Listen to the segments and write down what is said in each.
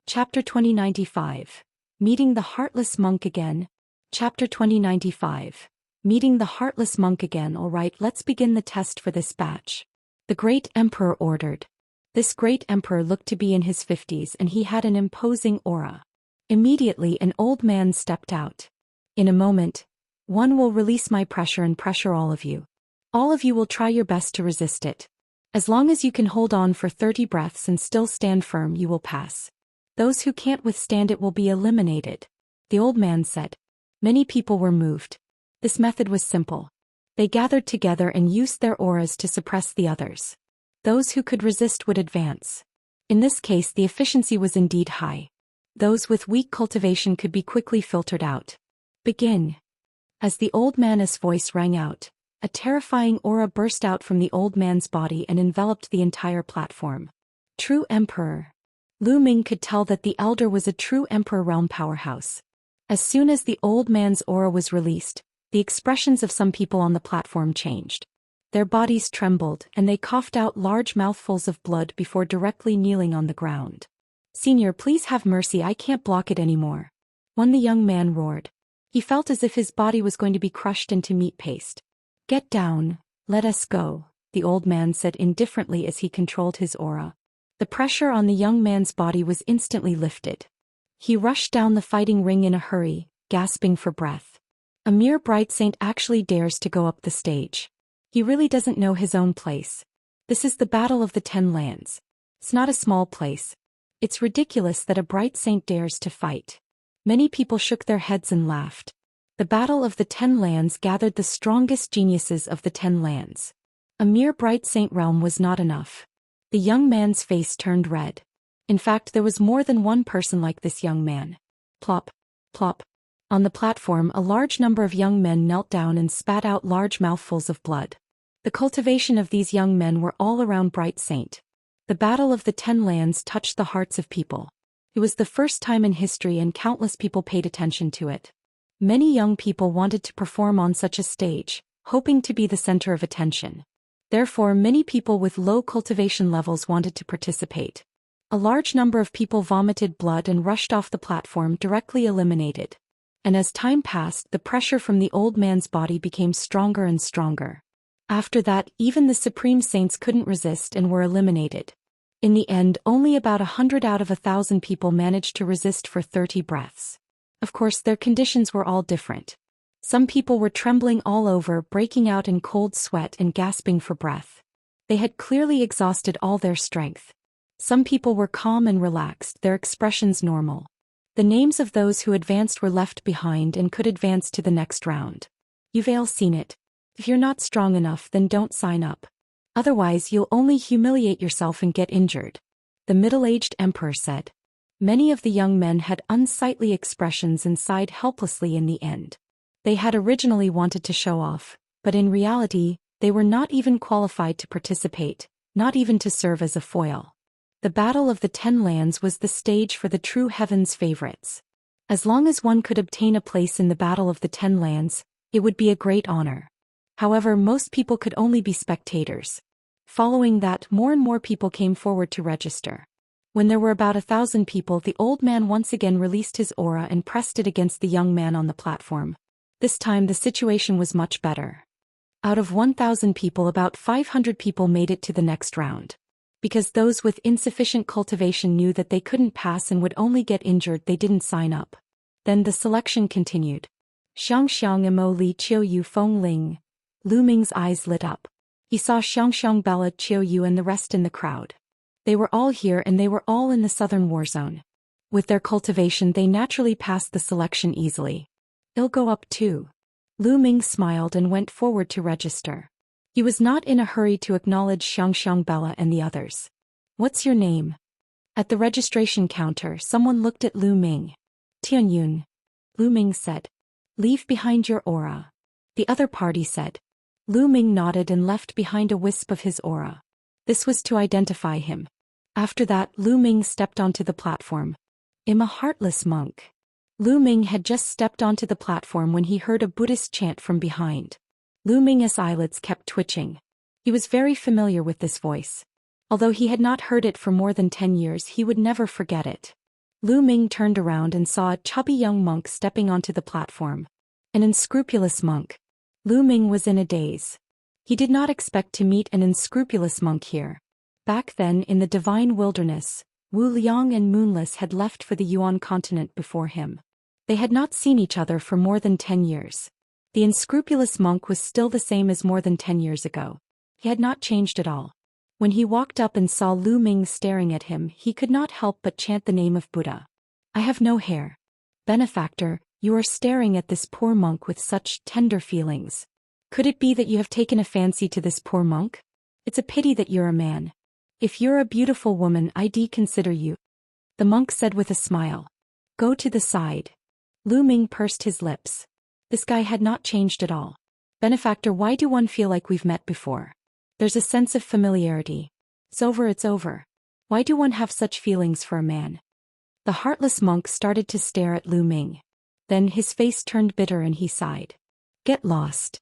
Chapter 2095. Meeting the Heartless Monk Again. Chapter 2095. Meeting the Heartless Monk Again. Alright, let's begin the test for this batch. The Great Emperor ordered. This Great Emperor looked to be in his 50s and he had an imposing aura. Immediately an old man stepped out. In a moment, one will release my pressure and pressure all of you. All of you will try your best to resist it. As long as you can hold on for 30 breaths and still stand firm, you will pass. Those who can't withstand it will be eliminated. The old man said. Many people were moved. This method was simple. They gathered together and used their auras to suppress the others. Those who could resist would advance. In this case, the efficiency was indeed high. Those with weak cultivation could be quickly filtered out. Begin. As the old man's voice rang out, a terrifying aura burst out from the old man's body and enveloped the entire platform. True Emperor. Ming could tell that the elder was a true Emperor realm powerhouse. As soon as the old man's aura was released, the expressions of some people on the platform changed. Their bodies trembled and they coughed out large mouthfuls of blood before directly kneeling on the ground. Senior, please have mercy, I can't block it anymore. When the young man roared. He felt as if his body was going to be crushed into meat paste. Get down, let us go, the old man said indifferently as he controlled his aura. The pressure on the young man's body was instantly lifted. He rushed down the fighting ring in a hurry, gasping for breath. A mere bright saint actually dares to go up the stage. He really doesn't know his own place. This is the Battle of the 10 Lands. It's not a small place. It's ridiculous that a bright saint dares to fight. Many people shook their heads and laughed. The Battle of the 10 Lands gathered the strongest geniuses of the 10 Lands. A mere bright saint realm was not enough. The young man's face turned red. In fact, there was more than one person like this young man. Plop, plop. On the platform, a large number of young men knelt down and spat out large mouthfuls of blood. The cultivation of these young men were all around Bright Saint. The Battle of the 10 Lands touched the hearts of people. It was the first time in history and countless people paid attention to it. Many young people wanted to perform on such a stage, hoping to be the center of attention. Therefore, many people with low cultivation levels wanted to participate. A large number of people vomited blood and rushed off the platform, directly eliminated. And as time passed, the pressure from the old man's body became stronger and stronger. After that, even the supreme saints couldn't resist and were eliminated. In the end, only about 100 out of 1,000 people managed to resist for 30 breaths. Of course, their conditions were all different. Some people were trembling all over, breaking out in cold sweat and gasping for breath. They had clearly exhausted all their strength. Some people were calm and relaxed, their expressions normal. The names of those who advanced were left behind and could advance to the next round. You've all seen it. If you're not strong enough, then don't sign up. Otherwise, you'll only humiliate yourself and get injured. The middle-aged emperor said. Many of the young men had unsightly expressions and sighed helplessly in the end. They had originally wanted to show off, but in reality, they were not even qualified to participate, not even to serve as a foil. The Battle of the 10 Lands was the stage for the true heaven's favorites. As long as one could obtain a place in the Battle of the 10 Lands, it would be a great honor. However, most people could only be spectators. Following that, more and more people came forward to register. When there were about 1,000 people, the old man once again released his aura and pressed it against the young man on the platform. This time the situation was much better. Out of 1,000 people, about 500 people made it to the next round. Because those with insufficient cultivation knew that they couldn't pass and would only get injured, they didn't sign up. Then the selection continued. Xianxia mo li qiu yu feng ling. Ming's eyes lit up. He saw Xianxia Bella Qiu Yu and the rest in the crowd. They were all here and they were all in the southern war zone. With their cultivation, they naturally passed the selection easily. I'll go up too. Ming smiled and went forward to register. He was not in a hurry to acknowledge Xianxia Bella and the others. What's your name? At the registration counter, someone looked at Ming. Tianyun. Ming said. Leave behind your aura. The other party said. Ming nodded and left behind a wisp of his aura. This was to identify him. After that, Ming stepped onto the platform. I'm a heartless monk. Ming had just stepped onto the platform when he heard a Buddhist chant from behind. Ming's eyelids kept twitching. He was very familiar with this voice. Although he had not heard it for more than 10 years, he would never forget it. Lu Ming turned around and saw a chubby young monk stepping onto the platform. An unscrupulous monk. Lu Ming was in a daze. He did not expect to meet an unscrupulous monk here. Back then in the divine wilderness, Wu Liang and Moonless had left for the Yuan continent before him. They had not seen each other for more than 10 years. The unscrupulous monk was still the same as more than 10 years ago. He had not changed at all. When he walked up and saw Lu Ming staring at him, he could not help but chant the name of Buddha. I have no hair. Benefactor, you are staring at this poor monk with such tender feelings. Could it be that you have taken a fancy to this poor monk? It's a pity that you're a man. If you're a beautiful woman, I'd consider you. The monk said with a smile. Go to the side. Lu Ming pursed his lips. This guy had not changed at all. Benefactor, why do one feel like we've met before? There's a sense of familiarity. It's over. Why do one have such feelings for a man? The heartless monk started to stare at Lu Ming. Then his face turned bitter and he sighed. Get lost.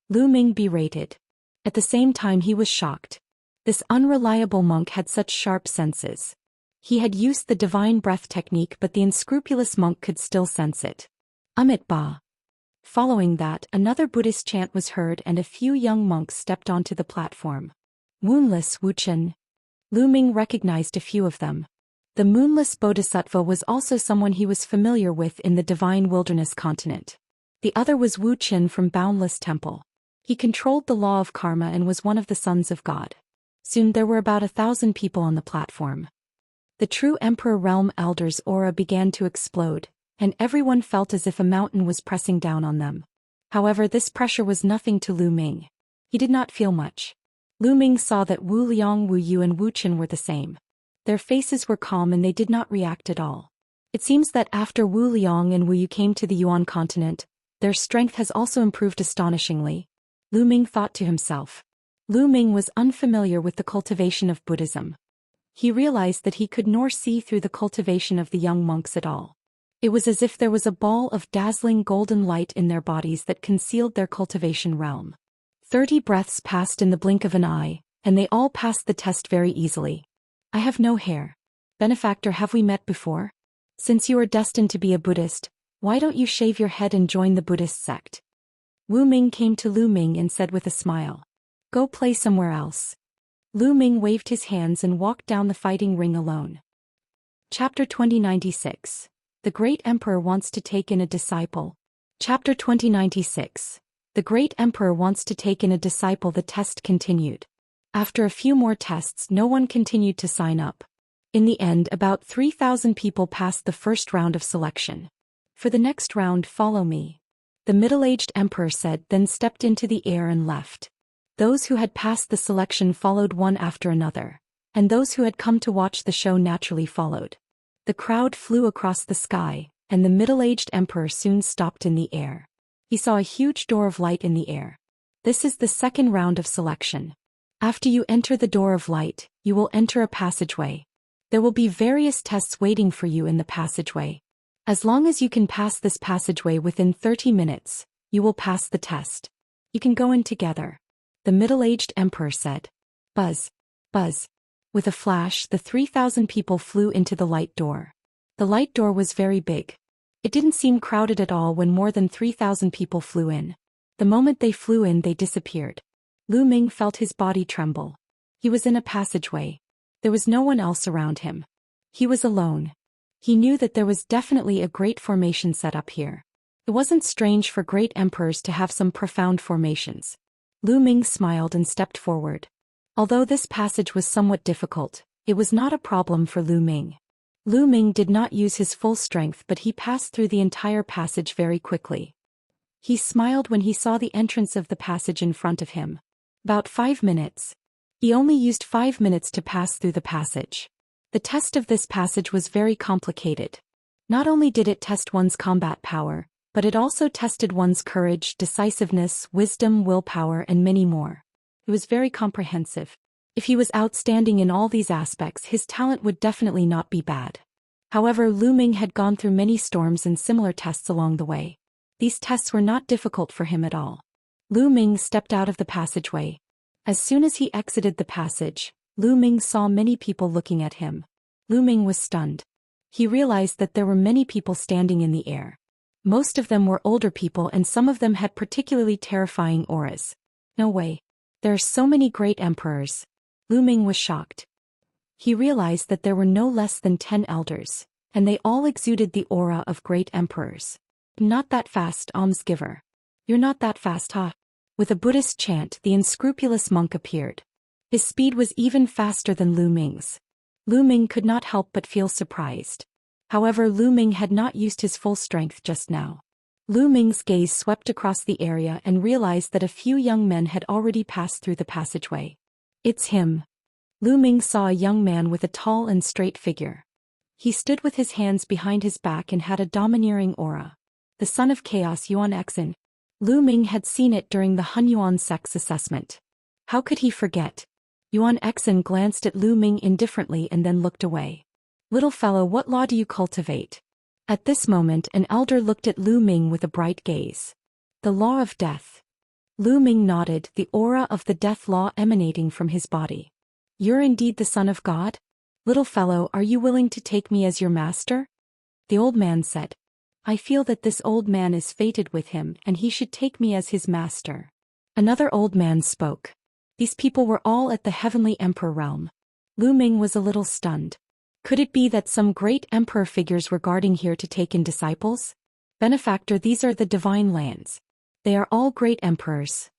Lu Ming berated. At the same time he was shocked. This unreliable monk had such sharp senses. He had used the divine breath technique, but the unscrupulous monk could still sense it. Amit Ba. Following that, another Buddhist chant was heard and a few young monks stepped onto the platform. Moonless Wuxian. Lu Ming recognized a few of them. The moonless bodhisattva was also someone he was familiar with in the divine wilderness continent. The other was Wuxian from Boundless Temple. He controlled the law of karma and was one of the sons of God. Soon there were about 1,000 people on the platform. The true Emperor Realm Elder's aura began to explode, and everyone felt as if a mountain was pressing down on them. However, this pressure was nothing to Lu Ming. He did not feel much. Lu Ming saw that Wu Liang, Wu Yu and Wu Chen were the same. Their faces were calm and they did not react at all. It seems that after Wu Liang and Wu Yu came to the Yuan continent, their strength has also improved astonishingly. Lu Ming thought to himself. Lu Ming was unfamiliar with the cultivation of Buddhism. He realized that he could nor see through the cultivation of the young monks at all. It was as if there was a ball of dazzling golden light in their bodies that concealed their cultivation realm. 30 breaths passed in the blink of an eye, and they all passed the test very easily. I have no hair. Benefactor, have we met before? Since you are destined to be a Buddhist, why don't you shave your head and join the Buddhist sect? Wu Ming came to Lu Ming and said with a smile. Go play somewhere else. Lu Ming waved his hands and walked down the fighting ring alone. Chapter 2096. The Great Emperor wants to take in a disciple. Chapter 2096. The Great Emperor wants to take in a disciple. The test continued. After a few more tests, no one continued to sign up. In the end, about 3,000 people passed the first round of selection. For the next round, follow me. The middle-aged emperor said, then stepped into the air and left. Those who had passed the selection followed one after another, and those who had come to watch the show naturally followed. The crowd flew across the sky, and the middle-aged emperor soon stopped in the air. He saw a huge door of light in the air. This is the second round of selection. After you enter the door of light, you will enter a passageway. There will be various tests waiting for you in the passageway. As long as you can pass this passageway within 30 minutes, you will pass the test. You can go in together. The middle-aged emperor said. Buzz. Buzz. With a flash, the 3,000 people flew into the light door. The light door was very big. It didn't seem crowded at all when more than 3,000 people flew in. The moment they flew in, they disappeared. Lu Ming felt his body tremble. He was in a passageway. There was no one else around him. He was alone. He knew that there was definitely a great formation set up here. It wasn't strange for great emperors to have some profound formations. Lu Ming smiled and stepped forward. Although this passage was somewhat difficult, it was not a problem for Lu Ming. Lu Ming did not use his full strength, but he passed through the entire passage very quickly. He smiled when he saw the entrance of the passage in front of him. About 5 minutes. He only used 5 minutes to pass through the passage. The test of this passage was very complicated. Not only did it test one's combat power, but it also tested one's courage, decisiveness, wisdom, willpower, and many more. It was very comprehensive. If he was outstanding in all these aspects, his talent would definitely not be bad. However, Lu Ming had gone through many storms and similar tests along the way. These tests were not difficult for him at all. Lu Ming stepped out of the passageway. As soon as he exited the passage, Lu Ming saw many people looking at him. Lu Ming was stunned. He realized that there were many people standing in the air. Most of them were older people and some of them had particularly terrifying auras. No way. There are so many great emperors. Ming was shocked. He realized that there were no less than 10 elders, and they all exuded the aura of great emperors. Not that fast, almsgiver. You're not that fast, huh? With a Buddhist chant, the unscrupulous monk appeared. His speed was even faster than Ming's. Ming could not help but feel surprised. However, Ming had not used his full strength just now. Ming's gaze swept across the area and realized that a few young men had already passed through the passageway. It's him. Ming saw a young man with a tall and straight figure. He stood with his hands behind his back and had a domineering aura. The son of chaos, Yuan Xen. Ming had seen it during the Yuan sex assessment. How could he forget? Yuan Xen glanced at Ming indifferently and then looked away. Little fellow, what law do you cultivate? At this moment, an elder looked at Ming with a bright gaze. The law of death. Ming nodded, the aura of the death law emanating from his body. You're indeed the son of God? Little fellow, are you willing to take me as your master? The old man said. I feel that this old man is fated with him and he should take me as his master. Another old man spoke. These people were all at the heavenly emperor realm. Ming was a little stunned. Could it be that some great emperor figures were guarding here to take in disciples? Benefactor, these are the divine lands. They are all great emperors.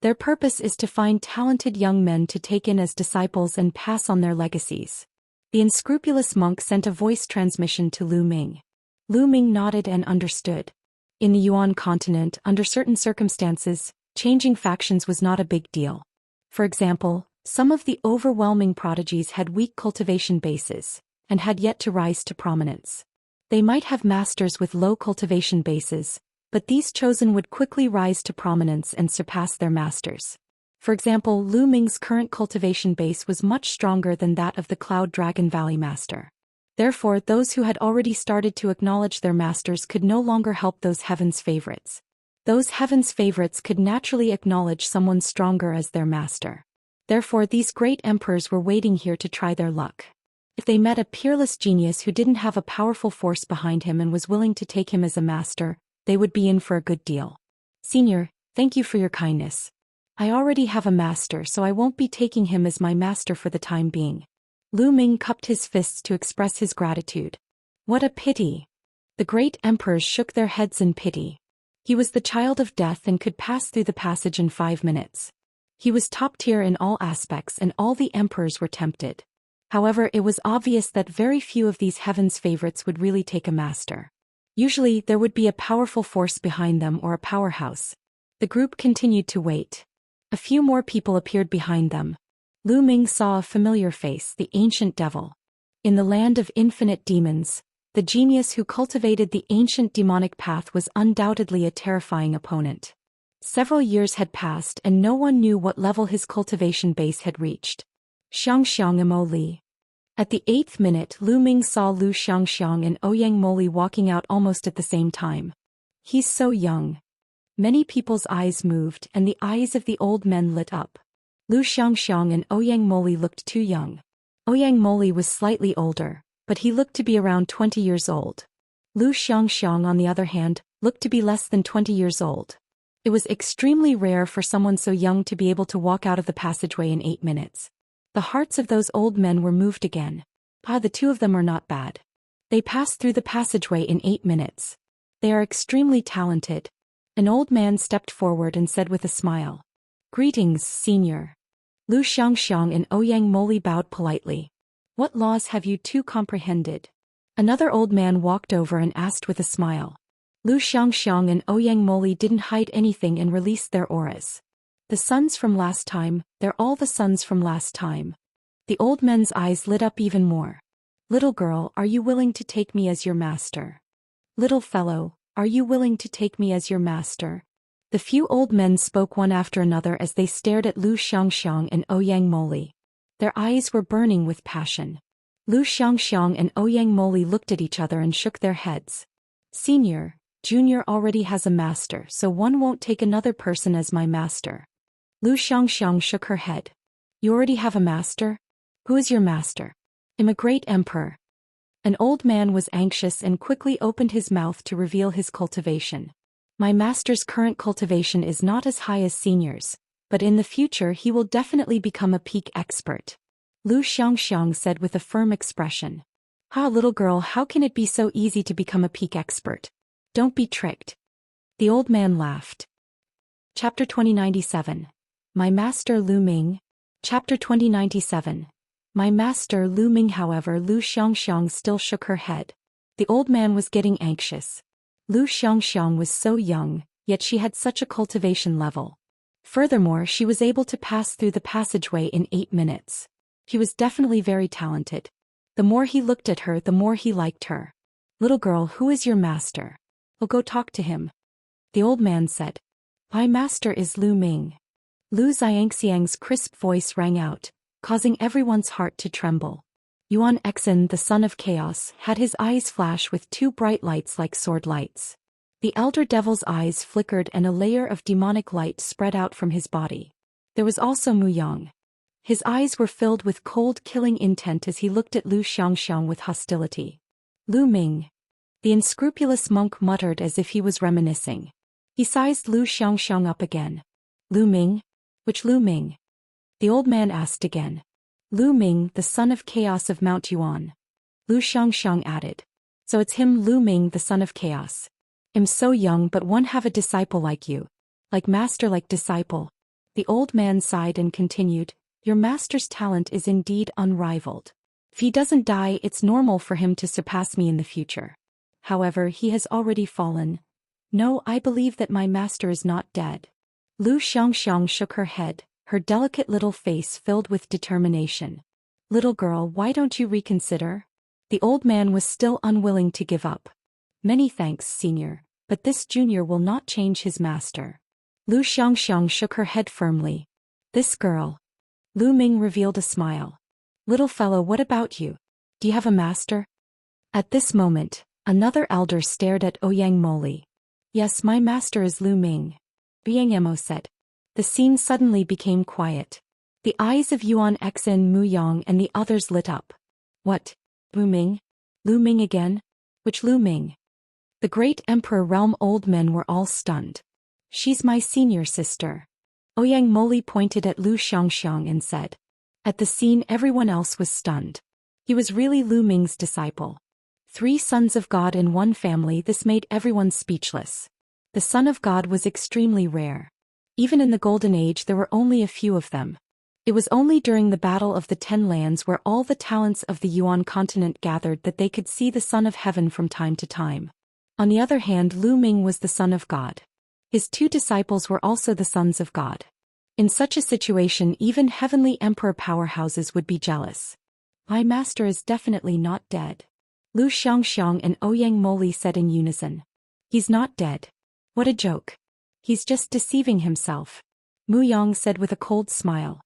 Their purpose is to find talented young men to take in as disciples and pass on their legacies. The unscrupulous monk sent a voice transmission to Ming. Ming nodded and understood. In the Yuan continent, under certain circumstances, changing factions was not a big deal. For example, some of the overwhelming prodigies had weak cultivation bases, and had yet to rise to prominence. They might have masters with low cultivation bases, but these chosen would quickly rise to prominence and surpass their masters. For example, Ming's current cultivation base was much stronger than that of the Cloud Dragon Valley master. Therefore, those who had already started to acknowledge their masters could no longer help those heaven's favorites. Those heaven's favorites could naturally acknowledge someone stronger as their master. Therefore, these great emperors were waiting here to try their luck. If they met a peerless genius who didn't have a powerful force behind him and was willing to take him as a master, they would be in for a good deal. Senior, thank you for your kindness. I already have a master, so I won't be taking him as my master for the time being. Ming cupped his fists to express his gratitude. What a pity. The great emperors shook their heads in pity. He was the child of death and could pass through the passage in 5 minutes. He was top tier in all aspects and all the emperors were tempted. However, it was obvious that very few of these heaven's favorites would really take a master. Usually, there would be a powerful force behind them or a powerhouse. The group continued to wait. A few more people appeared behind them. Ming saw a familiar face, the ancient devil. In the land of infinite demons, the genius who cultivated the ancient demonic path was undoubtedly a terrifying opponent. Several years had passed and no one knew what level his cultivation base had reached. Xianxia Immoral. At the 8th minute, Ming saw Xianxia and Ouyang walking out almost at the same time. He's so young. Many people's eyes moved and the eyes of the old men lit up. Xianxia and Ouyang looked too young. Ouyang was slightly older, but he looked to be around 20 years old. Xianxia, on the other hand, looked to be less than 20 years old. It was extremely rare for someone so young to be able to walk out of the passageway in 8 minutes. The hearts of those old men were moved again. The two of them are not bad. They passed through the passageway in 8 minutes. They are extremely talented. An old man stepped forward and said with a smile. Greetings, senior. Xianxia and Ouyang bowed politely. What laws have you two comprehended? Another old man walked over and asked with a smile. Xianxia and Ouyang didn't hide anything and released their auras. The sons from last time, they're all the sons from last time. The old men's eyes lit up even more. Little girl, are you willing to take me as your master? Little fellow, are you willing to take me as your master? The few old men spoke one after another as they stared at Xianxia and Ouyang. Their eyes were burning with passion. Xianxia and Ouyang looked at each other and shook their heads. Senior, Junior already has a master, so one won't take another person as my master. Xianxia shook her head. You already have a master? Who is your master? I'm a great emperor. An old man was anxious and quickly opened his mouth to reveal his cultivation. My master's current cultivation is not as high as senior's, but in the future he will definitely become a peak expert. Lu Xianxia said with a firm expression. Little girl, how can it be so easy to become a peak expert? Don't be tricked. The old man laughed. Chapter 2097. My Master Lu Ming. Chapter 2097. My master Lu Ming. However, Lu Xianxia still shook her head. The old man was getting anxious. Lu Xianxia was so young, yet she had such a cultivation level. Furthermore, she was able to pass through the passageway in 8 minutes. He was definitely very talented. The more he looked at her, the more he liked her. Little girl, who is your master? I'll go talk to him. The old man said. My master is Lu Ming. Lu Xianxiang's crisp voice rang out, causing everyone's heart to tremble. Yuan Exin, the son of chaos, had his eyes flash with 2 bright lights like sword lights. The elder devil's eyes flickered and a layer of demonic light spread out from his body. There was also Muyang. His eyes were filled with cold, killing intent as he looked at Lu Xianxia with hostility. Lu Ming. The unscrupulous monk muttered as if he was reminiscing. He sized Lu Xianxia up again. Lu Ming? Which Lu Ming? The old man asked again. Lu Ming, the son of chaos of Mount Yuan. Lu Xianxia added. So it's him, Lu Ming, the son of chaos. I'm so young, but one have a disciple like you. Like master, like disciple. The old man sighed and continued. Your master's talent is indeed unrivaled. If he doesn't die, it's normal for him to surpass me in the future. However, he has already fallen. No, I believe that my master is not dead. Lu Xianxia shook her head, her delicate little face filled with determination. Little girl, why don't you reconsider? The old man was still unwilling to give up. Many thanks, senior, but this junior will not change his master. Lu Xianxia shook her head firmly. This girl. Lu Ming revealed a smile. Little fellow, what about you? Do you have a master? At this moment, another elder stared at Ouyang Moli. Yes, my master is Lu Ming. Biangmo said. The scene suddenly became quiet. The eyes of Yuan Exin, Muyang and the others lit up. What? Lu Ming? Lu Ming again? Which Lu Ming? The great emperor realm old men were all stunned. She's my senior sister. Ouyang Moli pointed at Lu Xianxia and said. At the scene everyone else was stunned. He was really Lu Ming's disciple. 3 sons of God in one family, this made everyone speechless. The son of God was extremely rare. Even in the Golden Age there were only a few of them. It was only during the Battle of the 10 Lands where all the talents of the Yuan continent gathered that they could see the Son of Heaven from time to time. On the other hand, Lu Ming was the Son of God. His 2 disciples were also the sons of God. In such a situation even heavenly emperor powerhouses would be jealous. My master is definitely not dead. Lu Xianxia and Ouyang Moli said in unison. He's not dead. What a joke. He's just deceiving himself. Muyang said with a cold smile.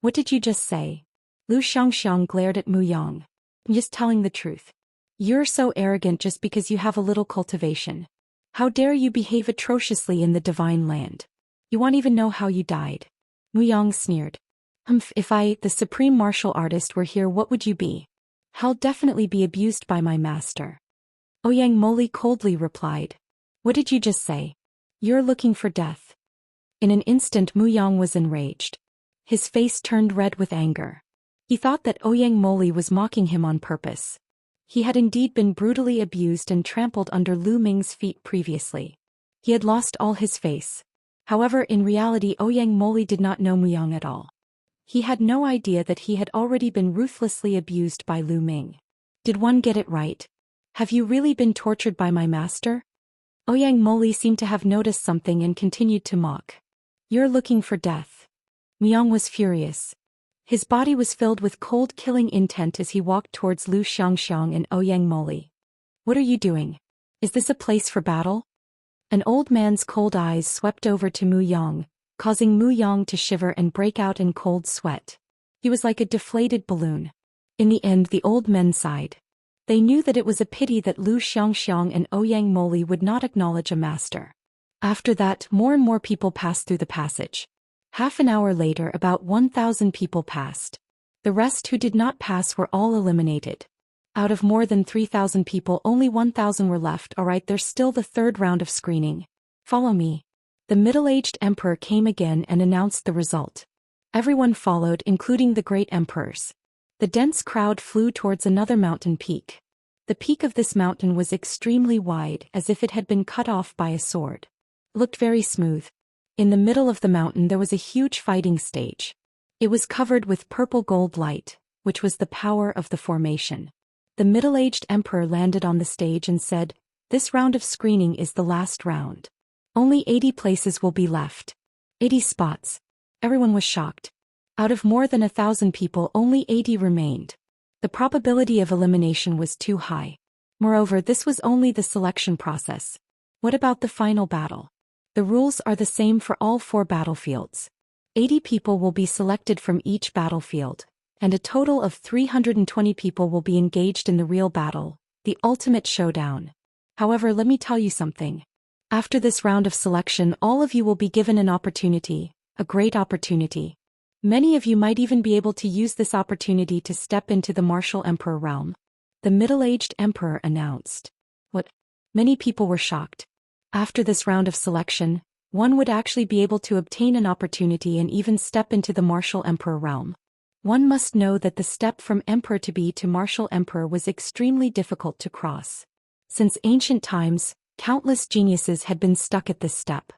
What did you just say? Lu Xianxia glared at Muyang. I'm just telling the truth. You're so arrogant just because you have a little cultivation. How dare you behave atrociously in the divine land? You won't even know how you died. Muyang sneered. If I, the supreme martial artist, were here, what would you be? I'll definitely be abused by my master. Ouyang Moli coldly replied. What did you just say? You're looking for death. In an instant Muyang was enraged. His face turned red with anger. He thought that Ouyang Moli was mocking him on purpose. He had indeed been brutally abused and trampled under Lu Ming's feet previously. He had lost all his face. However, in reality Ouyang Moli did not know Muyang at all. He had no idea that he had already been ruthlessly abused by Lu Ming. Did one get it right? Have you really been tortured by my master? Ouyang Moli seemed to have noticed something and continued to mock. You're looking for death. Muyang was furious. His body was filled with cold killing intent as he walked towards Lu Xianxia and Ouyang Moli. What are you doing? Is this a place for battle? An old man's cold eyes swept over to Muyang, causing Muyang to shiver and break out in cold sweat. He was like a deflated balloon. In the end the old men sighed. They knew that it was a pity that Lu Xianxia and Ouyang Moli would not acknowledge a master. After that, more and more people passed through the passage. Half an hour later about 1,000 people passed. The rest who did not pass were all eliminated. Out of more than 3,000 people, only 1,000 were left. Alright, there's still the third round of screening. Follow me. The middle-aged emperor came again and announced the result. Everyone followed, including the great emperors. The dense crowd flew towards another mountain peak. The peak of this mountain was extremely wide, as if it had been cut off by a sword. It looked very smooth. In the middle of the mountain there was a huge fighting stage. It was covered with purple gold light, which was the power of the formation. The middle-aged emperor landed on the stage and said, "This round of screening is the last round. Only 80 places will be left. 80 spots." Everyone was shocked. Out of more than 1,000 people, only 80 remained. The probability of elimination was too high. Moreover, this was only the selection process. What about the final battle? The rules are the same for all 4 battlefields. 80 people will be selected from each battlefield, and a total of 320 people will be engaged in the real battle, the ultimate showdown. However, let me tell you something. After this round of selection, all of you will be given an opportunity, a great opportunity. Many of you might even be able to use this opportunity to step into the martial emperor realm. The middle-aged emperor announced. What? Many people were shocked. After this round of selection, one would actually be able to obtain an opportunity and even step into the martial emperor realm. One must know that the step from emperor to martial emperor was extremely difficult to cross. Since ancient times, countless geniuses had been stuck at this step.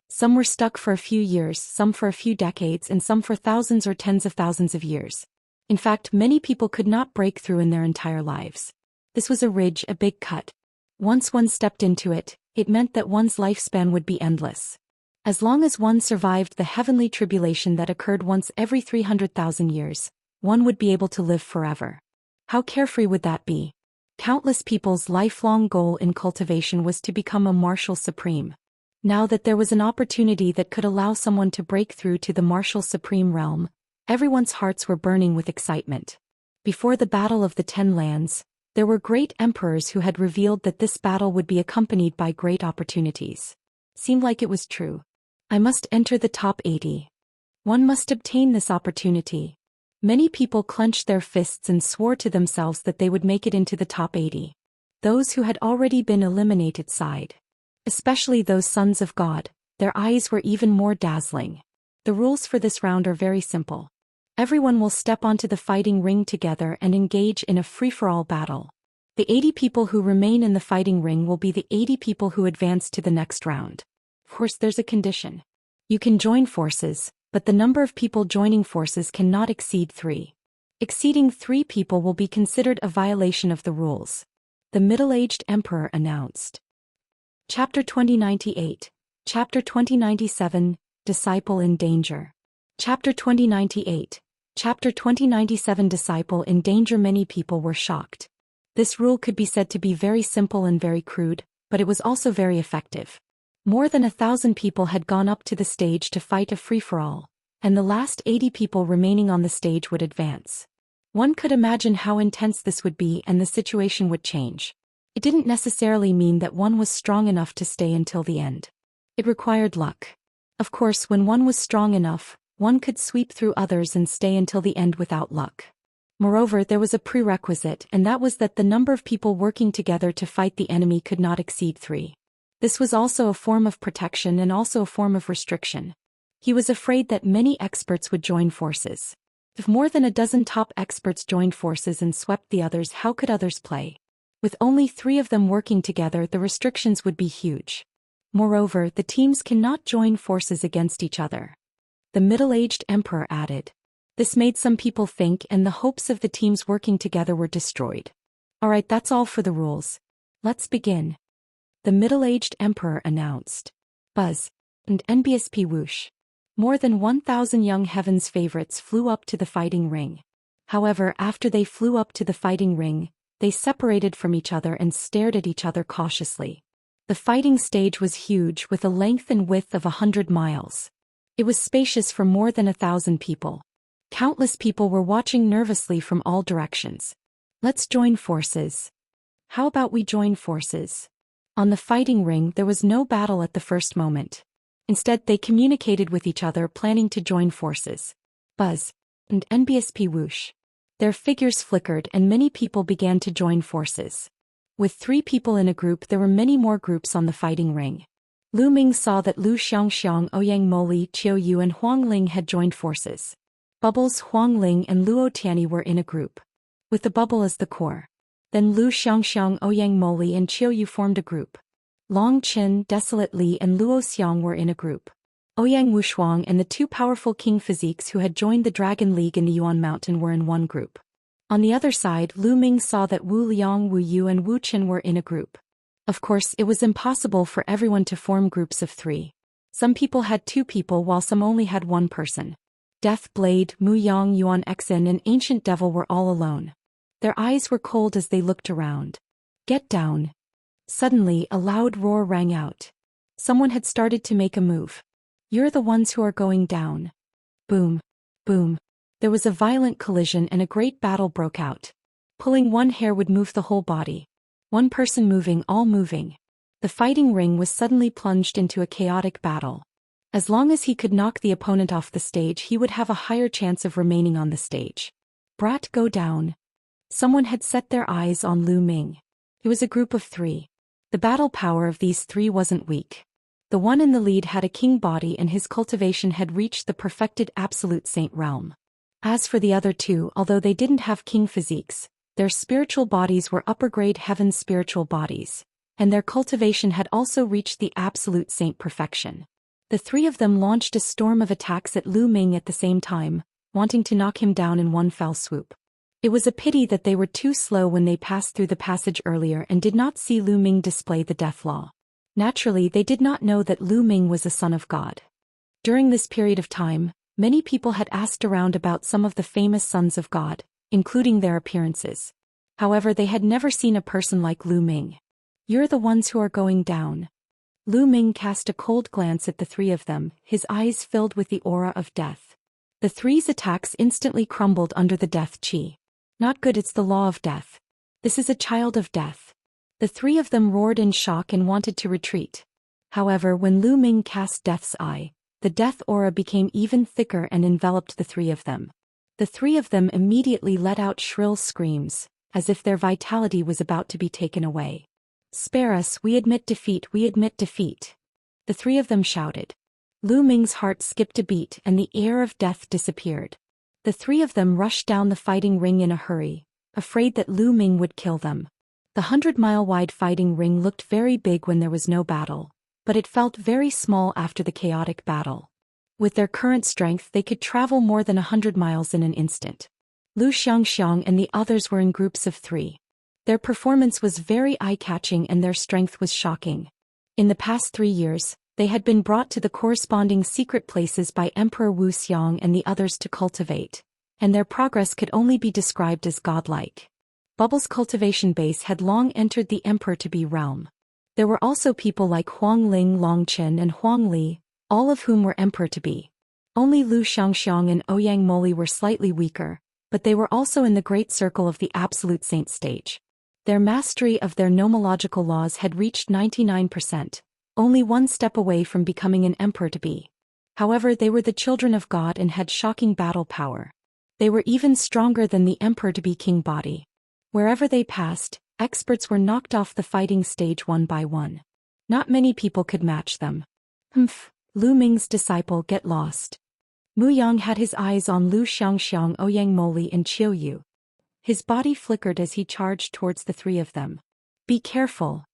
Some were stuck for a few years, some for a few decades, and some for thousands or tens of thousands of years. In fact, many people could not break through in their entire lives. This was a ridge, a big cut. Once one stepped into it, it meant that one's lifespan would be endless. As long as one survived the heavenly tribulation that occurred once every 300,000 years, one would be able to live forever. How carefree would that be? Countless people's lifelong goal in cultivation was to become a martial supreme. Now that there was an opportunity that could allow someone to break through to the martial supreme realm, everyone's hearts were burning with excitement. Before the Battle of the 10 Lands, there were great emperors who had revealed that this battle would be accompanied by great opportunities. Seemed like it was true. I must enter the top 80. One must obtain this opportunity. Many people clenched their fists and swore to themselves that they would make it into the top 80. Those who had already been eliminated sighed. Especially those sons of God, their eyes were even more dazzling. The rules for this round are very simple. Everyone will step onto the fighting ring together and engage in a free-for-all battle. The 80 people who remain in the fighting ring will be the 80 people who advance to the next round. Of course, there's a condition. You can join forces, but the number of people joining forces cannot exceed 3. Exceeding 3 people will be considered a violation of the rules. The middle-aged emperor announced. Chapter 2098, Chapter 2097, Disciple in Danger. Chapter 2098, Chapter 2097, Disciple in Danger. Many people were shocked. This rule could be said to be very simple and very crude, but it was also very effective. More than 1,000 people had gone up to the stage to fight a free-for-all, and the last 80 people remaining on the stage would advance. One could imagine how intense this would be, and the situation would change. It didn't necessarily mean that one was strong enough to stay until the end. It required luck. Of course, when one was strong enough, one could sweep through others and stay until the end without luck. Moreover, there was a prerequisite, and that was that the number of people working together to fight the enemy could not exceed 3. This was also a form of protection and also a form of restriction. He was afraid that many experts would join forces. If more than a dozen top experts joined forces and swept the others, how could others play? With only 3 of them working together, the restrictions would be huge. Moreover, the teams cannot join forces against each other. The middle-aged emperor added. This made some people think, and the hopes of the teams working together were destroyed. Alright, that's all for the rules. Let's begin. The middle-aged emperor announced. Buzz. And NBSP whoosh. More than 1,000 young heaven's favorites flew up to the fighting ring. However, after they flew up to the fighting ring, they separated from each other and stared at each other cautiously. The fighting stage was huge, with a length and width of 100 miles. It was spacious for more than 1,000 people. Countless people were watching nervously from all directions. Let's join forces. How about we join forces? On the fighting ring, there was no battle at the first moment. Instead, they communicated with each other, planning to join forces. Buzz. And NBSP whoosh. Their figures flickered and many people began to join forces. With 3 people in a group, there were many more groups on the fighting ring. Lu Ming saw that Lu Xiangxiang, Ouyang Moli, Qiu Yu and Huang Ling had joined forces. Bubbles, Huang Ling and Luo Tianyi were in a group, with the bubble as the core. Then Lu Xiangxiang, Ouyang Moli and Qiu Yu formed a group. Long Qin, Desolate Li and Luo Xiang were in a group. Ouyang Wushuang and the 2 powerful king physiques who had joined the Dragon League in the Yuan Mountain were in one group. On the other side, Lu Ming saw that Wu Liang, Wu Yu and Wu Qin were in a group. Of course, it was impossible for everyone to form groups of 3. Some people had 2 people while some only had 1 person. Death Blade, Muyang, Yuan Exin and Ancient Devil were all alone. Their eyes were cold as they looked around. Get down. Suddenly, a loud roar rang out. Someone had started to make a move. You're the ones who are going down. Boom. Boom. There was a violent collision and a great battle broke out. Pulling one hair would move the whole body. One person moving, all moving. The fighting ring was suddenly plunged into a chaotic battle. As long as he could knock the opponent off the stage, he would have a higher chance of remaining on the stage. Brat, go down. Someone had set their eyes on Lu Ming. It was a group of 3. The battle power of these 3 wasn't weak. The one in the lead had a king body and his cultivation had reached the perfected absolute saint realm. As for the other 2, although they didn't have king physiques, their spiritual bodies were upper-grade heaven's spiritual bodies, and their cultivation had also reached the absolute saint perfection. The 3 of them launched a storm of attacks at Lu Ming at the same time, wanting to knock him down in one fell swoop. It was a pity that they were too slow when they passed through the passage earlier and did not see Lu Ming display the death law. Naturally, they did not know that Lu Ming was a son of God. During this period of time, many people had asked around about some of the famous sons of God, including their appearances. However, they had never seen a person like Lu Ming. You're the ones who are going down. Lu Ming cast a cold glance at the 3 of them, his eyes filled with the aura of death. The 3's attacks instantly crumbled under the death chi. Not good, it's the law of death. This is a child of death. The 3 of them roared in shock and wanted to retreat. However, when Lu Ming cast Death's Eye, the death aura became even thicker and enveloped the 3 of them. The 3 of them immediately let out shrill screams, as if their vitality was about to be taken away. Spare us, we admit defeat, we admit defeat. The 3 of them shouted. Lu Ming's heart skipped a beat and the air of death disappeared. The 3 of them rushed down the fighting ring in a hurry, afraid that Lu Ming would kill them. The 100-mile-wide fighting ring looked very big when there was no battle, but it felt very small after the chaotic battle. With their current strength, they could travel more than 100 miles in an instant. Lu Xiangxiang and the others were in groups of 3. Their performance was very eye-catching and their strength was shocking. In the past 3 years, they had been brought to the corresponding secret places by Emperor Wu Xiang and the others to cultivate, and their progress could only be described as godlike. Bubble's cultivation base had long entered the emperor-to-be realm. There were also people like Huang Ling, Long Qin and Huang Li, all of whom were emperor-to-be. Only Lu Xiangxiang and Ouyang Moli were slightly weaker, but they were also in the great circle of the absolute saint stage. Their mastery of their nomological laws had reached 99%, only one step away from becoming an emperor-to-be. However, they were the children of God and had shocking battle power. They were even stronger than the emperor-to-be king body. Wherever they passed, experts were knocked off the fighting stage one by one. Not many people could match them. Lu Ming's disciple, get lost. Muyang had his eyes on Lu Xiangxiang, Ouyang Moli and Qiu Yu. His body flickered as he charged towards the 3 of them. Be careful,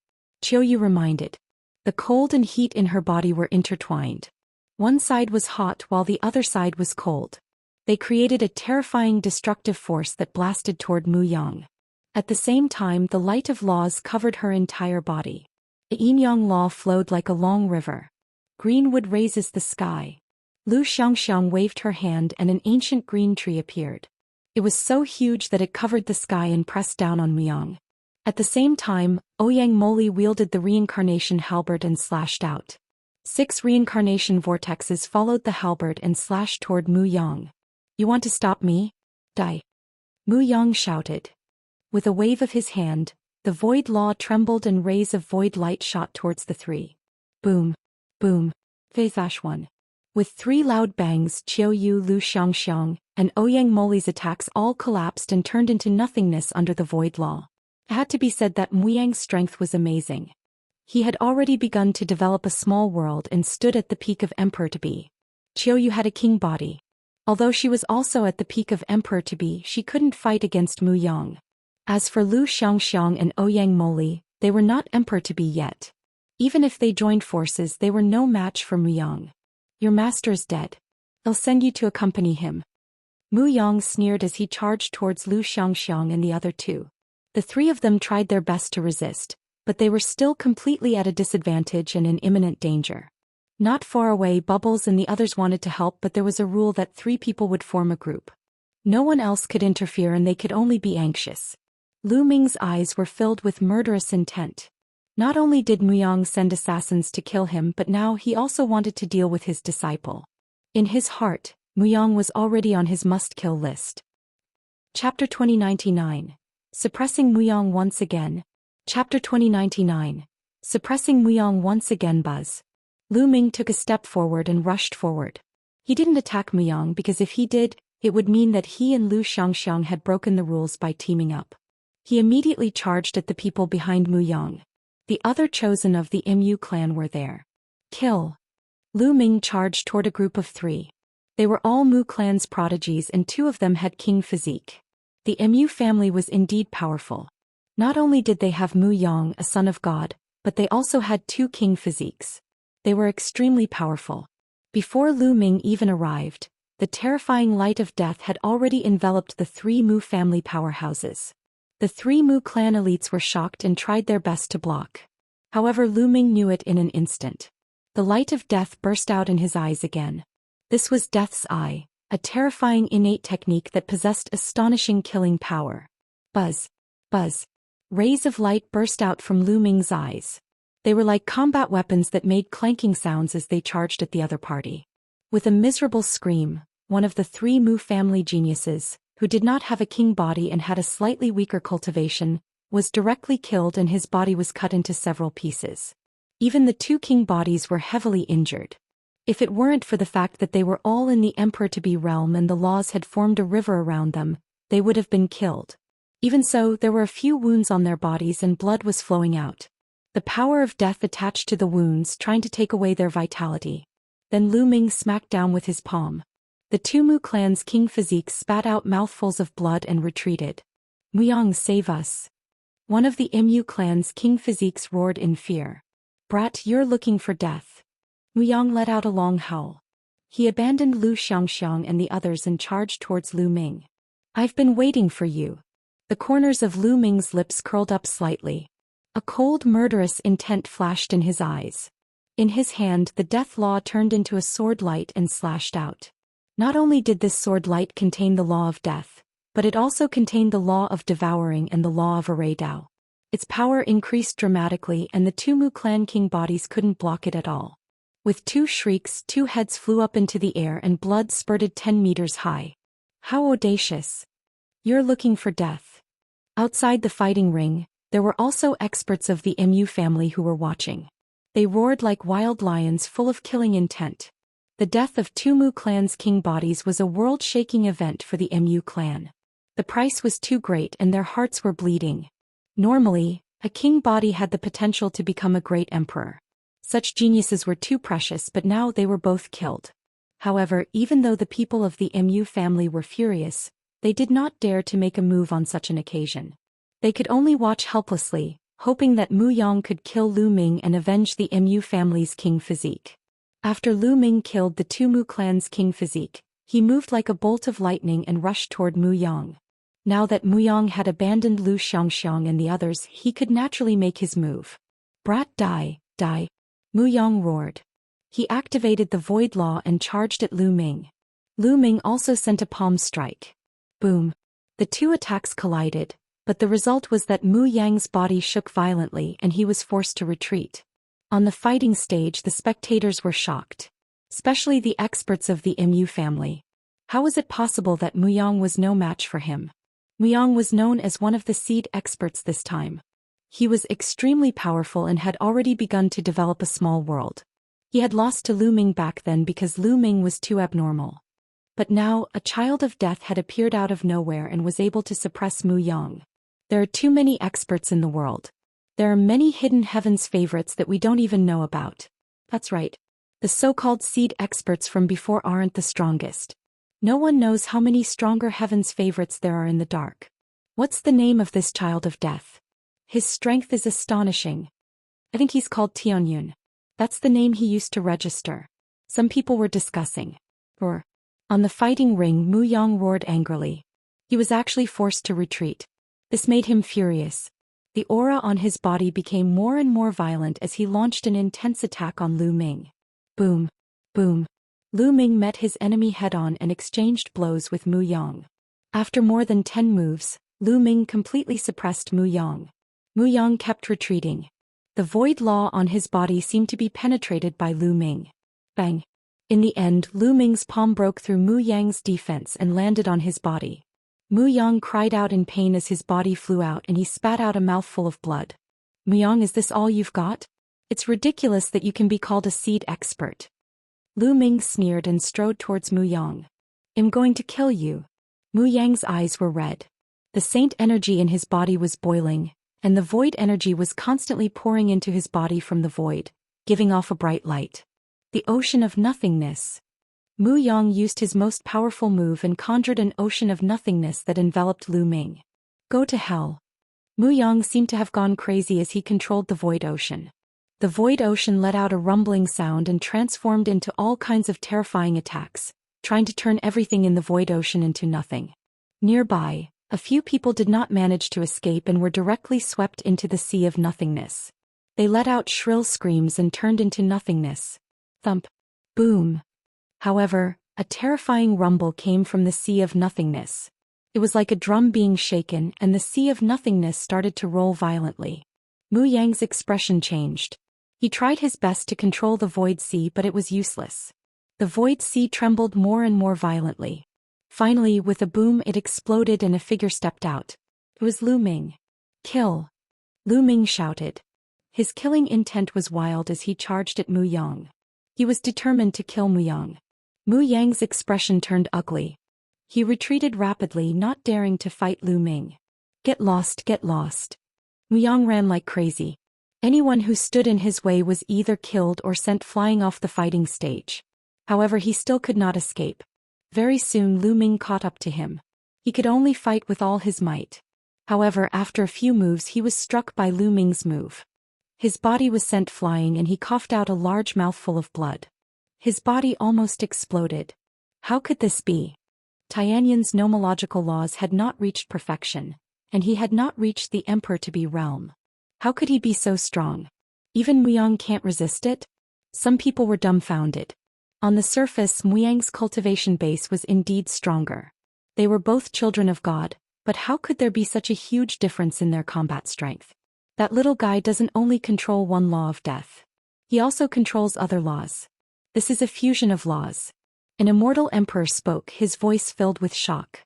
Qiu Yu reminded. The cold and heat in her body were intertwined. One side was hot while the other side was cold. They created a terrifying destructive force that blasted toward Muyang. At the same time, the light of laws covered her entire body. The yin-yang law flowed like a long river. Greenwood raises the sky. Lu Xiangxiang waved her hand and an ancient green tree appeared. It was so huge that it covered the sky and pressed down on Muyang. At the same time, Ouyang Moli wielded the reincarnation halberd and slashed out. 6 reincarnation vortexes followed the halberd and slashed toward Muyang. You want to stop me? Die. Muyang shouted. With a wave of his hand, the void law trembled and rays of void light shot towards the 3. Boom. Boom. Phase 1. With 3 loud bangs, Qiu Yu Lu Xianxiang and Ouyang Moli's attacks all collapsed and turned into nothingness under the void law. It had to be said that Muyang's strength was amazing. He had already begun to develop a small world and stood at the peak of emperor-to-be. Qiu Yu had a king body. Although she was also at the peak of emperor-to-be, she couldn't fight against Muyang. As for Lu Xiangxiang and Ouyang Moli, they were not emperor-to-be yet. Even if they joined forces, they were no match for Muyang. Your master is dead. I'll send you to accompany him. Muyang sneered as he charged towards Lu Xiangxiang and the other 2. The 3 of them tried their best to resist, but they were still completely at a disadvantage and in imminent danger. Not far away, Bubbles and the others wanted to help, but there was a rule that 3 people would form a group. No one else could interfere and they could only be anxious. Lu Ming's eyes were filled with murderous intent. Not only did Muyang send assassins to kill him, but now he also wanted to deal with his disciple. In his heart, Muyang was already on his must-kill list. Chapter 2099. Suppressing Muyang once again. Chapter 2099. Suppressing Muyang once again. Buzz. Lu Ming took a step forward and rushed forward. He didn't attack Muyang because if he did, it would mean that he and Lu Xiangxiang had broken the rules by teaming up. He immediately charged at the people behind Muyang. The other chosen of the Mu clan were there. Kill. Lu Ming charged toward a group of 3. They were all Mu clan's prodigies and 2 of them had king physique. The Mu family was indeed powerful. Not only did they have Muyang, a son of God, but they also had 2 king physiques. They were extremely powerful. Before Lu Ming even arrived, the terrifying light of death had already enveloped the 3 Mu family powerhouses. The 3 Mu clan elites were shocked and tried their best to block. However, Lu Ming knew it in an instant. The light of death burst out in his eyes again. This was Death's Eye, a terrifying innate technique that possessed astonishing killing power. Buzz. Buzz. Rays of light burst out from Lu Ming's eyes. They were like combat weapons that made clanking sounds as they charged at the other party. With a miserable scream, one of the 3 Mu family geniuses, who did not have a king body and had a slightly weaker cultivation, was directly killed and his body was cut into several pieces. Even the 2 king bodies were heavily injured. If it weren't for the fact that they were all in the emperor-to-be realm and the laws had formed a river around them, they would have been killed. Even so, there were a few wounds on their bodies and blood was flowing out. The power of death attached to the wounds, trying to take away their vitality. Then Lu Ming smacked down with his palm. The 2 Mu clan's king physiques spat out mouthfuls of blood and retreated. Muyang, save us. One of the Mu clan's king physiques roared in fear. Brat, you're looking for death. Muyang let out a long howl. He abandoned Lu Xiangxiang and the others and charged towards Lu Ming. I've been waiting for you. The corners of Lu Ming's lips curled up slightly. A cold, murderous intent flashed in his eyes. In his hand, the death law turned into a sword light and slashed out. Not only did this sword light contain the law of death, but it also contained the law of devouring and the law of array Dao. Its power increased dramatically and the 2 Mu clan king bodies couldn't block it at all. With 2 shrieks, 2 heads flew up into the air and blood spurted 10 meters high. How audacious! You're looking for death. Outside the fighting ring, there were also experts of the Mu family who were watching. They roared like wild lions full of killing intent. The death of 2 Mu clan's king bodies was a world-shaking event for the Mu clan. The price was too great and their hearts were bleeding. Normally, a king body had the potential to become a great emperor. Such geniuses were too precious, but now they were both killed. However, even though the people of the Mu family were furious, they did not dare to make a move on such an occasion. They could only watch helplessly, hoping that Muyang could kill Lu Ming and avenge the Mu family's king physique. After Lu Ming killed the 2 Mu clan's king physique, he moved like a bolt of lightning and rushed toward Muyang. Now that Muyang had abandoned Lu Xiangxiang and the others, he could naturally make his move. Brat, die, die! Muyang roared. He activated the void law and charged at Lu Ming. Lu Ming also sent a palm strike. Boom! The 2 attacks collided, but the result was that Muyang's body shook violently and he was forced to retreat. On the fighting stage, the spectators were shocked. Especially the experts of the Mu family. How was it possible that Muyang was no match for him? Muyang was known as one of the seed experts this time. He was extremely powerful and had already begun to develop a small world. He had lost to Lu Ming back then because Lu Ming was too abnormal. But now, a child of death had appeared out of nowhere and was able to suppress Muyang. There are too many experts in the world. There are many hidden heavens favorites that we don't even know about. That's right. The so-called seed experts from before aren't the strongest. No one knows how many stronger heavens favorites there are in the dark. What's the name of this child of death? His strength is astonishing. I think he's called Tianming. That's the name he used to register. Some people were discussing. Roar. On the fighting ring, Muyang roared angrily. He was actually forced to retreat. This made him furious. The aura on his body became more and more violent as he launched an intense attack on Lu Ming. Boom. Boom. Lu Ming met his enemy head-on and exchanged blows with Muyang. After more than 10 moves, Lu Ming completely suppressed Muyang. Muyang kept retreating. The void law on his body seemed to be penetrated by Lu Ming. Bang. In the end, Lu Ming's palm broke through Muyang's defense and landed on his body. Muyang cried out in pain as his body flew out and he spat out a mouthful of blood. Muyang, is this all you've got? It's ridiculous that you can be called a seed expert. Lu Ming sneered and strode towards Muyang. I'm going to kill you. Muyang's eyes were red. The saint energy in his body was boiling, and the void energy was constantly pouring into his body from the void, giving off a bright light. The ocean of nothingness. Muyang used his most powerful move and conjured an ocean of nothingness that enveloped Lu Ming. Go to hell. Muyang seemed to have gone crazy as he controlled the void ocean. The void ocean let out a rumbling sound and transformed into all kinds of terrifying attacks, trying to turn everything in the void ocean into nothing. Nearby, a few people did not manage to escape and were directly swept into the sea of nothingness. They let out shrill screams and turned into nothingness. Thump. Boom. However, a terrifying rumble came from the sea of nothingness. It was like a drum being shaken and the sea of nothingness started to roll violently. Muyang's expression changed. He tried his best to control the void sea but it was useless. The void sea trembled more and more violently. Finally, with a boom it exploded and a figure stepped out. It was Lu Ming. Kill. Lu Ming shouted. His killing intent was wild as he charged at Muyang. He was determined to kill Muyang. Muyang's expression turned ugly. He retreated rapidly, not daring to fight Lu Ming. Get lost, get lost. Muyang ran like crazy. Anyone who stood in his way was either killed or sent flying off the fighting stage. However, he still could not escape. Very soon Lu Ming caught up to him. He could only fight with all his might. However, after a few moves he was struck by Lu Ming's move. His body was sent flying and he coughed out a large mouthful of blood. His body almost exploded. How could this be? Tianyan's nomological laws had not reached perfection, and he had not reached the emperor to be realm. How could he be so strong? Even Muyang can't resist it? Some people were dumbfounded. On the surface, Muyang's cultivation base was indeed stronger. They were both children of God, but how could there be such a huge difference in their combat strength? That little guy doesn't only control one law of death. He also controls other laws. This is a fusion of laws. An immortal emperor spoke, his voice filled with shock.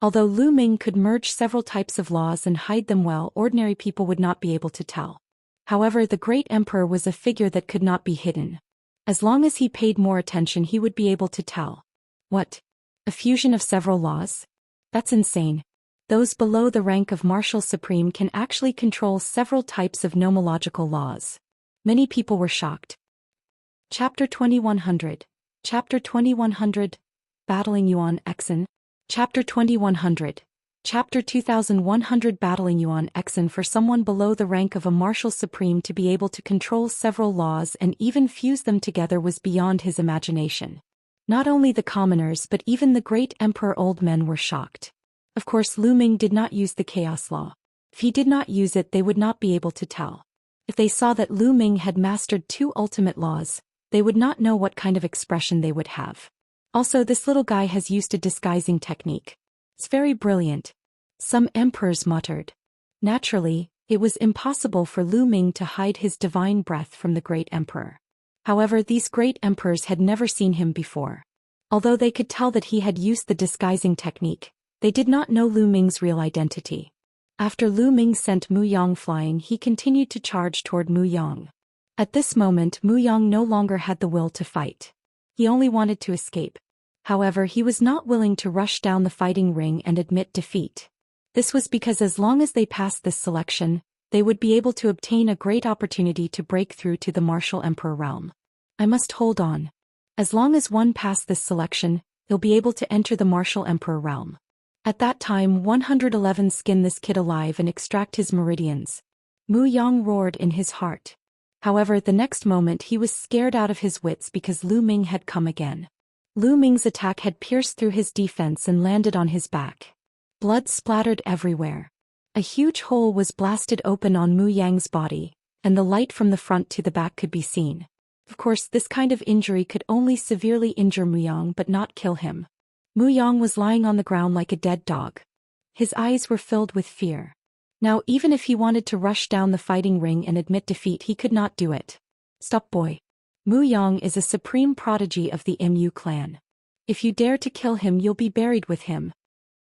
Although Lu Ming could merge several types of laws and hide them well, ordinary people would not be able to tell. However, the great emperor was a figure that could not be hidden. As long as he paid more attention, he would be able to tell. What? A fusion of several laws? That's insane. Those below the rank of Martial Supreme can actually control several types of nomological laws. Many people were shocked. Chapter 2100. Chapter 2100. BattlingYuan Exen. Chapter 2100. Chapter 2100. BattlingYuan Exen. For someone below the rank of a Martial Supreme to be able to control several laws and even fuse them together was beyond his imagination. Not only the commoners but even the great emperor old men were shocked. Of course, Lu Ming did not use the chaos law. If he did not use it, they would not be able to tell. If they saw that Lu Ming had mastered two ultimate laws, they would not know what kind of expression they would have. Also, this little guy has used a disguising technique. It's very brilliant. Some emperors muttered. Naturally, it was impossible for Lu Ming to hide his divine breath from the great emperor. However, these great emperors had never seen him before. Although they could tell that he had used the disguising technique, they did not know Lu Ming's real identity. After Lu Ming sent Muyang flying, he continued to charge toward Muyang. At this moment Muyang no longer had the will to fight. He only wanted to escape. However, he was not willing to rush down the fighting ring and admit defeat. This was because as long as they passed this selection, they would be able to obtain a great opportunity to break through to the martial emperor realm. I must hold on. As long as one passed this selection, he'll be able to enter the martial emperor realm. At that time 111 skin this kid alive and extract his meridians. Muyang roared in his heart. However, the next moment he was scared out of his wits because Lu Ming had come again. Lu Ming's attack had pierced through his defense and landed on his back. Blood splattered everywhere. A huge hole was blasted open on Muyang's body, and the light from the front to the back could be seen. Of course, this kind of injury could only severely injure Muyang but not kill him. Muyang was lying on the ground like a dead dog. His eyes were filled with fear. Now even if he wanted to rush down the fighting ring and admit defeat, he could not do it. Stop, boy. Muyang is a supreme prodigy of the Mu clan. If you dare to kill him, you'll be buried with him.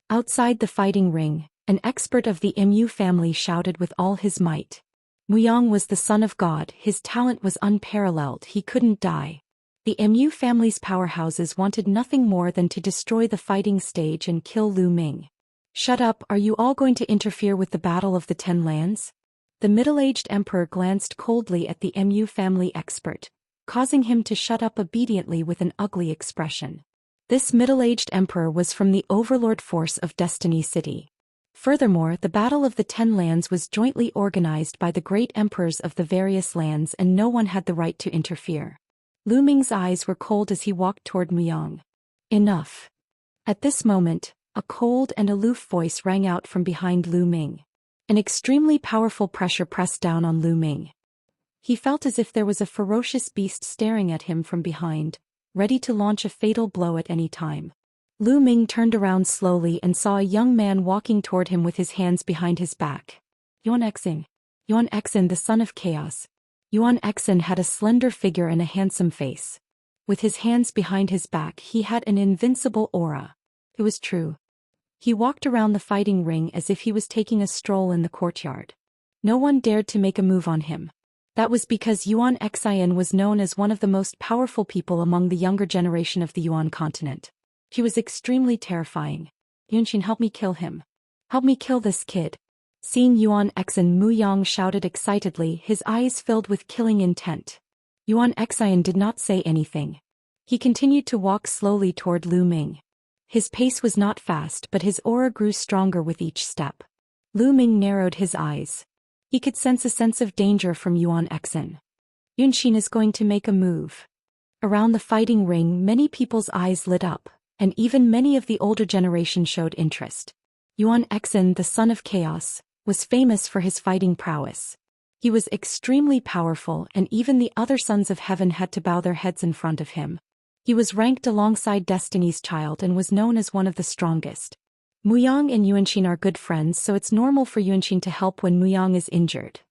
Outside the fighting ring, an expert of the Mu family shouted with all his might. Muyang was the son of God, his talent was unparalleled, he couldn't die. The Mu family's powerhouses wanted nothing more than to destroy the fighting stage and kill Lu Ming. Shut up, are you all going to interfere with the Battle of the Ten Lands? The middle-aged emperor glanced coldly at the Mu family expert, causing him to shut up obediently with an ugly expression. This middle-aged emperor was from the overlord force of Destiny City. Furthermore, the Battle of the Ten Lands was jointly organized by the great emperors of the various lands and no one had the right to interfere. Lu Ming's eyes were cold as he walked toward Muyang. Enough. At this moment, a cold and aloof voice rang out from behind Lu Ming. An extremely powerful pressure pressed down on Lu Ming. He felt as if there was a ferocious beast staring at him from behind, ready to launch a fatal blow at any time. Lu Ming turned around slowly and saw a young man walking toward him with his hands behind his back. Yuan Exin. Yuan Exin, the son of chaos. Yuan Exin had a slender figure and a handsome face. With his hands behind his back, he had an invincible aura. It was true. He walked around the fighting ring as if he was taking a stroll in the courtyard. No one dared to make a move on him. That was because Yuan Xian was known as one of the most powerful people among the younger generation of the Yuan continent. He was extremely terrifying. Yunshin, help me kill him. Help me kill this kid. Seeing Yuan Exin, Muyang shouted excitedly, his eyes filled with killing intent. Yuan Xian did not say anything. He continued to walk slowly toward Lu Ming. His pace was not fast, but his aura grew stronger with each step. Lu Ming narrowed his eyes. He could sense a sense of danger from Yuan Exin. Yunshin is going to make a move. Around the fighting ring, many people's eyes lit up, and even many of the older generation showed interest. Yuan Exin, the son of chaos, was famous for his fighting prowess. He was extremely powerful, and even the other sons of heaven had to bow their heads in front of him. He was ranked alongside Destiny's Child and was known as one of the strongest. Muyang and Yuanshin are good friends, so it's normal for Yuanshin to help when Muyang is injured.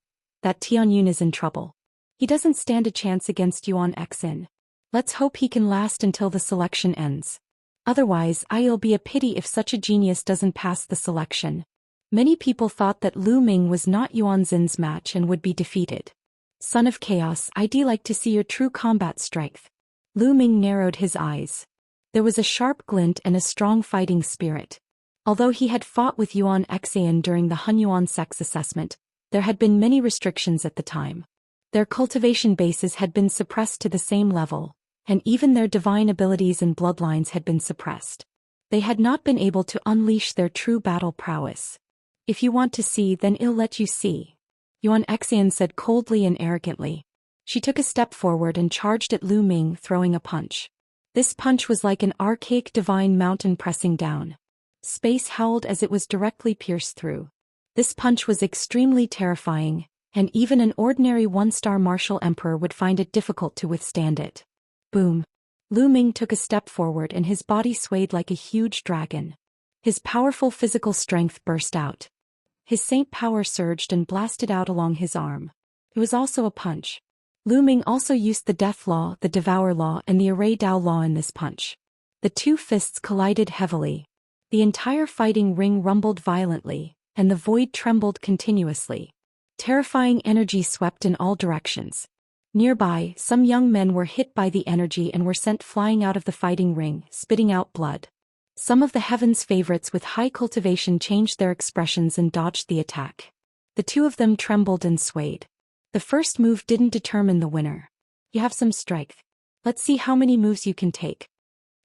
That Tianyun is in trouble. He doesn't stand a chance against Yuan Exin. Let's hope he can last until the selection ends. Otherwise, it'll be a pity if such a genius doesn't pass the selection. Many people thought that Lu Ming was not Yuan Xin's match and would be defeated. Son of Chaos, I'd like to see your true combat strength. Lu Ming narrowed his eyes. There was a sharp glint and a strong fighting spirit. Although he had fought with Yuan Xian during the Hunyuan sex assessment, there had been many restrictions at the time. Their cultivation bases had been suppressed to the same level, and even their divine abilities and bloodlines had been suppressed. They had not been able to unleash their true battle prowess. If you want to see, then I'll let you see. Yuan Xian said coldly and arrogantly. She took a step forward and charged at Lu Ming, throwing a punch. This punch was like an archaic divine mountain pressing down. Space howled as it was directly pierced through. This punch was extremely terrifying, and even an ordinary one-star martial emperor would find it difficult to withstand it. Boom. Lu Ming took a step forward and his body swayed like a huge dragon. His powerful physical strength burst out. His saint power surged and blasted out along his arm. It was also a punch. Lu Ming also used the Death Law, the Devour Law, and the Array Dao Law in this punch. The two fists collided heavily. The entire fighting ring rumbled violently, and the void trembled continuously. Terrifying energy swept in all directions. Nearby, some young men were hit by the energy and were sent flying out of the fighting ring, spitting out blood. Some of the heaven's favorites with high cultivation changed their expressions and dodged the attack. The two of them trembled and swayed. The first move didn't determine the winner. You have some strength. Let's see how many moves you can take.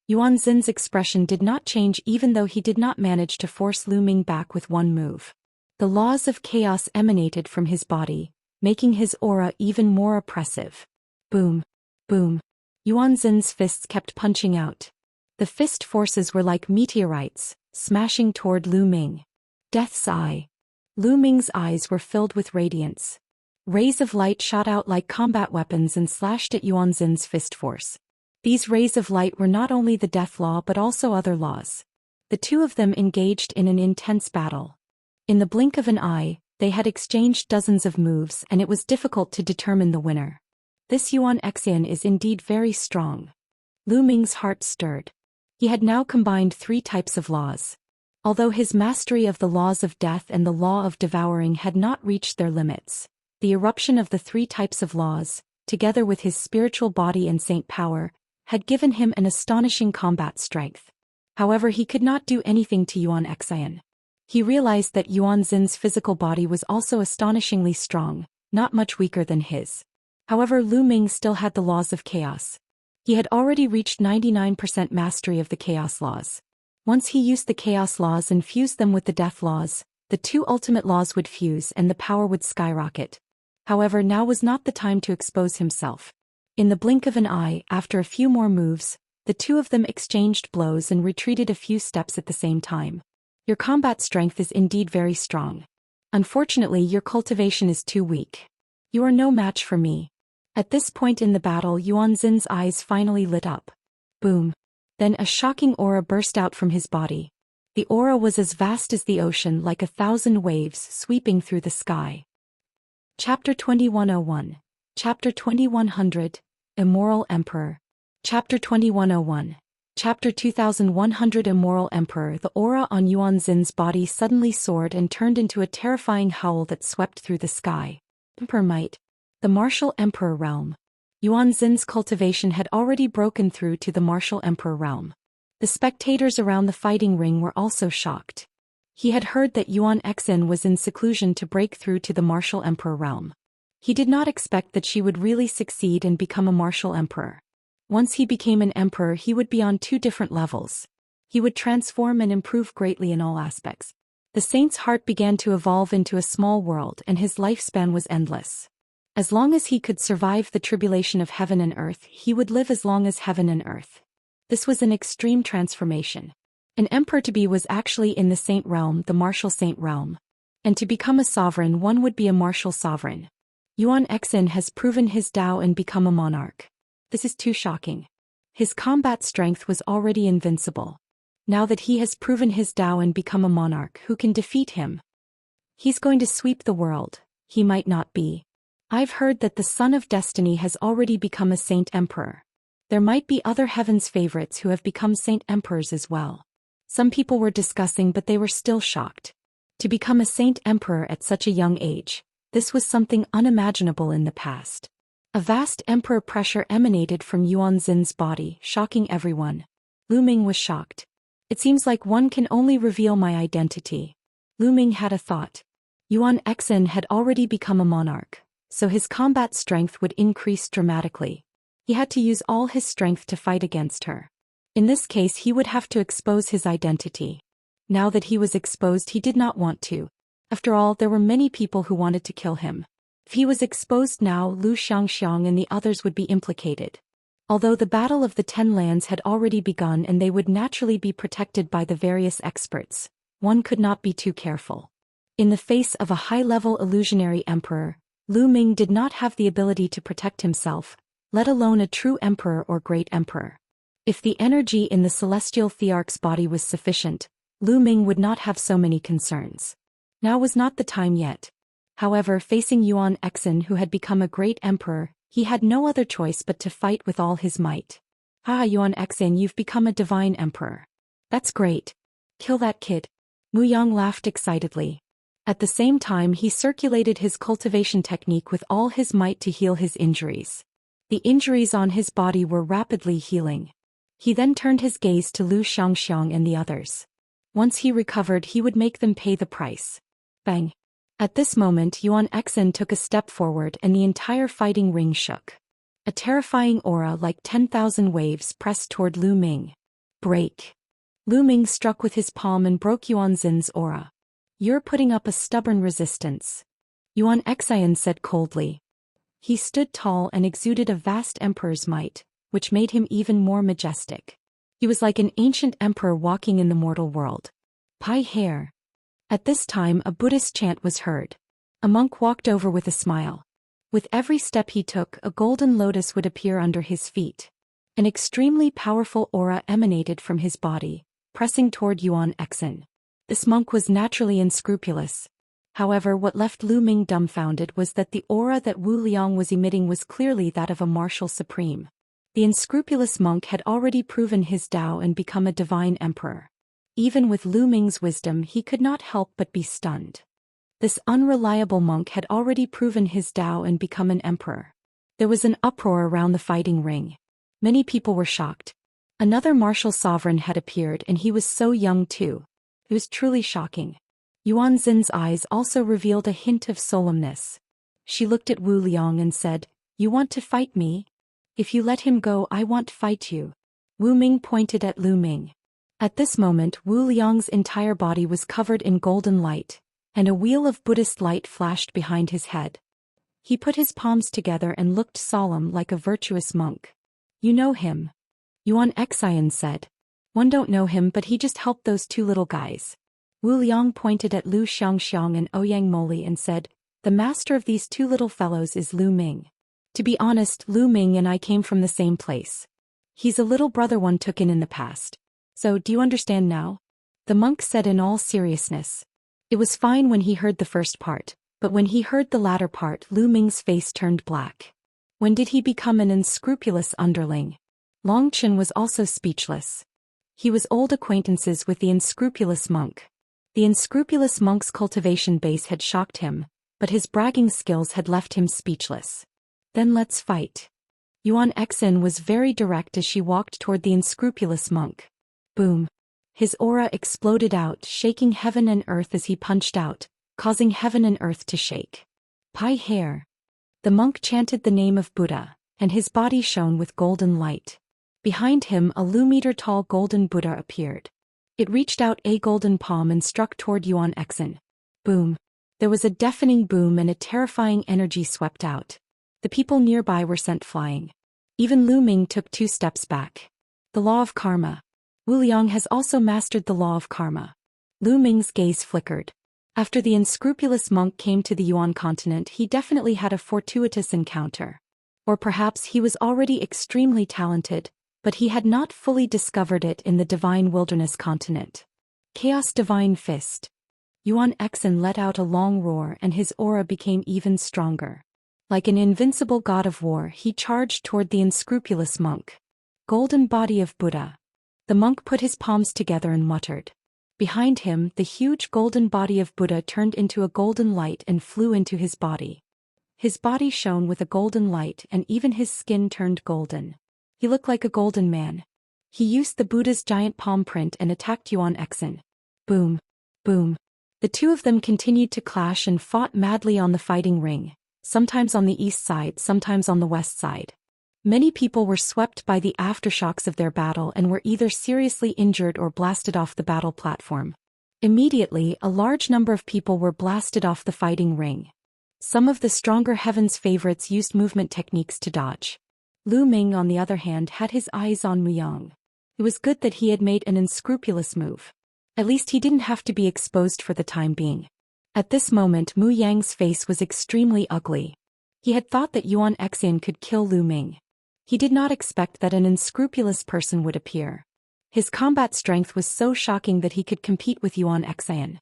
Yuan Xin's expression did not change even though he did not manage to force Lu Ming back with one move. The laws of chaos emanated from his body, making his aura even more oppressive. Boom. Boom. Yuan Xin's fists kept punching out. The fist forces were like meteorites, smashing toward Lu Ming. Death's eye. Lu Ming's eyes were filled with radiance. Rays of light shot out like combat weapons and slashed at Yuan Xin's fist force. These rays of light were not only the death law but also other laws. The two of them engaged in an intense battle. In the blink of an eye, they had exchanged dozens of moves and it was difficult to determine the winner. This Yuan Xian is indeed very strong. Lu Ming's heart stirred. He had now combined 3 types of laws. Although his mastery of the laws of death and the law of devouring had not reached their limits, the eruption of the 3 types of laws, together with his spiritual body and saint power, had given him an astonishing combat strength. However, he could not do anything to Yuan Xian. He realized that Yuan Xin's physical body was also astonishingly strong, not much weaker than his. However, Lu Ming still had the laws of chaos. He had already reached 99% mastery of the chaos laws. Once he used the chaos laws and fused them with the death laws, the 2 ultimate laws would fuse and the power would skyrocket. However, now was not the time to expose himself. In the blink of an eye, after a few more moves, the 2 of them exchanged blows and retreated a few steps at the same time. Your combat strength is indeed very strong. Unfortunately, your cultivation is too weak. You are no match for me. At this point in the battle, Yuan Xin's eyes finally lit up. Boom. Then a shocking aura burst out from his body. The aura was as vast as the ocean, like 1,000 waves sweeping through the sky. Chapter 2101. Chapter 2100. Immoral Emperor. Chapter 2101. Chapter 2100. Immoral Emperor. The aura on Yuan Xin's body suddenly soared and turned into a terrifying howl that swept through the sky. Emperor Might. The Martial Emperor Realm. Yuan Xin's cultivation had already broken through to the Martial Emperor Realm. The spectators around the fighting ring were also shocked. He had heard that Yuan Xian was in seclusion to break through to the Martial Emperor Realm. He did not expect that she would really succeed and become a martial emperor. Once he became an emperor, he would be on 2 different levels. He would transform and improve greatly in all aspects. The saint's heart began to evolve into a small world and his lifespan was endless. As long as he could survive the tribulation of heaven and earth, he would live as long as heaven and earth. This was an extreme transformation. An emperor to be was actually in the saint realm, the martial saint realm. And to become a sovereign, one would be a martial sovereign. Yuan Xian has proven his Dao and become a monarch. This is too shocking. His combat strength was already invincible. Now that he has proven his Dao and become a monarch, who can defeat him? He's going to sweep the world. He might not be. I've heard that the Son of Destiny has already become a saint emperor. There might be other heaven's favorites who have become saint emperors as well. Some people were discussing, but they were still shocked. To become a saint emperor at such a young age, this was something unimaginable in the past. A vast emperor pressure emanated from Yuan Xin's body, shocking everyone. Lu Ming was shocked. It seems like one can only reveal my identity. Lu Ming had a thought. Yuan Xian had already become a monarch, so his combat strength would increase dramatically. He had to use all his strength to fight against her. In this case, he would have to expose his identity. Now that he was exposed, he did not want to. After all, there were many people who wanted to kill him. If he was exposed now, Lu Xianxiang and the others would be implicated. Although the Battle of the 10 Lands had already begun and they would naturally be protected by the various experts, one could not be too careful. In the face of a high-level illusionary emperor, Lu Ming did not have the ability to protect himself, let alone a true emperor or great emperor. If the energy in the celestial thearch's body was sufficient, Lu Ming would not have so many concerns. Now was not the time yet. However, facing Yuan Xian, who had become a great emperor, he had no other choice but to fight with all his might. Ah, Yuan Xian, you've become a divine emperor. That's great. Kill that kid. Muyang laughed excitedly. At the same time he circulated his cultivation technique with all his might to heal his injuries. The injuries on his body were rapidly healing. He then turned his gaze to Lu Xiangxiang and the others. Once he recovered he would make them pay the price. Bang! At this moment Yuan Exin took a step forward and the entire fighting ring shook. A terrifying aura like 10,000 waves pressed toward Lu Ming. Break! Lu Ming struck with his palm and broke Yuan Xin's aura. You're putting up a stubborn resistance, Yuan Exin said coldly. He stood tall and exuded a vast emperor's might, which made him even more majestic. He was like an ancient emperor walking in the mortal world. Pai hair. At this time a Buddhist chant was heard. A monk walked over with a smile. With every step he took a golden lotus would appear under his feet. An extremely powerful aura emanated from his body, pressing toward Yuan Exin. This monk was naturally unscrupulous. However, what left Lu Ming dumbfounded was that the aura that Wu Liang was emitting was clearly that of a martial supreme. The unscrupulous monk had already proven his Tao and become a divine emperor. Even with Lu Ming's wisdom he could not help but be stunned. This unreliable monk had already proven his Tao and become an emperor. There was an uproar around the fighting ring. Many people were shocked. Another martial sovereign had appeared and he was so young too. It was truly shocking. Yuan Xin's eyes also revealed a hint of solemnness. She looked at Wu Liang and said, "You want to fight me? If you let him go I want to fight you." Wu Ming pointed at Lu Ming. At this moment Wu Liang's entire body was covered in golden light, and a wheel of Buddhist light flashed behind his head. He put his palms together and looked solemn like a virtuous monk. "You know him?" Yuan Exin said. "One don't know him but he just helped those two little guys." Wu Liang pointed at Lu Xiangxiang and Ouyang Moli and said, "The master of these two little fellows is Lu Ming. To be honest, Lu Ming and I came from the same place. He's a little brother one took in the past. So, do you understand now?" The monk said in all seriousness. It was fine when he heard the first part, but when he heard the latter part Lu Ming's face turned black. When did he become an unscrupulous underling? Long Chen was also speechless. He was old acquaintances with the unscrupulous monk. The unscrupulous monk's cultivation base had shocked him, but his bragging skills had left him speechless. "Then let's fight." Yuan Exin was very direct as she walked toward the unscrupulous monk. Boom. His aura exploded out, shaking heaven and earth as he punched out, causing heaven and earth to shake. Pai hair. The monk chanted the name of Buddha, and his body shone with golden light. Behind him a Lu-meter-tall golden Buddha appeared. It reached out a golden palm and struck toward Yuan Exin. Boom. There was a deafening boom and a terrifying energy swept out. The people nearby were sent flying. Even Lu Ming took 2 steps back. The law of karma. Wu Liang has also mastered the law of karma. Lu Ming's gaze flickered. After the unscrupulous monk came to the Yuan continent he definitely had a fortuitous encounter. Or perhaps he was already extremely talented, but he had not fully discovered it in the divine wilderness continent. Chaos Divine Fist. Yuan Exin let out a long roar and his aura became even stronger. Like an invincible god of war he charged toward the unscrupulous monk. Golden body of Buddha. The monk put his palms together and muttered. Behind him, the huge golden body of Buddha turned into a golden light and flew into his body. His body shone with a golden light and even his skin turned golden. He looked like a golden man. He used the Buddha's giant palm print and attacked Yuan Exin. Boom. Boom. The two of them continued to clash and fought madly on the fighting ring, sometimes on the east side, sometimes on the west side. Many people were swept by the aftershocks of their battle and were either seriously injured or blasted off the battle platform. Immediately, a large number of people were blasted off the fighting ring. Some of the stronger Heaven's favorites used movement techniques to dodge. Lu Ming, on the other hand, had his eyes on Muyang. It was good that he had made an unscrupulous move. At least he didn't have to be exposed for the time being. At this moment Muyang's face was extremely ugly. He had thought that Yuan Exin could kill Lu Ming. He did not expect that an unscrupulous person would appear. His combat strength was so shocking that he could compete with Yuan Exin.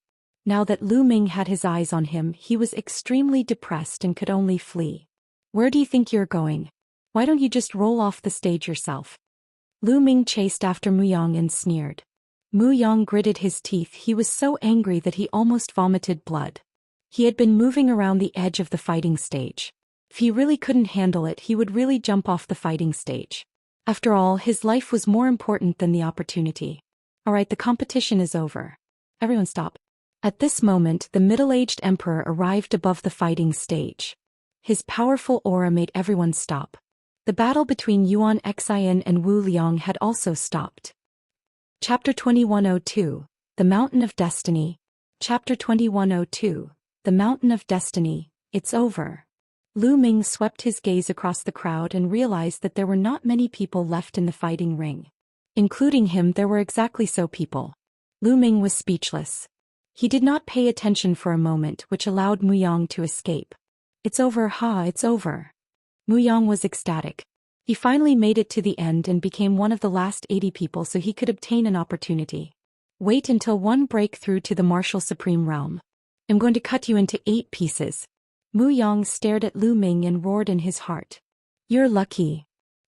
Now that Lu Ming had his eyes on him, he was extremely depressed and could only flee. "Where do you think you're going? Why don't you just roll off the stage yourself?" Lu Ming chased after Muyang and sneered. Muyang gritted his teeth. He was so angry that he almost vomited blood. He had been moving around the edge of the fighting stage. If he really couldn't handle it, he would really jump off the fighting stage. After all, his life was more important than the opportunity. Alright, the competition is over. Everyone stop. At this moment, the middle-aged emperor arrived above the fighting stage. His powerful aura made everyone stop. The battle between Yuan Xian and Wu Liang had also stopped. Chapter 2102, The Mountain of Destiny. Chapter 2102, The Mountain of Destiny, It's over. Lu Ming swept his gaze across the crowd and realized that there were not many people left in the fighting ring. Including him, there were exactly so people. Lu Ming was speechless. He did not pay attention for a moment, which allowed Muyang to escape. It's over, it's over. Muyang was ecstatic. He finally made it to the end and became one of the last 80 people so he could obtain an opportunity. Wait until one break through to the martial supreme realm. I'm going to cut you into 8 pieces. Muyang stared at Lu Ming and roared in his heart. You're lucky.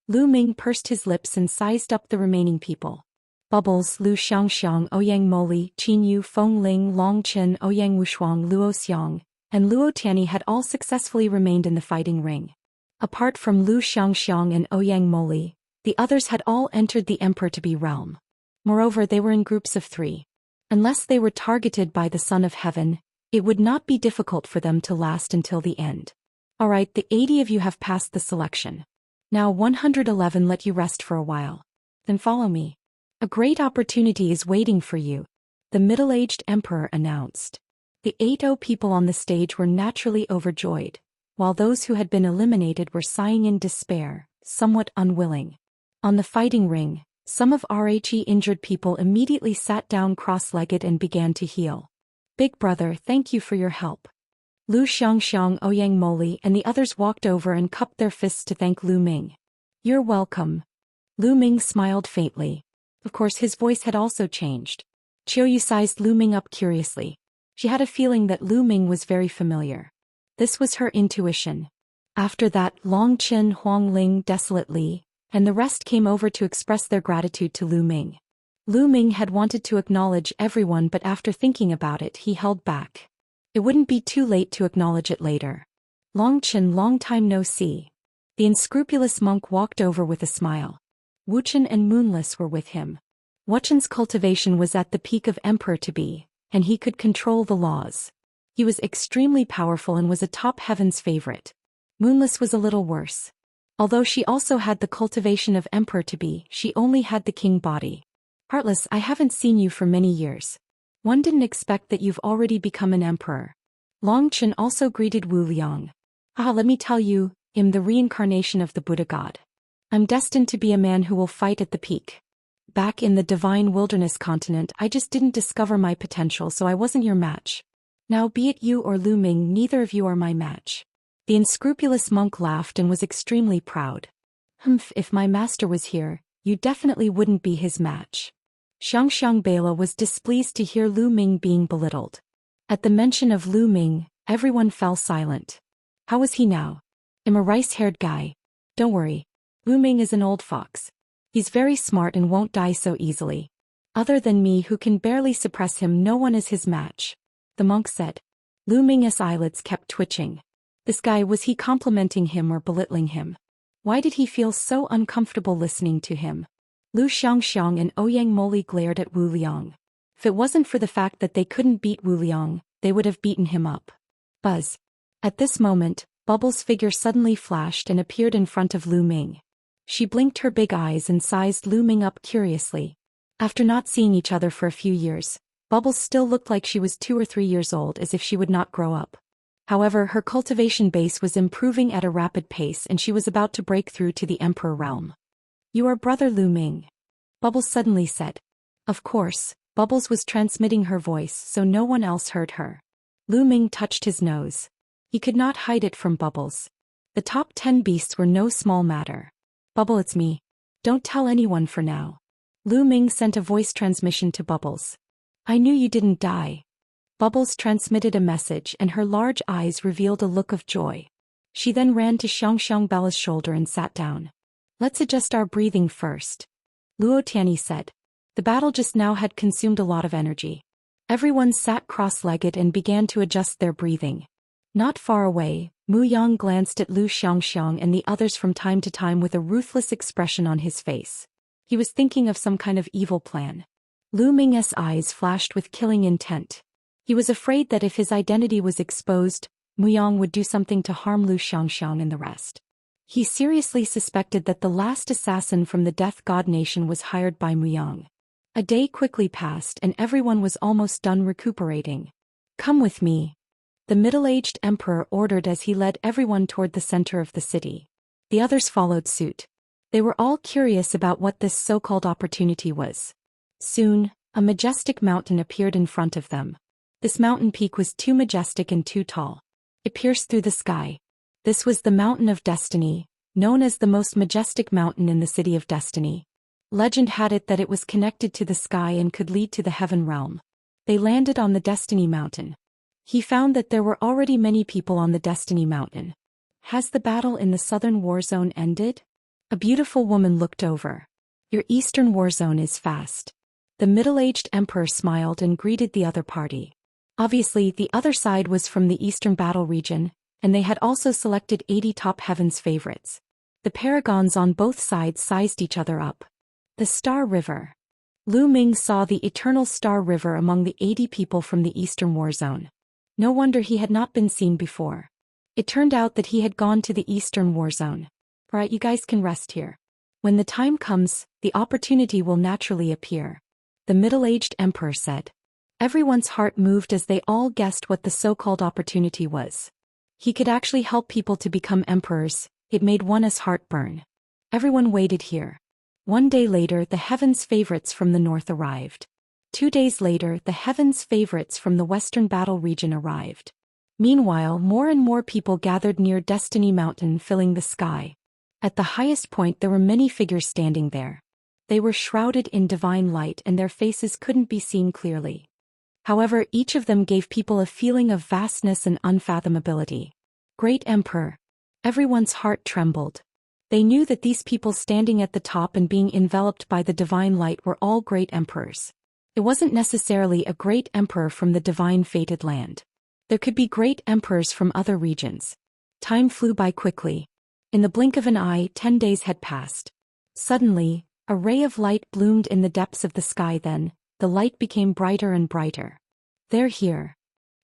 Lu Ming pursed his lips and sized up the remaining people. Bubbles, Lu Xianxia, Ouyang Moli, Qinyu, Feng Ling, Long Chen, Ouyang Wushuang, Luo Xiang, and Luo Tianyi had all successfully remained in the fighting ring. Apart from Lu Xianxia and Ouyang Moli, the others had all entered the emperor-to-be realm. Moreover, they were in groups of 3. Unless they were targeted by the Son of Heaven, it would not be difficult for them to last until the end. Alright, the 80 of you have passed the selection. Now 111 let you rest for a while. Then follow me. A great opportunity is waiting for you, the middle-aged emperor announced. The 80 people on the stage were naturally overjoyed, while those who had been eliminated were sighing in despair, somewhat unwilling. On the fighting ring, some of RHE injured people immediately sat down cross-legged and began to heal. Big brother, thank you for your help. Lu Xianxiang, Ouyang Moli and the others walked over and cupped their fists to thank Lu Ming. You're welcome. Lu Ming smiled faintly. Of course, his voice had also changed. Qiuyu sized Lu Ming up curiously. She had a feeling that Lu Ming was very familiar. This was her intuition. After that, Long Chen, Huang Ling, Desolate Li, and the rest came over to express their gratitude to Lu Ming. Lu Ming had wanted to acknowledge everyone, but after thinking about it, he held back. It wouldn't be too late to acknowledge it later. Long Chen, long time no see. The unscrupulous monk walked over with a smile. Wuchen and Moonless were with him. Wuchen's cultivation was at the peak of emperor-to-be, and he could control the laws. He was extremely powerful and was a top heaven's favorite. Moonless was a little worse. Although she also had the cultivation of emperor-to-be, she only had the king body. Heartless, I haven't seen you for many years. One didn't expect that you've already become an emperor. Long Chen also greeted Wu Liang. Let me tell you, I'm the reincarnation of the Buddha god. I'm destined to be a man who will fight at the peak. Back in the divine wilderness continent, I just didn't discover my potential, so I wasn't your match. Now be it you or Lu Ming, neither of you are my match. The unscrupulous monk laughed and was extremely proud. If my master was here, you definitely wouldn't be his match. Xianxiang Bela was displeased to hear Lu Ming being belittled. At the mention of Lu Ming, everyone fell silent. How is he now? I'm a rice-haired guy. Don't worry. Lu Ming is an old fox. He's very smart and won't die so easily. Other than me, who can barely suppress him, no one is his match. The monk said. Lu Ming's eyelids kept twitching. This guy, was he complimenting him or belittling him? Why did he feel so uncomfortable listening to him? Lu Xianxiang and Ouyang Moli glared at Wu Liang. If it wasn't for the fact that they couldn't beat Wu Liang, they would have beaten him up. Buzz. At this moment, Bubbles' figure suddenly flashed and appeared in front of Lu Ming. She blinked her big eyes and sized Lu Ming up curiously. After not seeing each other for a few years, Bubbles still looked like she was 2 or 3 years old, as if she would not grow up. However, her cultivation base was improving at a rapid pace and she was about to break through to the Emperor realm. You are brother Lu Ming. Bubbles suddenly said. Of course, Bubbles was transmitting her voice so no one else heard her. Lu Ming touched his nose. He could not hide it from Bubbles. The top 10 beasts were no small matter. Bubble, it's me. Don't tell anyone for now. Lu Ming sent a voice transmission to Bubbles. I knew you didn't die. Bubbles transmitted a message and her large eyes revealed a look of joy. She then ran to Xianxiang Bella's shoulder and sat down. Let's adjust our breathing first. Luo Tianyi said. The battle just now had consumed a lot of energy. Everyone sat cross-legged and began to adjust their breathing. Not far away, Muyang glanced at Xianxia and the others from time to time with a ruthless expression on his face. He was thinking of some kind of evil plan. Ming's eyes flashed with killing intent. He was afraid that if his identity was exposed, Muyang would do something to harm Xianxia and the rest. He seriously suspected that the last assassin from the Death God Nation was hired by Muyang. A day quickly passed and everyone was almost done recuperating. "Come with me," the middle-aged emperor ordered as he led everyone toward the center of the city. The others followed suit. They were all curious about what this so-called opportunity was. Soon, a majestic mountain appeared in front of them. This mountain peak was too majestic and too tall. It pierced through the sky. This was the Mountain of Destiny, known as the most majestic mountain in the City of Destiny. Legend had it that it was connected to the sky and could lead to the heaven realm. They landed on the Destiny Mountain. He found that there were already many people on the Destiny Mountain. "Has the battle in the southern war zone ended?" A beautiful woman looked over. "Your eastern war zone is fast." The middle-aged emperor smiled and greeted the other party. Obviously, the other side was from the eastern battle region, and they had also selected 80 top heavens favorites. The paragons on both sides sized each other up. The Star River. Ming saw the eternal Star River among the 80 people from the eastern war zone. No wonder he had not been seen before. It turned out that he had gone to the eastern war zone. "Right, you guys can rest here. When the time comes, the opportunity will naturally appear," the middle-aged emperor said. Everyone's heart moved as they all guessed what the so-called opportunity was. He could actually help people to become emperors. It made one's heart burn. Everyone waited here. One day later, the heavens favorites from the north arrived. 2 days later, the heavens favorites from the western battle region arrived. Meanwhile, more and more people gathered near Destiny Mountain, filling the sky. At the highest point, there were many figures standing there. They were shrouded in divine light and their faces couldn't be seen clearly. However, each of them gave people a feeling of vastness and unfathomability. Great Emperor. Everyone's heart trembled. They knew that these people standing at the top and being enveloped by the divine light were all great emperors. It wasn't necessarily a great emperor from the divine fated land. There could be great emperors from other regions. Time flew by quickly. In the blink of an eye, 10 days had passed. Suddenly, a ray of light bloomed in the depths of the sky. Then, the light became brighter and brighter. "They're here."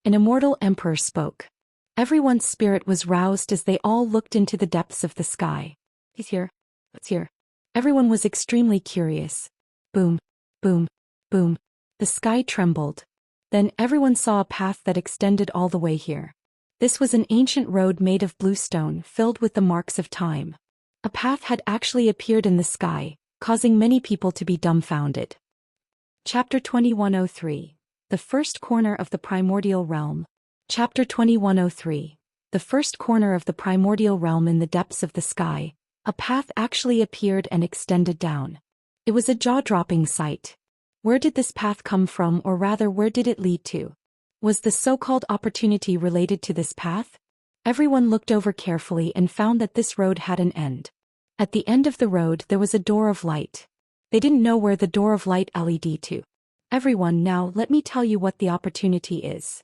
An immortal emperor spoke. Everyone's spirit was roused as they all looked into the depths of the sky. "He's here. What's here?" Everyone was extremely curious. Boom, boom, boom. The sky trembled. Then everyone saw a path that extended all the way here. This was an ancient road made of blue stone filled with the marks of time. A path had actually appeared in the sky, causing many people to be dumbfounded. Chapter 2103. The First Corner of the Primordial Realm. Chapter 2103. The first corner of the primordial realm. In the depths of the sky, a path actually appeared and extended down. It was a jaw-dropping sight. Where did this path come from, or rather, where did it lead to? Was the so-called opportunity related to this path? Everyone looked over carefully and found that this road had an end. At the end of the road there was a door of light. They didn't know where the door of light led to. "Everyone, now let me tell you what the opportunity is."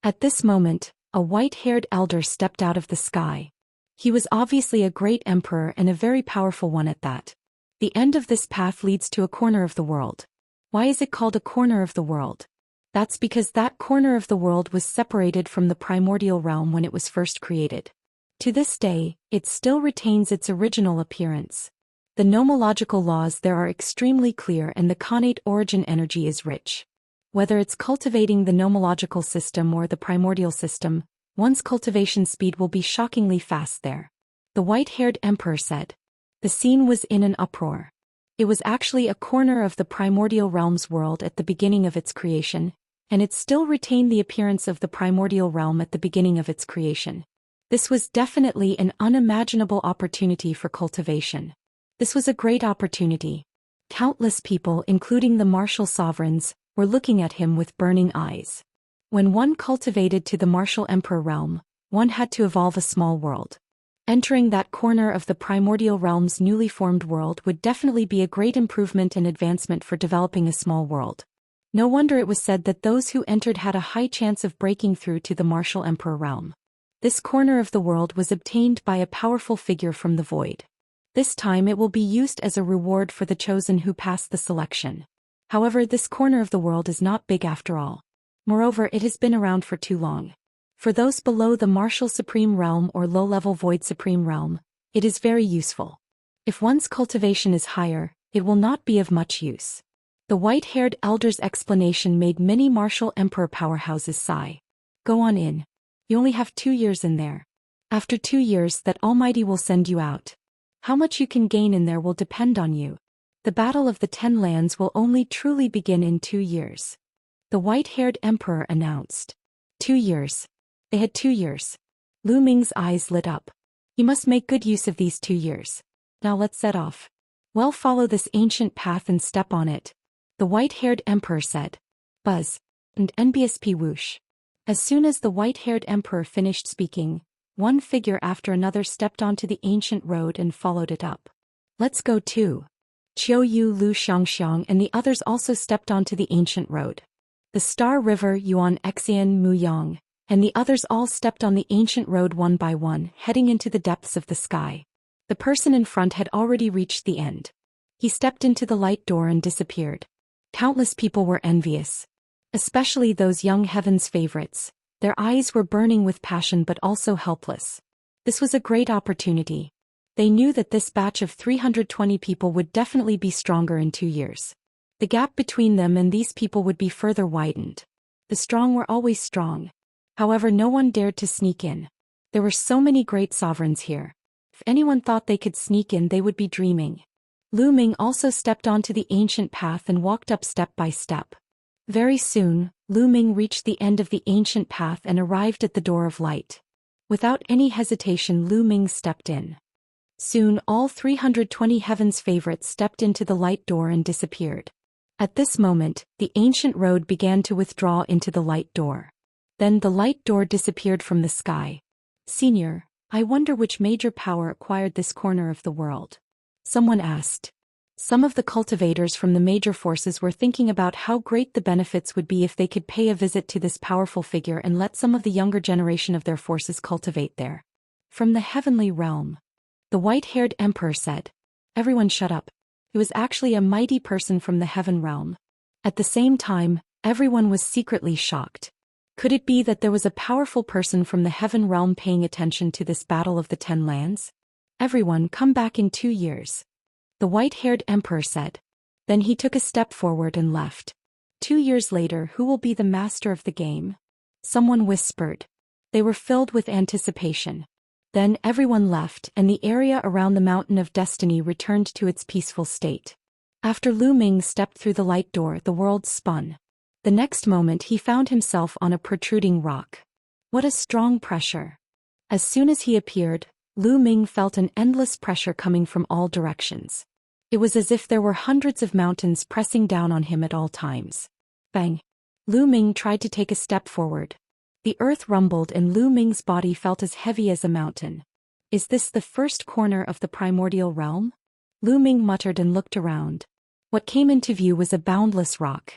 At this moment, a white-haired elder stepped out of the sky. He was obviously a great emperor and a very powerful one at that. "The end of this path leads to a corner of the world." Why is it called a corner of the world? That's because that corner of the world was separated from the primordial realm when it was first created. To this day, it still retains its original appearance. The nomological laws there are extremely clear and the connate origin energy is rich. Whether it's cultivating the nomological system or the primordial system, one's cultivation speed will be shockingly fast there. The white-haired emperor said. The scene was in an uproar. It was actually a corner of the primordial realm's world at the beginning of its creation, and it still retained the appearance of the primordial realm at the beginning of its creation. This was definitely an unimaginable opportunity for cultivation. This was a great opportunity. Countless people, including the martial sovereigns, were looking at him with burning eyes. When one cultivated to the martial emperor realm, one had to evolve a small world. Entering that corner of the primordial realm's newly formed world would definitely be a great improvement and advancement for developing a small world. No wonder it was said that those who entered had a high chance of breaking through to the martial emperor realm. This corner of the world was obtained by a powerful figure from the void. This time it will be used as a reward for the chosen who passed the selection. However, this corner of the world is not big after all. Moreover, it has been around for too long. For those below the martial supreme realm or low-level void supreme realm, it is very useful. If one's cultivation is higher, it will not be of much use. The white-haired elder's explanation made many martial emperor powerhouses sigh. Go on in. You only have 2 years in there. After 2 years, that Almighty will send you out. How much you can gain in there will depend on you. The Battle of the 10 Lands will only truly begin in 2 years. The white-haired emperor announced. 2 years. They had 2 years. Lu Ming's eyes lit up. He must make good use of these 2 years. Now let's set off. Well, follow this ancient path and step on it. The white-haired emperor said. Buzz. And NBSP whoosh. As soon as the white-haired emperor finished speaking, one figure after another stepped onto the ancient road and followed it up. Let's go too. Qiu Yu Lu Xianxia and the others also stepped onto the ancient road. The Star River Yuan Xian Muyang, and the others all stepped on the ancient road one by one, heading into the depths of the sky. The person in front had already reached the end. He stepped into the light door and disappeared. Countless people were envious. Especially those young heaven's favorites. Their eyes were burning with passion but also helpless. This was a great opportunity. They knew that this batch of 320 people would definitely be stronger in 2 years. The gap between them and these people would be further widened. The strong were always strong. However, no one dared to sneak in. There were so many great sovereigns here. If anyone thought they could sneak in, they would be dreaming. Lu Ming also stepped onto the ancient path and walked up step by step. Very soon, Lu Ming reached the end of the ancient path and arrived at the door of light. Without any hesitation, Lu Ming stepped in. Soon, all 320 heaven's favorites stepped into the light door and disappeared. At this moment, the ancient road began to withdraw into the light door. Then the light door disappeared from the sky. Senior, I wonder which major power acquired this corner of the world. Someone asked. Some of the cultivators from the major forces were thinking about how great the benefits would be if they could pay a visit to this powerful figure and let some of the younger generation of their forces cultivate there. From the heavenly realm. The white-haired emperor said. Everyone shut up. It was actually a mighty person from the heaven realm. At the same time, everyone was secretly shocked. Could it be that there was a powerful person from the heaven realm paying attention to this battle of the 10 lands? Everyone come back in 2 years. The white-haired emperor said. Then he took a step forward and left. 2 years later, who will be the master of the game? Someone whispered. They were filled with anticipation. Then everyone left and the area around the Mountain of Destiny returned to its peaceful state. After Lu Ming stepped through the light door, the world spun. The next moment he found himself on a protruding rock. What a strong pressure. As soon as he appeared, Lu Ming felt an endless pressure coming from all directions. It was as if there were hundreds of mountains pressing down on him at all times. Bang! Lu Ming tried to take a step forward. The earth rumbled and Lu Ming's body felt as heavy as a mountain. Is this the first corner of the primordial realm? Lu Ming muttered and looked around. What came into view was a boundless rock.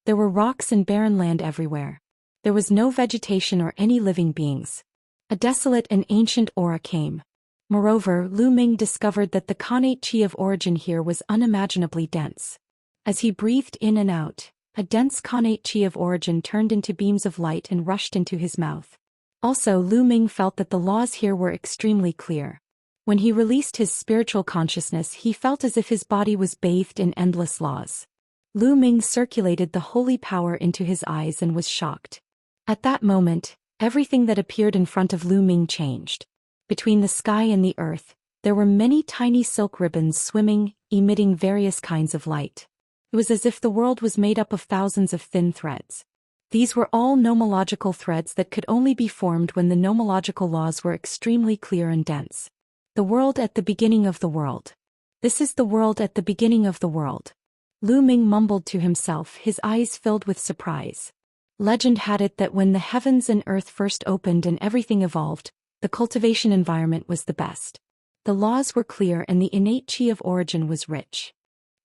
There were rocks and barren land everywhere. There was no vegetation or any living beings. A desolate and ancient aura came. Moreover, Lu Ming discovered that the connate chi of origin here was unimaginably dense. As he breathed in and out, a dense connate chi of origin turned into beams of light and rushed into his mouth. Also, Lu Ming felt that the laws here were extremely clear. When he released his spiritual consciousness, he felt as if his body was bathed in endless laws. Lu Ming circulated the holy power into his eyes and was shocked. At that moment, everything that appeared in front of Lu Ming changed. Between the sky and the earth, there were many tiny silk ribbons swimming, emitting various kinds of light. It was as if the world was made up of thousands of thin threads. These were all nomological threads that could only be formed when the nomological laws were extremely clear and dense. The world at the beginning of the world. This is the world at the beginning of the world. Lu Ming mumbled to himself, his eyes filled with surprise. Legend had it that when the heavens and earth first opened and everything evolved, the cultivation environment was the best. The laws were clear and the innate chi of origin was rich.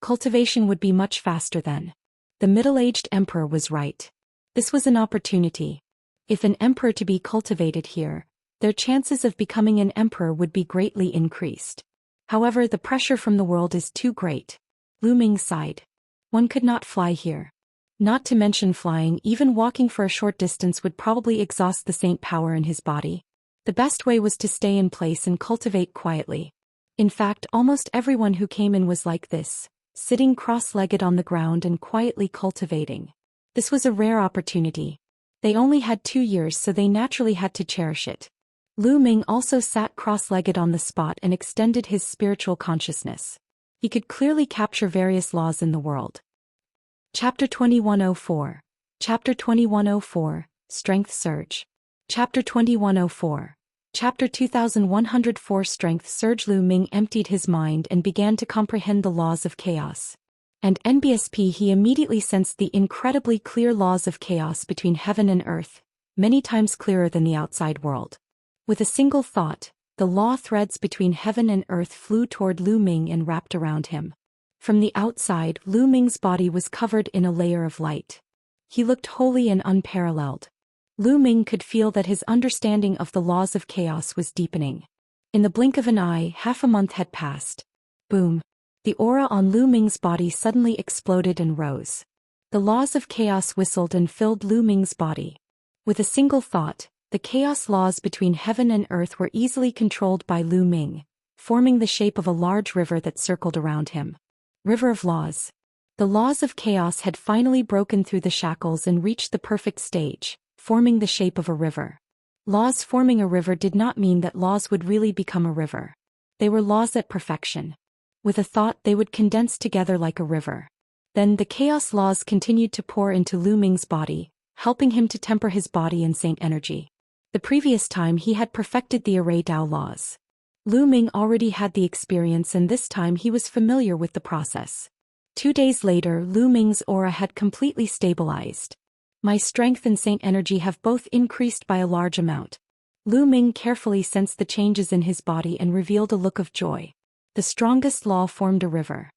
Cultivation would be much faster then. The middle-aged emperor was right. This was an opportunity. If an emperor to be cultivated here, their chances of becoming an emperor would be greatly increased. However, the pressure from the world is too great. Lu Ming sighed. One could not fly here. Not to mention flying, even walking for a short distance would probably exhaust the saint power in his body. The best way was to stay in place and cultivate quietly. In fact, almost everyone who came in was like this, sitting cross-legged on the ground and quietly cultivating. This was a rare opportunity. They only had 2 years, so they naturally had to cherish it. Lu Ming also sat cross-legged on the spot and extended his spiritual consciousness. He could clearly capture various laws in the world. Chapter 2104. Chapter 2104, Strength Surge. Chapter 2104. Chapter 2104 Strength Surge. Lu Ming emptied his mind and began to comprehend the laws of chaos. And NBSP, he immediately sensed the incredibly clear laws of chaos between heaven and earth, many times clearer than the outside world. With a single thought, the law threads between heaven and earth flew toward Lu Ming and wrapped around him. From the outside, Lu Ming's body was covered in a layer of light. He looked holy and unparalleled. Lu Ming could feel that his understanding of the laws of chaos was deepening. In the blink of an eye, half a month had passed. Boom! The aura on Lu Ming's body suddenly exploded and rose. The laws of chaos whistled and filled Lu Ming's body. With a single thought, the chaos laws between heaven and earth were easily controlled by Lu Ming, forming the shape of a large river that circled around him. River of Laws. The laws of chaos had finally broken through the shackles and reached the perfect stage, forming the shape of a river. Laws forming a river did not mean that laws would really become a river. They were laws at perfection. With a thought, they would condense together like a river. Then the chaos laws continued to pour into Lu Ming's body, helping him to temper his body and saint energy. The previous time he had perfected the array Dao laws. Lu Ming already had the experience, and this time he was familiar with the process. 2 days later, Lu Ming's aura had completely stabilized. My strength and saint energy have both increased by a large amount. Lu Ming carefully sensed the changes in his body and revealed a look of joy. The strongest law formed a river.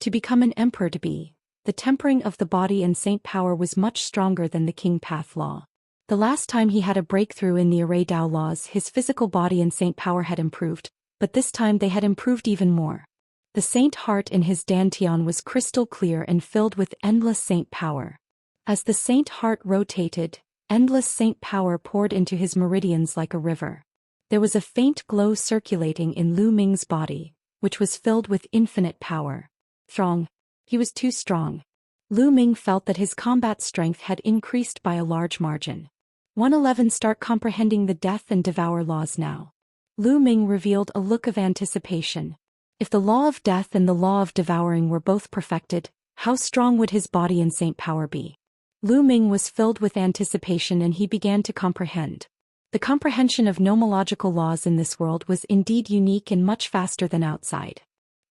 To become an emperor, the tempering of the body and saint power was much stronger than the king path law. The last time he had a breakthrough in the array Dao laws, his physical body and saint power had improved, but this time they had improved even more. The saint heart in his dantian was crystal clear and filled with endless saint power. As the saint heart rotated, endless saint power poured into his meridians like a river. There was a faint glow circulating in Lu Ming's body, which was filled with infinite power. Strong. He was too strong. Lu Ming felt that his combat strength had increased by a large margin. 111 Start comprehending the death and devour laws now. Lu Ming revealed a look of anticipation. If the law of death and the law of devouring were both perfected, how strong would his body and saint power be? Lu Ming was filled with anticipation and he began to comprehend. The comprehension of nomological laws in this world was indeed unique and much faster than outside.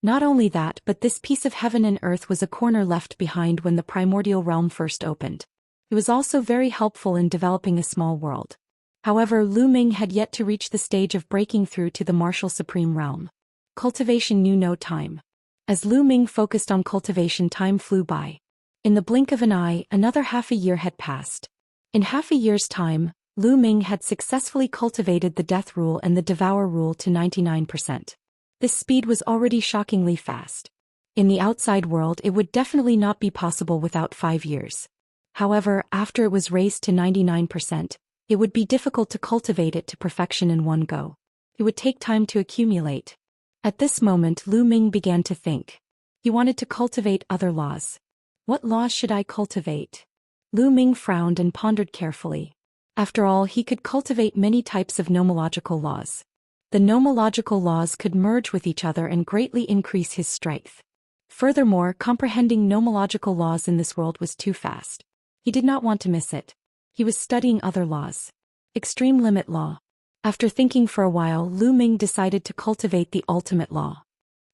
Not only that, but this piece of heaven and earth was a corner left behind when the primordial realm first opened. It was also very helpful in developing a small world. However, Lu Ming had yet to reach the stage of breaking through to the martial supreme realm. Cultivation knew no time. As Lu Ming focused on cultivation, time flew by. In the blink of an eye, another half a year had passed. In half a year's time, Lu Ming had successfully cultivated the death rule and the devour rule to 99%. This speed was already shockingly fast. In the outside world, it would definitely not be possible without 5 years. However, after it was raised to 99%, it would be difficult to cultivate it to perfection in one go. It would take time to accumulate. At this moment, Lu Ming began to think. He wanted to cultivate other laws. What laws should I cultivate? Lu Ming frowned and pondered carefully. After all, he could cultivate many types of nomological laws. The nomological laws could merge with each other and greatly increase his strength. Furthermore, comprehending nomological laws in this world was too fast. He did not want to miss it. He was studying other laws. Extreme limit law. After thinking for a while, Lu Ming decided to cultivate the ultimate law.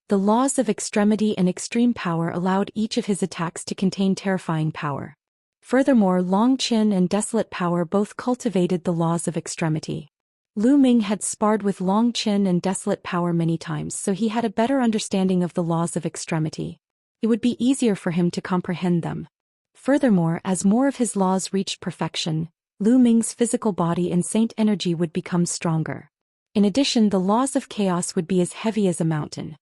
The laws of extremity and extreme power allowed each of his attacks to contain terrifying power. Furthermore, Long Qin and Desolate Power both cultivated the laws of extremity. Lu Ming had sparred with Long Qin and Desolate Power many times, so he had a better understanding of the laws of extremity. It would be easier for him to comprehend them. Furthermore, as more of his laws reached perfection, Lu Ming's physical body and saint energy would become stronger. In addition, the laws of chaos would be as heavy as a mountain.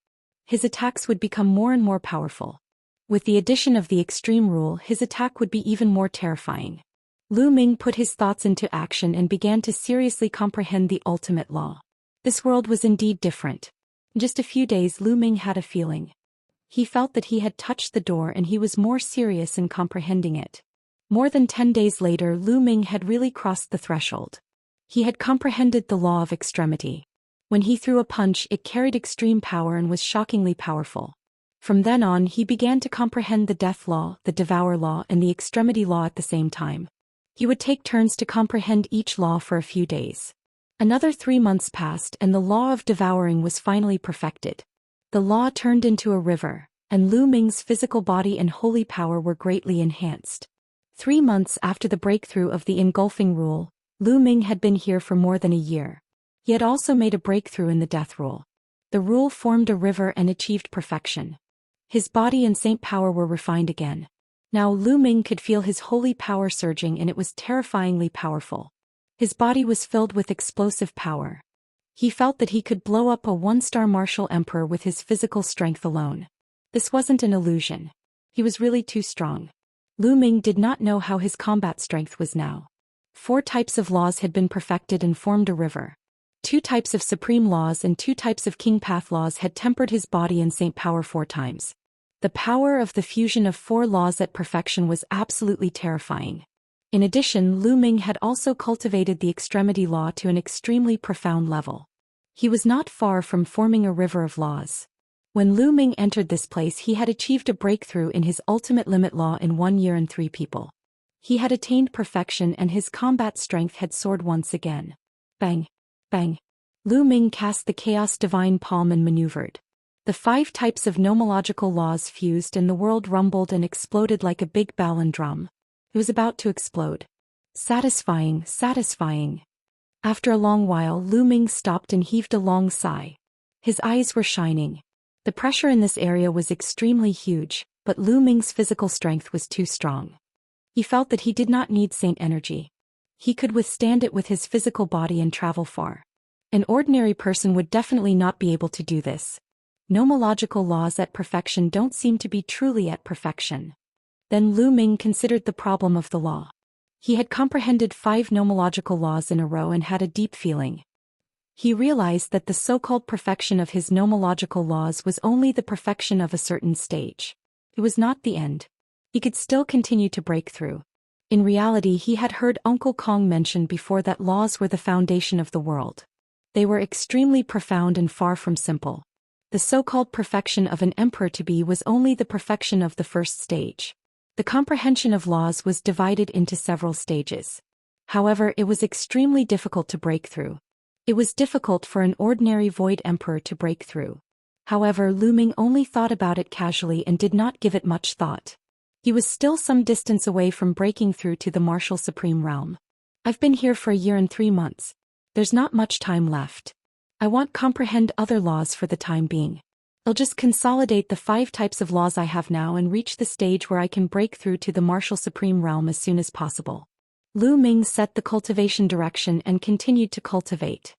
His attacks would become more and more powerful. With the addition of the extreme rule, his attack would be even more terrifying. Lu Ming put his thoughts into action and began to seriously comprehend the ultimate law. This world was indeed different. In just a few days, Lu Ming had a feeling. He felt that he had touched the door and he was more serious in comprehending it. More than 10 days later, Lu Ming had really crossed the threshold. He had comprehended the law of extremity. When he threw a punch, it carried extreme power and was shockingly powerful. From then on, he began to comprehend the death law, the devour law, and the extremity law at the same time. He would take turns to comprehend each law for a few days. Another 3 months passed and the law of devouring was finally perfected. The law turned into a river, and Lu Ming's physical body and holy power were greatly enhanced. 3 months after the breakthrough of the engulfing rule, Lu Ming had been here for more than a year. He had also made a breakthrough in the death rule. The rule formed a river and achieved perfection. His body and saint power were refined again. Now Lu Ming could feel his holy power surging and it was terrifyingly powerful. His body was filled with explosive power. He felt that he could blow up a 1-star martial emperor with his physical strength alone. This wasn't an illusion. He was really too strong. Lu Ming did not know how his combat strength was now. 4 types of laws had been perfected and formed a river. 2 types of supreme laws and 2 types of king path laws had tempered his body and saint power 4 times. The power of the fusion of 4 laws at perfection was absolutely terrifying. In addition, Lu Ming had also cultivated the extremity law to an extremely profound level. He was not far from forming a river of laws. When Lu Ming entered this place, he had achieved a breakthrough in his ultimate limit law in 1 year and 3 people. He had attained perfection and his combat strength had soared once again. Bang! Bang! Lu Ming cast the chaos divine palm and maneuvered. The 5 types of nomological laws fused and the world rumbled and exploded like a big ballon drum. It was about to explode. Satisfying, satisfying. After a long while, Lu Ming stopped and heaved a long sigh. His eyes were shining. The pressure in this area was extremely huge, but Lu Ming's physical strength was too strong. He felt that he did not need saint energy. He could withstand it with his physical body and travel far. An ordinary person would definitely not be able to do this. Nomological laws at perfection don't seem to be truly at perfection. Then Lu Ming considered the problem of the law. He had comprehended 5 nomological laws in a row and had a deep feeling. He realized that the so-called perfection of his nomological laws was only the perfection of a certain stage. It was not the end. He could still continue to break through. In reality, he had heard Uncle Kong mention before that laws were the foundation of the world. They were extremely profound and far from simple. The so-called perfection of an emperor-to-be was only the perfection of the first stage. The comprehension of laws was divided into several stages. However, it was extremely difficult to break through. It was difficult for an ordinary void emperor to break through. However, Lu Ming only thought about it casually and did not give it much thought. He was still some distance away from breaking through to the martial supreme realm. I've been here for a year and 3 months. There's not much time left. I want to comprehend other laws for the time being. I'll just consolidate the 5 types of laws I have now and reach the stage where I can break through to the martial supreme realm as soon as possible. Lu Ming set the cultivation direction and continued to cultivate.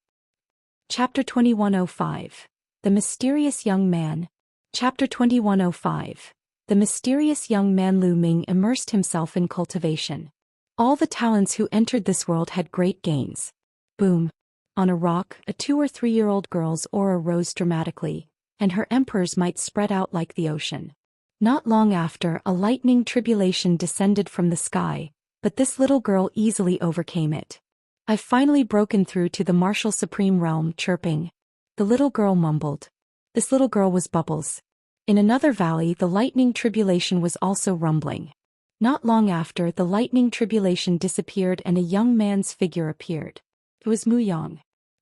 Chapter 2105. The Mysterious Young Man. Chapter 2105. The mysterious young man. Lu Ming immersed himself in cultivation. All the talents who entered this world had great gains. Boom. On a rock, a 2 or 3-year-old girl's aura rose dramatically, and her emperors might spread out like the ocean. Not long after, a lightning tribulation descended from the sky, but this little girl easily overcame it. I've finally broken through to the martial supreme realm. Chirping. The little girl mumbled. This little girl was Bubbles. In another valley, the lightning tribulation was also rumbling. Not long after, the lightning tribulation disappeared and a young man's figure appeared. It was Muyang.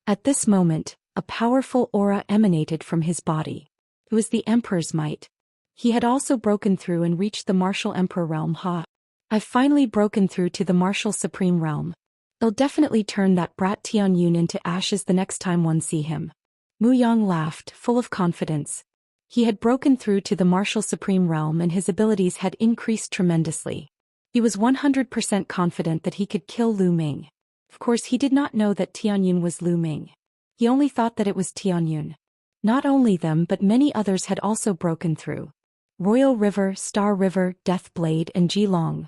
At this moment, a powerful aura emanated from his body. It was the Emperor's might. He had also broken through and reached the martial emperor realm. I've finally broken through to the martial supreme realm. I'll definitely turn that brat Tianyun into ashes the next time one see him. Muyang laughed, full of confidence. He had broken through to the martial supreme realm and his abilities had increased tremendously. He was 100% confident that he could kill Lu Ming. Of course he did not know that Tianyun was Lu Ming. He only thought that it was Tianyun. Not only them but many others had also broken through. Royal River, Star River, Death Blade and Jilong.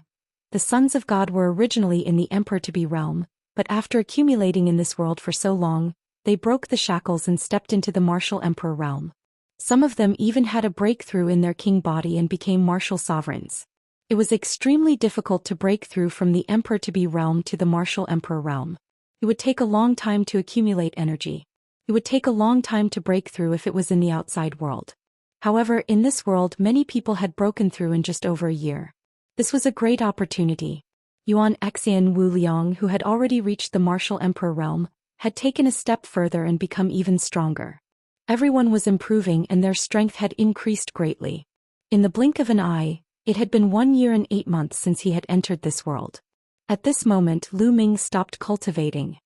The sons of God were originally in the Emperor-to-be realm, but after accumulating in this world for so long, they broke the shackles and stepped into the martial emperor realm. Some of them even had a breakthrough in their king body and became martial sovereigns. It was extremely difficult to break through from the Emperor-to-be realm to the martial emperor realm. It would take a long time to accumulate energy. It would take a long time to break through if it was in the outside world. However, in this world many people had broken through in just over a year. This was a great opportunity. Yuan Xian Wu Liang, who had already reached the martial emperor realm, had taken a step further and become even stronger. Everyone was improving and their strength had increased greatly. In the blink of an eye, it had been 1 year and 8 months since he had entered this world. At this moment Lu Ming stopped cultivating.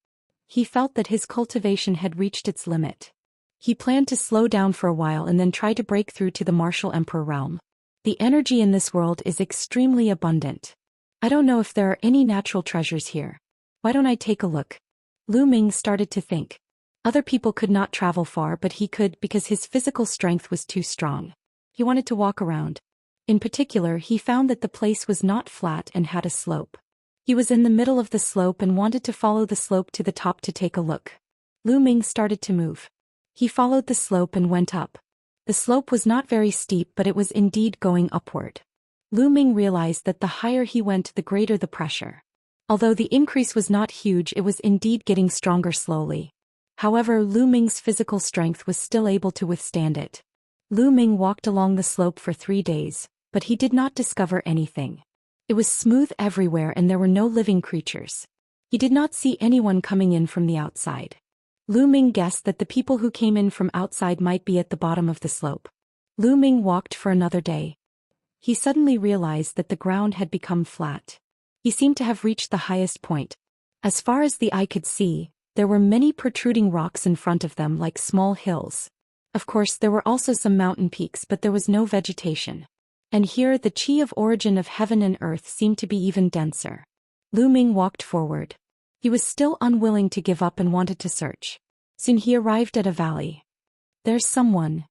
He felt that his cultivation had reached its limit. He planned to slow down for a while and then try to break through to the martial emperor realm. The energy in this world is extremely abundant. I don't know if there are any natural treasures here. Why don't I take a look? Lu Ming started to think. Other people could not travel far but he could because his physical strength was too strong. He wanted to walk around. In particular, he found that the place was not flat and had a slope. He was in the middle of the slope and wanted to follow the slope to the top to take a look. Lu Ming started to move. He followed the slope and went up. The slope was not very steep but it was indeed going upward. Lu Ming realized that the higher he went the greater the pressure. Although the increase was not huge it was indeed getting stronger slowly. However, Lu Ming's physical strength was still able to withstand it. Lu Ming walked along the slope for 3 days, but he did not discover anything. It was smooth everywhere and there were no living creatures. He did not see anyone coming in from the outside. Lu Ming guessed that the people who came in from outside might be at the bottom of the slope. Lu Ming walked for another day. He suddenly realized that the ground had become flat. He seemed to have reached the highest point. As far as the eye could see, there were many protruding rocks in front of them like small hills. Of course there were also some mountain peaks but there was no vegetation. And here the chi of origin of heaven and earth seemed to be even denser. Lu Ming walked forward. He was still unwilling to give up and wanted to search. Soon he arrived at a valley. There's someone.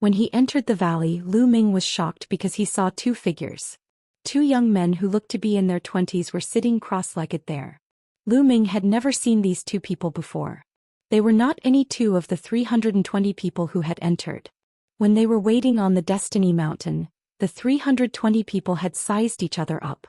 When he entered the valley, Lu Ming was shocked because he saw 2 figures. 2 young men who looked to be in their 20s were sitting cross-legged there. Lu Ming had never seen these 2 people before. They were not any 2 of the 320 people who had entered. When they were waiting on the Destiny Mountain, the 320 people had sized each other up.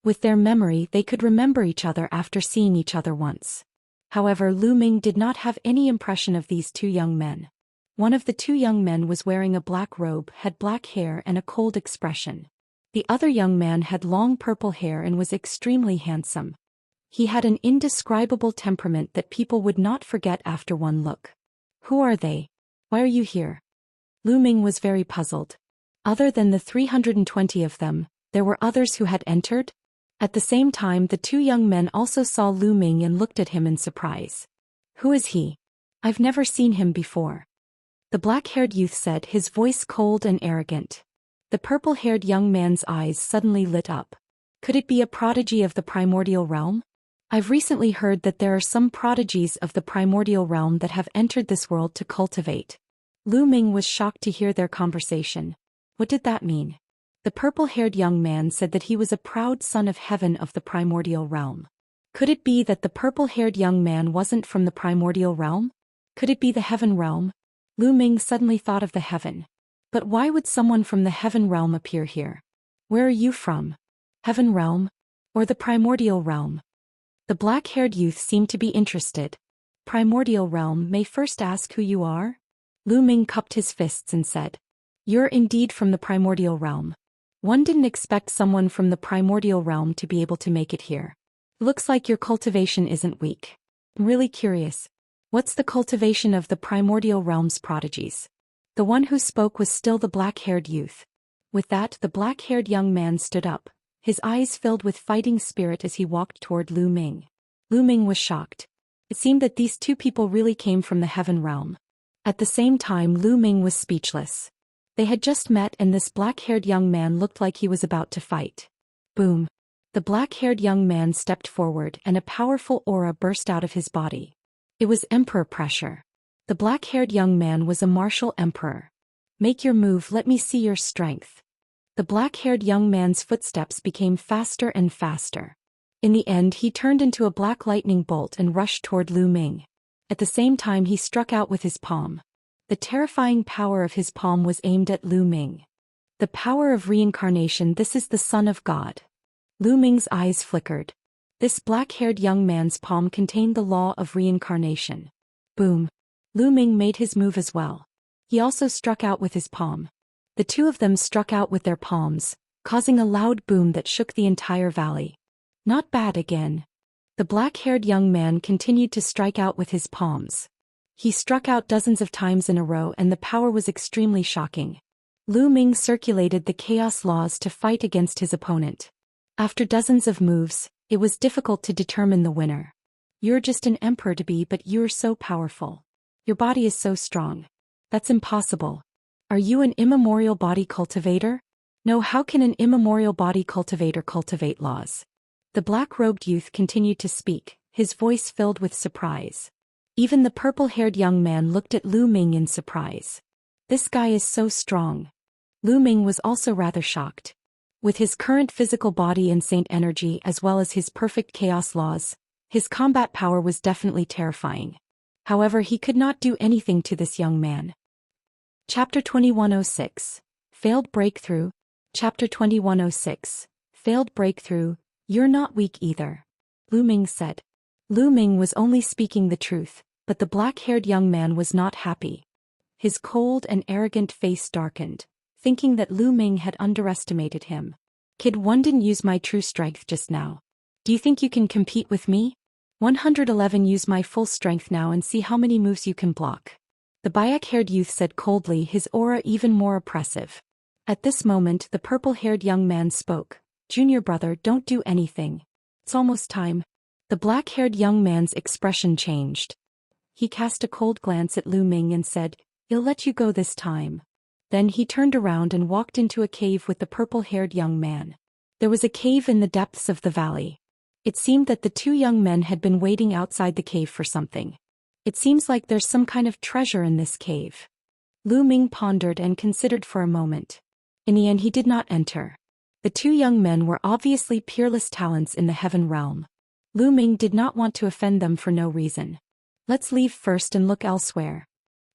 With their memory they could remember each other after seeing each other once. However, Lu Ming did not have any impression of these 2 young men. One of the 2 young men was wearing a black robe, had black hair and a cold expression. The other young man had long purple hair and was extremely handsome. He had an indescribable temperament that people would not forget after one look. Who are they? Why are you here? Lu Ming was very puzzled. Other than the 320 of them, there were others who had entered? At the same time the 2 young men also saw Lu Ming and looked at him in surprise. Who is he? I've never seen him before. The black-haired youth said, his voice cold and arrogant. The purple-haired young man's eyes suddenly lit up. Could it be a prodigy of the primordial realm? I've recently heard that there are some prodigies of the primordial realm that have entered this world to cultivate. Lu Ming was shocked to hear their conversation. What did that mean? The purple-haired young man said that he was a proud son of heaven of the primordial realm. Could it be that the purple-haired young man wasn't from the primordial realm? Could it be the heaven realm? Lu Ming suddenly thought of the heaven. But why would someone from the heaven realm appear here? Where are you from? Heaven realm? Or the primordial realm? The black-haired youth seemed to be interested. Primordial realm, may first ask who you are? Lu Ming cupped his fists and said. You're indeed from the primordial realm. One didn't expect someone from the primordial realm to be able to make it here. Looks like your cultivation isn't weak. I'm really curious. What's the cultivation of the primordial realm's prodigies? The one who spoke was still the black-haired youth. With that, the black-haired young man stood up, his eyes filled with fighting spirit as he walked toward Lu Ming. Lu Ming was shocked. It seemed that these 2 people really came from the heaven realm. At the same time, Lu Ming was speechless. They had just met and this black-haired young man looked like he was about to fight. Boom. The black-haired young man stepped forward and a powerful aura burst out of his body. It was emperor pressure. The black-haired young man was a martial emperor. Make your move, let me see your strength. The black-haired young man's footsteps became faster and faster. In the end, he turned into a black lightning bolt and rushed toward Lu Ming. At the same time, he struck out with his palm. The terrifying power of his palm was aimed at Lu Ming. The power of reincarnation, this is the Son of God. Lu Ming's eyes flickered. This black-haired young man's palm contained the law of reincarnation. Boom. Lu Ming made his move as well. He also struck out with his palm. The two of them struck out with their palms, causing a loud boom that shook the entire valley. Not bad again. The black-haired young man continued to strike out with his palms. He struck out dozens of times in a row and the power was extremely shocking. Lu Ming circulated the chaos laws to fight against his opponent. After dozens of moves, it was difficult to determine the winner. You're just an emperor to be, but you're so powerful. Your body is so strong. That's impossible. Are you an immemorial body cultivator? No, how can an immemorial body cultivator cultivate laws? The black-robed youth continued to speak, his voice filled with surprise. Even the purple-haired young man looked at Lu Ming in surprise. This guy is so strong. Lu Ming was also rather shocked. With his current physical body and saint energy as well as his perfect chaos laws, his combat power was definitely terrifying. However, he could not do anything to this young man. Chapter 2106. Failed Breakthrough. Chapter 2106. Failed Breakthrough. You're not weak either. Lu Ming said. Lu Ming was only speaking the truth, but the black-haired young man was not happy. His cold and arrogant face darkened, thinking that Lu Ming had underestimated him. Kid, one didn't use my true strength just now. Do you think you can compete with me? 111 Use my full strength now and see how many moves you can block. The black-haired youth said coldly, his aura even more oppressive. At this moment, the purple-haired young man spoke. Junior brother, don't do anything. It's almost time. The black-haired young man's expression changed. He cast a cold glance at Lu Ming and said, I'll let you go this time. Then he turned around and walked into a cave with the purple-haired young man. There was a cave in the depths of the valley. It seemed that the two young men had been waiting outside the cave for something. It seems like there's some kind of treasure in this cave. Lu Ming pondered and considered for a moment. In the end, he did not enter. The two young men were obviously peerless talents in the heaven realm. Lu Ming did not want to offend them for no reason. Let's leave first and look elsewhere.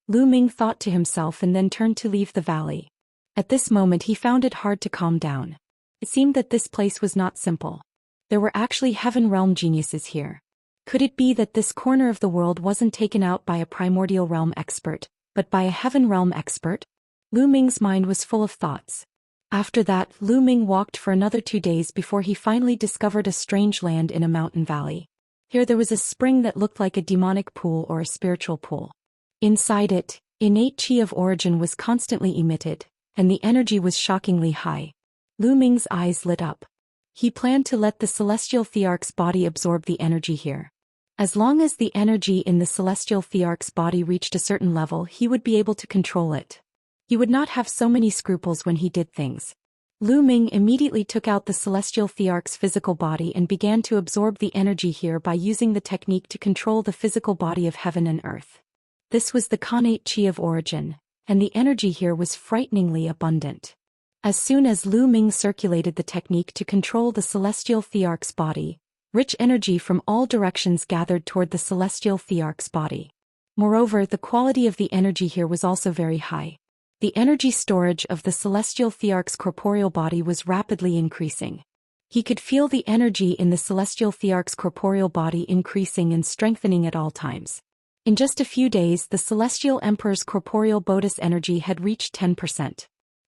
Lu Ming thought to himself and then turned to leave the valley. At this moment he found it hard to calm down. It seemed that this place was not simple. There were actually heaven realm geniuses here. Could it be that this corner of the world wasn't taken out by a primordial realm expert, but by a heaven realm expert? Lu Ming's mind was full of thoughts. After that, Lu Ming walked for another 2 days before he finally discovered a strange land in a mountain valley. Here there was a spring that looked like a demonic pool or a spiritual pool. Inside it, innate qi of origin was constantly emitted, and the energy was shockingly high. Lu Ming's eyes lit up. He planned to let the celestial thearch's body absorb the energy here. As long as the energy in the celestial thearch's body reached a certain level, he would be able to control it. He would not have so many scruples when he did things. Lu Ming immediately took out the celestial thearch's physical body and began to absorb the energy here by using the technique to control the physical body of heaven and earth. This was the connate qi of origin, and the energy here was frighteningly abundant. As soon as Lu Ming circulated the technique to control the celestial thearch's body, rich energy from all directions gathered toward the celestial thearch's body. Moreover, the quality of the energy here was also very high. The energy storage of the celestial thearch's corporeal body was rapidly increasing. He could feel the energy in the celestial thearch's corporeal body increasing and strengthening at all times. In just a few days, the celestial emperor's corporeal Buddhist energy had reached 10%.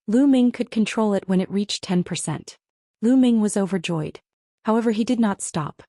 Lu Ming could control it when it reached 10%. Lu Ming was overjoyed. However, he did not stop.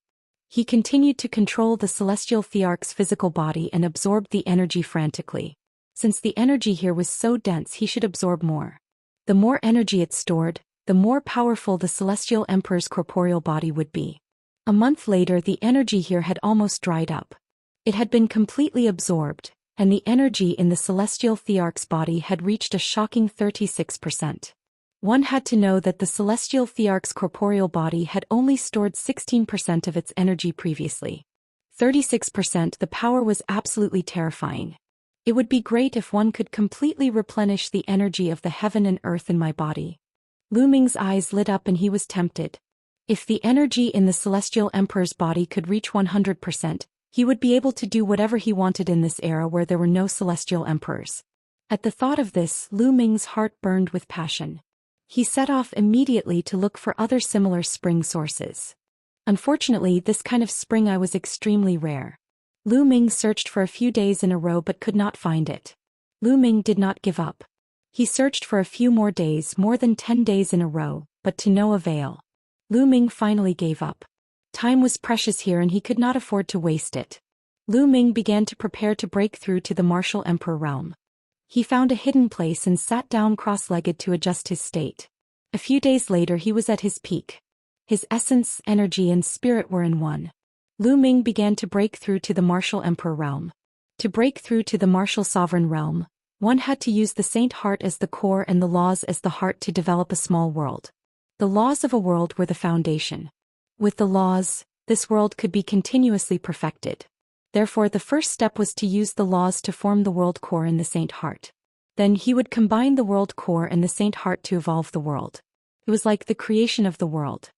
He continued to control the celestial thearch's physical body and absorbed the energy frantically. Since the energy here was so dense, he should absorb more. The more energy it stored, the more powerful the celestial emperor's corporeal body would be. A month later, the energy here had almost dried up. It had been completely absorbed, and the energy in the celestial thearch's body had reached a shocking 36%. One had to know that the celestial thearch's corporeal body had only stored 16% of its energy previously. 36%. The power was absolutely terrifying. It would be great if one could completely replenish the energy of the heaven and earth in my body. Lu Ming's eyes lit up and he was tempted. If the energy in the celestial emperor's body could reach 100%, he would be able to do whatever he wanted in this era where there were no celestial emperors. At the thought of this, Lu Ming's heart burned with passion. He set off immediately to look for other similar spring sources. Unfortunately, this kind of spring was extremely rare. Lu Ming searched for a few days in a row but could not find it. Lu Ming did not give up. He searched for a few more days, more than 10 days in a row, but to no avail. Lu Ming finally gave up. Time was precious here and he could not afford to waste it. Lu Ming began to prepare to break through to the martial emperor realm. He found a hidden place and sat down cross-legged to adjust his state. A few days later he was at his peak. His essence, energy and spirit were in one. Lu Ming began to break through to the martial emperor realm. To break through to the martial sovereign realm, one had to use the saint heart as the core and the laws as the heart to develop a small world. The laws of a world were the foundation. With the laws, this world could be continuously perfected. Therefore the first step was to use the laws to form the world core in the saint heart. Then he would combine the world core and the saint heart to evolve the world. It was like the creation of the world.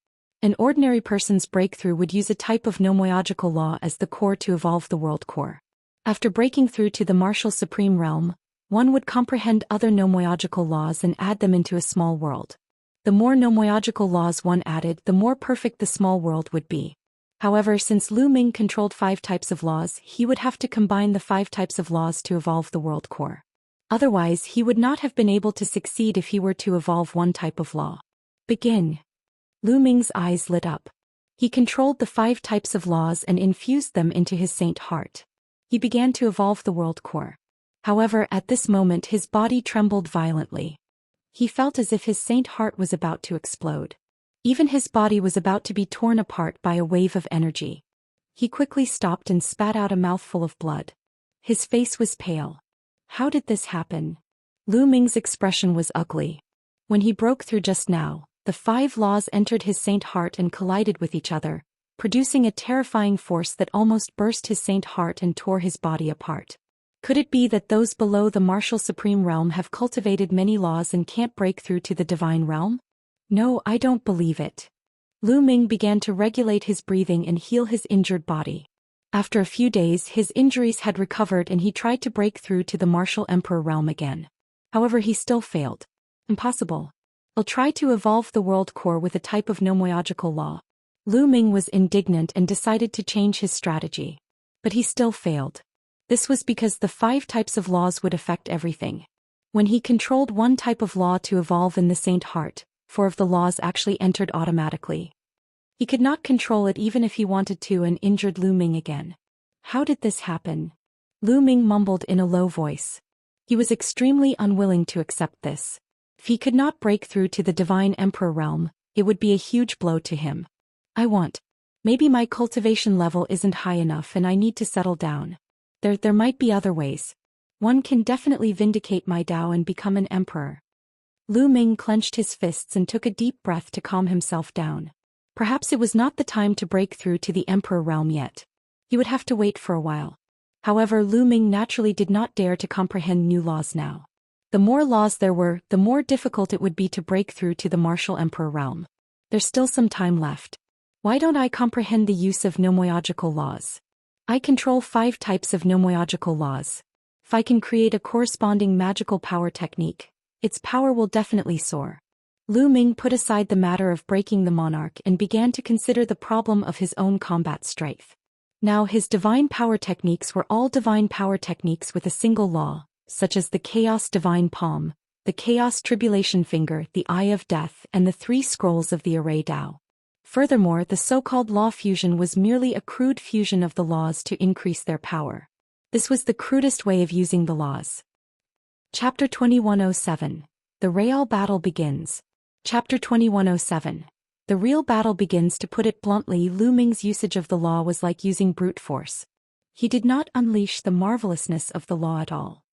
An ordinary person's breakthrough would use a type of nomoyogical law as the core to evolve the world core. After breaking through to the martial supreme realm, one would comprehend other nomoyogical laws and add them into a small world. The more nomoyogical laws one added, the more perfect the small world would be. However, since Lu Ming controlled 5 types of laws, he would have to combine the 5 types of laws to evolve the world core. Otherwise, he would not have been able to succeed if he were to evolve one type of law. Begin. Lu Ming's eyes lit up. He controlled the 5 types of laws and infused them into his saint heart. He began to evolve the world core. However, at this moment his body trembled violently. He felt as if his saint heart was about to explode. Even his body was about to be torn apart by a wave of energy. He quickly stopped and spat out a mouthful of blood. His face was pale. How did this happen? Lu Ming's expression was ugly. When he broke through just now, the 5 laws entered his saint heart and collided with each other, producing a terrifying force that almost burst his saint heart and tore his body apart. Could it be that those below the martial supreme realm have cultivated many laws and can't break through to the divine realm? No, I don't believe it. Lu Ming began to regulate his breathing and heal his injured body. After a few days his injuries had recovered and he tried to break through to the martial emperor realm again. However, he still failed. Impossible. I'll try to evolve the world core with a type of nomoyogical law. Lu Ming was indignant and decided to change his strategy. But he still failed. This was because the 5 types of laws would affect everything. When he controlled one type of law to evolve in the saint heart, 4 of the laws actually entered automatically. He could not control it even if he wanted to and injured Lu Ming again. How did this happen? Lu Ming mumbled in a low voice. He was extremely unwilling to accept this. If he could not break through to the divine emperor realm, it would be a huge blow to him. Maybe my cultivation level isn't high enough and I need to settle down. There might be other ways. One can definitely vindicate my Dao and become an emperor. Lu Ming clenched his fists and took a deep breath to calm himself down. Perhaps it was not the time to break through to the emperor realm yet. He would have to wait for a while. However, Lu Ming naturally did not dare to comprehend new laws now. The more laws there were, the more difficult it would be to break through to the martial emperor realm. There's still some time left. Why don't I comprehend the use of nomoyogical laws? I control 5 types of nomoyogical laws. If I can create a corresponding magical power technique, its power will definitely soar. Lu Ming put aside the matter of breaking the monarch and began to consider the problem of his own combat strength. Now his divine power techniques were all divine power techniques with a single law, such as the Chaos Divine Palm, the Chaos Tribulation Finger, the Eye of Death, and the 3 scrolls of the Array Dao. Furthermore, the so-called law fusion was merely a crude fusion of the laws to increase their power. This was the crudest way of using the laws. Chapter 2107. The Real Battle Begins. Chapter 2107. The real battle begins. To put it bluntly, Lu Ming's usage of the law was like using brute force. He did not unleash the marvelousness of the law at all.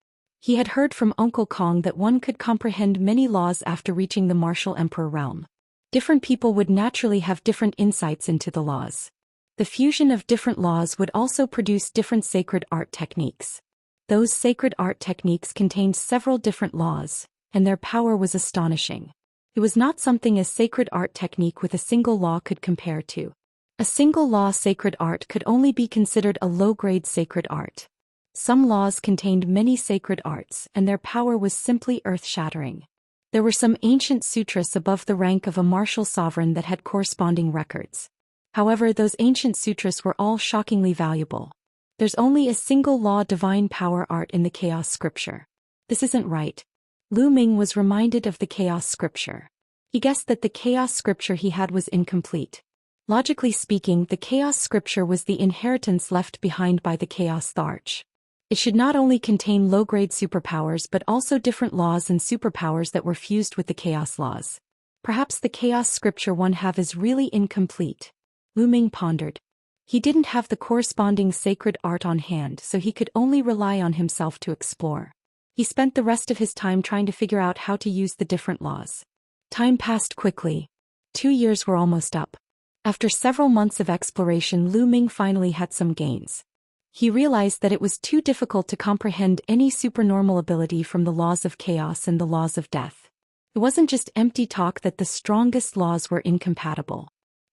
He had heard from Uncle Kong that one could comprehend many laws after reaching the martial emperor realm. Different people would naturally have different insights into the laws. The fusion of different laws would also produce different sacred art techniques. Those sacred art techniques contained several different laws, and their power was astonishing. It was not something a sacred art technique with a single law could compare to. A single law sacred art could only be considered a low-grade sacred art. Some laws contained many sacred arts, and their power was simply earth-shattering. There were some ancient sutras above the rank of a martial sovereign that had corresponding records. However, those ancient sutras were all shockingly valuable. There's only a single law divine power art in the chaos scripture. This isn't right. Ming was reminded of the chaos scripture. He guessed that the chaos scripture he had was incomplete. Logically speaking, the chaos scripture was the inheritance left behind by the chaos arch. It should not only contain low-grade superpowers but also different laws and superpowers that were fused with the chaos laws. Perhaps the chaos scripture one have is really incomplete. Ming pondered. He didn't have the corresponding sacred art on hand, so he could only rely on himself to explore. He spent the rest of his time trying to figure out how to use the different laws. Time passed quickly. 2 years were almost up. After several months of exploration, Ming finally had some gains. He realized that it was too difficult to comprehend any supernormal ability from the laws of chaos and the laws of death. It wasn't just empty talk that the strongest laws were incompatible.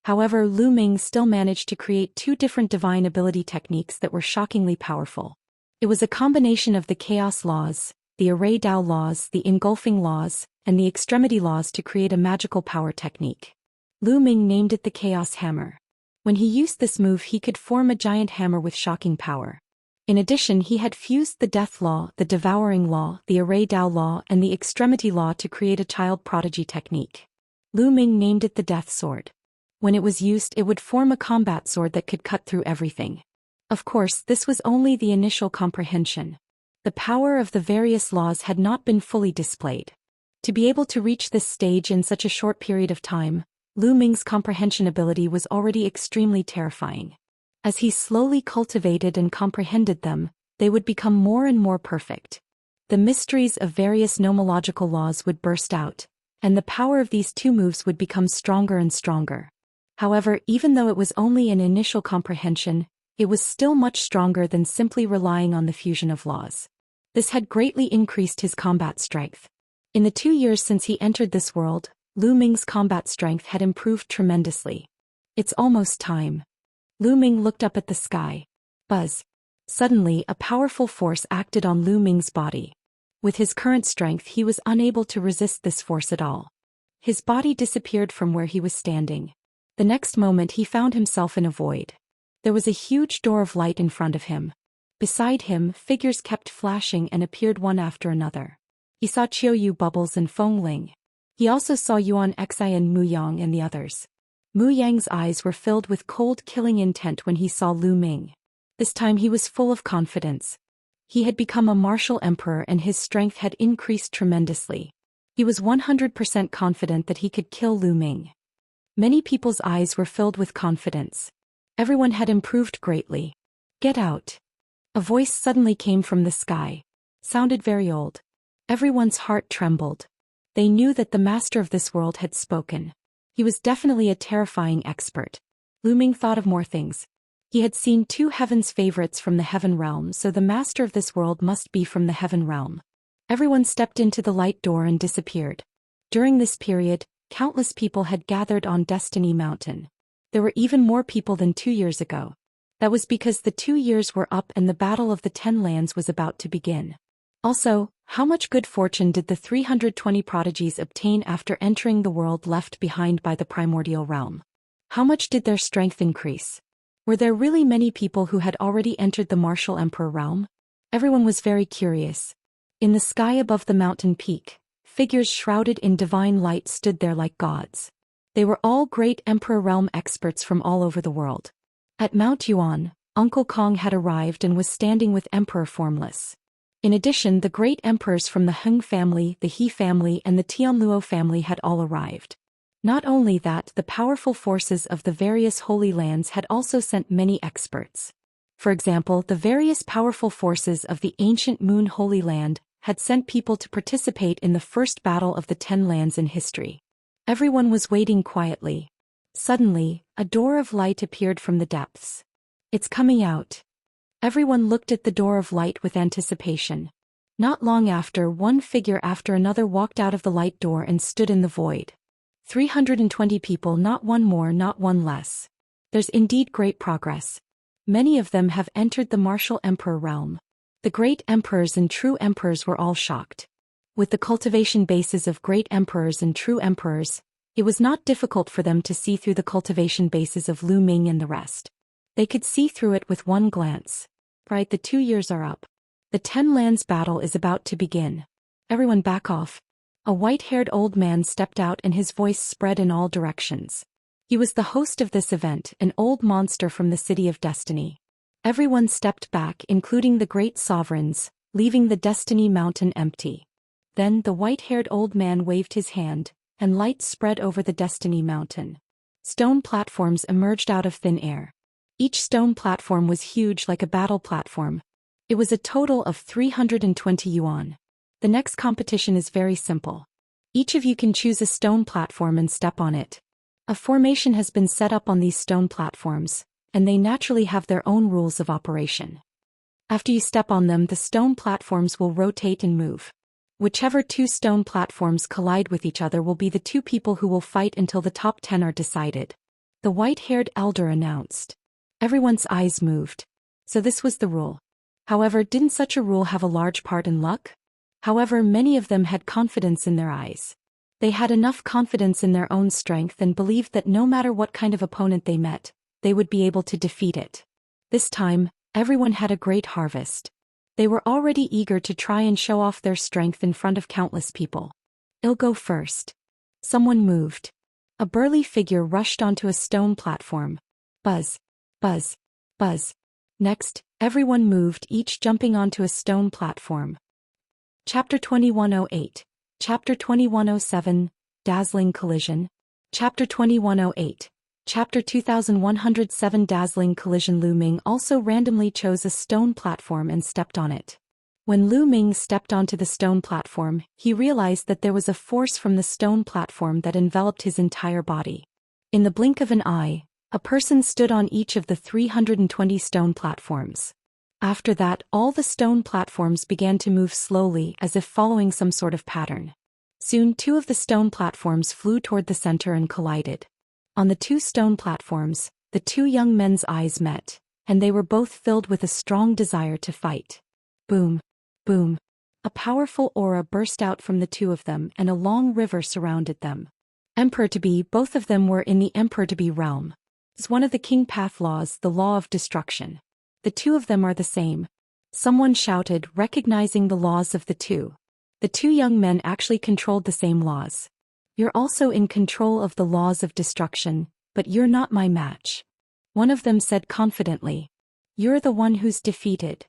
However, Ming still managed to create 2 different divine ability techniques that were shockingly powerful. It was a combination of the chaos laws, the array Dao laws, the engulfing laws, and the extremity laws to create a magical power technique. Ming named it the Chaos Hammer. When he used this move, he could form a giant hammer with shocking power. In addition, he had fused the Death Law, the Devouring Law, the Array Dao Law, and the Extremity Law to create a child prodigy technique. Ming named it the Death Sword. When it was used, it would form a combat sword that could cut through everything. Of course, this was only the initial comprehension. The power of the various laws had not been fully displayed. To be able to reach this stage in such a short period of time, Ming's comprehension ability was already extremely terrifying. As he slowly cultivated and comprehended them, they would become more and more perfect. The mysteries of various nomological laws would burst out, and the power of these 2 moves would become stronger and stronger. However, even though it was only an initial comprehension, it was still much stronger than simply relying on the fusion of laws. This had greatly increased his combat strength. In the 2 years since he entered this world, Ming's combat strength had improved tremendously. It's almost time. Ming looked up at the sky. Buzz. Suddenly, a powerful force acted on Ming's body. With his current strength, he was unable to resist this force at all. His body disappeared from where he was standing. The next moment, he found himself in a void. There was a huge door of light in front of him. Beside him, figures kept flashing and appeared one after another. He saw Qiuyu Bubbles and Feng Ling. He also saw Yuan Xi and Muyang and the others. Muyang's eyes were filled with cold, killing intent when he saw Ming. This time he was full of confidence. He had become a martial emperor and his strength had increased tremendously. He was 100% confident that he could kill Ming. Many people's eyes were filled with confidence. Everyone had improved greatly. Get out. A voice suddenly came from the sky. Sounded very old. Everyone's heart trembled. They knew that the master of this world had spoken. He was definitely a terrifying expert. Ming thought of more things. He had seen 2 heaven's favorites from the heaven realm, so the master of this world must be from the heaven realm. Everyone stepped into the light door and disappeared. During this period, countless people had gathered on Destiny Mountain. There were even more people than 2 years ago. That was because the 2 years were up and the Battle of the 10 Lands was about to begin. Also, how much good fortune did the 320 prodigies obtain after entering the world left behind by the primordial realm? How much did their strength increase? Were there really many people who had already entered the martial emperor realm? Everyone was very curious. In the sky above the mountain peak, figures shrouded in divine light stood there like gods. They were all great emperor realm experts from all over the world. At Mount Yuan, Uncle Kong had arrived and was standing with Emperor Formless. In addition, the great emperors from the Heng family, the He family and the Tianluo family had all arrived. Not only that, the powerful forces of the various holy lands had also sent many experts. For example, the various powerful forces of the ancient Moon Holy Land, had sent people to participate in the first battle of the 10 lands in history. Everyone was waiting quietly. Suddenly, a door of light appeared from the depths. It's coming out. Everyone looked at the door of light with anticipation. Not long after, one figure after another walked out of the light door and stood in the void. 320 people, not one more, not one less. There's indeed great progress. Many of them have entered the martial emperor realm. The great emperors and true emperors were all shocked. With the cultivation bases of great emperors and true emperors, it was not difficult for them to see through the cultivation bases of Ming and the rest. They could see through it with one glance. Right, the 2 years are up. The 10 lands battle is about to begin. Everyone back off. A white-haired old man stepped out and his voice spread in all directions. He was the host of this event, an old monster from the City of Destiny. Everyone stepped back, including the great sovereigns, leaving the Destiny Mountain empty. Then the white-haired old man waved his hand, and light spread over the Destiny Mountain. Stone platforms emerged out of thin air. Each stone platform was huge like a battle platform. It was a total of 320 yuan. The next competition is very simple. Each of you can choose a stone platform and step on it. A formation has been set up on these stone platforms, and they naturally have their own rules of operation. After you step on them, the stone platforms will rotate and move. Whichever 2 stone platforms collide with each other will be the 2 people who will fight until the top 10 are decided. The white-haired elder announced. Everyone's eyes moved. So this was the rule. However, didn't such a rule have a large part in luck? However, many of them had confidence in their eyes. They had enough confidence in their own strength and believed that no matter what kind of opponent they met, they would be able to defeat it. This time, everyone had a great harvest. They were already eager to try and show off their strength in front of countless people. I'll go first. Someone moved. A burly figure rushed onto a stone platform. Buzz. Buzz. Buzz. Next, everyone moved, each jumping onto a stone platform. Chapter 2108. Chapter 2107, Dazzling Collision. Chapter 2108. Chapter 2107, Dazzling Collision. Ming also randomly chose a stone platform and stepped on it. When Ming stepped onto the stone platform, he realized that there was a force from the stone platform that enveloped his entire body. In the blink of an eye, a person stood on each of the 320 stone platforms. After that, all the stone platforms began to move slowly as if following some sort of pattern. Soon 2 of the stone platforms flew toward the center and collided. On the 2 stone platforms, the 2 young men's eyes met, and they were both filled with a strong desire to fight. Boom. Boom. A powerful aura burst out from the 2 of them and a long river surrounded them. Emperor-to-be, both of them were in the Emperor-to-be realm. It's one of the King Path laws, the law of destruction. The 2 of them are the same. Someone shouted, recognizing the laws of the 2. The 2 young men actually controlled the same laws. You're also in control of the laws of destruction, but you're not my match. One of them said confidently. You're the one who's defeated.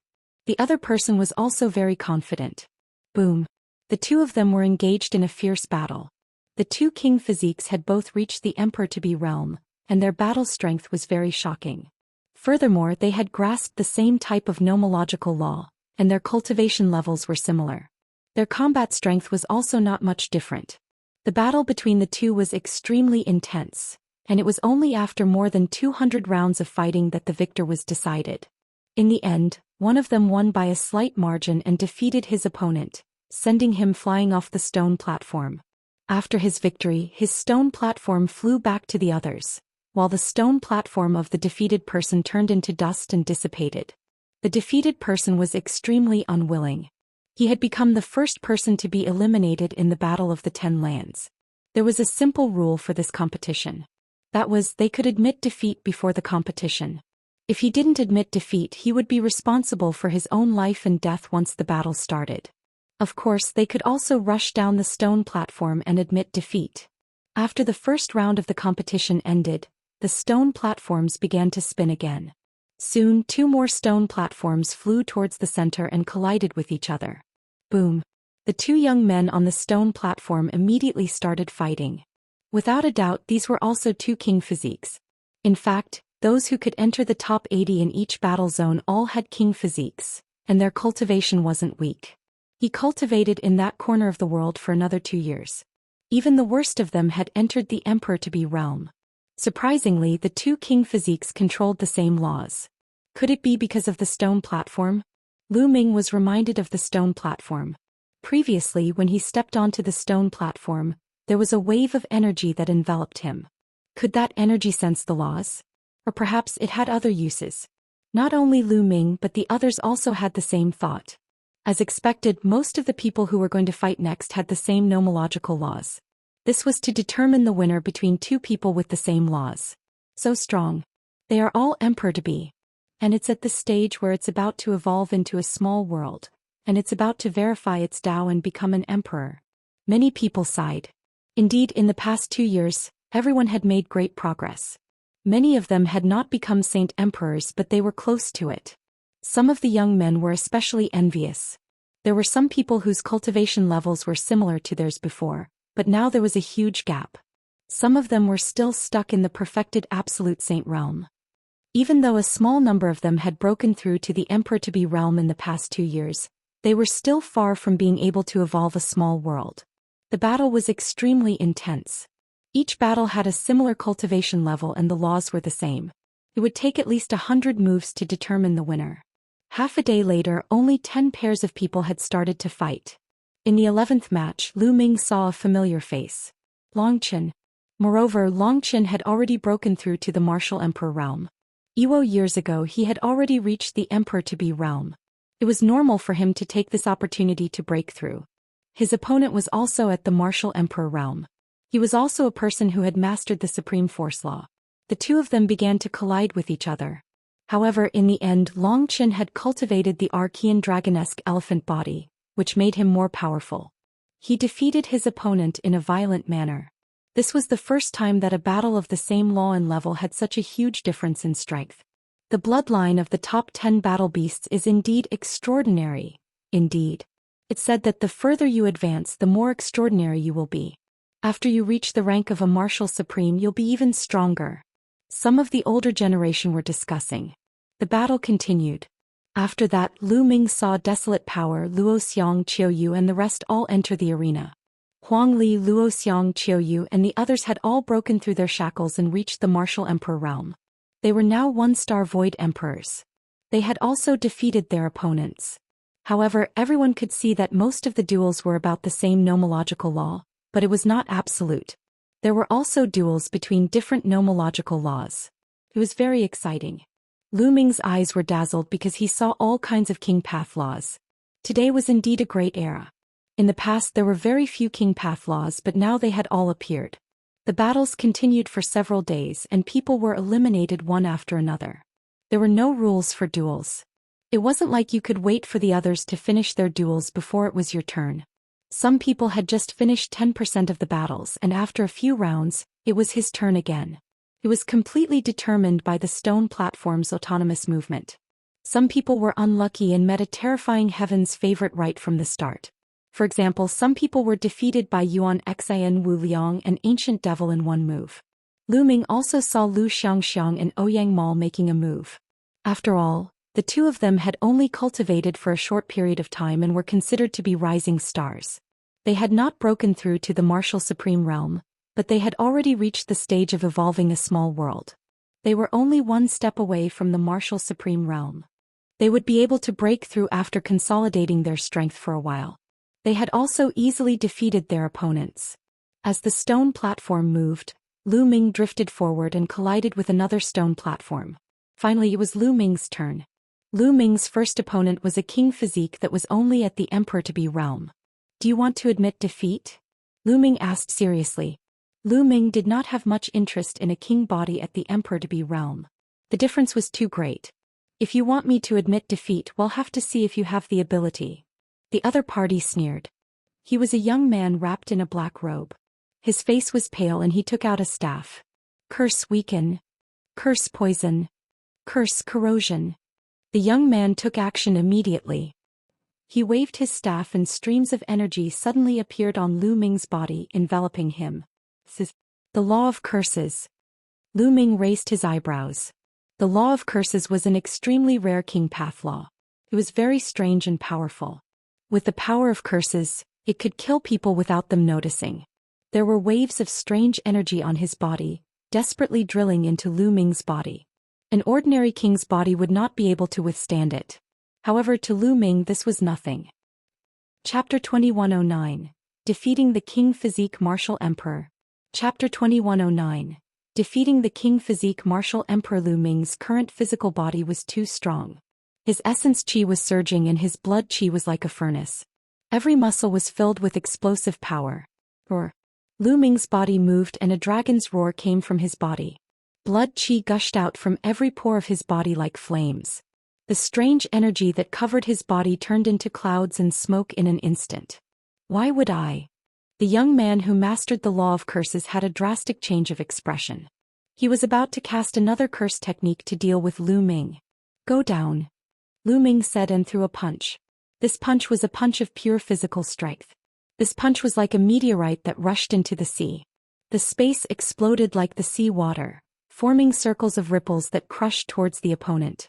The other person was also very confident. Boom. The 2 of them were engaged in a fierce battle. The 2 king physiques had both reached the Emperor-to-be realm, and their battle strength was very shocking. Furthermore, they had grasped the same type of nomological law, and their cultivation levels were similar. Their combat strength was also not much different. The battle between the 2 was extremely intense, and it was only after more than 200 rounds of fighting that the victor was decided. In the end, one of them won by a slight margin and defeated his opponent, sending him flying off the stone platform. After his victory, his stone platform flew back to the others, while the stone platform of the defeated person turned into dust and dissipated. The defeated person was extremely unwilling. He had become the first person to be eliminated in the Battle of the 10 Lands. There was a simple rule for this competition. That was, they could admit defeat before the competition. If he didn't admit defeat, he would be responsible for his own life and death once the battle started. Of course, they could also rush down the stone platform and admit defeat. After the first round of the competition ended, the stone platforms began to spin again. Soon, 2 more stone platforms flew towards the center and collided with each other. Boom. The 2 young men on the stone platform immediately started fighting. Without a doubt, these were also 2 king physiques. In fact, those who could enter the top 80 in each battle zone all had king physiques, and their cultivation wasn't weak. He cultivated in that corner of the world for another 2 years. Even the worst of them had entered the emperor-to-be realm. Surprisingly, the two king physiques controlled the same laws. Could it be because of the stone platform? Lu Ming was reminded of the stone platform. Previously, when he stepped onto the stone platform, there was a wave of energy that enveloped him. Could that energy sense the laws? Or perhaps it had other uses. Not only Lu Ming but the others also had the same thought. As expected, most of the people who were going to fight next had the same nomological laws. This was to determine the winner between two people with the same laws. So strong. They are all emperor-to-be. And it's at the stage where it's about to evolve into a small world, and it's about to verify its Tao and become an emperor. Many people sighed. Indeed, in the past 2 years, everyone had made great progress. Many of them had not become saint emperors, but they were close to it. Some of the young men were especially envious. There were some people whose cultivation levels were similar to theirs before, but now there was a huge gap. Some of them were still stuck in the perfected absolute saint realm. Even though a small number of them had broken through to the emperor-to-be realm in the past 2 years, they were still far from being able to evolve a small world. The battle was extremely intense. Each battle had a similar cultivation level and the laws were the same. It would take at least 100 moves to determine the winner. Half a day later, only 10 pairs of people had started to fight. In the 11th match, Lu Ming saw a familiar face. Longchen. Moreover, Longchen had already broken through to the martial emperor realm. Years ago he had already reached the emperor-to-be realm. It was normal for him to take this opportunity to break through. His opponent was also at the martial emperor realm. He was also a person who had mastered the supreme force law. The two of them began to collide with each other. However, in the end, Longchen had cultivated the Archean dragonesque elephant body, which made him more powerful. He defeated his opponent in a violent manner. This was the first time that a battle of the same law and level had such a huge difference in strength. The bloodline of the top 10 battle beasts is indeed extraordinary. Indeed. It's said that the further you advance, the more extraordinary you will be. After you reach the rank of a martial supreme, you'll be even stronger. Some of the older generation were discussing. The battle continued. After that, Lu Ming saw Desolate Power, Luo Xiang Qiuyu and the rest all enter the arena. Huang Li, Luo Xiang Qiuyu and the others had all broken through their shackles and reached the martial emperor realm. They were now 1-star void emperors. They had also defeated their opponents. However, everyone could see that most of the duels were about the same nomological law, but it was not absolute. There were also duels between different nomological laws. It was very exciting. Lu Ming's eyes were dazzled because he saw all kinds of king path laws. Today was indeed a great era. In the past there were very few king path laws, but now they had all appeared. The battles continued for several days and people were eliminated one after another. There were no rules for duels. It wasn't like you could wait for the others to finish their duels before it was your turn. Some people had just finished 10% of the battles and after a few rounds, it was his turn again. It was completely determined by the stone platform's autonomous movement. Some people were unlucky and met a terrifying heaven's favorite right from the start. For example, some people were defeated by Yuan Xian Wu Liang, an ancient devil, in one move. Lu Ming also saw Lu Xianxia and Ouyang Mal making a move. After all, the two of them had only cultivated for a short period of time and were considered to be rising stars. They had not broken through to the martial supreme realm, but they had already reached the stage of evolving a small world. They were only one step away from the martial supreme realm. They would be able to break through after consolidating their strength for a while. They had also easily defeated their opponents. As the stone platform moved, Lu Ming drifted forward and collided with another stone platform. Finally, it was Lu Ming's turn. Lu Ming's first opponent was a king physique that was only at the emperor-to-be realm. Do you want to admit defeat? Lu Ming asked seriously. Lu Ming did not have much interest in a king body at the emperor-to-be realm. The difference was too great. If you want me to admit defeat, we'll have to see if you have the ability. The other party sneered. He was a young man wrapped in a black robe. His face was pale and he took out a staff. Curse weaken. Curse poison. Curse corrosion. The young man took action immediately. He waved his staff and streams of energy suddenly appeared on Lu Ming's body, enveloping him. The law of curses. Lu Ming raised his eyebrows. The law of curses was an extremely rare king path law. It was very strange and powerful. With the power of curses, it could kill people without them noticing. There were waves of strange energy on his body, desperately drilling into Lu Ming's body. An ordinary king's body would not be able to withstand it. However, to Lu Ming this was nothing. Chapter 2109. Defeating the King Physique Martial Emperor. Chapter 2109. Defeating the King Physique Martial Emperor. Lu Ming's current physical body was too strong. His essence qi was surging and his blood qi was like a furnace. Every muscle was filled with explosive power. Roar. Lu Ming's body moved and a dragon's roar came from his body. Blood qi gushed out from every pore of his body like flames. The strange energy that covered his body turned into clouds and smoke in an instant. Why would I? The young man who mastered the law of curses had a drastic change of expression. He was about to cast another curse technique to deal with Lu Ming. Go down, Lu Ming said and threw a punch. This punch was a punch of pure physical strength. This punch was like a meteorite that rushed into the sea. The space exploded like the sea water, forming circles of ripples that crushed towards the opponent.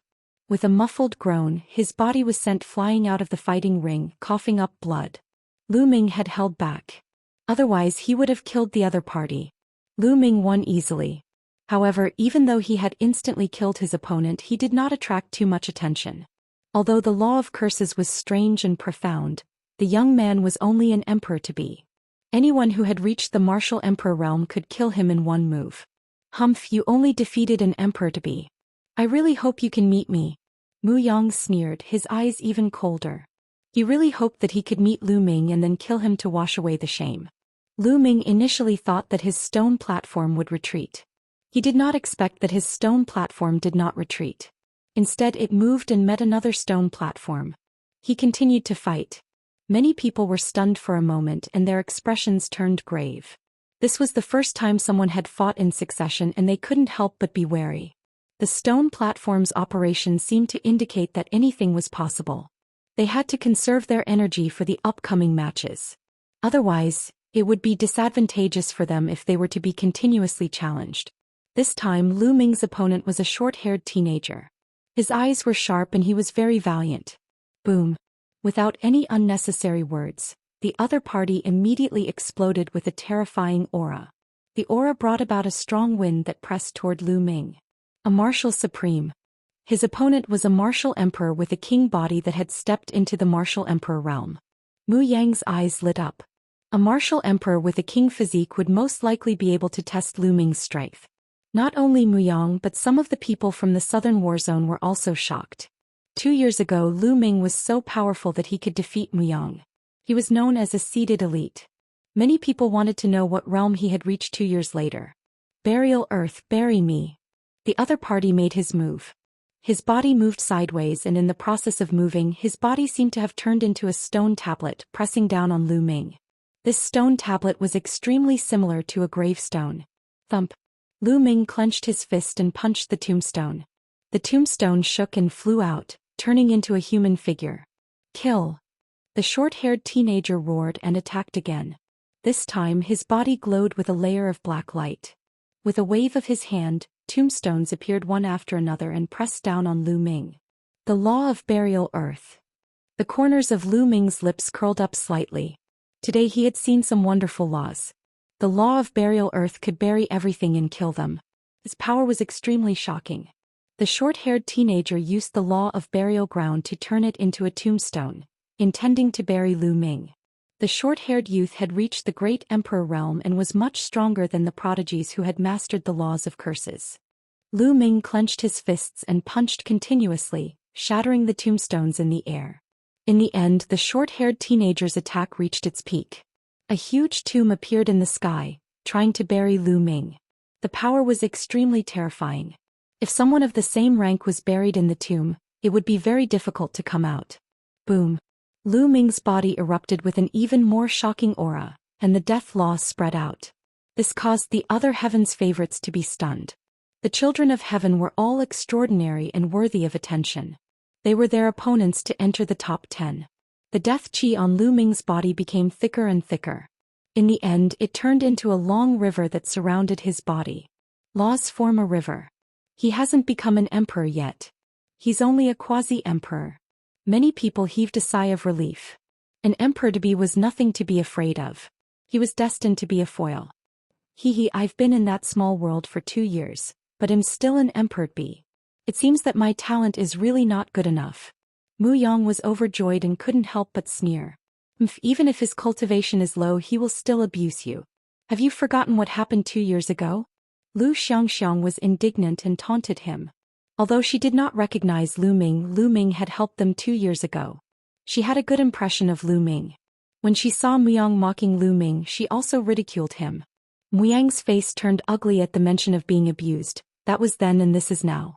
With a muffled groan, his body was sent flying out of the fighting ring, coughing up blood. Lu Ming had held back. Otherwise he would have killed the other party. Lu Ming won easily. However, even though he had instantly killed his opponent, he did not attract too much attention. Although the law of curses was strange and profound, the young man was only an emperor to be. Anyone who had reached the martial emperor realm could kill him in one move. Humph, you only defeated an emperor to be. I really hope you can meet me. Muyang sneered, his eyes even colder. He really hoped that he could meet Lu Ming and then kill him to wash away the shame. Lu Ming initially thought that his stone platform would retreat. He did not expect that his stone platform did not retreat. Instead it moved and met another stone platform. He continued to fight. Many people were stunned for a moment and their expressions turned grave. This was the first time someone had fought in succession and they couldn't help but be wary. The stone platform's operation seemed to indicate that anything was possible. They had to conserve their energy for the upcoming matches. Otherwise, it would be disadvantageous for them if they were to be continuously challenged. This time Lu Ming's opponent was a short-haired teenager. His eyes were sharp and he was very valiant. Boom. Without any unnecessary words, the other party immediately exploded with a terrifying aura. The aura brought about a strong wind that pressed toward Lu Ming. A martial supreme. His opponent was a martial emperor with a king body that had stepped into the martial emperor realm. Muyang's eyes lit up. A martial emperor with a king physique would most likely be able to test Lu Ming's strength. Not only Muyang but some of the people from the southern war zone were also shocked. 2 years ago Lu Ming was so powerful that he could defeat Muyang. He was known as a seeded elite. Many people wanted to know what realm he had reached 2 years later. Burial earth, bury me. The other party made his move. His body moved sideways and in the process of moving his body seemed to have turned into a stone tablet, pressing down on Lu Ming. This stone tablet was extremely similar to a gravestone. Thump. Lu Ming clenched his fist and punched the tombstone. The tombstone shook and flew out, turning into a human figure. Kill. The short-haired teenager roared and attacked again. This time his body glowed with a layer of black light. With a wave of his hand, tombstones appeared one after another and pressed down on Lu Ming. The law of burial earth. The corners of Lu Ming's lips curled up slightly. Today he had seen some wonderful laws. The law of burial earth could bury everything and kill them. His power was extremely shocking. The short-haired teenager used the law of burial ground to turn it into a tombstone, intending to bury Lu Ming. The short-haired youth had reached the great emperor realm and was much stronger than the prodigies who had mastered the laws of curses. Lu Ming clenched his fists and punched continuously, shattering the tombstones in the air. In the end, the short-haired teenager's attack reached its peak. A huge tomb appeared in the sky, trying to bury Lu Ming. The power was extremely terrifying. If someone of the same rank was buried in the tomb, it would be very difficult to come out. Boom. Lu Ming's body erupted with an even more shocking aura, and the death law spread out. This caused the other heaven's favorites to be stunned. The children of heaven were all extraordinary and worthy of attention. They were their opponents to enter the top 10. The death qi on Lu Ming's body became thicker and thicker. In the end, it turned into a long river that surrounded his body. Laws form a river. He hasn't become an emperor yet. He's only a quasi-emperor. Many people heaved a sigh of relief. An emperor-to-be was nothing to be afraid of. He was destined to be a foil. I've been in that small world for 2 years, but am still an emperor-to-be. It seems that my talent is really not good enough. Muyang was overjoyed and couldn't help but sneer. Even if his cultivation is low, he will still abuse you. Have you forgotten what happened 2 years ago? Xianxia was indignant and taunted him. Although she did not recognize Lu Ming had helped them 2 years ago. She had a good impression of Lu Ming. When she saw Muyang mocking Lu Ming, she also ridiculed him. Muyang's face turned ugly at the mention of being abused. That was then and this is now.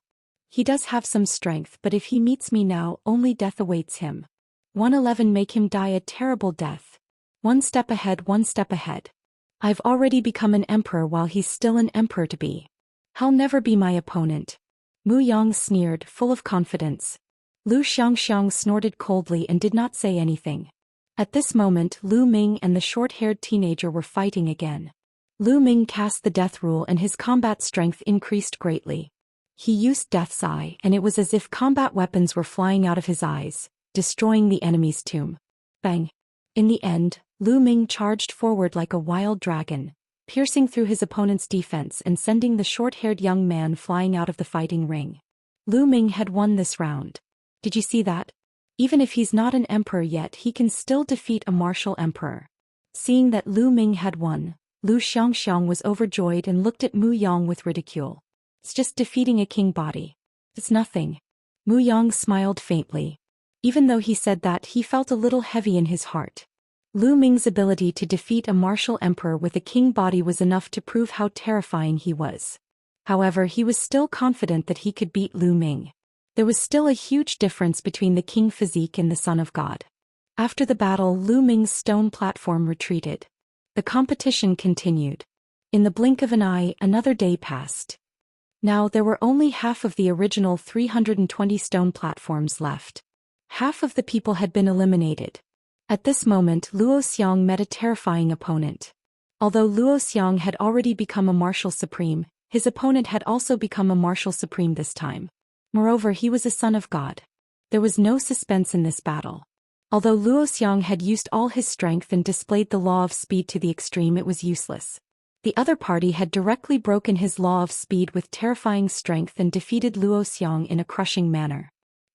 He does have some strength, but if he meets me now, only death awaits him. 111 Make him die a terrible death. One step ahead, one step ahead. I've already become an emperor while he's still an emperor-to-be. He'll never be my opponent. Muyang sneered, full of confidence. Xianxia snorted coldly and did not say anything. At this moment, Lu Ming and the short-haired teenager were fighting again. Lu Ming cast the death rule and his combat strength increased greatly. He used Death's Eye, and it was as if combat weapons were flying out of his eyes, destroying the enemy's tomb. Bang! In the end, Lu Ming charged forward like a wild dragon, piercing through his opponent's defense and sending the short-haired young man flying out of the fighting ring. Lu Ming had won this round. Did you see that? Even if he's not an emperor yet, he can still defeat a martial emperor. Seeing that Lu Ming had won, Xianxia was overjoyed and looked at Muyang with ridicule. It's just defeating a king body. It's nothing. Muyang smiled faintly. Even though he said that, he felt a little heavy in his heart. Lu Ming's ability to defeat a martial emperor with a king body was enough to prove how terrifying he was. However, he was still confident that he could beat Lu Ming. There was still a huge difference between the king physique and the son of God. After the battle, Lu Ming's stone platform retreated. The competition continued. In the blink of an eye, another day passed. Now there were only half of the original 320 stone platforms left. Half of the people had been eliminated. At this moment, Luo Xiang met a terrifying opponent. Although Luo Xiang had already become a martial supreme, his opponent had also become a martial supreme this time. Moreover, he was a son of God. There was no suspense in this battle. Although Luo Xiang had used all his strength and displayed the law of speed to the extreme, it was useless. The other party had directly broken his law of speed with terrifying strength and defeated Luo Xiang in a crushing manner.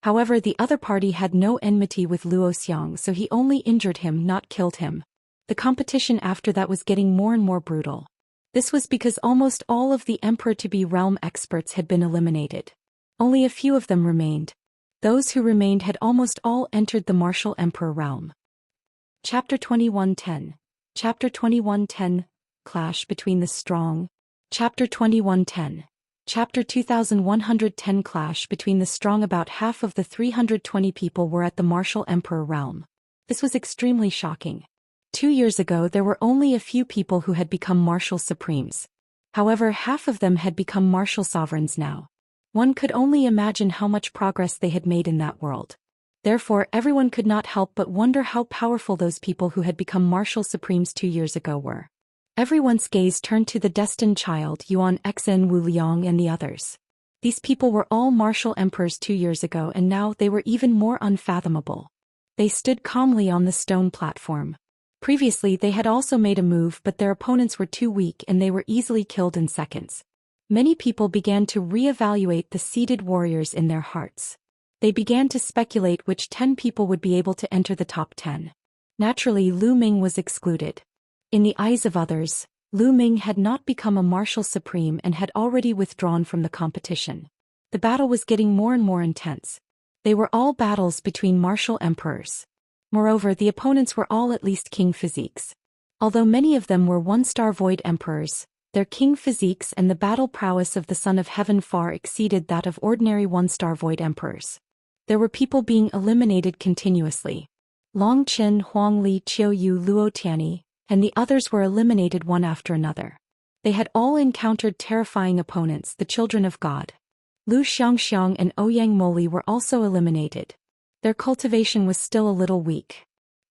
However, the other party had no enmity with Luo Xiang, so he only injured him, not killed him. The competition after that was getting more and more brutal. This was because almost all of the emperor-to-be realm experts had been eliminated. Only a few of them remained. Those who remained had almost all entered the martial emperor realm. Chapter 2110. Chapter 2110. Clash between the strong. Chapter 2110. Chapter 2110 Clash between the strong. About half of the 320 people were at the martial emperor realm. This was extremely shocking. 2 years ago there were only a few people who had become martial supremes. However, half of them had become martial sovereigns now. One could only imagine how much progress they had made in that world. Therefore, everyone could not help but wonder how powerful those people who had become martial supremes 2 years ago were. Everyone's gaze turned to the destined child Yuan, Xen Wu Liang and the others. These people were all martial emperors 2 years ago, and now they were even more unfathomable. They stood calmly on the stone platform. Previously they had also made a move, but their opponents were too weak and they were easily killed in seconds. Many people began to re-evaluate the seated warriors in their hearts. They began to speculate which 10 people would be able to enter the top 10. Naturally, Lu Ming was excluded. In the eyes of others, Lu Ming had not become a martial supreme and had already withdrawn from the competition. The battle was getting more and more intense. They were all battles between martial emperors. Moreover, the opponents were all at least king physiques. Although many of them were one-star void emperors, their king physiques and the battle prowess of the Son of Heaven far exceeded that of ordinary one-star void emperors. There were people being eliminated continuously. Long Qin, Huang Li, Qiu Yu, Luo Tianyi, and the others were eliminated one after another. They had all encountered terrifying opponents, the children of God. Lu Xianxiang and Ouyang Moli were also eliminated. Their cultivation was still a little weak.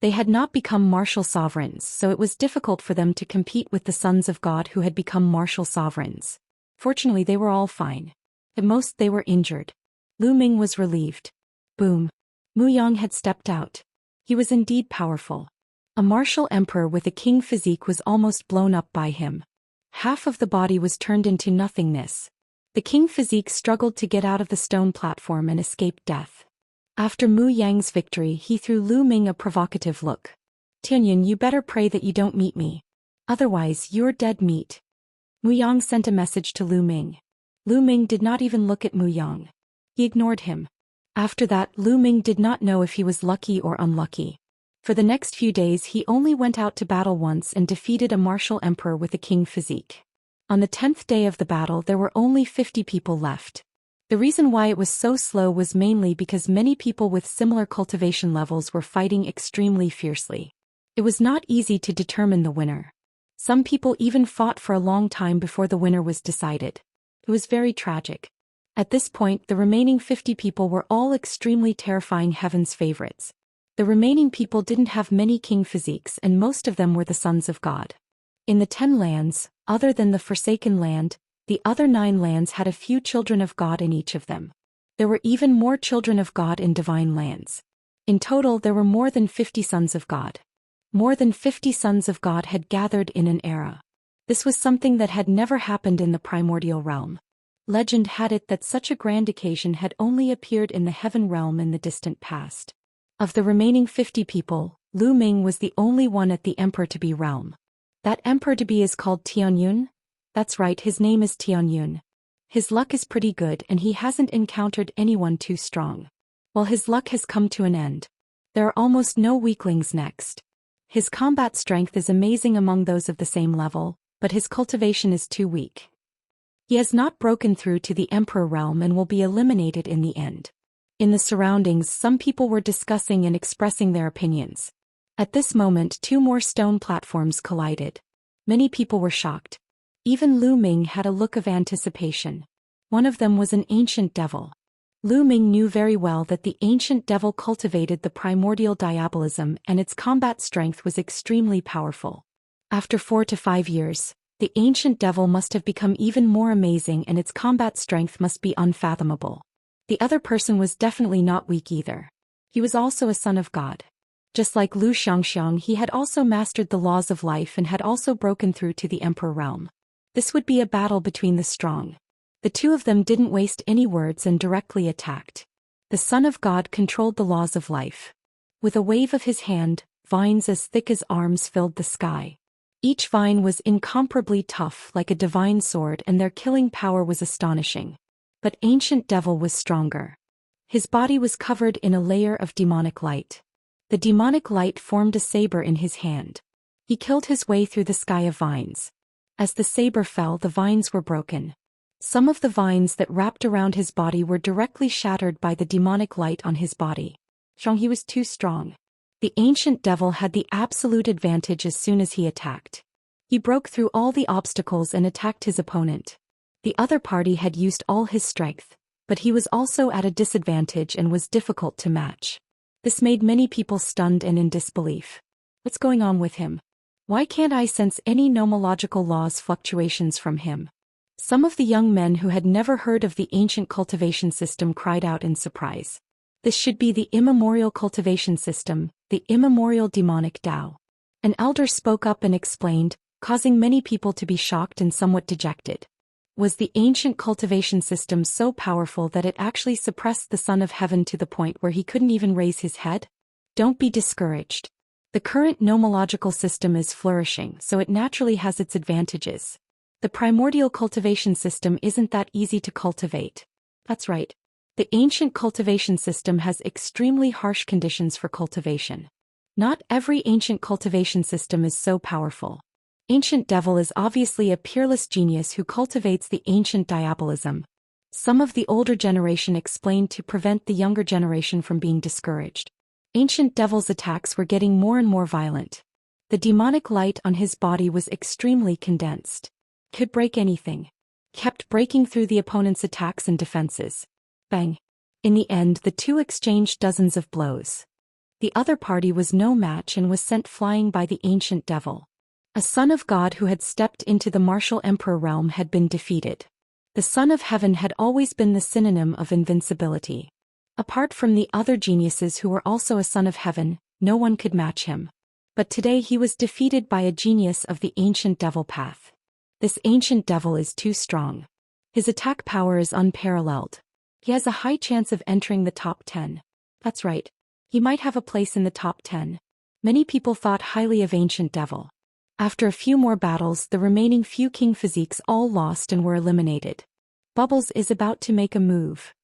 They had not become martial sovereigns, so it was difficult for them to compete with the sons of God who had become martial sovereigns. Fortunately, they were all fine. At most, they were injured. Lu Ming was relieved. Boom. Muyang had stepped out. He was indeed powerful. A martial emperor with a king physique was almost blown up by him. Half of the body was turned into nothingness. The king physique struggled to get out of the stone platform and escape death. After Muyang's victory, he threw Lu Ming a provocative look. Tianyin, you better pray that you don't meet me. Otherwise, you're dead meat. Muyang sent a message to Lu Ming. Lu Ming did not even look at Muyang. He ignored him. After that, Lu Ming did not know if he was lucky or unlucky. For the next few days he only went out to battle once and defeated a martial emperor with a king physique. On the 10th day of the battle there were only 50 people left. The reason why it was so slow was mainly because many people with similar cultivation levels were fighting extremely fiercely. It was not easy to determine the winner. Some people even fought for a long time before the winner was decided. It was very tragic. At this point the remaining 50 people were all extremely terrifying heaven's favorites. The remaining people didn't have many king physiques and most of them were the sons of God. In the 10 lands, other than the Forsaken land, the other 9 lands had a few children of God in each of them. There were even more children of God in divine lands. In total there were more than 50 sons of God. More than 50 sons of God had gathered in an era. This was something that had never happened in the primordial realm. Legend had it that such a grand occasion had only appeared in the heaven realm in the distant past. Of the remaining 50 people, Lu Ming was the only one at the emperor-to-be realm. That emperor-to-be is called Tianyun? That's right, his name is Tianyun. His luck is pretty good and he hasn't encountered anyone too strong. Well, his luck has come to an end. There are almost no weaklings next. His combat strength is amazing among those of the same level, but his cultivation is too weak. He has not broken through to the emperor realm and will be eliminated in the end. In the surroundings, some people were discussing and expressing their opinions. At this moment 2 more stone platforms collided. Many people were shocked. Even Lu Ming had a look of anticipation. One of them was an ancient devil. Lu Ming knew very well that the ancient devil cultivated the primordial diabolism and its combat strength was extremely powerful. After 4 to 5 years, the ancient devil must have become even more amazing and its combat strength must be unfathomable. The other person was definitely not weak either. He was also a son of God. Just like Lu Xianxia, he had also mastered the laws of life and had also broken through to the emperor realm. This would be a battle between the strong. The 2 of them didn't waste any words and directly attacked. The son of God controlled the laws of life. With a wave of his hand, vines as thick as arms filled the sky. Each vine was incomparably tough like a divine sword and their killing power was astonishing. But ancient devil was stronger. His body was covered in a layer of demonic light. The demonic light formed a saber in his hand. He killed his way through the sky of vines. As the saber fell, the vines were broken. Some of the vines that wrapped around his body were directly shattered by the demonic light on his body. He was too strong. The ancient devil had the absolute advantage as soon as he attacked. He broke through all the obstacles and attacked his opponent. The other party had used all his strength, but he was also at a disadvantage and was difficult to match. This made many people stunned and in disbelief. What's going on with him? Why can't I sense any nomological laws fluctuations from him? Some of the young men who had never heard of the ancient cultivation system cried out in surprise. This should be the immemorial cultivation system, the immemorial demonic Tao. An elder spoke up and explained, causing many people to be shocked and somewhat dejected. Was the ancient cultivation system so powerful that it actually suppressed the Son of Heaven to the point where he couldn't even raise his head? Don't be discouraged. The current nomological system is flourishing, so it naturally has its advantages. The primordial cultivation system isn't that easy to cultivate. That's right. The ancient cultivation system has extremely harsh conditions for cultivation. Not every ancient cultivation system is so powerful. Ancient Devil is obviously a peerless genius who cultivates the ancient diabolism. Some of the older generation explained to prevent the younger generation from being discouraged. Ancient Devil's attacks were getting more and more violent. The demonic light on his body was extremely condensed. Could break anything. Kept breaking through the opponent's attacks and defenses. Bang. In the end, the 2 exchanged dozens of blows. The other party was no match and was sent flying by the ancient devil. A son of God who had stepped into the martial emperor realm had been defeated. The Son of Heaven had always been the synonym of invincibility. Apart from the other geniuses who were also a son of heaven, No one could match him. But today he was defeated by a genius of the ancient devil path. This ancient devil is too strong. His attack power is unparalleled. He has a high chance of entering the top 10. That's right. He might have a place in the top 10. Many people thought highly of ancient devil. After a few more battles, the remaining few king physiques all lost and were eliminated. Bubbles is about to make a move.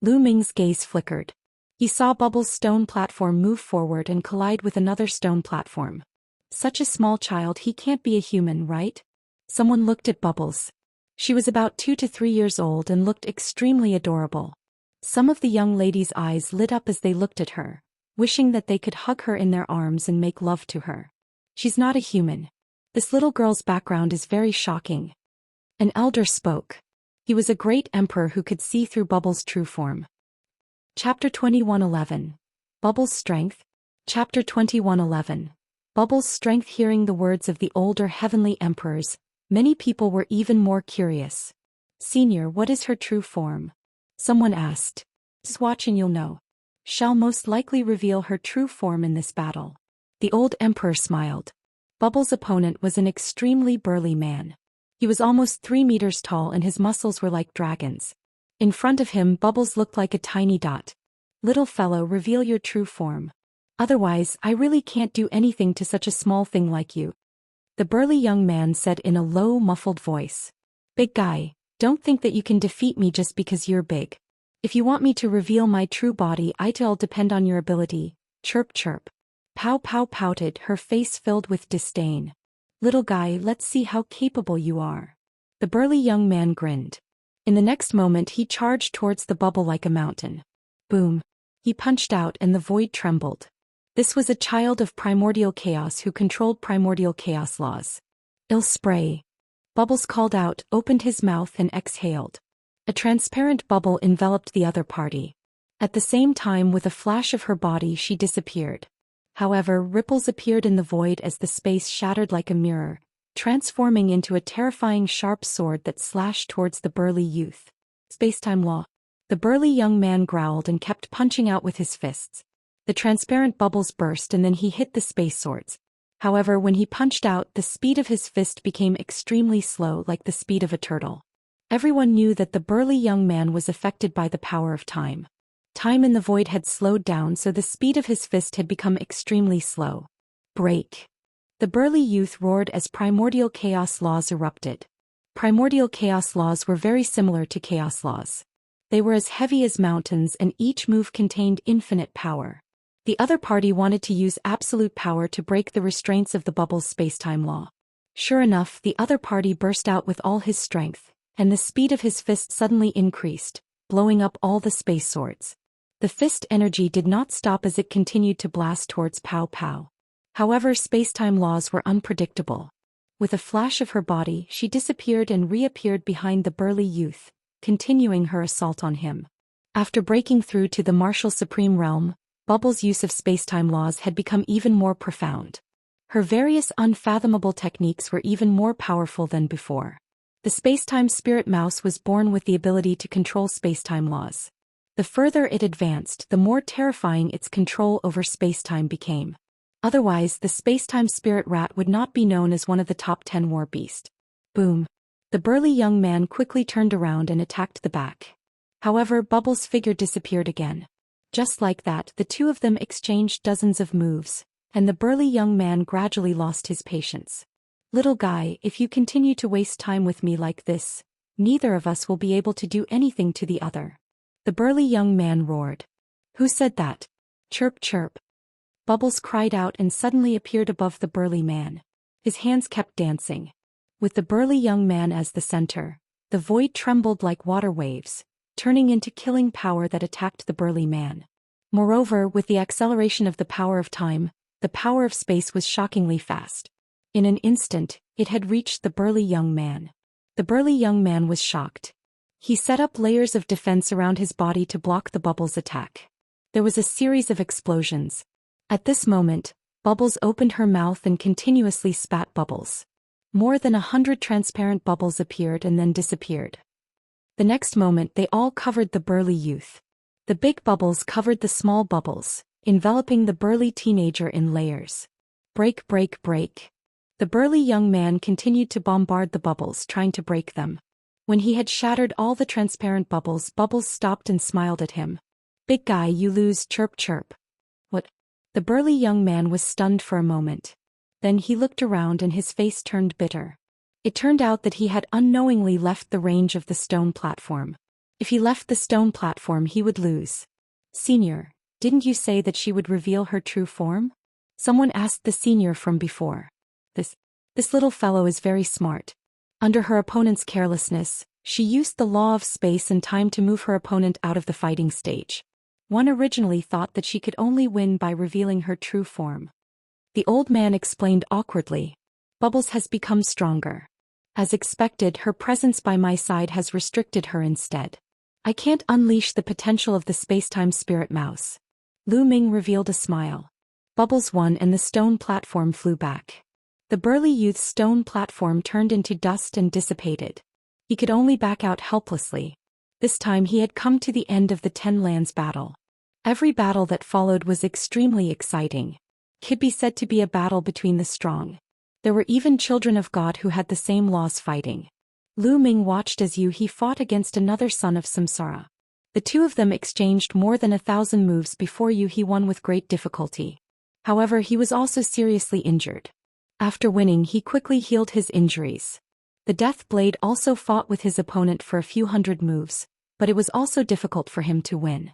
Lu Ming's gaze flickered. He saw Bubbles' stone platform move forward and collide with another stone platform. Such a small child, he can't be a human, right? Someone looked at Bubbles. She was about 2 to 3 years old and looked extremely adorable. Some of the young ladies' eyes lit up as they looked at her, wishing that they could hug her in their arms and make love to her. She's not a human. This little girl's background is very shocking. An elder spoke. He was a great emperor who could see through Bubbles' true form. Chapter 21:11. Bubbles' strength. Chapter 21:11. Bubbles' strength. Hearing the words of the older heavenly emperors, many people were even more curious. Senior, what is her true form? Someone asked. Just watch and you'll know. Shall most likely reveal her true form in this battle. The old emperor smiled. Bubbles' opponent was an extremely burly man. He was almost 3 meters tall and his muscles were like dragons. In front of him, Bubbles looked like a tiny dot. Little fellow, reveal your true form. Otherwise, I really can't do anything to such a small thing like you. The burly young man said in a low, muffled voice. Big guy, don't think that you can defeat me just because you're big. If you want me to reveal my true body, it'll depend on your ability. Chirp chirp. Pow Pow pouted, her face filled with disdain. Little guy, let's see how capable you are. The burly young man grinned. In the next moment he charged towards the bubble like a mountain. Boom. He punched out and the void trembled. This was a child of primordial chaos who controlled primordial chaos laws. Il spray. Bubbles called out, opened his mouth and exhaled. A transparent bubble enveloped the other party. At the same time, with a flash of her body, she disappeared. However, ripples appeared in the void as the space shattered like a mirror, transforming into a terrifying sharp sword that slashed towards the burly youth. Spacetime law. The burly young man growled and kept punching out with his fists. The transparent bubbles burst and then he hit the space swords. However, when he punched out, the speed of his fist became extremely slow, like the speed of a turtle. Everyone knew that the burly young man was affected by the power of time. Time in the void had slowed down, so the speed of his fist had become extremely slow. Break. The burly youth roared as primordial chaos laws erupted. Primordial chaos laws were very similar to chaos laws. They were as heavy as mountains and each move contained infinite power. The other party wanted to use absolute power to break the restraints of the bubble's spacetime law. Sure enough, the other party burst out with all his strength, and the speed of his fist suddenly increased, blowing up all the space swords. The fist energy did not stop as it continued to blast towards Pow Pow. However, spacetime laws were unpredictable. With a flash of her body, she disappeared and reappeared behind the burly youth, continuing her assault on him. After breaking through to the martial supreme realm, Bubbles' use of spacetime laws had become even more profound. Her various unfathomable techniques were even more powerful than before. The spacetime spirit mouse was born with the ability to control spacetime laws. The further it advanced, the more terrifying its control over spacetime became. Otherwise, the spacetime spirit rat would not be known as one of the top 10 war beasts. Boom. The burly young man quickly turned around and attacked the back. However, Bubbles' figure disappeared again. Just like that, the two of them exchanged dozens of moves, and the burly young man gradually lost his patience. Little guy, if you continue to waste time with me like this, neither of us will be able to do anything to the other. The burly young man roared. Who said that? Chirp chirp. Bubbles cried out and suddenly appeared above the burly man. His hands kept dancing. With the burly young man as the center, the void trembled like water waves, turning into killing power that attacked the burly man. Moreover, with the acceleration of the power of time, the power of space was shockingly fast. In an instant, it had reached the burly young man. The burly young man was shocked. He set up layers of defense around his body to block the Bubbles' attack. There was a series of explosions. At this moment, Bubbles opened her mouth and continuously spat bubbles. More than 100 transparent bubbles appeared and then disappeared. The next moment they all covered the burly youth. The big bubbles covered the small bubbles, enveloping the burly teenager in layers. Break, break, break. The burly young man continued to bombard the bubbles, trying to break them. When he had shattered all the transparent bubbles, Bubbles stopped and smiled at him. Big guy, you lose, chirp chirp. What? The burly young man was stunned for a moment. Then he looked around and his face turned bitter. It turned out that he had unknowingly left the range of the stone platform. If he left the stone platform, he would lose. Senior, didn't you say that she would reveal her true form? Someone asked the senior from before. This little fellow is very smart. Under her opponent's carelessness, she used the law of space and time to move her opponent out of the fighting stage. One originally thought that she could only win by revealing her true form. The old man explained awkwardly. Bubbles has become stronger. As expected, her presence by my side has restricted her instead. I can't unleash the potential of the spacetime spirit mouse. Lu Ming revealed a smile. Bubbles won and the stone platform flew back. The burly youth's stone platform turned into dust and dissipated. He could only back out helplessly. This time he had come to the end of the 10 lands battle. Every battle that followed was extremely exciting. Could be said to be a battle between the strong. There were even children of God who had the same laws fighting. Lu Ming watched as he fought against another son of Samsara. The two of them exchanged more than 1,000 moves before he won with great difficulty. However, he was also seriously injured. After winning, he quickly healed his injuries. The Death Blade also fought with his opponent for a few hundred moves, but it was also difficult for him to win.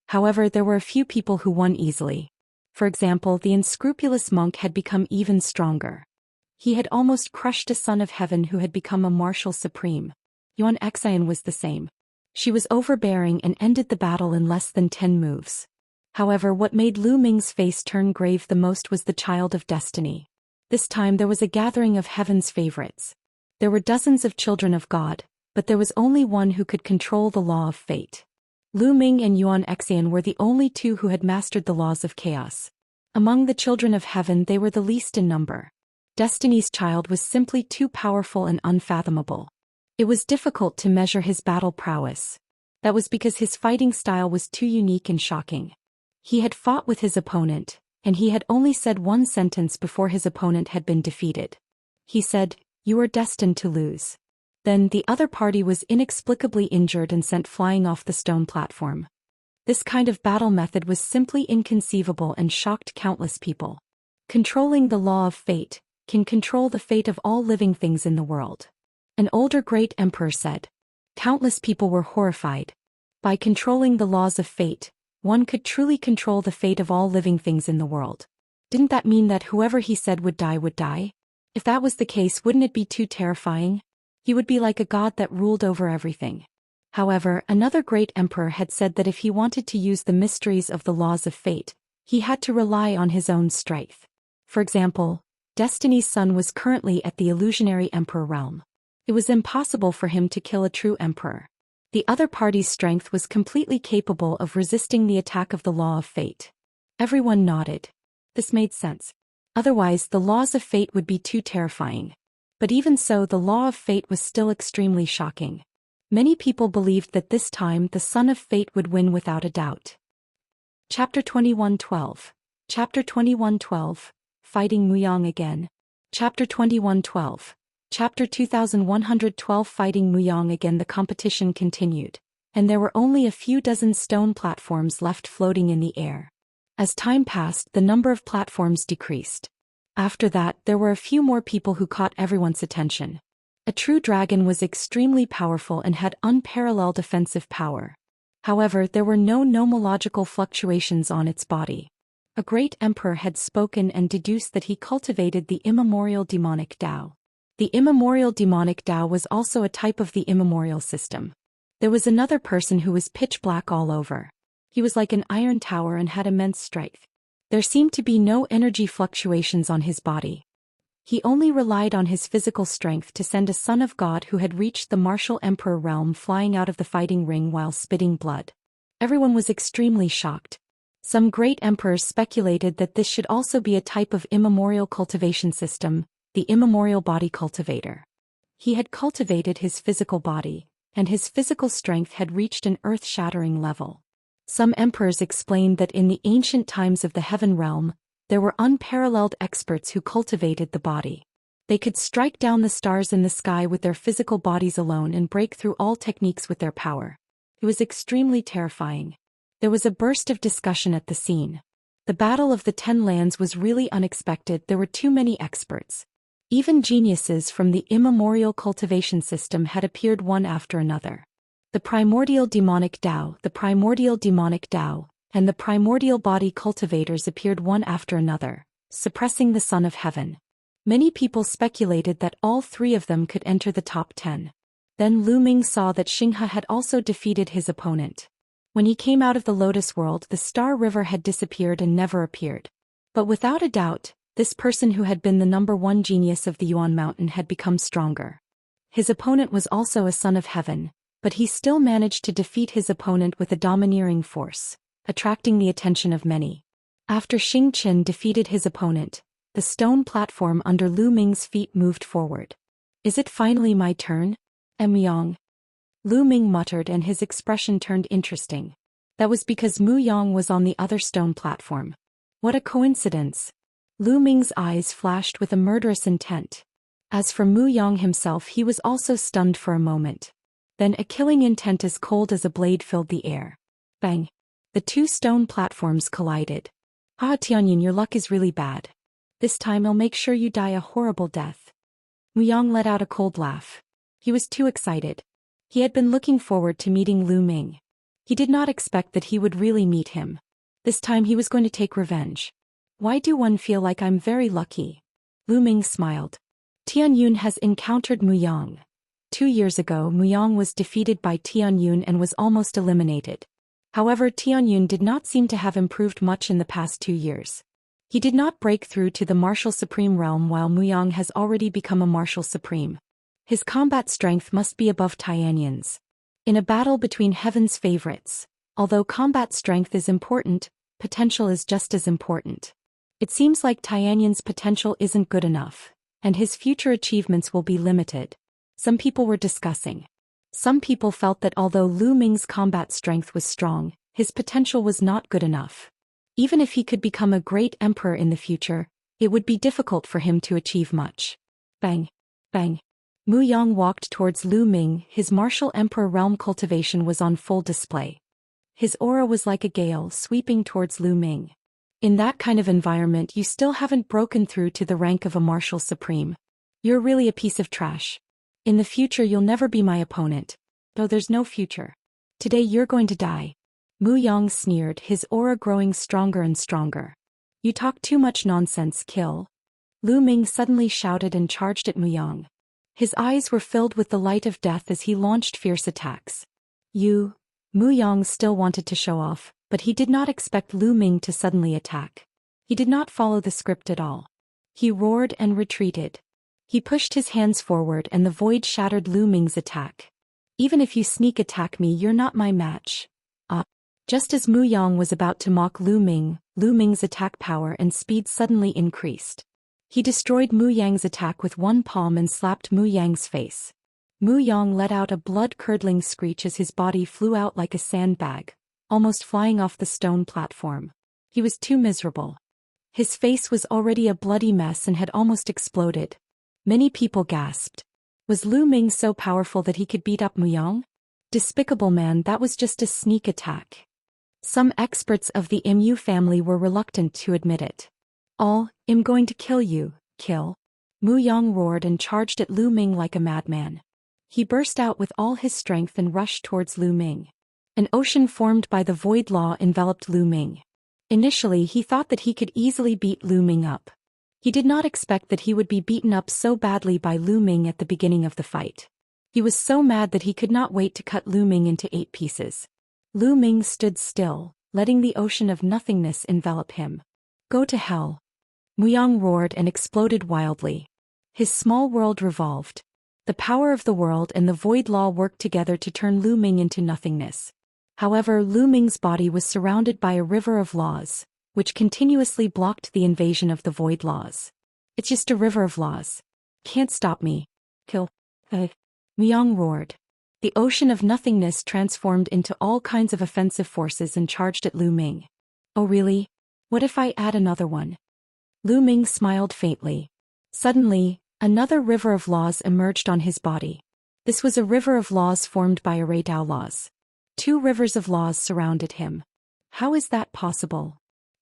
However, there were a few people who won easily. For example, the unscrupulous monk had become even stronger. He had almost crushed a son of heaven who had become a martial supreme. Xianxia was the same. She was overbearing and ended the battle in less than 10 moves. However, what made Lu Ming's face turn grave the most was the Child of Destiny. This time there was a gathering of heaven's favorites. There were dozens of children of God, but there was only one who could control the law of fate. Lu Ming and Xianxia were the only two who had mastered the laws of chaos. Among the children of heaven, they were the least in number. Destiny's child was simply too powerful and unfathomable. It was difficult to measure his battle prowess. That was because his fighting style was too unique and shocking. He had fought with his opponent, and he had only said one sentence before his opponent had been defeated. He said, "You are destined to lose." Then the other party was inexplicably injured and sent flying off the stone platform. This kind of battle method was simply inconceivable and shocked countless people. Controlling the law of fate can control the fate of all living things in the world. An older great emperor said. Countless people were horrified. By controlling the laws of fate, one could truly control the fate of all living things in the world. Didn't that mean that whoever he said would die would die? If that was the case, wouldn't it be too terrifying? He would be like a god that ruled over everything. However, another great emperor had said that if he wanted to use the mysteries of the laws of fate, he had to rely on his own strength. For example, Destiny's son was currently at the illusionary emperor realm. It was impossible for him to kill a true emperor. The other party's strength was completely capable of resisting the attack of the law of fate. Everyone nodded. This made sense. Otherwise, the laws of fate would be too terrifying. But even so, the law of fate was still extremely shocking. Many people believed that this time the son of fate would win without a doubt. Chapter 21:12. Chapter 21:12. Fighting Muyang again. Chapter 21:12. Chapter 2112. Fighting Muyang again. The competition continued, and there were only a few dozen stone platforms left floating in the air. As time passed, the number of platforms decreased. After that, there were a few more people who caught everyone's attention. A true dragon was extremely powerful and had unparalleled offensive power. However, there were no nomological fluctuations on its body. A great emperor had spoken and deduced that he cultivated the immemorial demonic Tao. The immemorial demonic Tao was also a type of the immemorial system. There was another person who was pitch black all over. He was like an iron tower and had immense strength. There seemed to be no energy fluctuations on his body. He only relied on his physical strength to send a son of God who had reached the martial emperor realm flying out of the fighting ring while spitting blood. Everyone was extremely shocked. Some great emperors speculated that this should also be a type of immemorial cultivation system, the immemorial body cultivator. He had cultivated his physical body, and his physical strength had reached an earth-shattering level. Some emperors explained that in the ancient times of the heaven realm, there were unparalleled experts who cultivated the body. They could strike down the stars in the sky with their physical bodies alone and break through all techniques with their power. It was extremely terrifying. There was a burst of discussion at the scene. The Battle of the 10 Lands was really unexpected. There were too many experts. Even geniuses from the immemorial cultivation system had appeared one after another. The primordial demonic Dao, and the primordial body cultivators appeared one after another, suppressing the Son of Heaven. Many people speculated that all three of them could enter the top 10. Then Ming saw that Xianxia had also defeated his opponent. When he came out of the Lotus World, the Star River had disappeared and never appeared. But without a doubt, this person who had been the #1 genius of the Yuan mountain had become stronger. His opponent was also a son of heaven, but he still managed to defeat his opponent with a domineering force, attracting the attention of many. After Xianxia defeated his opponent, the stone platform under Ming's feet moved forward. "Is it finally my turn? Muyang?" Ming muttered, and his expression turned interesting. That was because Muyang was on the other stone platform. What a coincidence! Ming's eyes flashed with a murderous intent. As for Muyang himself, he was also stunned for a moment. Then a killing intent as cold as a blade filled the air. Bang! The two stone platforms collided. "Ah, Tianyin, your luck is really bad. This time I'll make sure you die a horrible death." Muyang let out a cold laugh. He was too excited. He had been looking forward to meeting Ming. He did not expect that he would really meet him. This time he was going to take revenge. "Why do one feel like I'm very lucky?" Ming smiled. Tianyun has encountered Muyang. 2 years ago, Muyang was defeated by Tianyun and was almost eliminated. However, Tianyun did not seem to have improved much in the past 2 years. He did not break through to the martial supreme realm, while Muyang has already become a martial supreme. His combat strength must be above Tianyun's. In a battle between heaven's favorites, although combat strength is important, potential is just as important. It seems like Tianyun's potential isn't good enough, and his future achievements will be limited. Some people were discussing. Some people felt that although Ming's combat strength was strong, his potential was not good enough. Even if he could become a great emperor in the future, it would be difficult for him to achieve much. Bang! Bang! Muyang walked towards Ming. His martial emperor realm cultivation was on full display. His aura was like a gale sweeping towards Ming. In that kind of environment, you still haven't broken through to the rank of a martial supreme. You're really a piece of trash. In the future you'll never be my opponent. Though there's no future. Today you're going to die. Muyang sneered, his aura growing stronger and stronger. "You talk too much nonsense, kill." Ming suddenly shouted and charged at Muyang. His eyes were filled with the light of death as he launched fierce attacks. Muyang still wanted to show off, but he did not expect Ming to suddenly attack. He did not follow the script at all. He roared and retreated. He pushed his hands forward and the void shattered Ming's attack. "Even if you sneak attack me, you're not my match." Just as Muyang was about to mock Ming's attack power and speed suddenly increased. He destroyed Muyang's attack with one palm and slapped Muyang's face. Muyang let out a blood-curdling screech as his body flew out like a sandbag, almost flying off the stone platform. He was too miserable. His face was already a bloody mess and had almost exploded. Many people gasped. Was Ming so powerful that he could beat up Muyang? Despicable man, that was just a sneak attack. Some experts of the Mu family were reluctant to admit it. "I'm going to kill you, kill." Muyang roared and charged at Ming like a madman. He burst out with all his strength and rushed towards Ming. An ocean formed by the void law enveloped Ming. Initially he thought that he could easily beat Ming up. He did not expect that he would be beaten up so badly by Ming at the beginning of the fight. He was so mad that he could not wait to cut Ming into 8 pieces. Ming stood still, letting the ocean of nothingness envelop him. "Go to hell." Muyang roared and exploded wildly. His small world revolved. The power of the world and the void law worked together to turn Ming into nothingness. However, Ming's body was surrounded by a river of laws, which continuously blocked the invasion of the void laws. "It's just a river of laws. Can't stop me. Kill." Muyang roared. The ocean of nothingness transformed into all kinds of offensive forces and charged at Lu Ming. Oh really? What if I add another one? Lu Ming smiled faintly. Suddenly, another river of laws emerged on his body. This was a river of laws formed by array Dao laws. 2 rivers of laws surrounded him. How is that possible?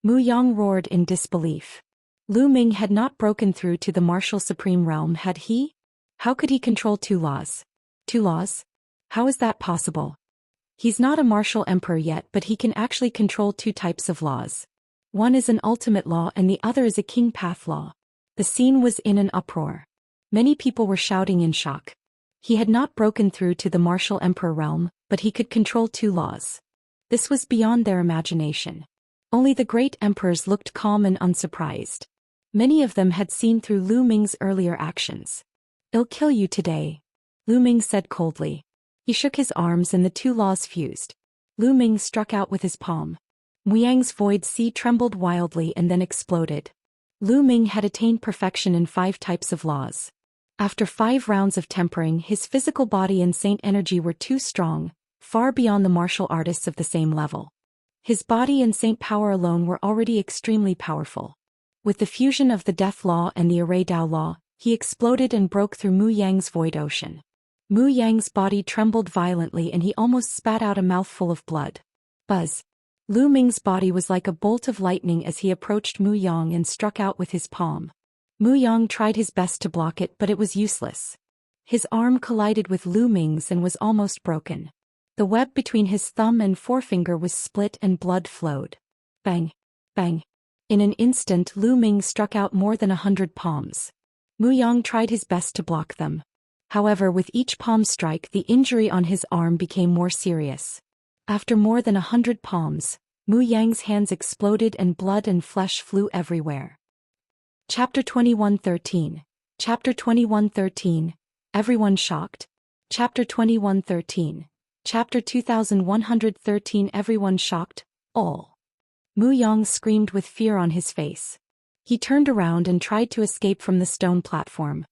Muyang roared in disbelief. Lu Ming had not broken through to the martial supreme realm, had he? How could he control 2 laws? 2 laws? How is that possible? He's not a martial emperor yet, but he can actually control 2 types of laws. One is an ultimate law and the other is a king path law. The scene was in an uproar. Many people were shouting in shock. He had not broken through to the martial emperor realm, but he could control 2 laws. This was beyond their imagination. Only the great emperors looked calm and unsurprised. Many of them had seen through Lu Ming's earlier actions. "I'll kill you today," Lu Ming said coldly. He shook his arms and the 2 laws fused. Lu Ming struck out with his palm. Muyang's void sea trembled wildly and then exploded. Lu Ming had attained perfection in 5 types of laws. After 5 rounds of tempering, his physical body and saint energy were too strong, far beyond the martial artists of the same level. His body and saint power alone were already extremely powerful. With the fusion of the death law and the array Dao law, he exploded and broke through Muyang's void ocean. Muyang's body trembled violently and he almost spat out a mouthful of blood. Buzz. Lu Ming's body was like a bolt of lightning as he approached Muyang and struck out with his palm. Muyang tried his best to block it, but it was useless. His arm collided with Lu Ming's and was almost broken. The web between his thumb and forefinger was split and blood flowed. Bang! Bang! In an instant Lu Ming struck out more than 100 palms. Muyang tried his best to block them. However, with each palm strike the injury on his arm became more serious. After more than 100 palms, Muyang's hands exploded and blood and flesh flew everywhere. Chapter 21:13. Chapter 21:13. Everyone shocked? Chapter 21:13. Chapter 2113. Everyone shocked? All. Muyang screamed with fear on his face. He turned around and tried to escape from the stone platform.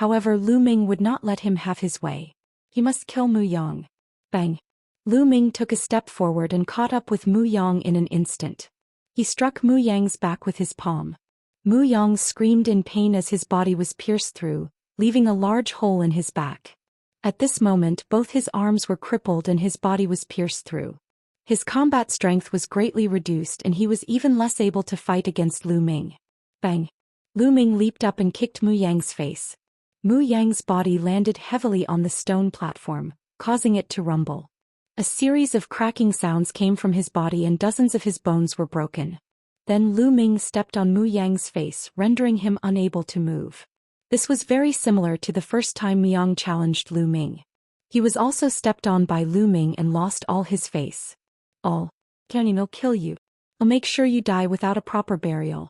However, Lu Ming would not let him have his way. He must kill Muyang. Bang! Lu Ming took a step forward and caught up with Muyang in an instant. He struck Muyang's back with his palm. Muyang screamed in pain as his body was pierced through, leaving a large hole in his back. At this moment both his arms were crippled and his body was pierced through. His combat strength was greatly reduced and he was even less able to fight against Lu Ming. Bang! Lu Ming leaped up and kicked Muyang's face. Muyang's body landed heavily on the stone platform, causing it to rumble. A series of cracking sounds came from his body and dozens of his bones were broken. Then Lu Ming stepped on Muyang's face, rendering him unable to move. This was very similar to the first time Muyang challenged Lu Ming. He was also stepped on by Lu Ming and lost all his face. "All. I'll kill you. I'll make sure you die without a proper burial."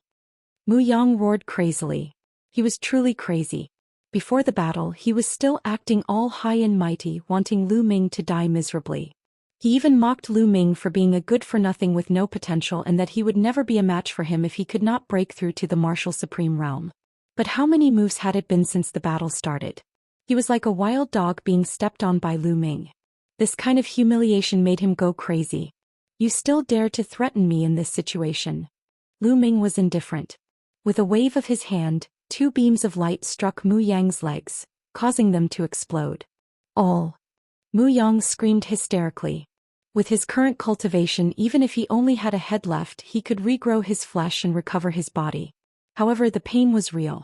Muyang roared crazily. He was truly crazy. Before the battle he was still acting all high and mighty, wanting Lu Ming to die miserably. He even mocked Lu Ming for being a good-for-nothing with no potential and that he would never be a match for him if he could not break through to the martial supreme realm. But how many moves had it been since the battle started? He was like a wild dog being stepped on by Lu Ming. This kind of humiliation made him go crazy. "You still dare to threaten me in this situation?" Lu Ming was indifferent. With a wave of his hand, 2 beams of light struck Muyang's legs, causing them to explode. "All." Muyang screamed hysterically. With his current cultivation, even if he only had a head left, he could regrow his flesh and recover his body. However, the pain was real.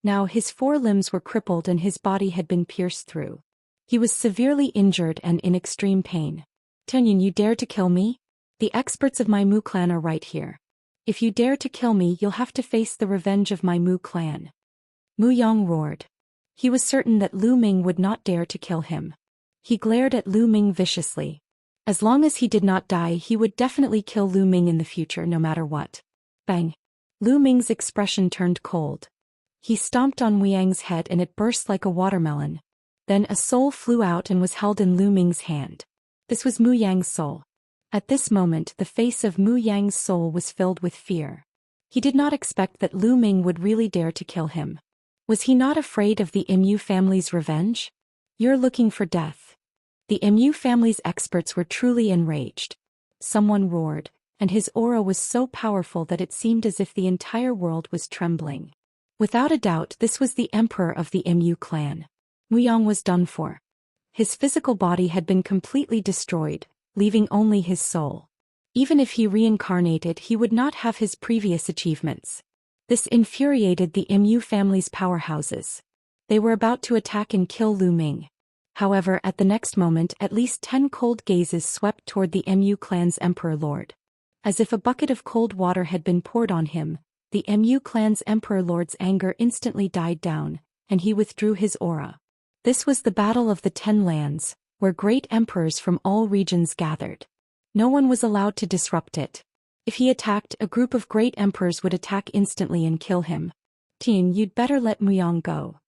Now his 4 limbs were crippled and his body had been pierced through. He was severely injured and in extreme pain. "Tianyin, you dare to kill me? The experts of my Mu clan are right here. If you dare to kill me, you'll have to face the revenge of my Mu clan." Muyang roared. He was certain that Lu Ming would not dare to kill him. He glared at Lu Ming viciously. As long as he did not die, he would definitely kill Lu Ming in the future no matter what. Bang! Lu Ming's expression turned cold. He stomped on Muyang's head and it burst like a watermelon. Then a soul flew out and was held in Lu Ming's hand. This was Muyang's soul. At this moment the face of Muyang's soul was filled with fear. He did not expect that Lu Ming would really dare to kill him. Was he not afraid of the Immu family's revenge? "You're looking for death. The Mu family's experts were truly enraged. Someone roared, and his aura was so powerful that it seemed as if the entire world was trembling. Without a doubt, this was the emperor of the Mu clan. Muyang was done for. His physical body had been completely destroyed, leaving only his soul. Even if he reincarnated, he would not have his previous achievements. This infuriated the Mu family's powerhouses. They were about to attack and kill Lu Ming. However, at the next moment, at least 10 cold gazes swept toward the Mu clan's emperor lord. As if a bucket of cold water had been poured on him, the Mu clan's emperor lord's anger instantly died down, and he withdrew his aura. This was the Battle of the 10 Lands, where great emperors from all regions gathered. No one was allowed to disrupt it. If he attacked, a group of great emperors would attack instantly and kill him. Tian, you'd better let Muyang go.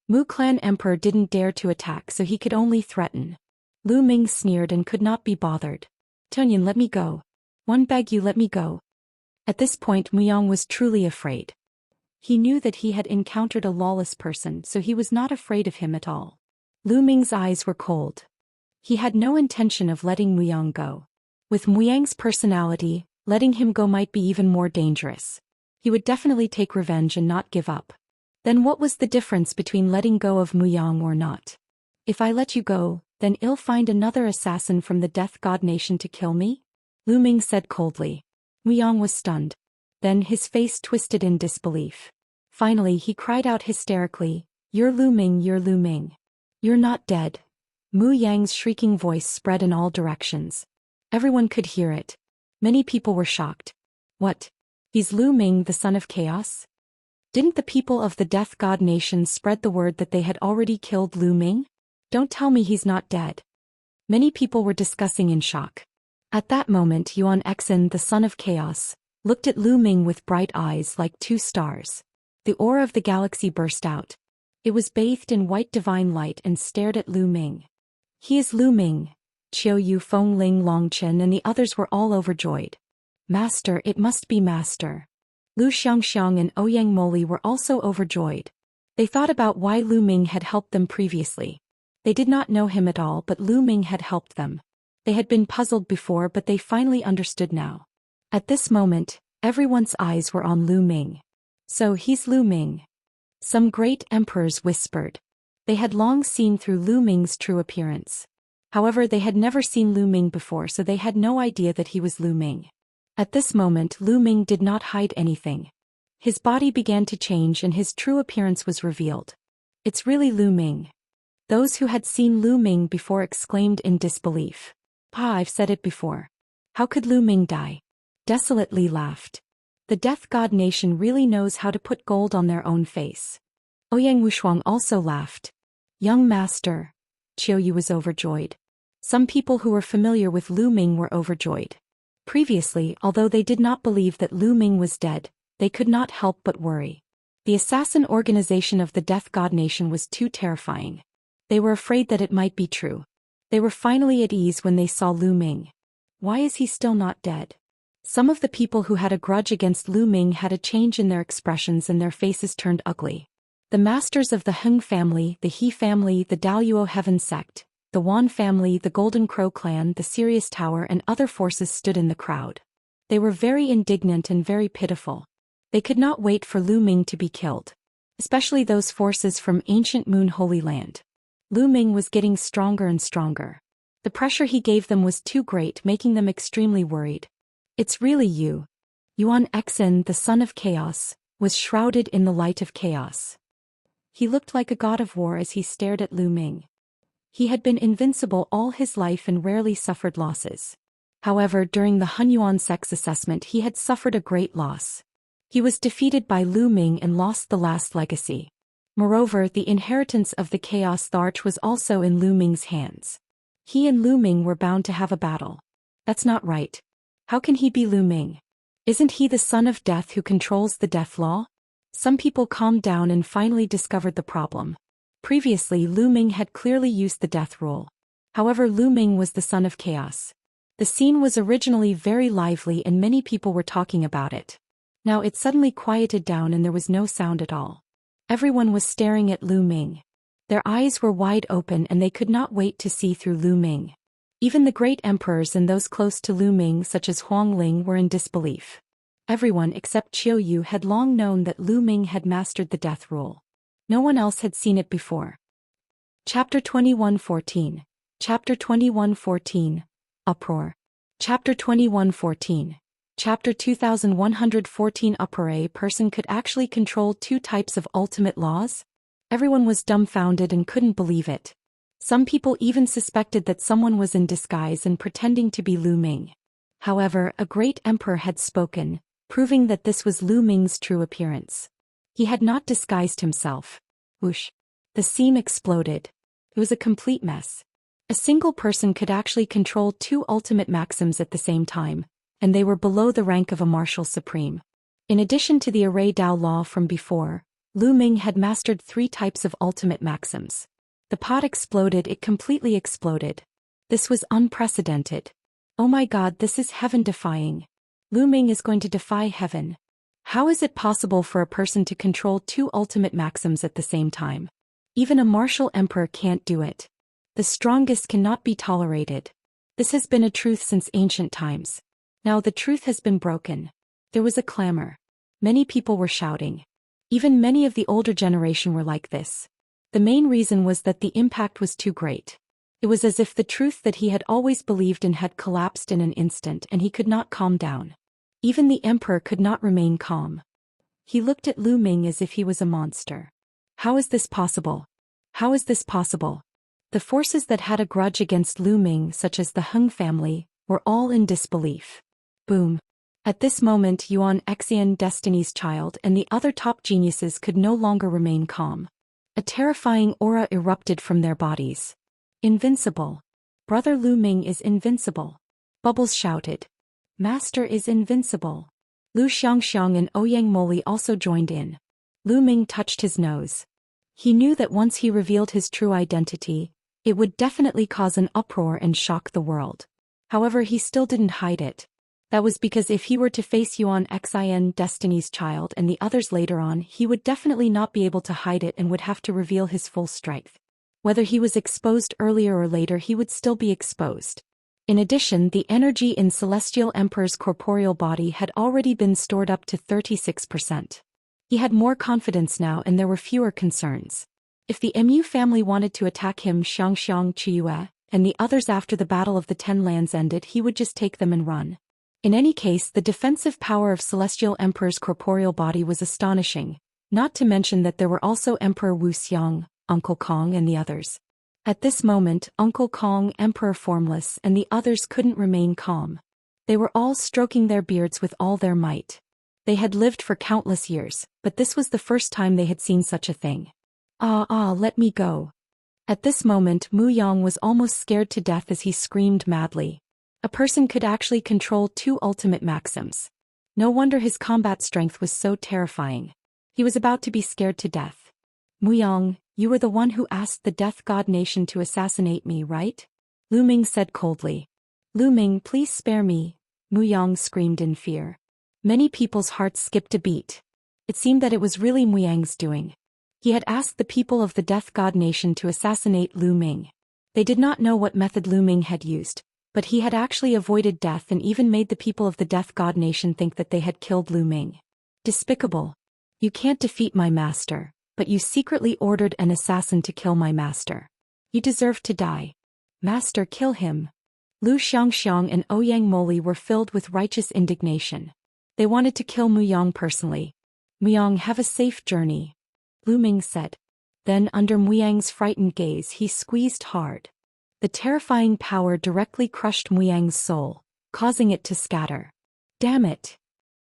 Mu clan emperor didn't dare to attack, so he could only threaten. Lu Ming sneered and could not be bothered. Tunyan, let me go. One beg you, let me go. At this point, Muyang was truly afraid. He knew that he had encountered a lawless person, so he was not afraid of him at all. Lu Ming's eyes were cold. He had no intention of letting Muyang go. With Muyang's personality, letting him go might be even more dangerous. He would definitely take revenge and not give up. Then what was the difference between letting go of Muyang or not? If I let you go, then I'll find another assassin from the Death God Nation to kill me? Lu Ming said coldly. Muyang was stunned. Then his face twisted in disbelief. Finally he cried out hysterically, "You're Lu Ming, you're Lu Ming. You're not dead." Muyang's shrieking voice spread in all directions. Everyone could hear it. Many people were shocked. What? He's Lu Ming, the son of chaos? Didn't the people of the Death God Nation spread the word that they had already killed Lu Ming? Don't tell me he's not dead. Many people were discussing in shock. At that moment, Yuan Exin, the son of chaos, looked at Lu Ming with bright eyes like 2 stars. The aura of the galaxy burst out. It was bathed in white divine light and stared at Lu Ming. He is Lu Ming. Qiu Yu, Feng Ling, Longchen and the others were all overjoyed. Master, it must be Master. Lu Xianxiang and Ouyang Moli were also overjoyed. They thought about why Lu Ming had helped them previously. They did not know him at all, but Lu Ming had helped them. They had been puzzled before, but they finally understood now. At this moment, everyone's eyes were on Lu Ming. So he's Lu Ming. Some great emperors whispered. They had long seen through Lu Ming's true appearance. However, they had never seen Lu Ming before, so they had no idea that he was Lu Ming. At this moment, Lu Ming did not hide anything. His body began to change and his true appearance was revealed. It's really Lu Ming. Those who had seen Lu Ming before exclaimed in disbelief. I've said it before. How could Lu Ming die? Desolately laughed. The Death God Nation really knows how to put gold on their own face. Ouyang Wushuang also laughed. Young master. Qiu Yu was overjoyed. Some people who were familiar with Lu Ming were overjoyed. Previously, although they did not believe that Lu Ming was dead, they could not help but worry. The assassin organization of the Death God Nation was too terrifying. They were afraid that it might be true. They were finally at ease when they saw Lu Ming. Why is he still not dead? Some of the people who had a grudge against Lu Ming had a change in their expressions and their faces turned ugly. The masters of the Heng family, the He family, the Daoyuo Heaven sect, the Wan family, the Golden Crow clan, the Sirius Tower and other forces stood in the crowd. They were very indignant and very pitiful. They could not wait for Lu Ming to be killed. Especially those forces from ancient Moon Holy Land. Lu Ming was getting stronger and stronger. The pressure he gave them was too great, making them extremely worried. It's really you. Yuan Exin, the son of chaos, was shrouded in the light of chaos. He looked like a god of war as he stared at Lu Ming. He had been invincible all his life and rarely suffered losses. However, during the Hunyuan sex assessment he had suffered a great loss. He was defeated by Lu Ming and lost the last legacy. Moreover, the inheritance of the Chaos Arch was also in Lu Ming's hands. He and Lu Ming were bound to have a battle. That's not right. How can he be Lu Ming? Isn't he the son of death who controls the death law? Some people calmed down and finally discovered the problem. Previously, Lu Ming had clearly used the death rule. However, Lu Ming was the son of chaos. The scene was originally very lively and many people were talking about it. Now it suddenly quieted down and there was no sound at all. Everyone was staring at Lu Ming. Their eyes were wide open and they could not wait to see through Lu Ming. Even the great emperors and those close to Lu Ming such as Huang Ling were in disbelief. Everyone except Qiu Yu had long known that Lu Ming had mastered the death rule. No one else had seen it before. Chapter 21:14. Chapter 21:14. Uproar. Chapter 21:14. Chapter 2114 Uproar. A person could actually control two types of ultimate laws? Everyone was dumbfounded and couldn't believe it. Some people even suspected that someone was in disguise and pretending to be Lu Ming. However, a great emperor had spoken, proving that this was Lu Ming's true appearance. He had not disguised himself. Whoosh! The scene exploded. It was a complete mess. A single person could actually control two ultimate maxims at the same time, and they were below the rank of a martial supreme. In addition to the array Dao law from before, Lu Ming had mastered three types of ultimate maxims. The pot exploded, it completely exploded. This was unprecedented. Oh my god, this is heaven-defying. Lu Ming is going to defy heaven. How is it possible for a person to control two ultimate maxims at the same time? Even a martial emperor can't do it. The strongest cannot be tolerated. This has been a truth since ancient times. Now the truth has been broken. There was a clamor. Many people were shouting. Even many of the older generation were like this. The main reason was that the impact was too great. It was as if the truth that he had always believed in had collapsed in an instant and he could not calm down. Even the emperor could not remain calm. He looked at Lu Ming as if he was a monster. How is this possible? How is this possible? The forces that had a grudge against Lu Ming, such as the Heng family, were all in disbelief. Boom. At this moment Yuan Xian, Destiny's Child, and the other top geniuses could no longer remain calm. A terrifying aura erupted from their bodies. Invincible. Brother Lu Ming is invincible. Bubbles shouted. Master is invincible. Lu Xianxiang and Ouyang Moli also joined in. Lu Ming touched his nose. He knew that once he revealed his true identity, it would definitely cause an uproar and shock the world. However, he still didn't hide it. That was because if he were to face Yuan Xian, Destiny's Child, and the others later on, he would definitely not be able to hide it and would have to reveal his full strength. Whether he was exposed earlier or later, he would still be exposed. In addition, the energy in Celestial Emperor's corporeal body had already been stored up to 36%. He had more confidence now and there were fewer concerns. If the Mu family wanted to attack him, Xianxia, Qiyue, and the others after the Battle of the Ten Lands ended, he would just take them and run. In any case, the defensive power of Celestial Emperor's corporeal body was astonishing, not to mention that there were also Emperor Wuxia, Uncle Kong and the others. At this moment, Uncle Kong, Emperor Formless, and the others couldn't remain calm. They were all stroking their beards with all their might. They had lived for countless years, but this was the first time they had seen such a thing. Let me go. At this moment, Muyang was almost scared to death as he screamed madly. A person could actually control two ultimate maxims. No wonder his combat strength was so terrifying. He was about to be scared to death. Muyang, you were the one who asked the Death God Nation to assassinate me, right? Lu Ming said coldly. Lu Ming, please spare me, Muyang screamed in fear. Many people's hearts skipped a beat. It seemed that it was really Muyang's doing. He had asked the people of the Death God Nation to assassinate Lu Ming. They did not know what method Lu Ming had used, but he had actually avoided death and even made the people of the Death God Nation think that they had killed Lu Ming. Despicable. You can't defeat my master, but you secretly ordered an assassin to kill my master. You deserve to die. Master, kill him. Lu Xianxiang and Ouyang Moli were filled with righteous indignation. They wanted to kill Muyang personally. Muyang, have a safe journey, Lu Ming said. Then under Muyang's frightened gaze he squeezed hard. The terrifying power directly crushed Muyang's soul, causing it to scatter. Damn it!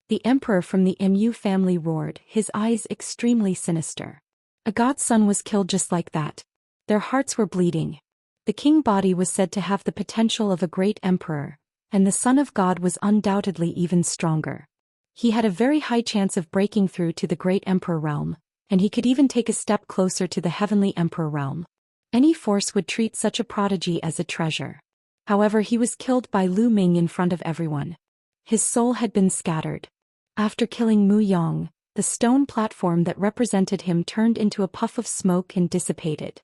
The emperor from the Mu family roared, his eyes extremely sinister. A god's son was killed just like that. Their hearts were bleeding. The king body was said to have the potential of a great emperor, and the son of God was undoubtedly even stronger. He had a very high chance of breaking through to the great emperor realm, and he could even take a step closer to the heavenly emperor realm. Any force would treat such a prodigy as a treasure. However, he was killed by Lu Ming in front of everyone. His soul had been scattered. After killing Muyang, the stone platform that represented him turned into a puff of smoke and dissipated.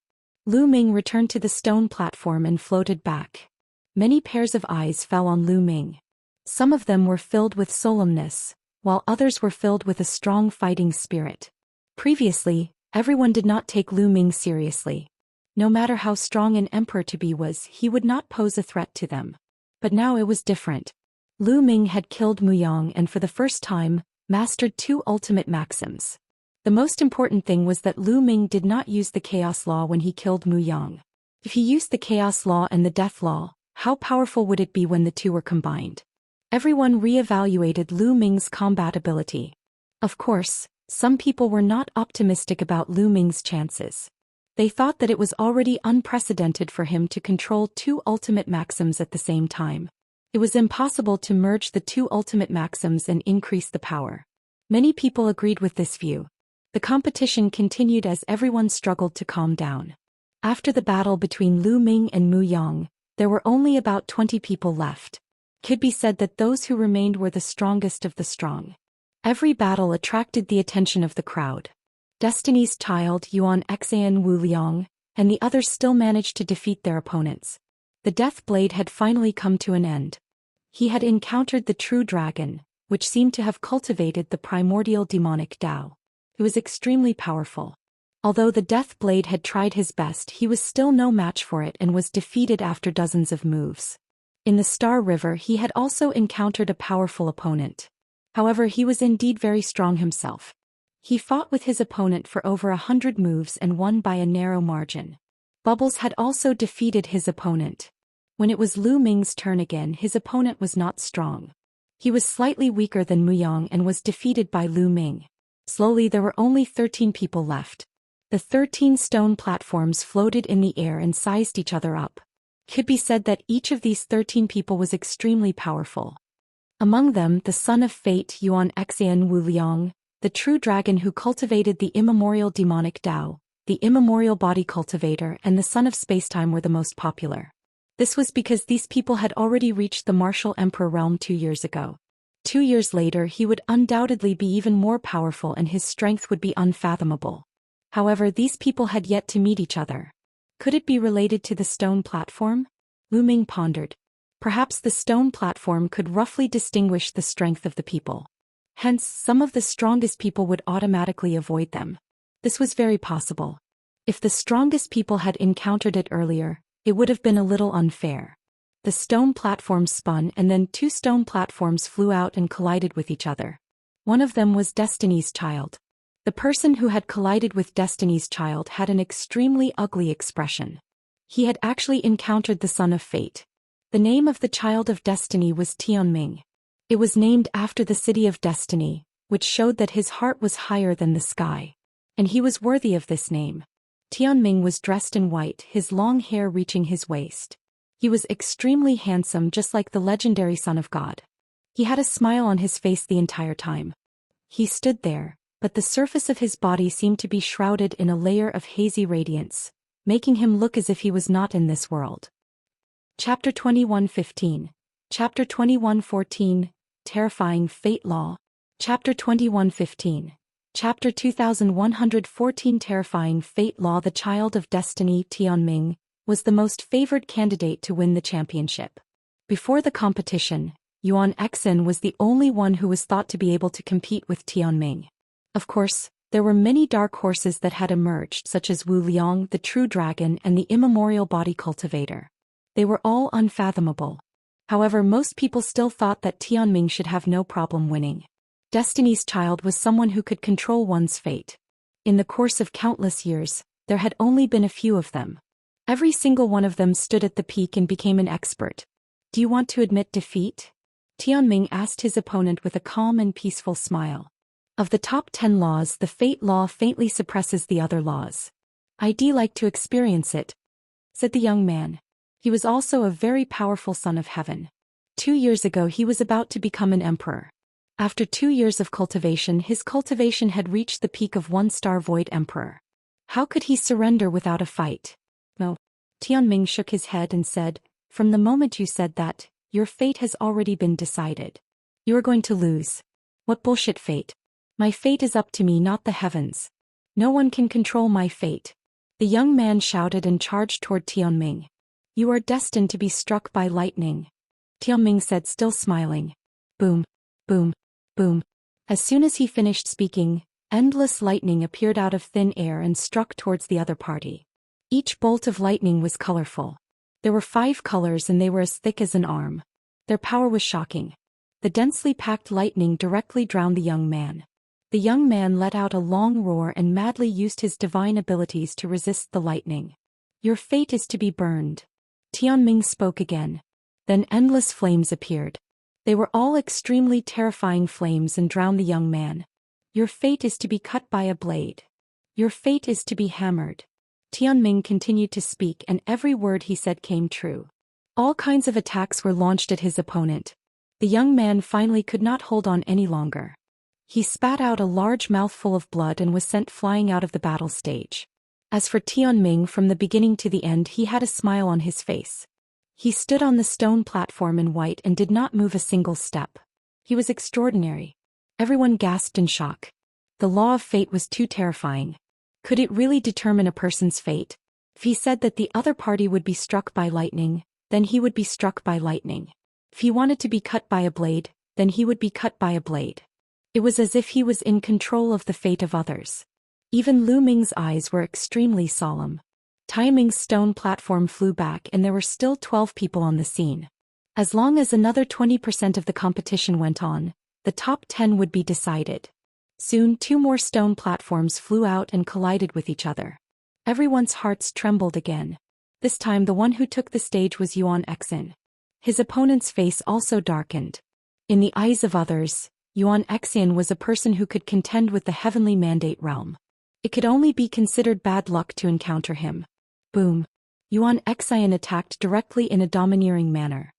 Lu Ming returned to the stone platform and floated back. Many pairs of eyes fell on Lu Ming. Some of them were filled with solemnness, while others were filled with a strong fighting spirit. Previously, everyone did not take Lu Ming seriously. No matter how strong an emperor to be was, he would not pose a threat to them. But now it was different. Lu Ming had killed Muyang and for the first time, mastered 2 ultimate maxims. The most important thing was that Lu Ming did not use the Chaos Law when he killed Muyang. If he used the Chaos Law and the Death Law, how powerful would it be when the two were combined? Everyone re-evaluated Lu Ming's combat ability. Of course, some people were not optimistic about Lu Ming's chances. They thought that it was already unprecedented for him to control 2 ultimate maxims at the same time. It was impossible to merge the 2 ultimate maxims and increase the power. Many people agreed with this view. The competition continued as everyone struggled to calm down. After the battle between Lu Ming and Muyang, there were only about 20 people left. It could be said that those who remained were the strongest of the strong. Every battle attracted the attention of the crowd. Destiny's Child Yuan Xian Wu Liang, and the others still managed to defeat their opponents. The Death Blade had finally come to an end. He had encountered the true dragon, which seemed to have cultivated the primordial demonic Tao. It was extremely powerful. Although the Death Blade had tried his best, he was still no match for it and was defeated after dozens of moves. In the Star River he had also encountered a powerful opponent. However, he was indeed very strong himself. He fought with his opponent for over 100 moves and won by a narrow margin. Bubbles had also defeated his opponent. When it was Lu Ming's turn again, his opponent was not strong. He was slightly weaker than Muyang and was defeated by Lu Ming. Slowly there were only 13 people left. The 13 stone platforms floated in the air and sized each other up. It could be said that each of these 13 people was extremely powerful. Among them, the son of fate Yuan Xian Wu Liang, the true dragon who cultivated the immemorial demonic Tao, the immemorial body cultivator, and the son of spacetime were the most popular. This was because these people had already reached the martial emperor realm 2 years ago. 2 years later he would undoubtedly be even more powerful and his strength would be unfathomable. However, these people had yet to meet each other. Could it be related to the stone platform? Lu Ming pondered. Perhaps the stone platform could roughly distinguish the strength of the people. Hence, some of the strongest people would automatically avoid them. This was very possible. If the strongest people had encountered it earlier, it would have been a little unfair. The stone platform spun and then 2 stone platforms flew out and collided with each other. One of them was Destiny's Child. The person who had collided with Destiny's Child had an extremely ugly expression. He had actually encountered the Son of Fate. The name of the Child of Destiny was Tianming. It was named after the City of Destiny, which showed that his heart was higher than the sky. And he was worthy of this name. Tianming was dressed in white, his long hair reaching his waist. He was extremely handsome, just like the legendary Son of God. He had a smile on his face the entire time. He stood there, but the surface of his body seemed to be shrouded in a layer of hazy radiance, making him look as if he was not in this world. Chapter 21:15. Chapter 21:14. Terrifying Fate Law. Chapter 21:15. Chapter 2114. Terrifying Fate Law. The Child of Destiny, Tianming, was the most favored candidate to win the championship. Before the competition, Yuan Xian was the only one who was thought to be able to compete with Tianming. Of course, there were many dark horses that had emerged, such as Wu Liang, the true dragon, and the immemorial body cultivator. They were all unfathomable. However, most people still thought that Tianming should have no problem winning. Destiny's Child was someone who could control one's fate. In the course of countless years, there had only been a few of them. Every single one of them stood at the peak and became an expert. Do you want to admit defeat? Tianming asked his opponent with a calm and peaceful smile. Of the top 10 laws, the Fate Law faintly suppresses the other laws. I'd like to experience it, said the young man. He was also a very powerful son of heaven. 2 years ago he was about to become an emperor. After 2 years of cultivation, his cultivation had reached the peak of 1-star void emperor. How could he surrender without a fight? No. Tianming shook his head and said, "From the moment you said that, your fate has already been decided. You are going to lose." What bullshit fate? My fate is up to me, not the heavens. No one can control my fate. The young man shouted and charged toward Tianming. You are destined to be struck by lightning, Tianming said, still smiling. Boom, boom, boom. As soon as he finished speaking, endless lightning appeared out of thin air and struck towards the other party. Each bolt of lightning was colorful. There were 5 colors and they were as thick as an arm. Their power was shocking. The densely packed lightning directly drowned the young man. The young man let out a long roar and madly used his divine abilities to resist the lightning. Your fate is to be burned. Tianming spoke again. Then endless flames appeared. They were all extremely terrifying flames and drowned the young man. Your fate is to be cut by a blade. Your fate is to be hammered. Tianming continued to speak and every word he said came true. All kinds of attacks were launched at his opponent. The young man finally could not hold on any longer. He spat out a large mouthful of blood and was sent flying out of the battle stage. As for Tianming, from the beginning to the end he had a smile on his face. He stood on the stone platform in white and did not move a single step. He was extraordinary. Everyone gasped in shock. The law of fate was too terrifying. Could it really determine a person's fate? If he said that the other party would be struck by lightning, then he would be struck by lightning. If he wanted to be cut by a blade, then he would be cut by a blade. It was as if he was in control of the fate of others. Even Lu Ming's eyes were extremely solemn. Tianming's stone platform flew back and there were still 12 people on the scene. As long as another 20% of the competition went on, the top 10 would be decided. Soon 2 more stone platforms flew out and collided with each other. Everyone's hearts trembled again. This time the one who took the stage was Yuan Xin. His opponent's face also darkened. In the eyes of others, Yuan Xin was a person who could contend with the heavenly mandate realm. It could only be considered bad luck to encounter him. Boom. Yuan Xin attacked directly in a domineering manner.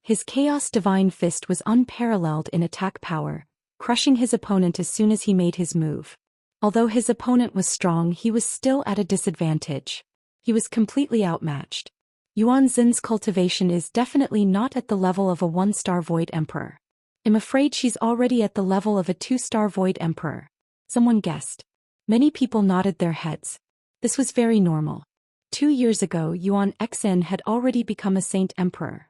His chaos divine fist was unparalleled in attack power, crushing his opponent as soon as he made his move. Although his opponent was strong, he was still at a disadvantage. He was completely outmatched. Yuan Xin's cultivation is definitely not at the level of a 1-star Void Emperor. I'm afraid she's already at the level of a 2-star Void Emperor. Someone guessed. Many people nodded their heads. This was very normal. 2 years ago, Yuan Xin had already become a Saint Emperor.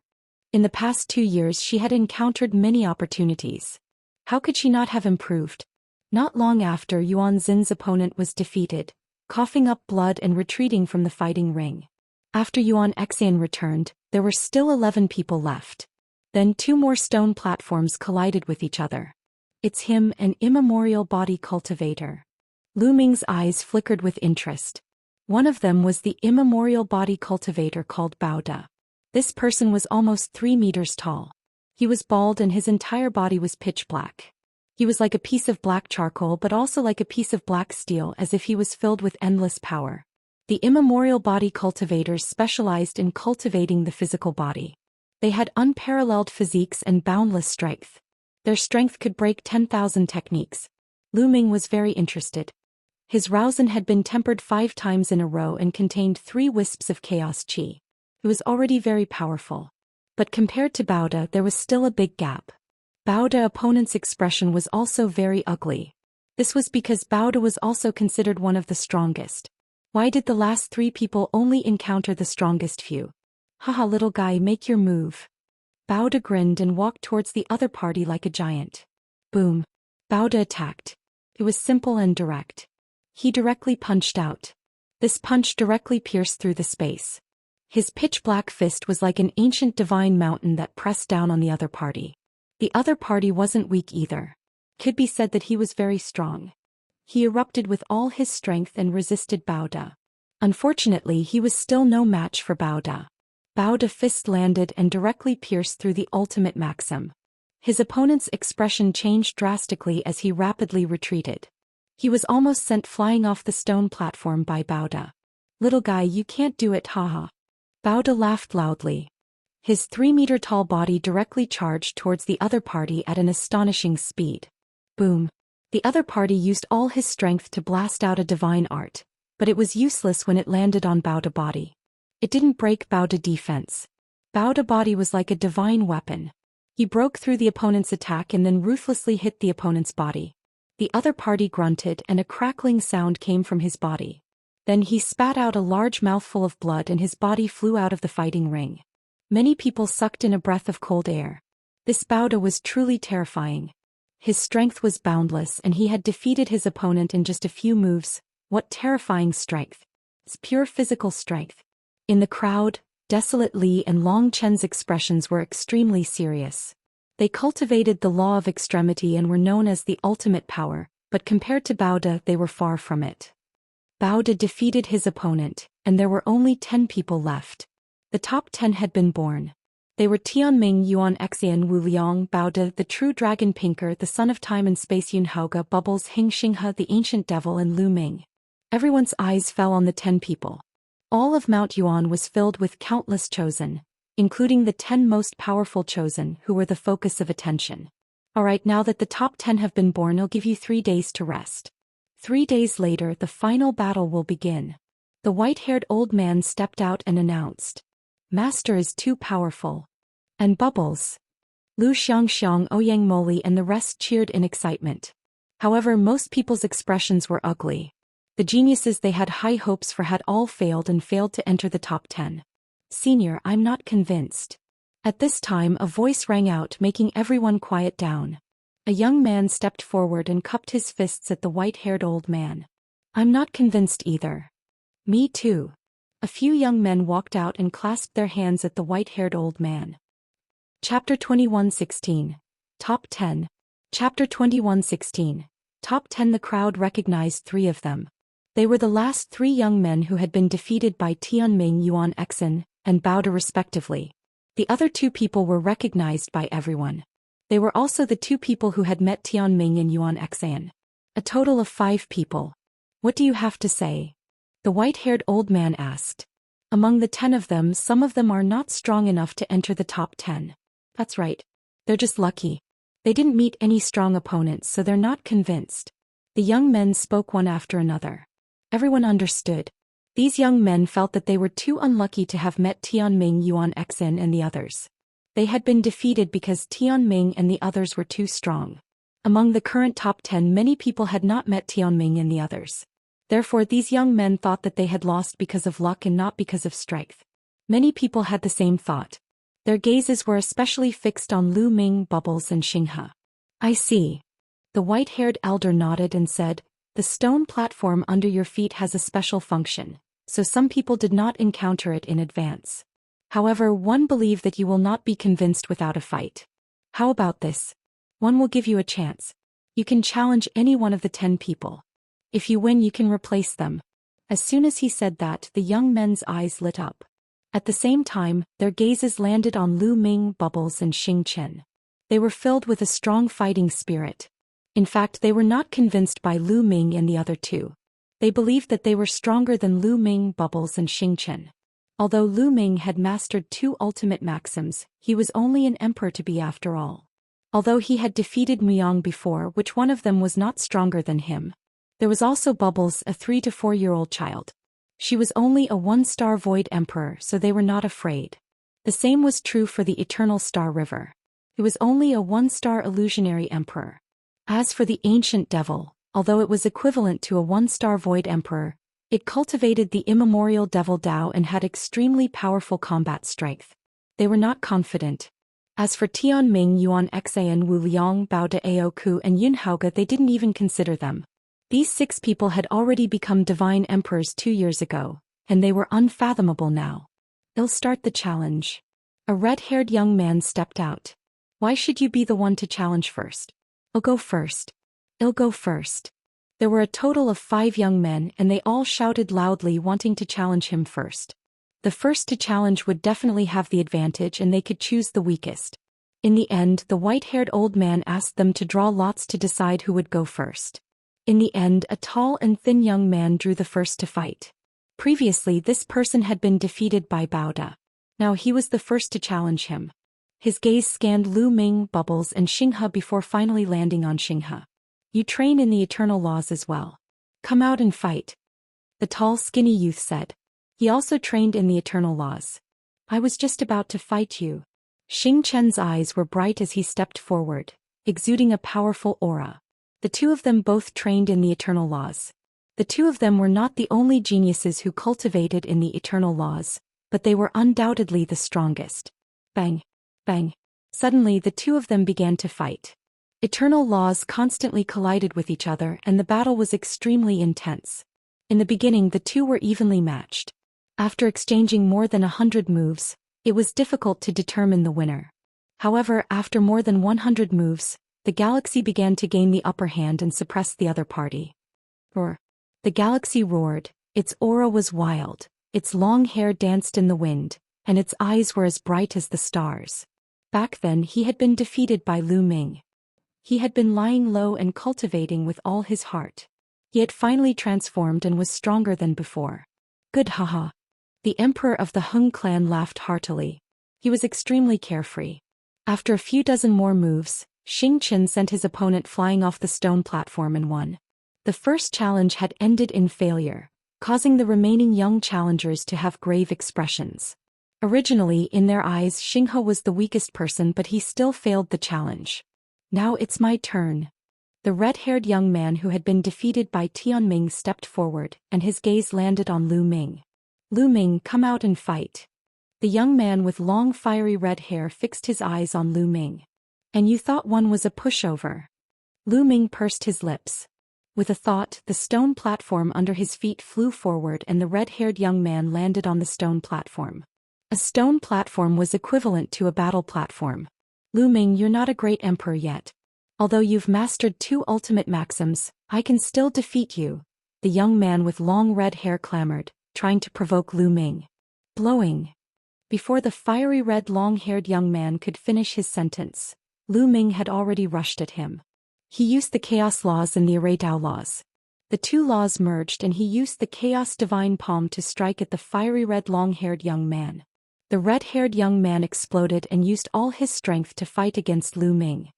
In the past 2 years she had encountered many opportunities. How could she not have improved? Not long after, Yuan Xin's opponent was defeated, coughing up blood and retreating from the fighting ring. After Yuan Xin returned, there were still 11 people left. Then 2 more stone platforms collided with each other. It's him, an immemorial body cultivator. Lu Ming's eyes flickered with interest. One of them was the immemorial body cultivator called Baoda. This person was almost 3 meters tall. He was bald and his entire body was pitch black. He was like a piece of black charcoal but also like a piece of black steel, as if he was filled with endless power. The immemorial body cultivators specialized in cultivating the physical body. They had unparalleled physiques and boundless strength. Their strength could break 10,000 techniques. Lu Ming was very interested. His Raozen had been tempered 5 times in a row and contained 3 wisps of chaos qi. It was already very powerful. But compared to Baoda, there was still a big gap. Baoda's opponent's expression was also very ugly. This was because Baoda was also considered one of the strongest. Why did the last 3 people only encounter the strongest few? Haha, little guy, make your move. Baoda grinned and walked towards the other party like a giant. Boom. Baoda attacked. It was simple and direct. He directly punched out. This punch directly pierced through the space. His pitch-black fist was like an ancient divine mountain that pressed down on the other party. The other party wasn't weak either. Could be said that he was very strong. He erupted with all his strength and resisted Baoda. Unfortunately, he was still no match for Baoda. Baoda's fist landed and directly pierced through the ultimate maxim. His opponent's expression changed drastically as he rapidly retreated. He was almost sent flying off the stone platform by Baoda. Little guy, you can't do it, haha. Baoda laughed loudly. His 3-meter-tall body directly charged towards the other party at an astonishing speed. Boom. The other party used all his strength to blast out a divine art, but it was useless when it landed on Baoda's body. It didn't break Baoda's defense. Baoda's body was like a divine weapon. He broke through the opponent's attack and then ruthlessly hit the opponent's body. The other party grunted and a crackling sound came from his body. Then he spat out a large mouthful of blood and his body flew out of the fighting ring. Many people sucked in a breath of cold air. This Baoda was truly terrifying. His strength was boundless and he had defeated his opponent in just a few moves. What terrifying strength! It's pure physical strength. In the crowd, Desolate Li and Long Chen's expressions were extremely serious. They cultivated the law of extremity and were known as the ultimate power, but compared to Baoda they were far from it. Baoda defeated his opponent, and there were only 10 people left. The top 10 had been born. They were Tianming, Yuan, Xian, Liang, Baoda, the true dragon Pinker, the son of time and space, Yun, Haoge, Bubbles, Xinxia, the ancient devil, and Ming. Everyone's eyes fell on the 10 people. All of Mount Yuan was filled with countless chosen, including the 10 most powerful chosen who were the focus of attention. Alright, now that the top 10 have been born, I'll give you 3 days to rest. 3 days later, the final battle will begin. The white-haired old man stepped out and announced, "Master is too powerful." And Bubbles, Lu Xianxiang, Ouyang Moli and the rest cheered in excitement. However, most people's expressions were ugly. The geniuses they had high hopes for had all failed and failed to enter the top 10. "Senior, I'm not convinced." At this time a voice rang out, making everyone quiet down. A young man stepped forward and cupped his fists at the white-haired old man. "I'm not convinced either." "Me too." A few young men walked out and clasped their hands at the white-haired old man. Chapter 21:16. Top 10. Chapter 21:16. Top 10. The crowd recognized 3 of them. They were the last 3 young men who had been defeated by Tianming, Yuan, Xian, and Baoda respectively. The other 2 people were recognized by everyone. They were also the 2 people who had met Tianming and Yuan Xian. A total of 5 people. "What do you have to say?" the white-haired old man asked. "Among the 10 of them, some of them are not strong enough to enter the top 10. That's right. They're just lucky. They didn't meet any strong opponents, so they're not convinced." The young men spoke one after another. Everyone understood. These young men felt that they were too unlucky to have met Tianming, Yuan, Xian and the others. They had been defeated because Tianming and the others were too strong. Among the current top 10, many people had not met Tianming and the others. Therefore, these young men thought that they had lost because of luck and not because of strength. Many people had the same thought. Their gazes were especially fixed on Ming, Bubbles and Xinxia. "I see." The white-haired elder nodded and said, "The stone platform under your feet has a special function, so some people did not encounter it in advance. However, one believe that you will not be convinced without a fight. How about this? One will give you a chance. You can challenge any one of the 10 people. If you win, you can replace them." As soon as he said that, the young men's eyes lit up. At the same time, their gazes landed on Ming, Bubbles and Xinxia. They were filled with a strong fighting spirit. In fact, they were not convinced by Ming and the other 2. They believed that they were stronger than Ming, Bubbles and Xinxia. Although Ming had mastered 2 ultimate maxims, he was only an emperor to be after all. Although he had defeated Muyang before, which one of them was not stronger than him. There was also Bubbles, a 3 to 4-year-old child. She was only a 1-star void emperor, so they were not afraid. The same was true for the Eternal Star River. It was only a 1-star illusionary emperor. As for the ancient devil, although it was equivalent to a 1-star void emperor, it cultivated the immemorial devil Dao and had extremely powerful combat strength. They were not confident. As for Tianming, Yuan, Xian, Liang, Baoda, Aoku and Yun Haoge, they didn't even consider them. These 6 people had already become divine emperors 2 years ago, and they were unfathomable now. "They'll start the challenge." A red-haired young man stepped out. "Why should you be the one to challenge first?" "I'll go first." "I'll go first." There were a total of 5 young men and they all shouted loudly, wanting to challenge him first. The first to challenge would definitely have the advantage and they could choose the weakest. In the end, the white-haired old man asked them to draw lots to decide who would go first. In the end, a tall and thin young man drew the first to fight. Previously, this person had been defeated by Baoda. Now he was the first to challenge him. His gaze scanned Ming, Bubbles and Xinxia before finally landing on Xinxia. "You train in the eternal laws as well. Come out and fight," the tall, skinny youth said. He also trained in the eternal laws. "I was just about to fight you." Xinxia's eyes were bright as he stepped forward, exuding a powerful aura. The 2 of them both trained in the eternal laws. The two of them were not the only geniuses who cultivated in the eternal laws, but they were undoubtedly the strongest. Bang! Bang! Suddenly the two of them began to fight. Eternal laws constantly collided with each other and the battle was extremely intense. In the beginning the two were evenly matched. After exchanging more than 100 moves, it was difficult to determine the winner. However, after more than 100 moves, the galaxy began to gain the upper hand and suppress the other party. Roar! The galaxy roared, its aura was wild, its long hair danced in the wind, and its eyes were as bright as the stars. Back then he had been defeated by Ming. He had been lying low and cultivating with all his heart. He had finally transformed and was stronger than before. Good haha. The emperor of the Hung clan laughed heartily. He was extremely carefree. After a few dozen more moves, Xianxia sent his opponent flying off the stone platform and won. The first challenge had ended in failure, causing the remaining young challengers to have grave expressions. Originally, in their eyes, Xianxia was the weakest person, but he still failed the challenge. Now it's my turn. The red-haired young man who had been defeated by Tianming stepped forward, and his gaze landed on Ming. Ming, come out and fight. The young man with long fiery red hair fixed his eyes on Ming. And you thought one was a pushover? Ming pursed his lips. With a thought, the stone platform under his feet flew forward and the red-haired young man landed on the stone platform. A stone platform was equivalent to a battle platform. Ming, you're not a great emperor yet. Although you've mastered 2 ultimate maxims, I can still defeat you, the young man with long red hair clamored, trying to provoke Ming. Blowing. Before the fiery red long-haired young man could finish his sentence, Ming had already rushed at him. He used the chaos laws and the Dao laws. The 2 laws merged and he used the chaos divine palm to strike at the fiery red long-haired young man. The red-haired young man exploded and used all his strength to fight against Ming.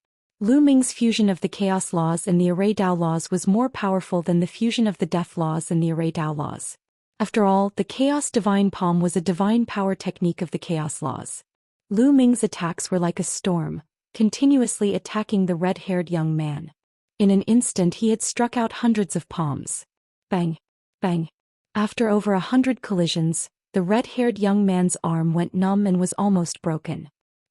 Ming's fusion of the chaos laws and the Dao laws was more powerful than the fusion of the death laws and the Dao laws. After all, the chaos divine palm was a divine power technique of the chaos laws. Ming's attacks were like a storm, continuously attacking the red-haired young man. In an instant he had struck out hundreds of palms. Bang! Bang! After over 100 collisions, the red-haired young man's arm went numb and was almost broken.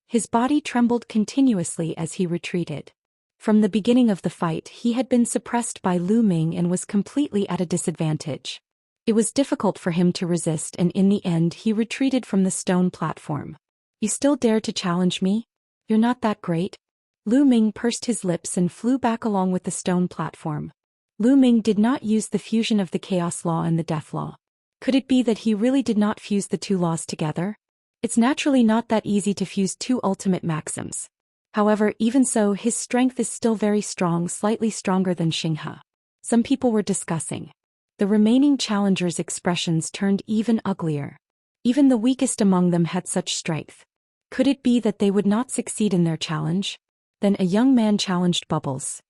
His body trembled continuously as he retreated. From the beginning of the fight he had been suppressed by Ming and was completely at a disadvantage. It was difficult for him to resist and in the end he retreated from the stone platform. You still dare to challenge me? You're not that great? Ming pursed his lips and flew back along with the stone platform. Ming did not use the fusion of the chaos law and the death law. Could it be that he really did not fuse the 2 laws together? It's naturally not that easy to fuse 2 ultimate maxims. However, even so, his strength is still very strong, slightly stronger than Xianxia. Some people were discussing. The remaining challengers' expressions turned even uglier. Even the weakest among them had such strength. Could it be that they would not succeed in their challenge? Then a young man challenged Bubbles.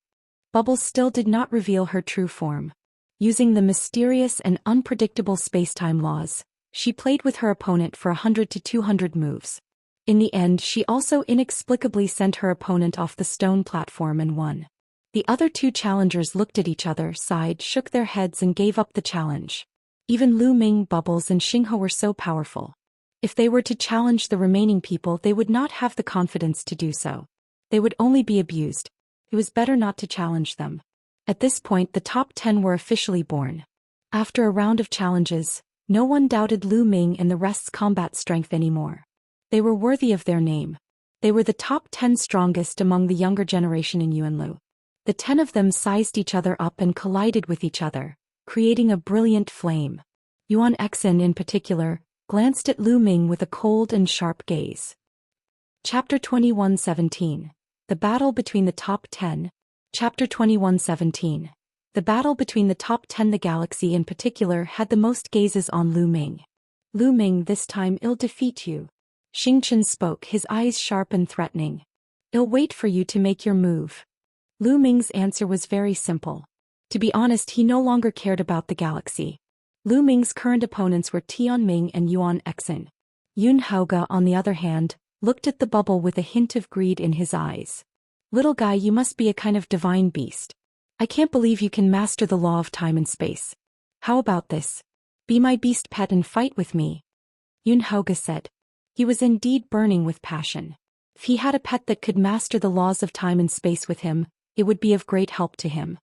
Bubbles still did not reveal her true form. Using the mysterious and unpredictable space-time laws, she played with her opponent for 100 to 200 moves. In the end, she also inexplicably sent her opponent off the stone platform and won. The other 2 challengers looked at each other, sighed, shook their heads and gave up the challenge. Even Ming, Bubbles and Xianxia were so powerful. If they were to challenge the remaining people, they would not have the confidence to do so. They would only be abused. It was better not to challenge them. At this point the top 10 were officially born. After a round of challenges, no one doubted Ming and the rest's combat strength anymore. They were worthy of their name. They were the top 10 strongest among the younger generation in Yuan. The 10 of them sized each other up and collided with each other, creating a brilliant flame. Yuan in particular, glanced at Ming with a cold and sharp gaze. Chapter 21:17. The Battle Between the Top 10. Chapter 21:17. The battle between the top 10. The galaxy in particular had the most gazes on Ming. Ming, this time I'll defeat you. Xianxia spoke, his eyes sharp and threatening. I'll wait for you to make your move. Ming's answer was very simple. To be honest, he no longer cared about the galaxy. Ming's current opponents were Tianming and Yuan. Haoge, on the other hand, looked at the bubble with a hint of greed in his eyes. Little guy, you must be a kind of divine beast. I can't believe you can master the law of time and space. How about this? Be my beast pet and fight with me. Haoge said. He was indeed burning with passion. If he had a pet that could master the laws of time and space with him, it would be of great help to him.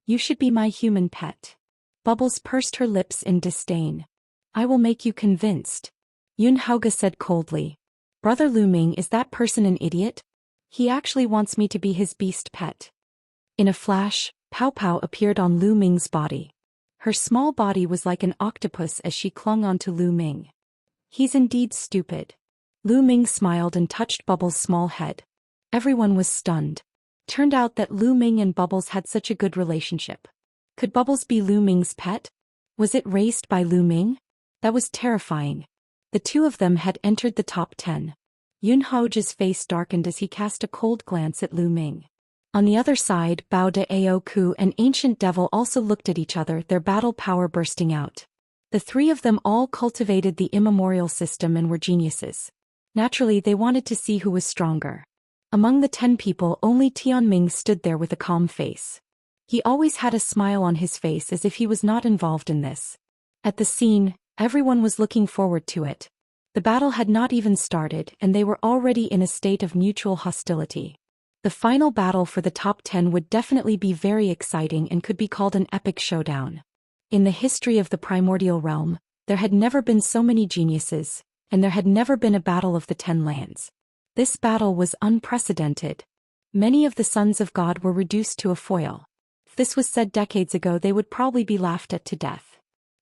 You should be my human pet. Bubbles pursed her lips in disdain. I will make you convinced. Haoge said coldly. Brother Ming, is that person an idiot? He actually wants me to be his beast pet. In a flash, Pow Pow appeared on Ming's body. Her small body was like an octopus as she clung onto Ming. He's indeed stupid. Ming smiled and touched Bubbles' small head. Everyone was stunned. Turned out that Ming and Bubbles had such a good relationship. Could Bubbles be Ming's pet? Was it raised by Ming? That was terrifying. The two of them had entered the top 10. Haoge's face darkened as he cast a cold glance at Ming. On the other side, Bao de Ao Ku and Ancient Devil also looked at each other, their battle power bursting out. The three of them all cultivated the immemorial system and were geniuses. Naturally, they wanted to see who was stronger. Among the 10 people, only Tianming stood there with a calm face. He always had a smile on his face as if he was not involved in this. At the scene, everyone was looking forward to it. The battle had not even started and they were already in a state of mutual hostility. The final battle for the top 10 would definitely be very exciting and could be called an epic showdown. In the history of the primordial realm, there had never been so many geniuses, and there had never been a battle of the 10 lands. This battle was unprecedented. Many of the sons of God were reduced to a foil. If this was said decades ago, they would probably be laughed at to death.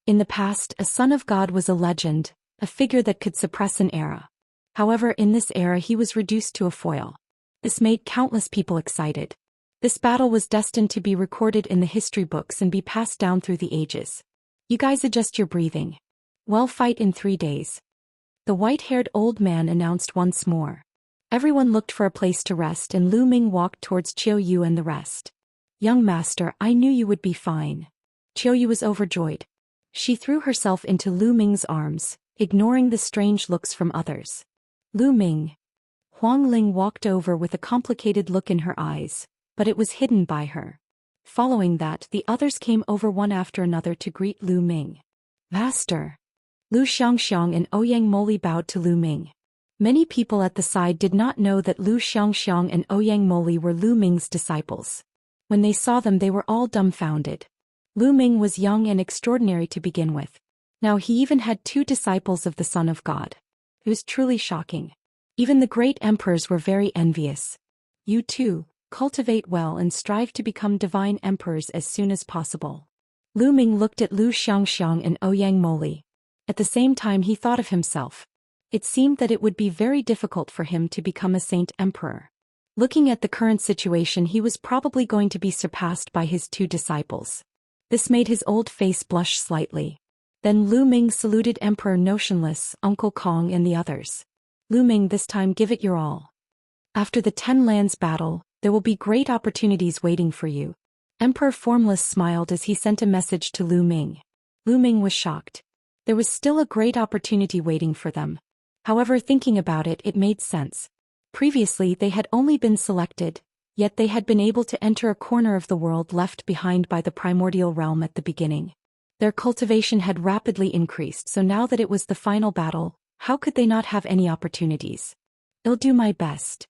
In the past, a son of God was a legend, a figure that could suppress an era. However, in this era he was reduced to a foil. This made countless people excited. This battle was destined to be recorded in the history books and be passed down through the ages. You guys adjust your breathing. We'll fight in 3 days. The white-haired old man announced once more. Everyone looked for a place to rest and Ming walked towards Qiu and the rest. Young master, I knew you would be fine. Qiu was overjoyed. She threw herself into Ming's arms, ignoring the strange looks from others. Ming. Huang Ling walked over with a complicated look in her eyes, but it was hidden by her. Following that, the others came over one after another to greet Ming. Master. Xianxia and Ouyang Moli bowed to Ming. Many people at the side did not know that Xianxia and Ouyang Moli were Ming's disciples. When they saw them, they were all dumbfounded. Ming was young and extraordinary to begin with. Now he even had 2 disciples of the Son of God. It was truly shocking. Even the great emperors were very envious. You too, cultivate well and strive to become divine emperors as soon as possible. Ming looked at Xianxia and Ouyang Moli. At the same time he thought of himself. It seemed that it would be very difficult for him to become a saint emperor. Looking at the current situation, he was probably going to be surpassed by his 2 disciples. This made his old face blush slightly. Then Ming saluted Emperor Notionless, Uncle Kong and the others. Ming, this time give it your all. After the 10 lands battle, there will be great opportunities waiting for you. Emperor Formless smiled as he sent a message to Ming. Ming was shocked. There was still a great opportunity waiting for them. However, thinking about it, it made sense. Previously they had only been selected, yet they had been able to enter a corner of the world left behind by the primordial realm at the beginning. Their cultivation had rapidly increased, so now that it was the final battle, how could they not have any opportunities? I'll do my best.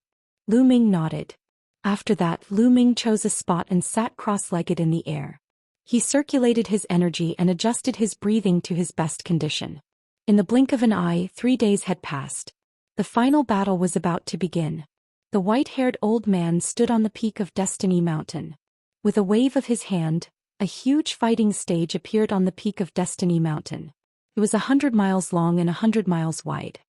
Ming nodded. After that, Ming chose a spot and sat cross-legged in the air. He circulated his energy and adjusted his breathing to his best condition. In the blink of an eye, 3 days had passed. The final battle was about to begin. The white-haired old man stood on the peak of Destiny Mountain. With a wave of his hand, a huge fighting stage appeared on the peak of Destiny Mountain. It was 100 miles long and 100 miles wide.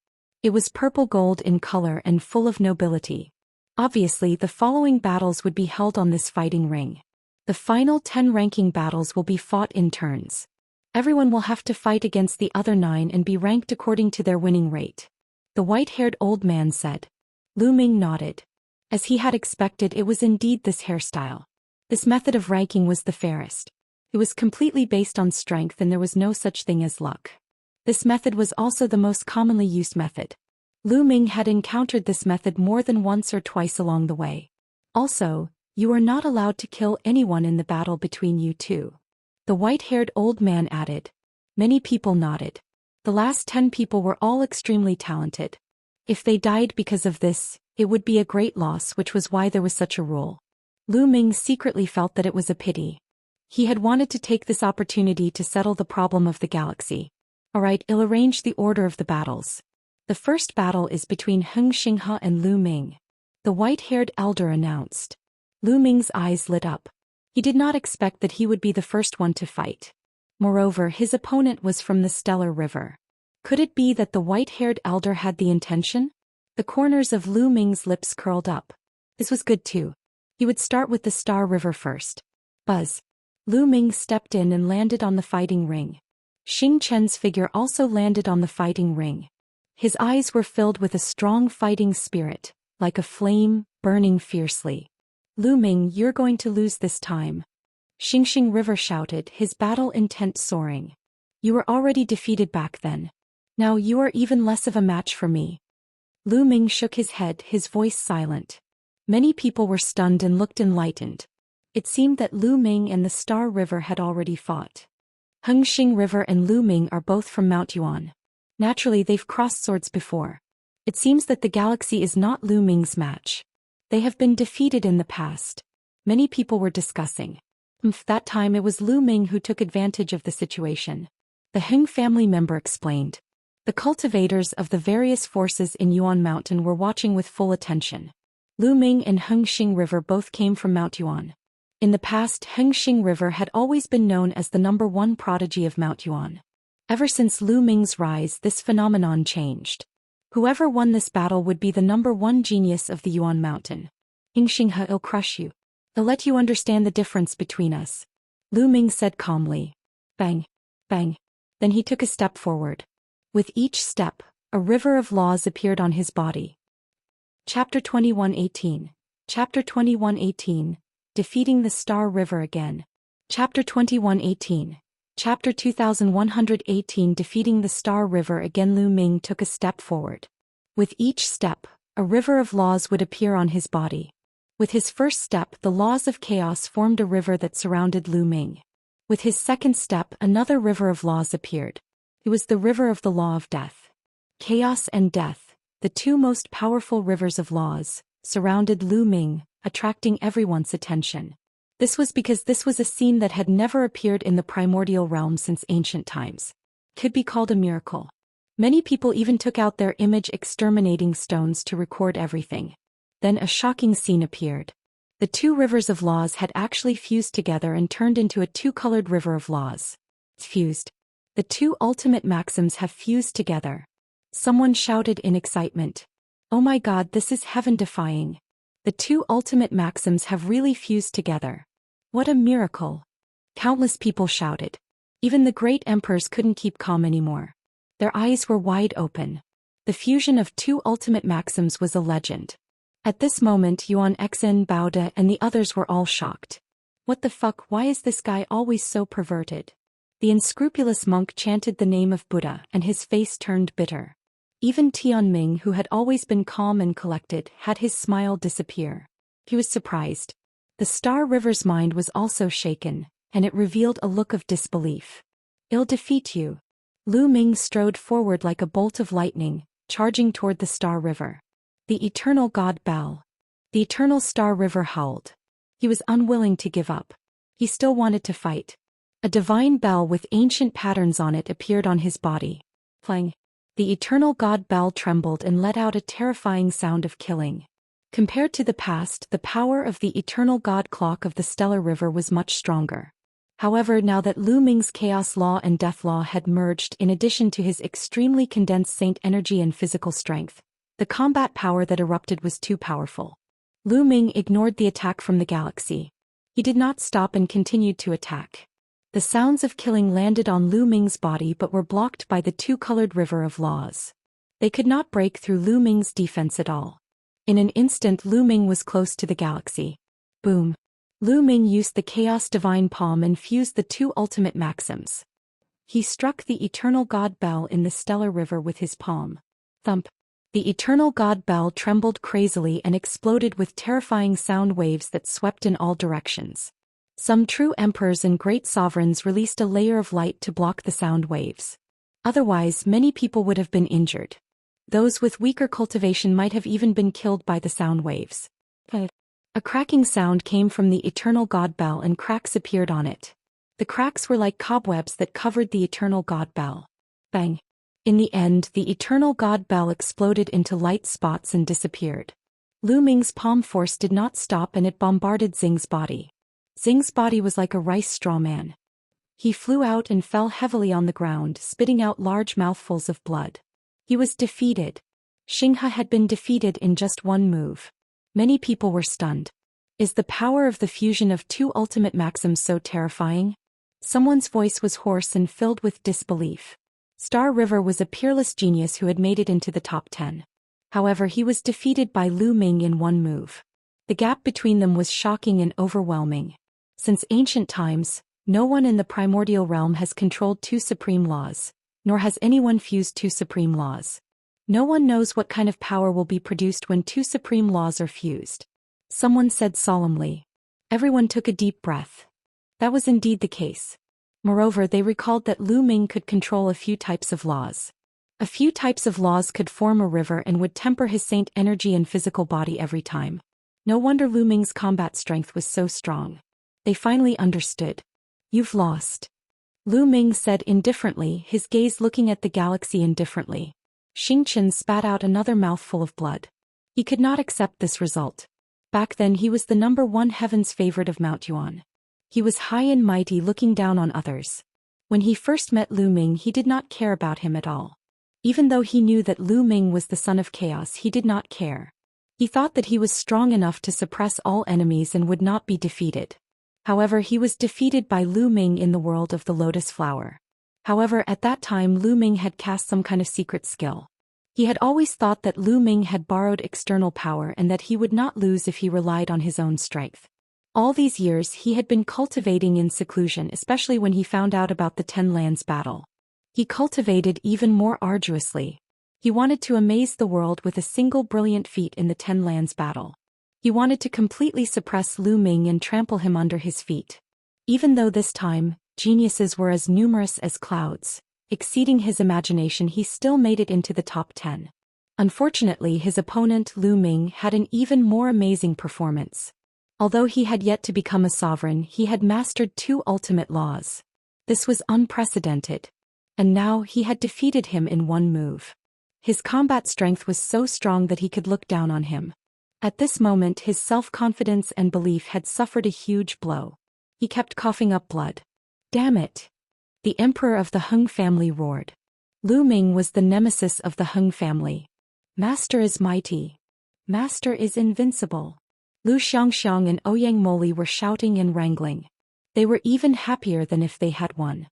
It was purple gold in color and full of nobility. Obviously, the following battles would be held on this fighting ring. The final 10 ranking battles will be fought in turns. Everyone will have to fight against the other 9 and be ranked according to their winning rate. The white-haired old man said. Ming nodded. As he had expected, it was indeed this hairstyle. This method of ranking was the fairest. It was completely based on strength and there was no such thing as luck. This method was also the most commonly used method. Ming had encountered this method more than once or twice along the way. Also, you are not allowed to kill anyone in the battle between you two. the white-haired old man added. Many people nodded. The last 10 people were all extremely talented. If they died because of this, it would be a great loss, which was why there was such a rule. Lu Ming secretly felt that it was a pity. He had wanted to take this opportunity to settle the problem of the galaxy. Alright, I'll arrange the order of the battles. The first battle is between Heng Xinghe and Lu Ming. The white-haired elder announced. Lu Ming's eyes lit up. He did not expect that he would be the first one to fight. Moreover, his opponent was from the Stellar River. Could it be that the white-haired elder had the intention? The corners of Lu Ming's lips curled up. This was good too. He would start with the Star River first. Buzz. Lu Ming stepped in and landed on the fighting ring. Xing Chen's figure also landed on the fighting ring. His eyes were filled with a strong fighting spirit, like a flame, burning fiercely. Lu Ming, you're going to lose this time. Xingxing River shouted, his battle intent soaring. You were already defeated back then. Now you are even less of a match for me. Lu Ming shook his head, his voice silent. Many people were stunned and looked enlightened. It seemed that Lu Ming and the Star River had already fought. Hengxing River and Lu Ming are both from Mount Yuan. Naturally, they've crossed swords before. It seems that the galaxy is not Lu Ming's match. They have been defeated in the past. Many people were discussing. That time it was Lu Ming who took advantage of the situation. The Heng family member explained. The cultivators of the various forces in Yuan Mountain were watching with full attention. Lu Ming and Hengxing River both came from Mount Yuan. In the past, Hengxing River had always been known as the #1 prodigy of Mount Yuan. Ever since Lu Ming's rise, this phenomenon changed. Whoever won this battle would be the #1 genius of the Yuan Mountain. Hengxinghe, I'll crush you. I'll let you understand the difference between us. Lu Ming said calmly. Bang. Bang. Then he took a step forward. With each step, a river of laws appeared on his body. Chapter 21:18. Chapter 21:18. Defeating the Star River again. Chapter 21:18. Chapter 2118. Defeating the Star River again. Lu Ming took a step forward. With each step, a river of laws would appear on his body. With his first step, the laws of chaos formed a river that surrounded Lu Ming. With his second step, another river of laws appeared. It was the river of the law of death. Chaos and death, the two most powerful rivers of laws, surrounded Lu Ming, attracting everyone's attention. This was because this was a scene that had never appeared in the primordial realm since ancient times. Could be called a miracle. Many people even took out their image exterminating stones to record everything. Then a shocking scene appeared. The two rivers of laws had actually fused together and turned into a two-colored river of laws. Fused. The two ultimate maxims have fused together. Someone shouted in excitement. Oh my God, this is heaven-defying. The two ultimate maxims have really fused together. What a miracle. Countless people shouted. Even the great emperors couldn't keep calm anymore. Their eyes were wide open. The fusion of two ultimate maxims was a legend. At this moment, Yuan Xen, Baoda, and the others were all shocked. What the fuck, why is this guy always so perverted? The unscrupulous monk chanted the name of Buddha, and his face turned bitter. Even Tianming, who had always been calm and collected, had his smile disappear. He was surprised. The Star River's mind was also shaken, and it revealed a look of disbelief. I'll defeat you. Lu Ming strode forward like a bolt of lightning, charging toward the Star River. The eternal god bell. The eternal Star River howled. He was unwilling to give up. He still wanted to fight. A divine bell with ancient patterns on it appeared on his body. Clang. The eternal god bell trembled and let out a terrifying sound of killing. Compared to the past, the power of the eternal god clock of the Stellar River was much stronger. However, now that Lu Ming's chaos law and death law had merged in addition to his extremely condensed saint energy and physical strength, the combat power that erupted was too powerful. Lu Ming ignored the attack from the galaxy. He did not stop and continued to attack. The sounds of killing landed on Lu Ming's body but were blocked by the two-colored river of laws. They could not break through Lu Ming's defense at all. In an instant, Lu Ming was close to the galaxy. Boom. Lu Ming used the Chaos Divine Palm and fused the two ultimate maxims. He struck the Eternal God Bell in the Stellar River with his palm. Thump. The Eternal God Bell trembled crazily and exploded with terrifying sound waves that swept in all directions. Some true emperors and great sovereigns released a layer of light to block the sound waves. Otherwise, many people would have been injured. Those with weaker cultivation might have even been killed by the sound waves. A cracking sound came from the eternal god bell and cracks appeared on it. The cracks were like cobwebs that covered the eternal god bell. Bang! In the end, the eternal god bell exploded into light spots and disappeared. Lu Ming's palm force did not stop and it bombarded Xing's body. Xing's body was like a rice straw man. He flew out and fell heavily on the ground, spitting out large mouthfuls of blood. He was defeated. Xianxia had been defeated in just one move. Many people were stunned. Is the power of the fusion of two ultimate maxims so terrifying? Someone's voice was hoarse and filled with disbelief. Star River was a peerless genius who had made it into the top 10. However, he was defeated by Lu Ming in one move. The gap between them was shocking and overwhelming. Since ancient times, no one in the primordial realm has controlled two supreme laws, nor has anyone fused two supreme laws. No one knows what kind of power will be produced when two supreme laws are fused. Someone said solemnly. Everyone took a deep breath. That was indeed the case. Moreover, they recalled that Lu Ming could control a few types of laws. A few types of laws could form a river and would temper his saint energy and physical body every time. No wonder Lu Ming's combat strength was so strong. They finally understood. You've lost. Lu Ming said indifferently, his gaze looking at the galaxy indifferently. Xingqian spat out another mouthful of blood. He could not accept this result. Back then he was the number one heaven's favorite of Mount Yuan. He was high and mighty, looking down on others. When he first met Lu Ming, he did not care about him at all. Even though he knew that Lu Ming was the son of chaos, he did not care. He thought that he was strong enough to suppress all enemies and would not be defeated. However, he was defeated by Lu Ming in the world of the lotus flower. However, at that time Lu Ming had cast some kind of secret skill. He had always thought that Lu Ming had borrowed external power and that he would not lose if he relied on his own strength. All these years he had been cultivating in seclusion, especially when he found out about the 10 lands battle. He cultivated even more arduously. He wanted to amaze the world with a single brilliant feat in the 10 lands battle. He wanted to completely suppress Lu Ming and trample him under his feet. Even though this time, geniuses were as numerous as clouds, exceeding his imagination, he still made it into the top 10. Unfortunately, his opponent Lu Ming had an even more amazing performance. Although he had yet to become a sovereign, he had mastered two ultimate laws. This was unprecedented. And now he had defeated him in one move. His combat strength was so strong that he could look down on him. At this moment his self-confidence and belief had suffered a huge blow. He kept coughing up blood. Damn it! The emperor of the Heng family roared. Lu Ming was the nemesis of the Heng family. Master is mighty. Master is invincible. Lu Xiangxiang and Ouyang Moli were shouting and wrangling. They were even happier than if they had won.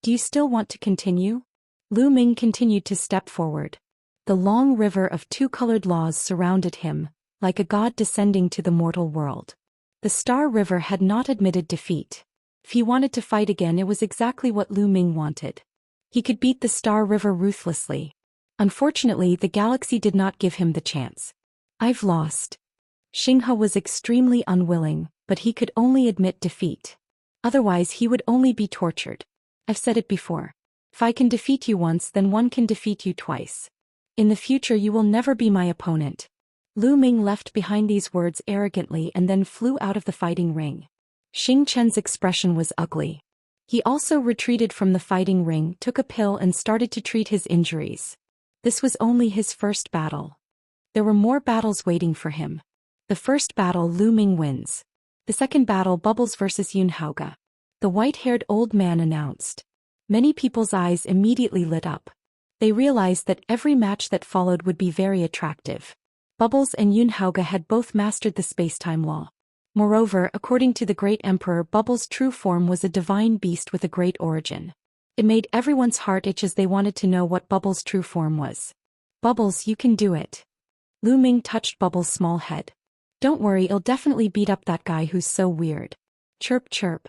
Do you still want to continue? Lu Ming continued to step forward. The long river of two-colored laws surrounded him, like a god descending to the mortal world. The Star River had not admitted defeat. If he wanted to fight again, it was exactly what Lu Ming wanted. He could beat the Star River ruthlessly. Unfortunately, the galaxy did not give him the chance. I've lost. Xianxia was extremely unwilling, but he could only admit defeat. Otherwise he would only be tortured. I've said it before. If I can defeat you once, then one can defeat you twice. In the future you will never be my opponent. Lu Ming left behind these words arrogantly and then flew out of the fighting ring. Xingqian's expression was ugly. He also retreated from the fighting ring, took a pill and started to treat his injuries. This was only his first battle. There were more battles waiting for him. The first battle Lu Ming wins. The second battle Bubbles vs Yuan Haoge. The white-haired old man announced. Many people's eyes immediately lit up. They realized that every match that followed would be very attractive. Bubbles and Yuan Haoge had both mastered the space-time law. Moreover, according to the great emperor, Bubbles' true form was a divine beast with a great origin. It made everyone's heart itch as they wanted to know what Bubbles' true form was. Bubbles, you can do it. Lu Ming touched Bubbles' small head. Don't worry, I'll definitely beat up that guy who's so weird. Chirp chirp.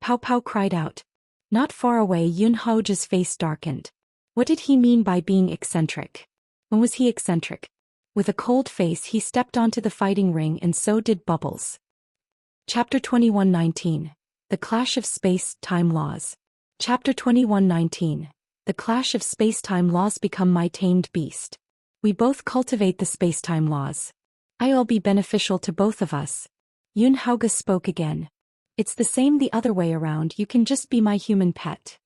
Pow Pow cried out. Not far away, Yuan Haoge's face darkened. What did he mean by being eccentric? When was he eccentric? With a cold face he stepped onto the fighting ring and so did Bubbles. Chapter 21:19. The Clash of Space-Time Laws. Chapter 21:19. The clash of space-time laws become my tamed beast. We both cultivate the space-time laws. I'll be beneficial to both of us. Haoge spoke again. It's the same the other way around, you can just be my human pet.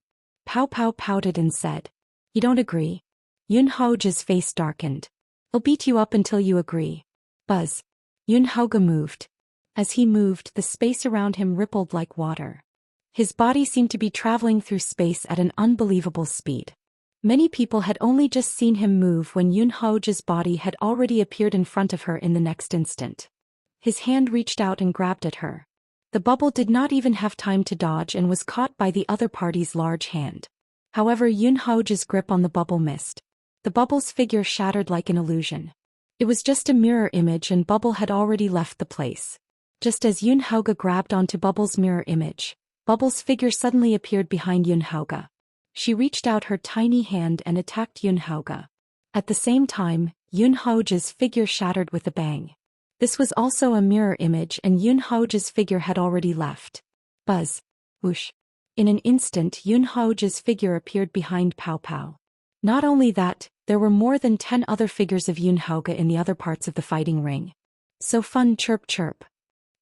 Pao Pao pouted and said. You don't agree? Haoge's face darkened. I'll beat you up until you agree. Buzz. Haoge moved. As he moved, the space around him rippled like water. His body seemed to be traveling through space at an unbelievable speed. Many people had only just seen him move when Haoge's body had already appeared in front of her in the next instant. His hand reached out and grabbed at her. The bubble did not even have time to dodge and was caught by the other party's large hand. However, Haoge's grip on the bubble missed. The bubble's figure shattered like an illusion. It was just a mirror image and Bubble had already left the place. Just as Haoge grabbed onto Bubble's mirror image, Bubble's figure suddenly appeared behind Haoge. She reached out her tiny hand and attacked Haoge. At the same time, Haoge's figure shattered with a bang. This was also a mirror image and Haoge's figure had already left. Buzz. Whoosh. In an instant Haoge's figure appeared behind Pao Pao. Not only that, there were more than 10 other figures of Haoge in the other parts of the fighting ring. So fun, chirp chirp.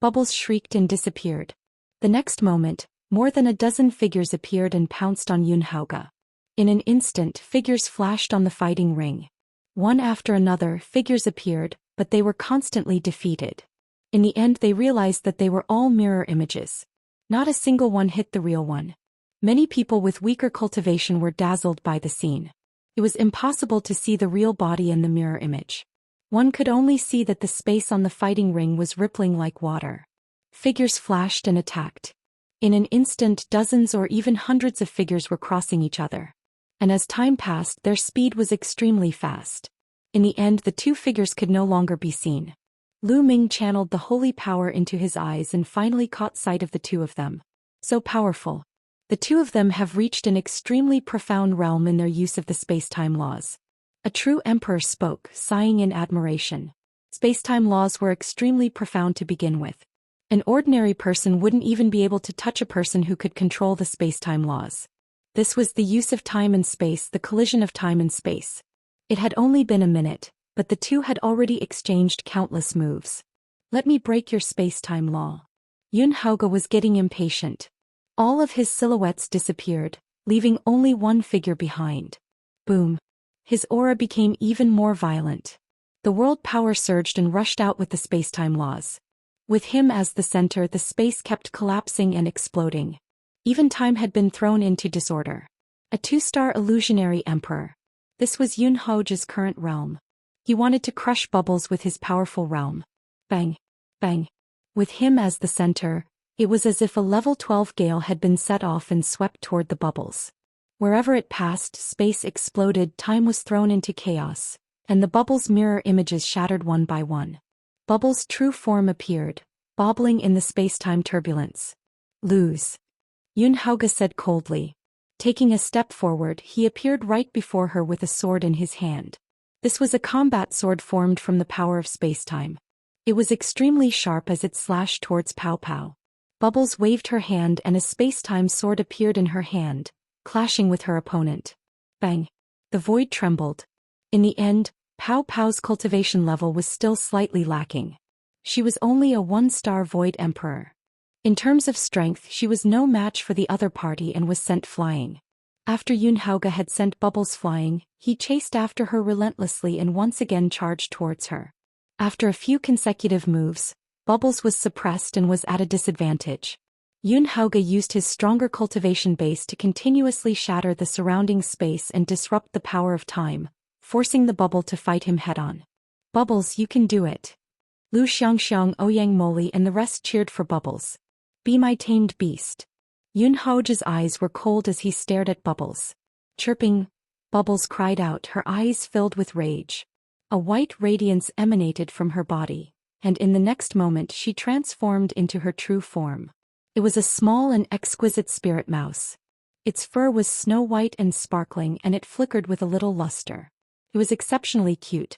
Bubbles shrieked and disappeared. The next moment, more than a dozen figures appeared and pounced on Haoge. In an instant figures flashed on the fighting ring. One after another figures appeared, but they were constantly defeated. In the end they realized that they were all mirror images. Not a single one hit the real one. Many people with weaker cultivation were dazzled by the scene. It was impossible to see the real body in the mirror image. One could only see that the space on the fighting ring was rippling like water. Figures flashed and attacked. In an instant dozens or even hundreds of figures were crossing each other. And as time passed their speed was extremely fast. In the end the two figures could no longer be seen. Ming channeled the holy power into his eyes and finally caught sight of the two of them. So powerful. The two of them have reached an extremely profound realm in their use of the space-time laws. A true emperor spoke, sighing in admiration. Space-time laws were extremely profound to begin with. An ordinary person wouldn't even be able to touch a person who could control the space-time laws. This was the use of time and space, the collision of time and space. It had only been a minute, but the two had already exchanged countless moves. Let me break your space-time law. Haoge was getting impatient. All of his silhouettes disappeared, leaving only one figure behind. Boom. His aura became even more violent. The world power surged and rushed out with the space-time laws. With him as the center, the space kept collapsing and exploding. Even time had been thrown into disorder. A two-star illusionary emperor. This was Haoge's current realm. He wanted to crush Bubbles with his powerful realm. Bang. Bang. With him as the center, it was as if a level 12 gale had been set off and swept toward the Bubbles. Wherever it passed, space exploded, time was thrown into chaos, and the Bubbles' mirror images shattered one by one. Bubbles' true form appeared, bobbling in the space-time turbulence. Lose. Haoge said coldly. Taking a step forward, he appeared right before her with a sword in his hand. This was a combat sword formed from the power of space-time. It was extremely sharp as it slashed towards Pao Pao. Bubbles waved her hand and a space-time sword appeared in her hand, clashing with her opponent. Bang. The void trembled. In the end, Pao Pao's cultivation level was still slightly lacking. She was only a one-star void emperor. In terms of strength she was no match for the other party and was sent flying. After Haoge had sent Bubbles flying, he chased after her relentlessly and once again charged towards her. After a few consecutive moves, Bubbles was suppressed and was at a disadvantage. Haoge used his stronger cultivation base to continuously shatter the surrounding space and disrupt the power of time, forcing the bubble to fight him head-on. Bubbles, you can do it. Xianxia, Ouyang Moli and the rest cheered for Bubbles. Be my tamed beast. Haoge's eyes were cold as he stared at Bubbles. Chirping, Bubbles cried out, her eyes filled with rage. A white radiance emanated from her body, and in the next moment she transformed into her true form. It was a small and exquisite spirit mouse. Its fur was snow-white and sparkling and it flickered with a little luster. It was exceptionally cute.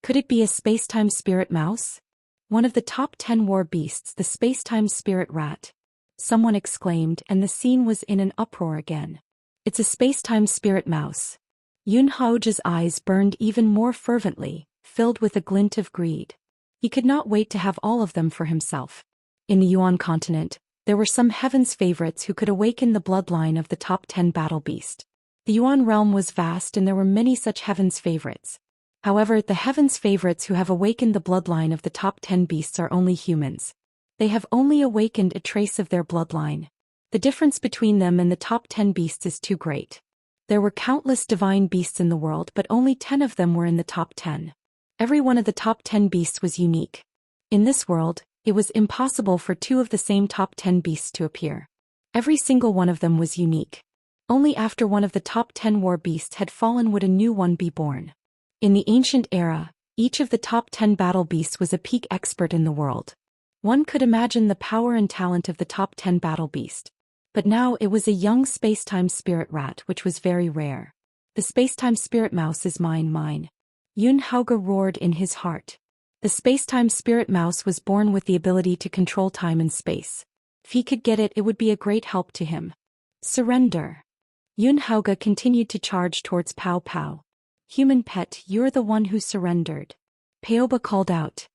Could it be a space-time spirit mouse? One of the top 10 war beasts, the space-time spirit rat. someone exclaimed, and the scene was in an uproar again. It's a space-time spirit mouse. Haoge's eyes burned even more fervently, filled with a glint of greed. He could not wait to have all of them for himself. In the Yuan continent, there were some heaven's favorites who could awaken the bloodline of the top 10 battle beast. The Yuan realm was vast and there were many such heaven's favorites. However, the heaven's favorites who have awakened the bloodline of the top 10 beasts are only humans. They have only awakened a trace of their bloodline. The difference between them and the top 10 beasts is too great. There were countless divine beasts in the world, but only 10 of them were in the top 10. Every one of the top 10 beasts was unique. In this world, it was impossible for 2 of the same top 10 beasts to appear. Every single one of them was unique. Only after one of the top 10 war beasts had fallen would a new one be born. In the ancient era, each of the top 10 battle beasts was a peak expert in the world. One could imagine the power and talent of the top 10 battle beast. But now it was a young space-time spirit rat, which was very rare. The space-time spirit mouse is mine, mine. Haoge roared in his heart. The space-time spirit mouse was born with the ability to control time and space. If he could get it, it would be a great help to him. Surrender. Haoge continued to charge towards Pow Pow. Human pet, you're the one who surrendered. Paoba called out.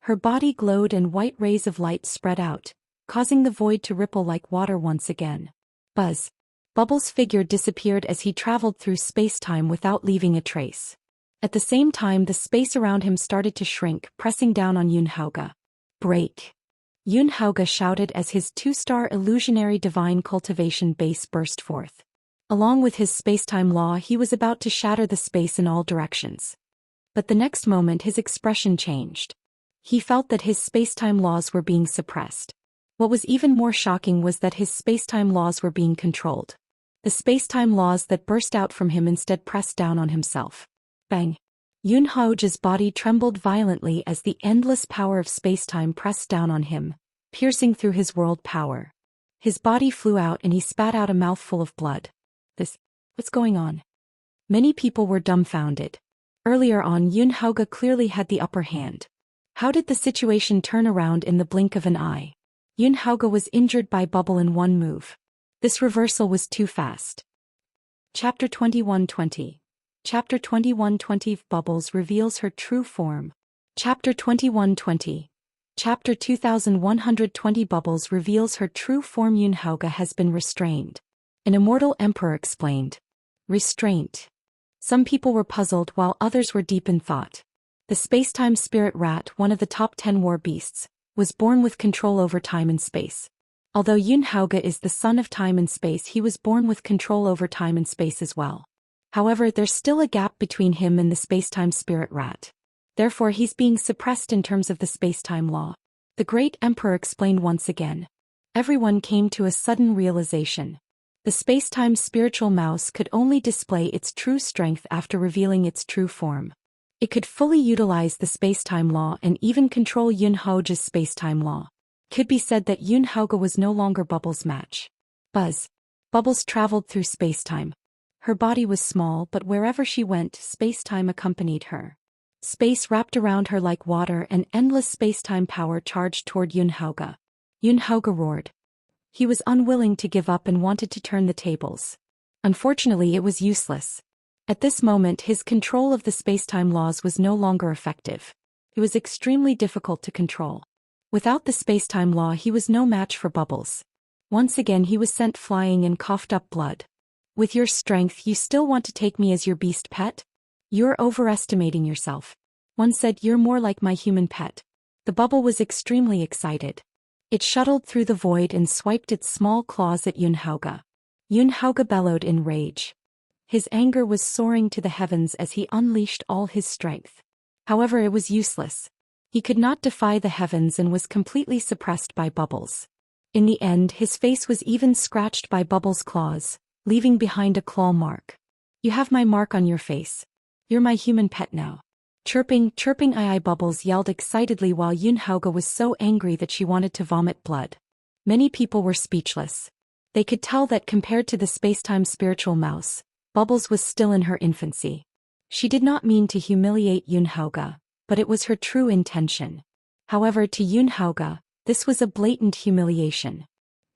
Her body glowed and white rays of light spread out, causing the void to ripple like water once again. Buzz. Bubbles' figure disappeared as he traveled through space-time without leaving a trace. At the same time, the space around him started to shrink, pressing down on Haoge. Break. Haoge shouted as his 2-star illusionary divine cultivation base burst forth. Along with his space-time law, he was about to shatter the space in all directions. But the next moment his expression changed. He felt that his space-time laws were being suppressed. What was even more shocking was that his space-time laws were being controlled. The space-time laws that burst out from him instead pressed down on himself. Bang! Haoge's body trembled violently as the endless power of space-time pressed down on him, piercing through his world power. His body flew out and he spat out a mouthful of blood. What's going on? Many people were dumbfounded. Earlier on, Haoge clearly had the upper hand. How did the situation turn around in the blink of an eye? Haoge was injured by Bubble in one move. This reversal was too fast. Chapter 2120. Chapter 2120. Bubbles reveals her true form. Chapter 2120. Chapter 2120. Bubbles reveals her true form. Haoge has been restrained. An immortal emperor explained. Restraint. Some people were puzzled while others were deep in thought. The space-time spirit rat, one of the top 10 war beasts, was born with control over time and space. Although Haoge is the son of time and space, he was born with control over time and space as well. However, there's still a gap between him and the space-time spirit rat. Therefore, he's being suppressed in terms of the space-time law. The great emperor explained once again. Everyone came to a sudden realization. The space-time spiritual mouse could only display its true strength after revealing its true form. It could fully utilize the space-time law and even control Haoge's space-time law. Could be said that Haoge was no longer Bubbles' match. Buzz. Bubbles traveled through space-time. Her body was small, but wherever she went, space-time accompanied her. Space wrapped around her like water and endless space-time power charged toward Haoge. Haoge roared. He was unwilling to give up and wanted to turn the tables. Unfortunately, it was useless. At this moment, his control of the space-time laws was no longer effective. It was extremely difficult to control. Without the space-time law, he was no match for Bubbles. Once again, he was sent flying and coughed up blood. With your strength, you still want to take me as your beast pet? You're overestimating yourself. One said, you're more like my human pet. The bubble was extremely excited. It shuttled through the void and swiped its small claws at Haoge. Haoge bellowed in rage. His anger was soaring to the heavens as he unleashed all his strength. However, it was useless. He could not defy the heavens and was completely suppressed by Bubbles. In the end, his face was even scratched by Bubbles' claws, leaving behind a claw mark. You have my mark on your face. You're my human pet now. Chirping, aye, Bubbles yelled excitedly while Haoge was so angry that she wanted to vomit blood. Many people were speechless. They could tell that compared to the space-time spiritual mouse, Bubbles was still in her infancy. She did not mean to humiliate Haoge, but it was her true intention. However, to Haoge, this was a blatant humiliation.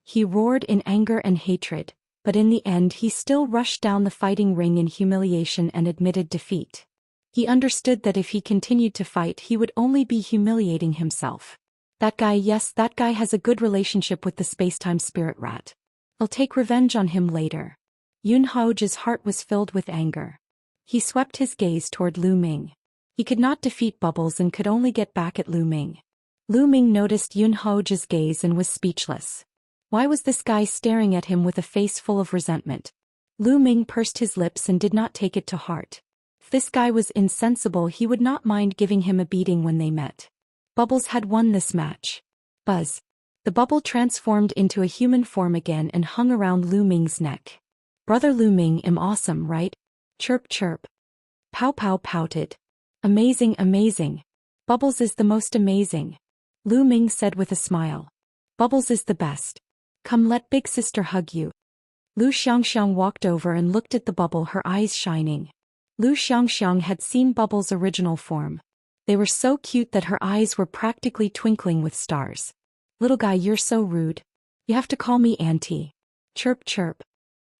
He roared in anger and hatred, but in the end he still rushed down the fighting ring in humiliation and admitted defeat. He understood that if he continued to fight he would only be humiliating himself. That guy, yes, that guy has a good relationship with the spacetime spirit rat. I'll take revenge on him later. Haoge's heart was filled with anger. He swept his gaze toward Lu Ming. He could not defeat Bubbles and could only get back at Lu Ming. Lu Ming noticed Haoge's gaze and was speechless. Why was this guy staring at him with a face full of resentment? Lu Ming pursed his lips and did not take it to heart. If this guy was insensible he would not mind giving him a beating when they met. Bubbles had won this match. Buzz. The bubble transformed into a human form again and hung around Lu Ming's neck. Brother Lu Ming, I'm awesome, right? Chirp chirp. Pow Pow pouted. Amazing, amazing. Bubbles is the most amazing. Lu Ming said with a smile. Bubbles is the best. Come, let big sister hug you. Lu Xianxia walked over and looked at the bubble, her eyes shining. Lu Xianxia had seen Bubbles' original form. They were so cute that her eyes were practically twinkling with stars. Little guy, you're so rude. You have to call me auntie. Chirp chirp.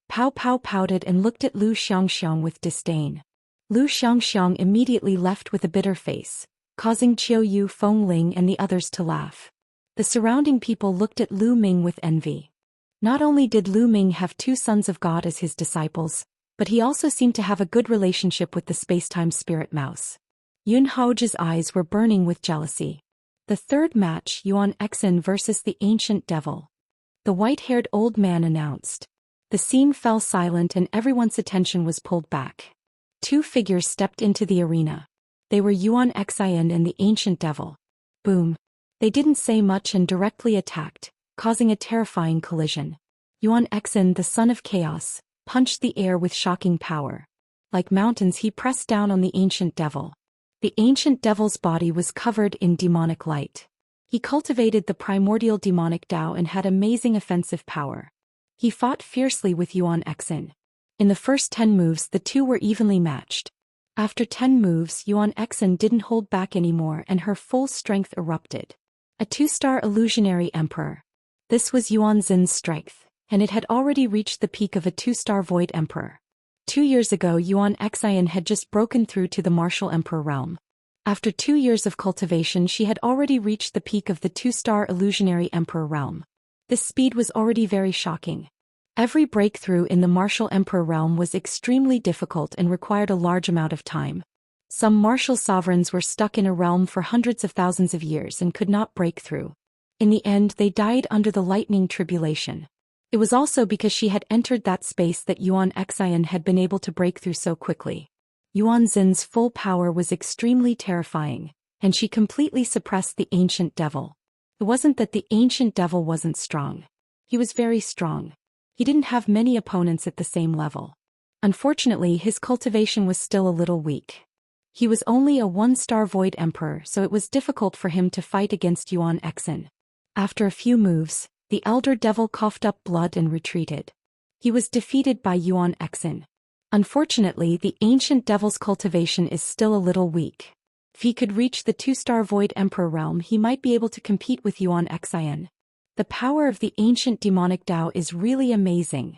Pow Pow pouted and looked at Lu Xianxia with disdain. Lu Xianxia immediately left with a bitter face, causing Qiu Yu, Feng Ling and the others to laugh. The surrounding people looked at Lu Ming with envy. Not only did Lu Ming have two sons of God as his disciples, but he also seemed to have a good relationship with the spacetime spirit mouse. Haoge's eyes were burning with jealousy. The third match, Yuan Xen versus the ancient devil. The white-haired old man announced. The scene fell silent and everyone's attention was pulled back. Two figures stepped into the arena. They were Yuan Xen and the ancient devil. Boom. They didn't say much and directly attacked, causing a terrifying collision. Yuan Xen, the son of chaos, punched the air with shocking power. Like mountains he pressed down on the ancient devil. The ancient devil's body was covered in demonic light. He cultivated the primordial demonic Dao and had amazing offensive power. He fought fiercely with Yuan Xen. In the first 10 moves the two were evenly matched. After 10 moves Yuan Xen didn't hold back anymore and her full strength erupted. A 2-star illusionary emperor. This was Yuan Xen's strength, and it had already reached the peak of a 2-star void emperor. 2 years ago Yuan Xen had just broken through to the martial emperor realm. After 2 years of cultivation she had already reached the peak of the 2-star illusionary emperor realm. This speed was already very shocking. Every breakthrough in the martial emperor realm was extremely difficult and required a large amount of time. Some martial sovereigns were stuck in a realm for hundreds of thousands of years and could not break through. In the end they died under the lightning tribulation. It was also because she had entered that space that Yuan Xen had been able to break through so quickly. Yuan Xen's full power was extremely terrifying, and she completely suppressed the ancient devil. It wasn't that the ancient devil wasn't strong. He was very strong. He didn't have many opponents at the same level. Unfortunately his cultivation was still a little weak. He was only a 1-star void emperor, so it was difficult for him to fight against Yuan Xen. After a few moves, the elder devil coughed up blood and retreated. He was defeated by Yuan Xen. Unfortunately the ancient devil's cultivation is still a little weak. If he could reach the 2-star void emperor realm he might be able to compete with Yuan Xen. The power of the ancient demonic Dao is really amazing.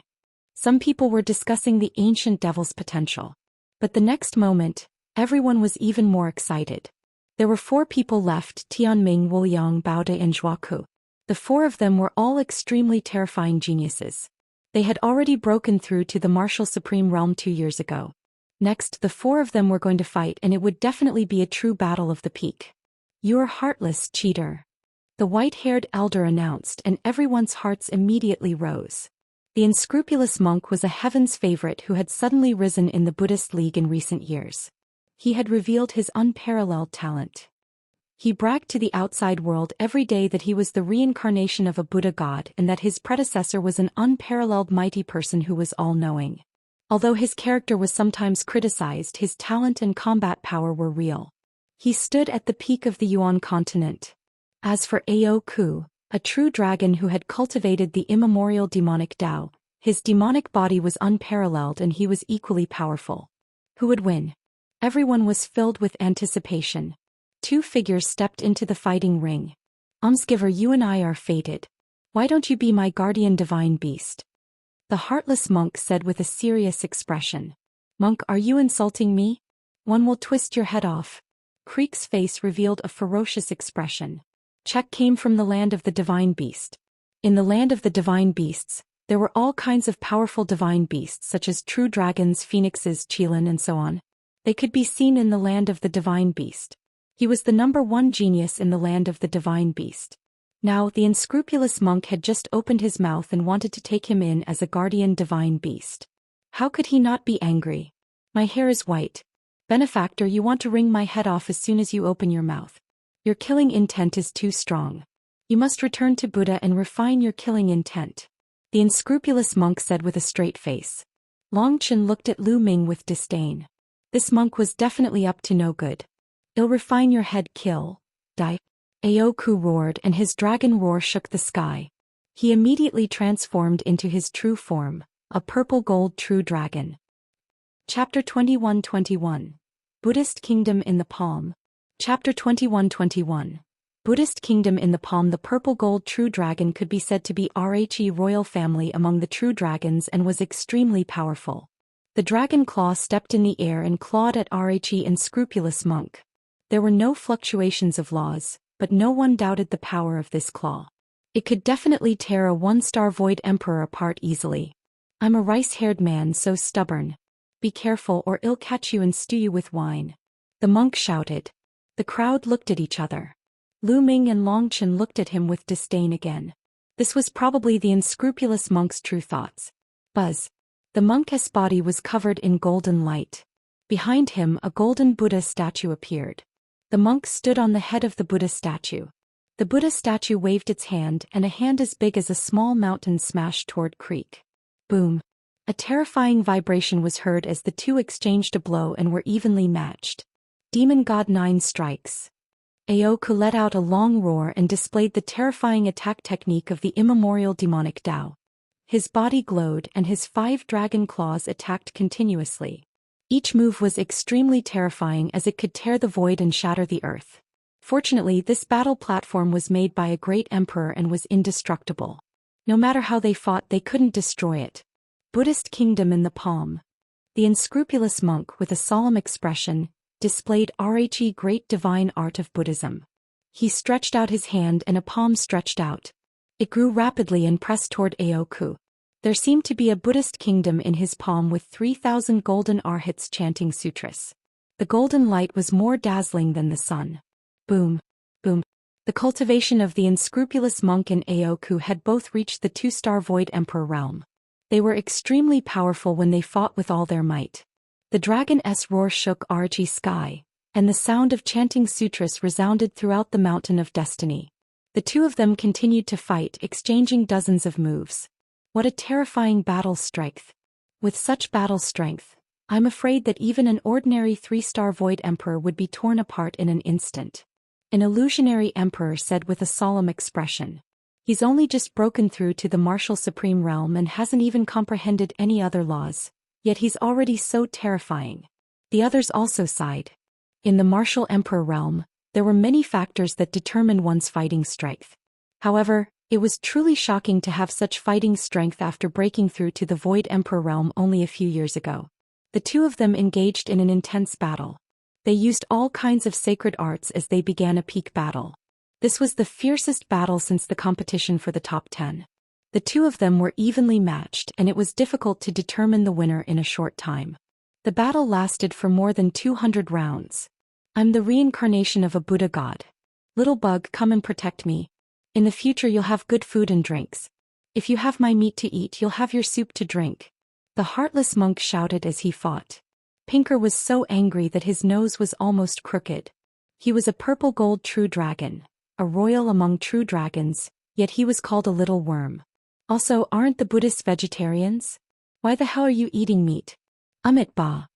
Some people were discussing the ancient devil's potential. But the next moment, everyone was even more excited. There were 4 people left, Tianming, Muyang, Baode and Zhuaku. The 4 of them were all extremely terrifying geniuses. They had already broken through to the martial supreme realm 2 years ago. Next the 4 of them were going to fight and it would definitely be a true battle of the peak. You're heartless, cheater. The white-haired elder announced and everyone's hearts immediately rose. The unscrupulous monk was a heaven's favorite who had suddenly risen in the Buddhist League in recent years. He had revealed his unparalleled talent. He bragged to the outside world every day that he was the reincarnation of a Buddha god and that his predecessor was an unparalleled mighty person who was all-knowing. Although his character was sometimes criticized, his talent and combat power were real. He stood at the peak of the Yuan continent. As for Haoge, a true dragon who had cultivated the immemorial demonic Dao, his demonic body was unparalleled and he was equally powerful. Who would win? Everyone was filled with anticipation. 2 figures stepped into the fighting ring. Giver, you and I are fated. Why don't you be my guardian divine beast? The heartless monk said with a serious expression. Monk, are you insulting me? One will twist your head off. Creek's face revealed a ferocious expression. Check came from the land of the divine beast. In the land of the divine beasts, there were all kinds of powerful divine beasts such as true dragons, phoenixes, qilin and so on. They could be seen in the land of the divine beast. He was the #1 genius in the land of the divine beast. Now, the unscrupulous monk had just opened his mouth and wanted to take him in as a guardian divine beast. How could he not be angry? My hair is white. Benefactor, you want to wring my head off as soon as you open your mouth. Your killing intent is too strong. You must return to Buddha and refine your killing intent. The unscrupulous monk said with a straight face. Longchen looked at Lu Ming with disdain. This monk was definitely up to no good. I'll refine your head, kill, die. Haoge roared and his dragon roar shook the sky. He immediately transformed into his true form, a purple-gold true dragon. Chapter 21-21. Buddhist Kingdom in the Palm. Chapter 21-21. Buddhist Kingdom in the Palm. The purple-gold true dragon could be said to be Rhe royal family among the true dragons and was extremely powerful. The dragon claw stepped in the air and clawed at Rhe unscrupulous monk. There were no fluctuations of laws, but no one doubted the power of this claw. It could definitely tear a 1-star void emperor apart easily. I'm a rice-haired man so stubborn. Be careful or I'll catch you and stew you with wine. The monk shouted. The crowd looked at each other. Lu Ming and Longchen looked at him with disdain again. This was probably the unscrupulous monk's true thoughts. Buzz. The monk's body was covered in golden light. Behind him a golden Buddha statue appeared. The monk stood on the head of the Buddha statue. The Buddha statue waved its hand and a hand as big as a small mountain smashed toward Creek. Boom. A terrifying vibration was heard as the two exchanged a blow and were evenly matched. Demon God 9 strikes. Haoge let out a long roar and displayed the terrifying attack technique of the immemorial demonic Dao. His body glowed and his 5 dragon claws attacked continuously. Each move was extremely terrifying as it could tear the void and shatter the earth. Fortunately, this battle platform was made by a great emperor and was indestructible. No matter how they fought, they couldn't destroy it. Buddhist Kingdom in the Palm. The unscrupulous monk with a solemn expression displayed Rhe great divine art of Buddhism. He stretched out his hand and a palm stretched out. It grew rapidly and pressed toward Haoge. There seemed to be a Buddhist kingdom in his palm with 3,000 golden arhats chanting sutras. The golden light was more dazzling than the sun. Boom. Boom. The cultivation of the unscrupulous monk and Haoge had both reached the 2-star void emperor realm. They were extremely powerful when they fought with all their might. The dragon's roar shook Rhe sky, and the sound of chanting sutras resounded throughout the mountain of destiny. The two of them continued to fight, exchanging dozens of moves. What a terrifying battle strength. With such battle strength, I'm afraid that even an ordinary 3-star void emperor would be torn apart in an instant. An illusionary emperor said with a solemn expression. He's only just broken through to the martial supreme realm and hasn't even comprehended any other laws, yet he's already so terrifying. The others also sighed. In the martial emperor realm, there were many factors that determined one's fighting strength. However, it was truly shocking to have such fighting strength after breaking through to the Void Emperor realm only a few years ago. The two of them engaged in an intense battle. They used all kinds of sacred arts as they began a peak battle. This was the fiercest battle since the competition for the top 10. The two of them were evenly matched and it was difficult to determine the winner in a short time. The battle lasted for more than 200 rounds. I'm the reincarnation of a Buddha god. Little bug, come and protect me. In the future you'll have good food and drinks. If you have my meat to eat, you'll have your soup to drink. The heartless monk shouted as he fought. Pinker was so angry that his nose was almost crooked. He was a purple gold true dragon, a royal among true dragons, yet he was called a little worm. Also, aren't the Buddhists vegetarians? Why the hell are you eating meat? Amit Ba.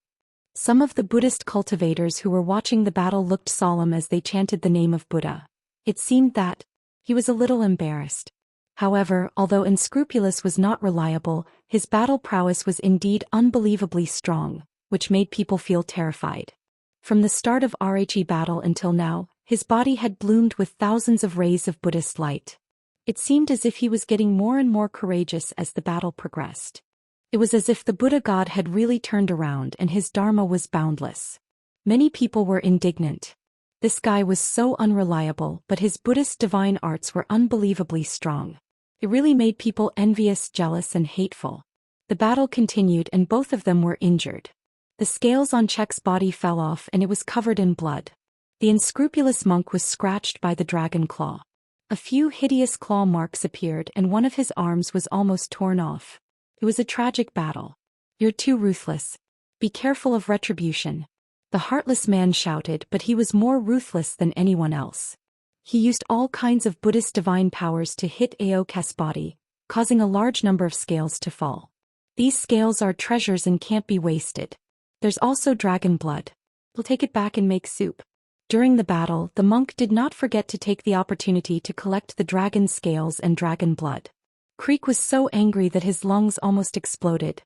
Some of the Buddhist cultivators who were watching the battle looked solemn as they chanted the name of Buddha. It seemed that he was a little embarrassed. However, although unscrupulous was not reliable, his battle prowess was indeed unbelievably strong, which made people feel terrified. From the start of Rhe battle until now, his body had bloomed with thousands of rays of Buddhist light. It seemed as if he was getting more and more courageous as the battle progressed. It was as if the Buddha god had really turned around and his dharma was boundless. Many people were indignant. This guy was so unreliable, but his Buddhist divine arts were unbelievably strong. It really made people envious, jealous, and hateful. The battle continued and both of them were injured. The scales on Chek's body fell off and it was covered in blood. The unscrupulous monk was scratched by the dragon claw. A few hideous claw marks appeared and one of his arms was almost torn off. It was a tragic battle. You're too ruthless. Be careful of retribution. The heartless man shouted, but he was more ruthless than anyone else. He used all kinds of Buddhist divine powers to hit Haoge's body, causing a large number of scales to fall. These scales are treasures and can't be wasted. There's also dragon blood. We'll take it back and make soup. During the battle, the monk did not forget to take the opportunity to collect the dragon scales and dragon blood. Creek was so angry that his lungs almost exploded.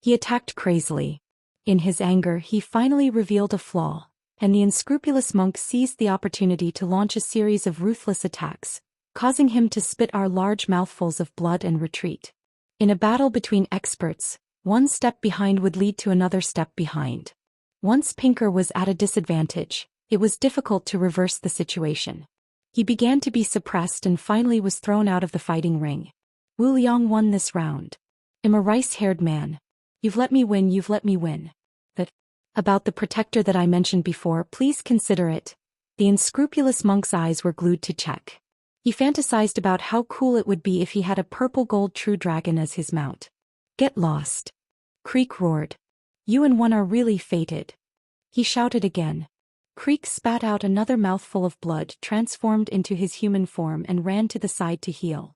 He attacked crazily. In his anger, he finally revealed a flaw, and the unscrupulous monk seized the opportunity to launch a series of ruthless attacks, causing him to spit out large mouthfuls of blood and retreat. In a battle between experts, one step behind would lead to another step behind. Once Pinker was at a disadvantage, it was difficult to reverse the situation. He began to be suppressed and finally was thrown out of the fighting ring. Wuliang won this round. I'm a rice-haired man. You've let me win, you've let me win. But about the protector that I mentioned before, please consider it. The unscrupulous monk's eyes were glued to Chek. He fantasized about how cool it would be if he had a purple gold true dragon as his mount. Get lost. Creek roared. You and one are really fated. He shouted again. Creek spat out another mouthful of blood, transformed into his human form and ran to the side to heal.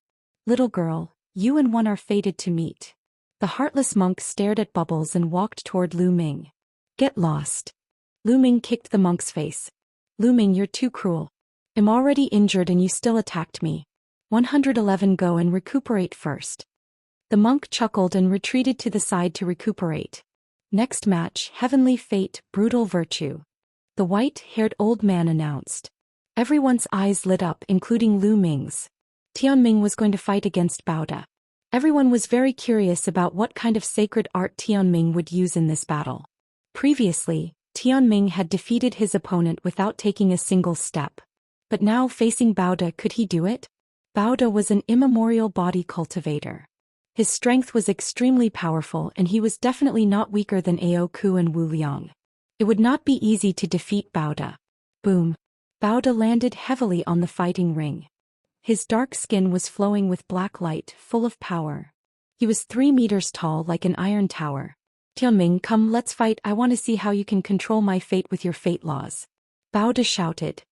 Little girl, you and one are fated to meet. The heartless monk stared at Bubbles and walked toward Lu Ming. Get lost. Lu Ming kicked the monk's face. Lu Ming, you're too cruel. I'm already injured and you still attacked me. 111 Go and recuperate first. The monk chuckled and retreated to the side to recuperate. Next match, Heavenly Fate, Brutal Virtue. The white-haired old man announced. Everyone's eyes lit up, including Lu Ming's. Tianming was going to fight against Baoda. Everyone was very curious about what kind of sacred art Tianming would use in this battle. Previously, Tianming had defeated his opponent without taking a single step. But now facing Baoda, could he do it? Baoda was an immemorial body cultivator. His strength was extremely powerful and he was definitely not weaker than Aoku and Wu Liang. It would not be easy to defeat Baoda. Boom. Baoda landed heavily on the fighting ring. His dark skin was flowing with black light, full of power. He was 3 meters tall like an iron tower. Tianming, come, let's fight. I want to see how you can control my fate with your fate laws. Baoda shouted.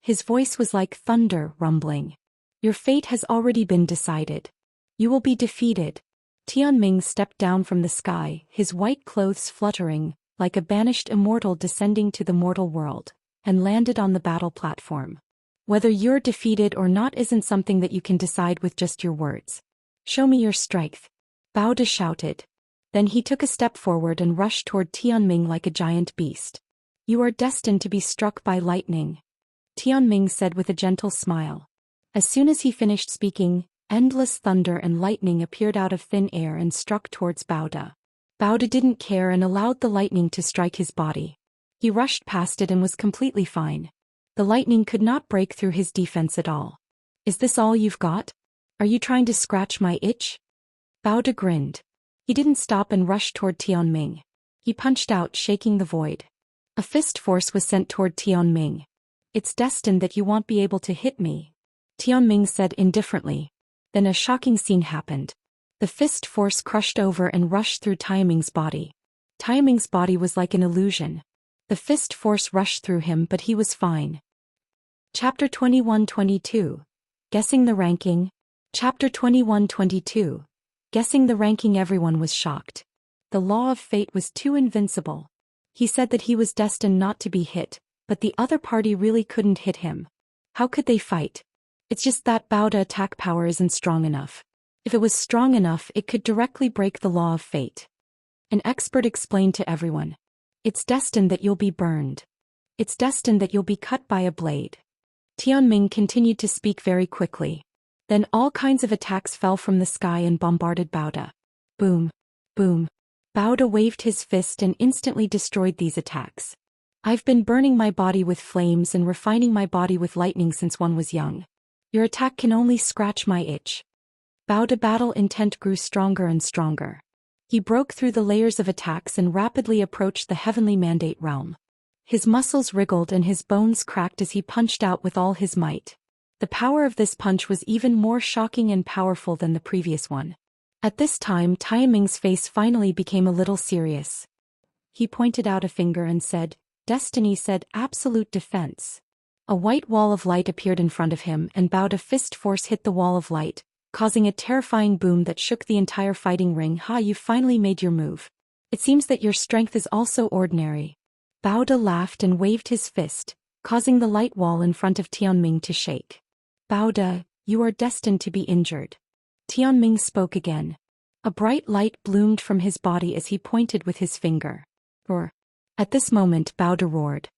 His voice was like thunder rumbling. Your fate has already been decided. You will be defeated. Tianming stepped down from the sky, his white clothes fluttering, like a banished immortal descending to the mortal world, and landed on the battle platform. Whether you're defeated or not isn't something that you can decide with just your words. Show me your strength. Baoda shouted. Then he took a step forward and rushed toward Tianming like a giant beast. You are destined to be struck by lightning. Tianming said with a gentle smile. As soon as he finished speaking, endless thunder and lightning appeared out of thin air and struck towards Baoda. Baoda didn't care and allowed the lightning to strike his body. He rushed past it and was completely fine. The lightning could not break through his defense at all. Is this all you've got? Are you trying to scratch my itch? Baoda grinned. He didn't stop and rushed toward Tianming. He punched out, shaking the void. A fist force was sent toward Tianming. It's destined that you won't be able to hit me, Tianming said indifferently. Then a shocking scene happened. The fist force crushed over and rushed through Tianming's body. Tianming's body was like an illusion. The fist force rushed through him, but he was fine. Chapter 21-22. Guessing the ranking. Chapter 21-22. Guessing the ranking. Everyone was shocked. The law of fate was too invincible. He said that he was destined not to be hit, but the other party really couldn't hit him. How could they fight? It's just that Baoda attack power isn't strong enough. If it was strong enough, it could directly break the law of fate. An expert explained to everyone. It's destined that you'll be burned. It's destined that you'll be cut by a blade. Tianming continued to speak very quickly. Then all kinds of attacks fell from the sky and bombarded Baoda. Boom. Boom. Baoda waved his fist and instantly destroyed these attacks. I've been burning my body with flames and refining my body with lightning since one was young. Your attack can only scratch my itch. Baoda's battle intent grew stronger and stronger. He broke through the layers of attacks and rapidly approached the heavenly mandate realm. His muscles wriggled and his bones cracked as he punched out with all his might. The power of this punch was even more shocking and powerful than the previous one. At this time, Tianming's face finally became a little serious. He pointed out a finger and said, "Destiny said absolute defense." A white wall of light appeared in front of him and Baoda's fist force hit the wall of light, causing a terrifying boom that shook the entire fighting ring. "Ha, you finally made your move. It seems that your strength is also ordinary." Baoda laughed and waved his fist, causing the light wall in front of Tianming to shake. "Baoda, you are destined to be injured." Tianming spoke again. A bright light bloomed from his body as he pointed with his finger. Roar. At this moment Baoda roared.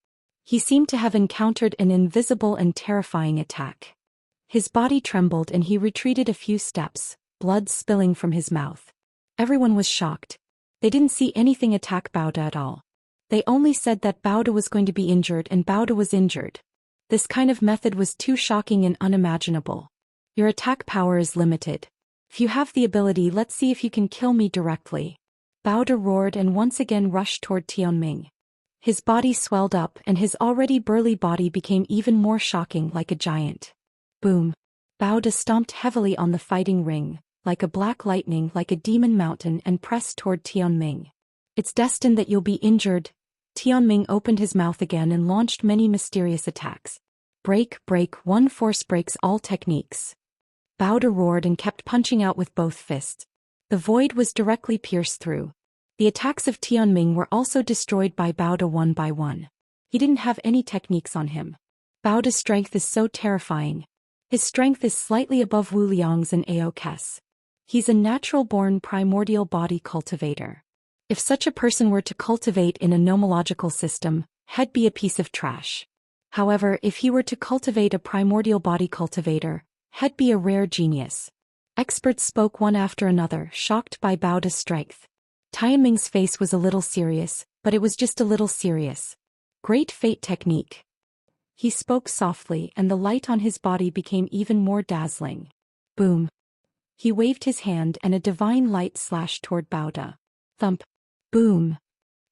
He seemed to have encountered an invisible and terrifying attack. His body trembled and he retreated a few steps, blood spilling from his mouth. Everyone was shocked. They didn't see anything attack Baoda at all. They only said that Baoda was going to be injured and Baoda was injured. This kind of method was too shocking and unimaginable. Your attack power is limited. If you have the ability, let's see if you can kill me directly. Baoda roared and once again rushed toward Tianming. His body swelled up and his already burly body became even more shocking, like a giant. Boom. Baoda stomped heavily on the fighting ring, like a black lightning, like a demon mountain, and pressed toward Tianming. "It's destined that you'll be injured." Tianming opened his mouth again and launched many mysterious attacks. Break, break, one force breaks all techniques. Baoda roared and kept punching out with both fists. The void was directly pierced through. The attacks of Tianming were also destroyed by Baoda one by one. He didn't have any techniques on him. Baoda's strength is so terrifying. His strength is slightly above Wu Liang's and Haoge's. He's a natural-born primordial body cultivator. If such a person were to cultivate in a nomological system, he'd be a piece of trash. However, if he were to cultivate a primordial body cultivator, he'd be a rare genius. Experts spoke one after another, shocked by Baoda's strength. Tianming's face was a little serious, but it was just a little serious. Great fate technique. He spoke softly and the light on his body became even more dazzling. Boom. He waved his hand and a divine light slashed toward Baoda. Thump. Boom.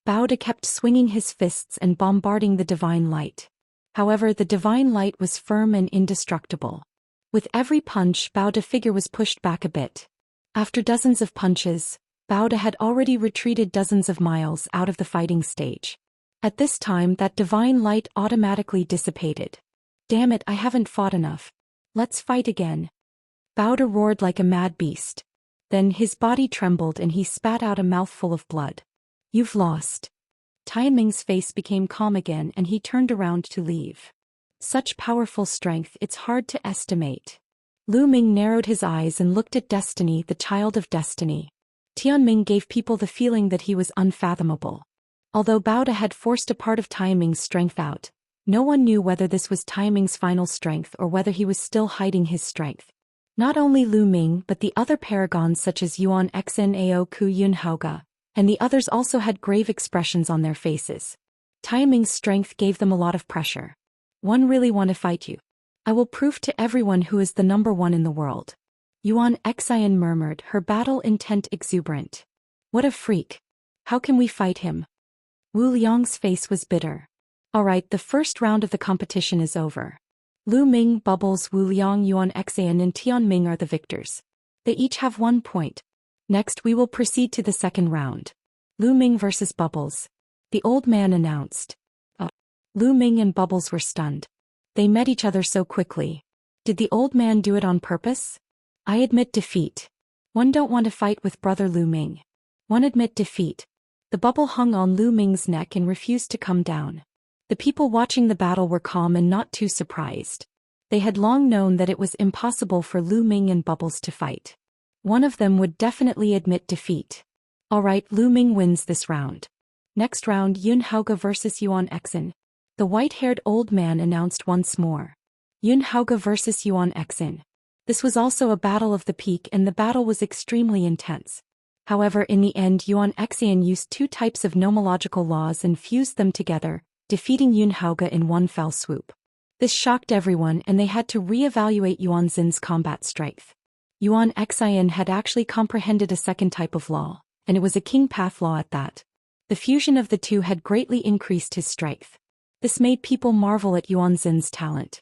Baoda kept swinging his fists and bombarding the divine light. However, the divine light was firm and indestructible. With every punch, Baoda's figure was pushed back a bit. After dozens of punches, Baoda had already retreated dozens of miles out of the fighting stage. At this time, that divine light automatically dissipated. "Damn it, I haven't fought enough. Let's fight again." Baoda roared like a mad beast. Then his body trembled and he spat out a mouthful of blood. "You've lost." Tianming's face became calm again and he turned around to leave. Such powerful strength, it's hard to estimate. Ming narrowed his eyes and looked at Destiny, the child of destiny. Tianming gave people the feeling that he was unfathomable. Although Baoda had forced a part of Tianming's strength out, no one knew whether this was Tianming's final strength or whether he was still hiding his strength. Not only Ming but the other paragons such as Yuan Xn Ao Ku Yun Haoge, and the others also had grave expressions on their faces. Tianming's strength gave them a lot of pressure. "One really want to fight you. I will prove to everyone who is the number one in the world." Yuan Xian murmured, her battle intent exuberant. "What a freak. How can we fight him?" Wu Liang's face was bitter. "Alright, the first round of the competition is over. Ming, Bubbles, Wu Liang, Yuan Xian and Tianming are the victors. They each have 1 point. Next we will proceed to the second round. Ming versus Bubbles," the old man announced. Ming and Bubbles were stunned. They met each other so quickly. Did the old man do it on purpose? "I admit defeat." "One don't want to fight with brother Ming." "One admit defeat." The bubble hung on Ming's neck and refused to come down. The people watching the battle were calm and not too surprised. They had long known that it was impossible for Ming and Bubbles to fight. One of them would definitely admit defeat. "Alright, Ming wins this round. Next round, Yun Haoge versus Yuan Xen," the white-haired old man announced once more. "Yun Haoge versus Yuan Xen." This was also a battle of the peak and the battle was extremely intense. However, in the end Xian used two types of nomological laws and fused them together, defeating Haoge in one fell swoop. This shocked everyone and they had to re-evaluate Yuan's combat strength. Xian had actually comprehended a second type of law, and it was a king path law at that. The fusion of the two had greatly increased his strength. This made people marvel at Yuan's talent.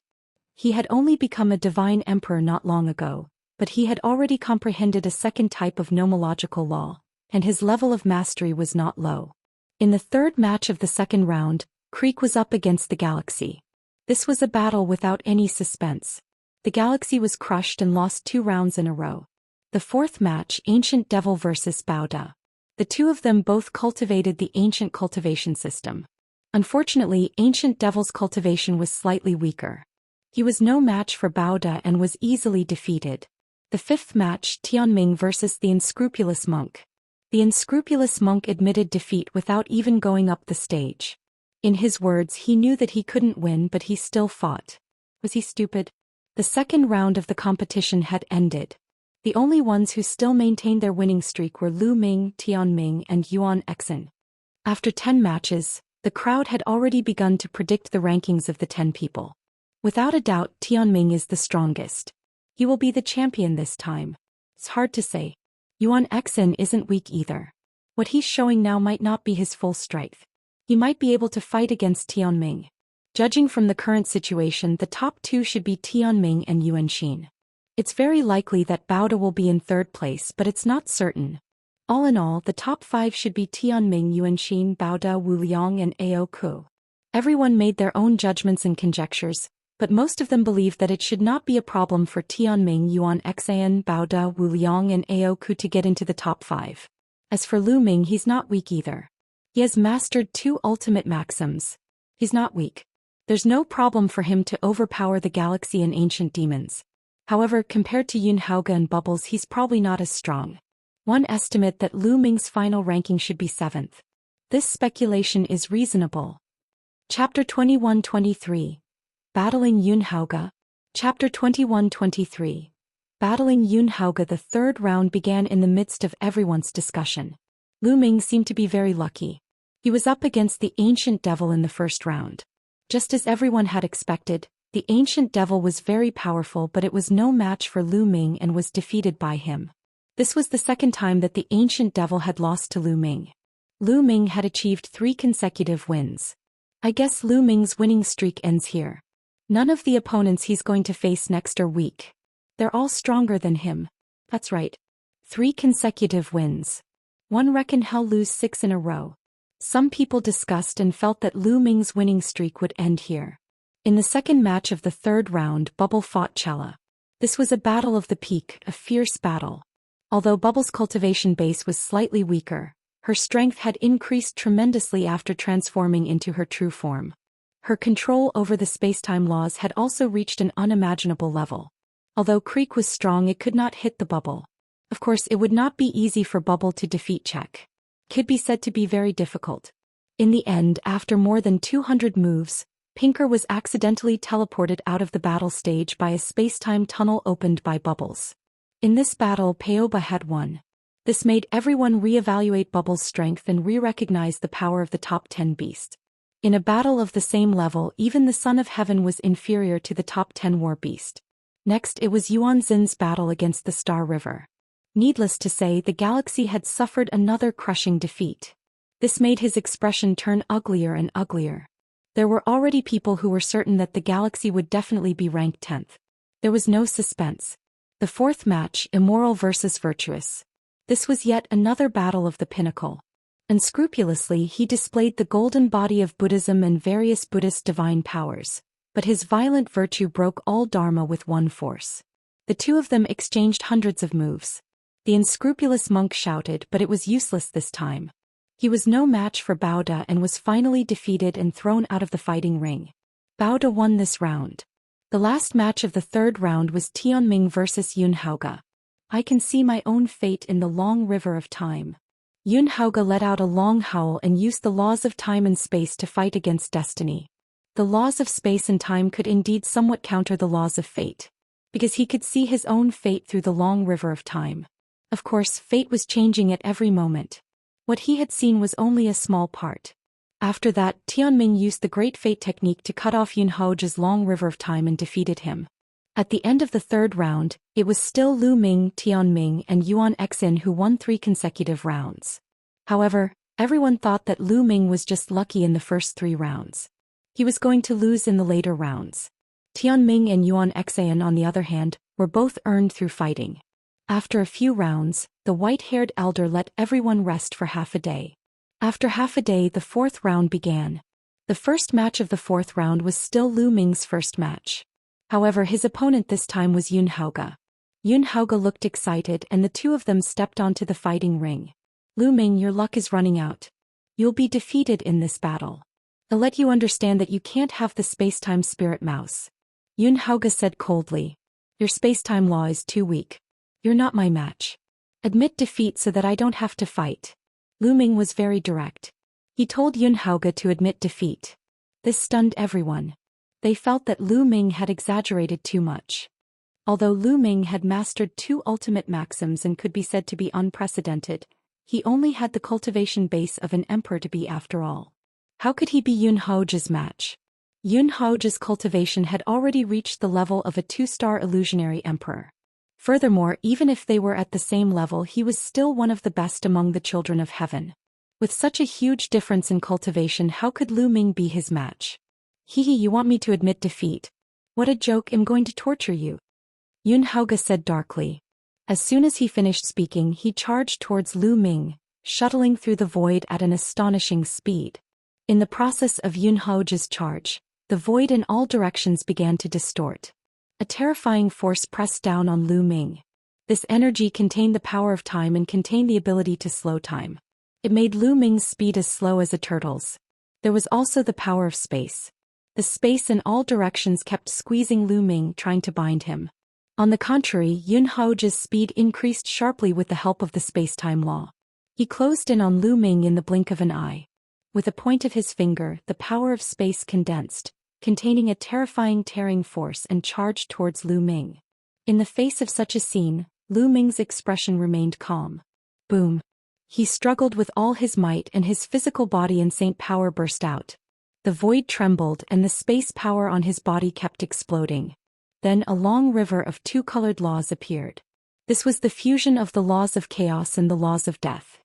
He had only become a divine emperor not long ago, but he had already comprehended a second type of nomological law, and his level of mastery was not low. In the third match of the second round, Creek was up against the Galaxy. This was a battle without any suspense. The Galaxy was crushed and lost 2 rounds in a row. The fourth match, Ancient Devil versus Baoda. The two of them both cultivated the ancient cultivation system. Unfortunately, Ancient Devil's cultivation was slightly weaker. He was no match for Baoda and was easily defeated. The fifth match, Tianming versus the unscrupulous monk. The unscrupulous monk admitted defeat without even going up the stage. In his words, he knew that he couldn't win but he still fought. Was he stupid? The second round of the competition had ended. The only ones who still maintained their winning streak were Ming, Tianming and Yuan. After 10 matches, the crowd had already begun to predict the rankings of the 10 people. Without a doubt, Tianming is the strongest. He will be the champion this time. It's hard to say. Yuan isn't weak either. What he's showing now might not be his full strength. He might be able to fight against Tianming. Judging from the current situation, the top 2 should be Tianming and Yuan. It's very likely that Baoda will be in third place, but it's not certain. All in all, the top 5 should be Tianming, Yuan, Baoda, Wuliang and Haoge. Everyone made their own judgments and conjectures, but most of them believed that it should not be a problem for Tianming, Yuan, Baoda, Wuliang and Haoge to get into the top 5. As for Ming, he's not weak either. He has mastered 2 ultimate maxims. He's not weak. There's no problem for him to overpower the Galaxy and ancient demons. However, compared to Haoge and Bubbles, he's probably not as strong. One estimate that Ming's final ranking should be 7th. This speculation is reasonable. Chapter 21-23. Battling Haoge. Chapter 21-23. Battling Haoge. The third round began in the midst of everyone's discussion. Ming seemed to be very lucky. He was up against the Ancient Devil in the first round. Just as everyone had expected, the Ancient Devil was very powerful, but it was no match for Ming and was defeated by him. This was the second time that the Ancient Devil had lost to Ming. Ming had achieved 3 consecutive wins. I guess Ming's winning streak ends here. None of the opponents he's going to face next are weak. They're all stronger than him. That's right. 3 consecutive wins. One reckon he'll lose 6 in a row. Some people discussed and felt that Ming's winning streak would end here. In the second match of the third round, Bubble fought Chella. This was a battle of the peak, a fierce battle. Although Bubble's cultivation base was slightly weaker, her strength had increased tremendously after transforming into her true form. Her control over the space-time laws had also reached an unimaginable level. Although Creek was strong, it could not hit the Bubble. Of course, it would not be easy for Bubble to defeat Check. Could be said to be very difficult. In the end, after more than 200 moves, Pinker was accidentally teleported out of the battle stage by a space-time tunnel opened by Bubbles. In this battle, Paoba had won. This made everyone re-evaluate Bubbles' strength and re-recognize the power of the top 10 beast. In a battle of the same level, even the Son of Heaven was inferior to the top 10 war beast. Next, it was Yuan's battle against the Star River. Needless to say, the Galaxy had suffered another crushing defeat. This made his expression turn uglier and uglier. There were already people who were certain that the Galaxy would definitely be ranked 10th. There was no suspense. The fourth match, Immoral versus Virtuous. This was yet another battle of the pinnacle. Unscrupulously, he displayed the golden body of Buddhism and various Buddhist divine powers, but his violent virtue broke all Dharma with one force. The two of them exchanged hundreds of moves. The unscrupulous monk shouted, but it was useless this time. He was no match for Baoda and was finally defeated and thrown out of the fighting ring. Baoda won this round. The last match of the third round was Tianming versus Haoge. I can see my own fate in the long river of time. Haoge let out a long howl and used the laws of time and space to fight against destiny. The laws of space and time could indeed somewhat counter the laws of fate. because he could see his own fate through the long river of time. Of course, fate was changing at every moment. What he had seen was only a small part. After that, Tianming used the Great Fate technique to cut off Yun Haoge's long river of time and defeated him. At the end of the third round, it was still Lu Ming, Tianming, and Yuan Xin who won 3 consecutive rounds. However, everyone thought that Lu Ming was just lucky in the first 3 rounds. He was going to lose in the later rounds. Tianming and Yuan Xin, on the other hand, were both earned through fighting. After a few rounds, the white-haired elder let everyone rest for half a day. After half a day, the 4th round began. The first match of the 4th round was still Lu Ming's first match. However, his opponent this time was Yun Haoge. Yun Haoge looked excited and the two of them stepped onto the fighting ring. Lu Ming, your luck is running out. You'll be defeated in this battle. I'll let you understand that you can't have the space-time spirit mouse. Yun Haoge said coldly. Your space-time law is too weak. You're not my match. Admit defeat so that I don't have to fight. Lu Ming was very direct. He told Yun Haoge to admit defeat. This stunned everyone. They felt that Lu Ming had exaggerated too much. Although Lu Ming had mastered 2 ultimate maxims and could be said to be unprecedented, he only had the cultivation base of an emperor to be after all. How could he be Yun Haoge's match? Yun Haoge's cultivation had already reached the level of a 2-star illusionary emperor. Furthermore, even if they were at the same level, he was still one of the best among the children of heaven. With such a huge difference in cultivation, how could Lu Ming be his match? Hee, you want me to admit defeat? What a joke, I'm going to torture you. Yun Haoge said darkly. As soon as he finished speaking, he charged towards Lu Ming, shuttling through the void at an astonishing speed. In the process of Yun Haoge's charge, the void in all directions began to distort. A terrifying force pressed down on Lu Ming. This energy contained the power of time and contained the ability to slow time. It made Lu Ming's speed as slow as a turtle's. There was also the power of space. The space in all directions kept squeezing Lu Ming, trying to bind him. On the contrary, Yun Haoge's speed increased sharply with the help of the space-time law. He closed in on Lu Ming in the blink of an eye. With a point of his finger, the power of space condensed, containing a terrifying tearing force, and charged towards Lu Ming. In the face of such a scene, Lu Ming's expression remained calm. Boom. He struggled with all his might and his physical body insane power burst out. The void trembled and the space power on his body kept exploding. Then a long river of 2-colored laws appeared. This was the fusion of the laws of chaos and the laws of death.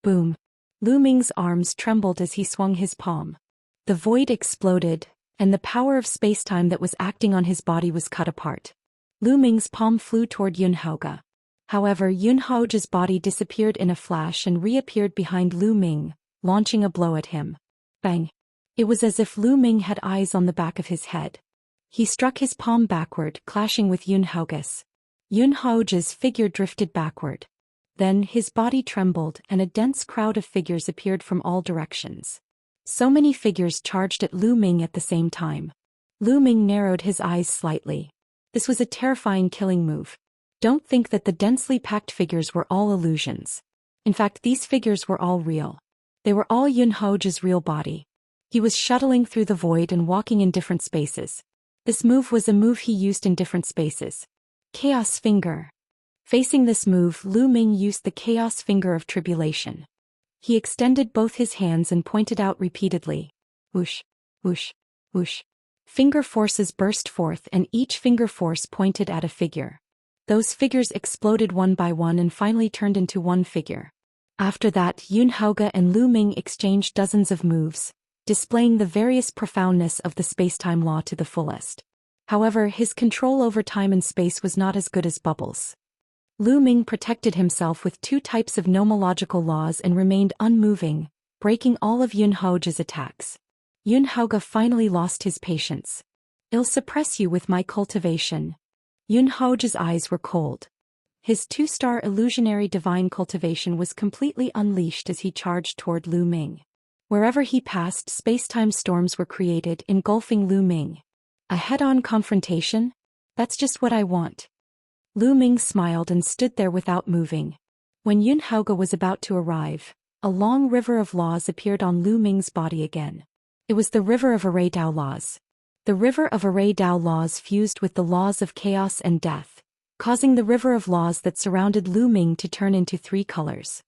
Boom. Lu Ming's arms trembled as he swung his palm. The void exploded, and the power of space-time that was acting on his body was cut apart. Lu Ming's palm flew toward Yun Haoge. However, Yun Haoge's body disappeared in a flash and reappeared behind Lu Ming, launching a blow at him. Bang! It was as if Lu Ming had eyes on the back of his head. He struck his palm backward, clashing with Yun Haoge's. Yun Haoge's figure drifted backward. Then his body trembled and a dense crowd of figures appeared from all directions. So many figures charged at Lu Ming at the same time. Lu Ming narrowed his eyes slightly. This was a terrifying killing move. Don't think that the densely packed figures were all illusions. In fact, these figures were all real. They were all Yun Haoge's real body. He was shuttling through the void and walking in different spaces. This move was a move he used in different spaces. Chaos Finger. Facing this move, Lu Ming used the Chaos Finger of Tribulation. He extended both his hands and pointed out repeatedly. Whoosh, whoosh, whoosh. Finger forces burst forth and each finger force pointed at a figure. Those figures exploded one by one and finally turned into one figure. After that, Yun Haoge and Lu Ming exchanged dozens of moves, displaying the various profoundness of the space-time law to the fullest. However, his control over time and space was not as good as Bubbles. Lu Ming protected himself with 2 types of nomological laws and remained unmoving, breaking all of Yun Haoge's attacks. Yun Haoge finally lost his patience. I'll suppress you with my cultivation. Yun Haoge's eyes were cold. His 2-star illusionary divine cultivation was completely unleashed as he charged toward Lu Ming. Wherever he passed, space-time storms were created, engulfing Lu Ming. A head-on confrontation? That's just what I want. Lu Ming smiled and stood there without moving. When Yun Haoge was about to arrive, a long river of laws appeared on Lu Ming's body again. It was the river of Array Dao laws. The river of array Dao laws fused with the laws of chaos and death, causing the river of laws that surrounded Lu Ming to turn into 3 colors.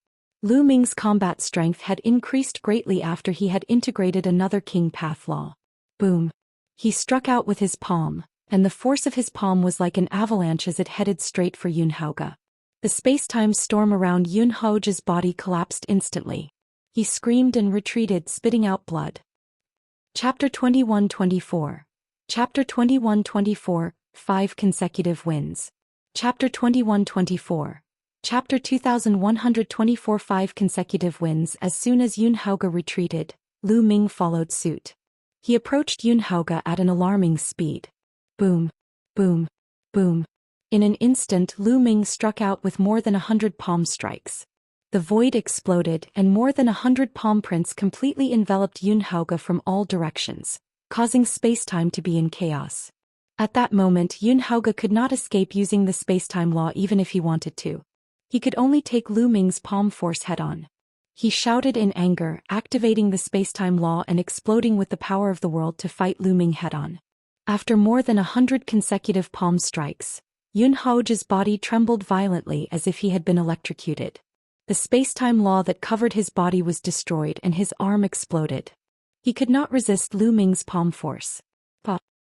Lu Ming's combat strength had increased greatly after he had integrated another king path law. Boom. He struck out with his palm, and the force of his palm was like an avalanche as it headed straight for Haoge. The space-time storm around Haoge's body collapsed instantly. He screamed and retreated, spitting out blood. Chapter 21-24. Chapter 21-24, 5 consecutive wins. Chapter 21-24. Chapter 2124, 5 consecutive wins. As soon as Haoge retreated, Lu Ming followed suit. He approached Haoge at an alarming speed. Boom, boom, boom. In an instant, Lu Ming struck out with more than 100 palm strikes. The void exploded, and more than 100 palm prints completely enveloped Haoge from all directions, causing space-time to be in chaos. At that moment, Haoge could not escape using the space-time law even if he wanted to. He could only take Lu Ming's palm force head-on. He shouted in anger, activating the space-time law and exploding with the power of the world to fight Lu Ming head-on. After more than 100 consecutive palm strikes, Haoge's body trembled violently as if he had been electrocuted. The space-time law that covered his body was destroyed and his arm exploded. He could not resist Lu Ming's palm force.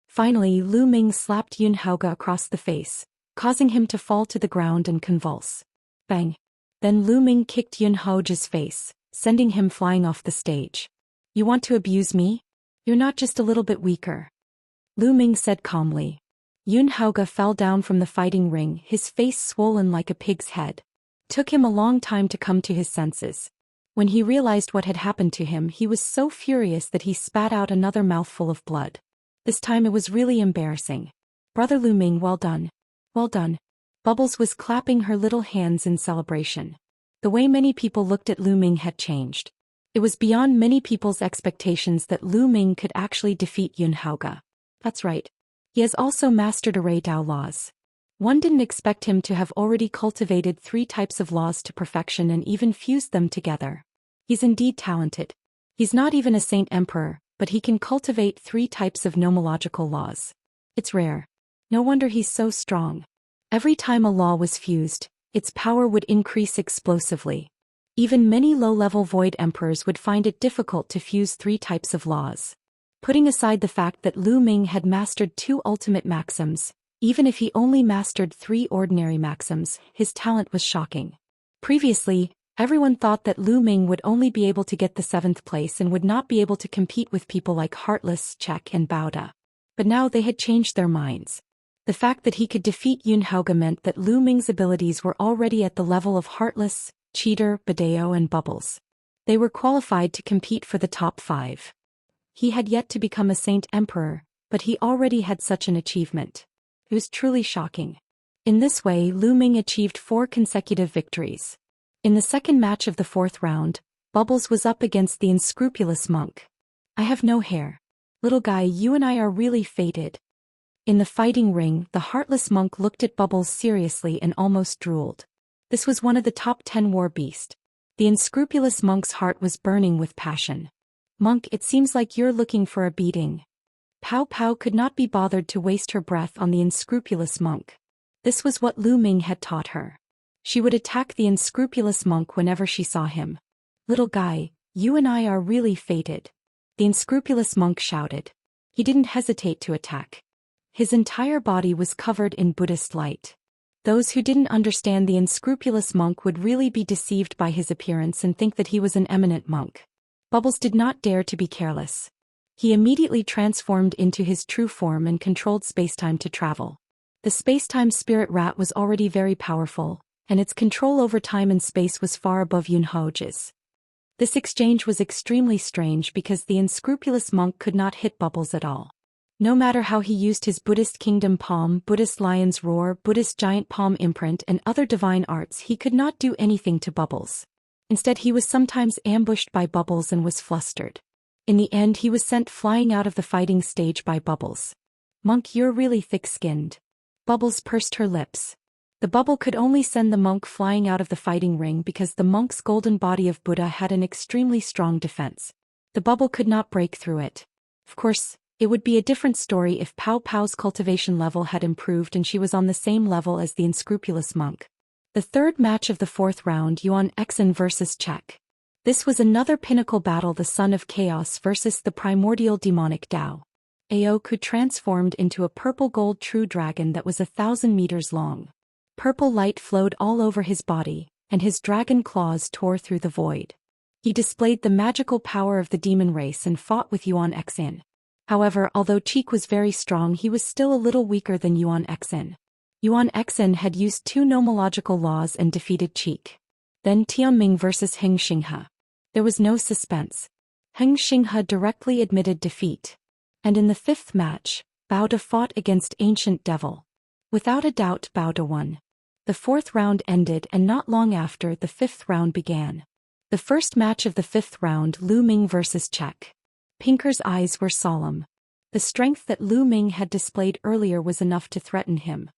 Finally, Lu Ming slapped Haoge across the face, causing him to fall to the ground and convulse. Bang! Then Lu Ming kicked Haoge's face, sending him flying off the stage. You want to abuse me? You're not just a little bit weaker. Lu Ming said calmly. Haoge fell down from the fighting ring, his face swollen like a pig's head. Took him a long time to come to his senses. When he realized what had happened to him, he was so furious that he spat out another mouthful of blood. This time it was really embarrassing. Brother Lu Ming, well done. Well done. Bubbles was clapping her little hands in celebration. The way many people looked at Lu Ming had changed. It was beyond many people's expectations that Lu Ming could actually defeat Haoge. That's right. He has also mastered array Dao laws. One didn't expect him to have already cultivated 3 types of laws to perfection and even fused them together. He's indeed talented. He's not even a saint emperor, but he can cultivate 3 types of nomological laws. It's rare. No wonder he's so strong. Every time a law was fused, its power would increase explosively. Even many low-level void emperors would find it difficult to fuse 3 types of laws. Putting aside the fact that Lu Ming had mastered 2 ultimate maxims, even if he only mastered 3 ordinary maxims, his talent was shocking. Previously, everyone thought that Lu Ming would only be able to get the 7th place and would not be able to compete with people like Heartless, Check and Bauda. But now they had changed their minds. The fact that he could defeat Haoge meant that Lu Ming's abilities were already at the level of Heartless, Cheater, Badeo and Bubbles. They were qualified to compete for the top 5. He had yet to become a saint emperor, but he already had such an achievement. It was truly shocking. In this way, Lu Ming achieved 4 consecutive victories. In the second match of the 4th round, Bubbles was up against the unscrupulous monk. I have no hair. Little guy, you and I are really fated. In the fighting ring, the heartless monk looked at Bubbles seriously and almost drooled. This was one of the top 10 war beasts. The unscrupulous monk's heart was burning with passion. Monk, it seems like you're looking for a beating. Pow Pow could not be bothered to waste her breath on the unscrupulous monk. This was what Lu Ming had taught her. She would attack the unscrupulous monk whenever she saw him. Little guy, you and I are really fated. The unscrupulous monk shouted. He didn't hesitate to attack. His entire body was covered in Buddhist light. Those who didn't understand the unscrupulous monk would really be deceived by his appearance and think that he was an eminent monk. Bubbles did not dare to be careless. He immediately transformed into his true form and controlled spacetime to travel. The spacetime spirit rat was already very powerful, and its control over time and space was far above Haoge's. This exchange was extremely strange because the unscrupulous monk could not hit Bubbles at all. No matter how he used his Buddhist Kingdom palm, Buddhist Lion's Roar, Buddhist Giant Palm imprint and other divine arts, he could not do anything to Bubbles. Instead, he was sometimes ambushed by Bubbles and was flustered. In the end, he was sent flying out of the fighting stage by Bubbles. Monk, you're really thick-skinned. Bubbles pursed her lips. The bubble could only send the monk flying out of the fighting ring because the monk's golden body of Buddha had an extremely strong defense. The bubble could not break through it. Of course, It would be a different story if Pao Pao's cultivation level had improved and she was on the same level as the unscrupulous monk. The third match of the fourth round, Yuan Xen versus Czech. This was another pinnacle battle, the Son of Chaos versus the primordial demonic Dao. Haoge transformed into a purple gold true dragon that was 1,000 meters long. Purple light flowed all over his body, and his dragon claws tore through the void. He displayed the magical power of the demon race and fought with Yuan Xen. However, although Cheek was very strong, he was still a little weaker than Yuan Xen. Yuan Xen had used 2 nomological laws and defeated Cheek. Then Tianming versus Xianxia. There was no suspense. Xianxia directly admitted defeat. And in the 5th match, Baoda fought against Ancient Devil. Without a doubt, Baoda won. The 4th round ended, and not long after, the 5th round began. The first match of the 5th round, Lu Ming versus Czech. Pinker's eyes were solemn. The strength that Lu Ming had displayed earlier was enough to threaten him.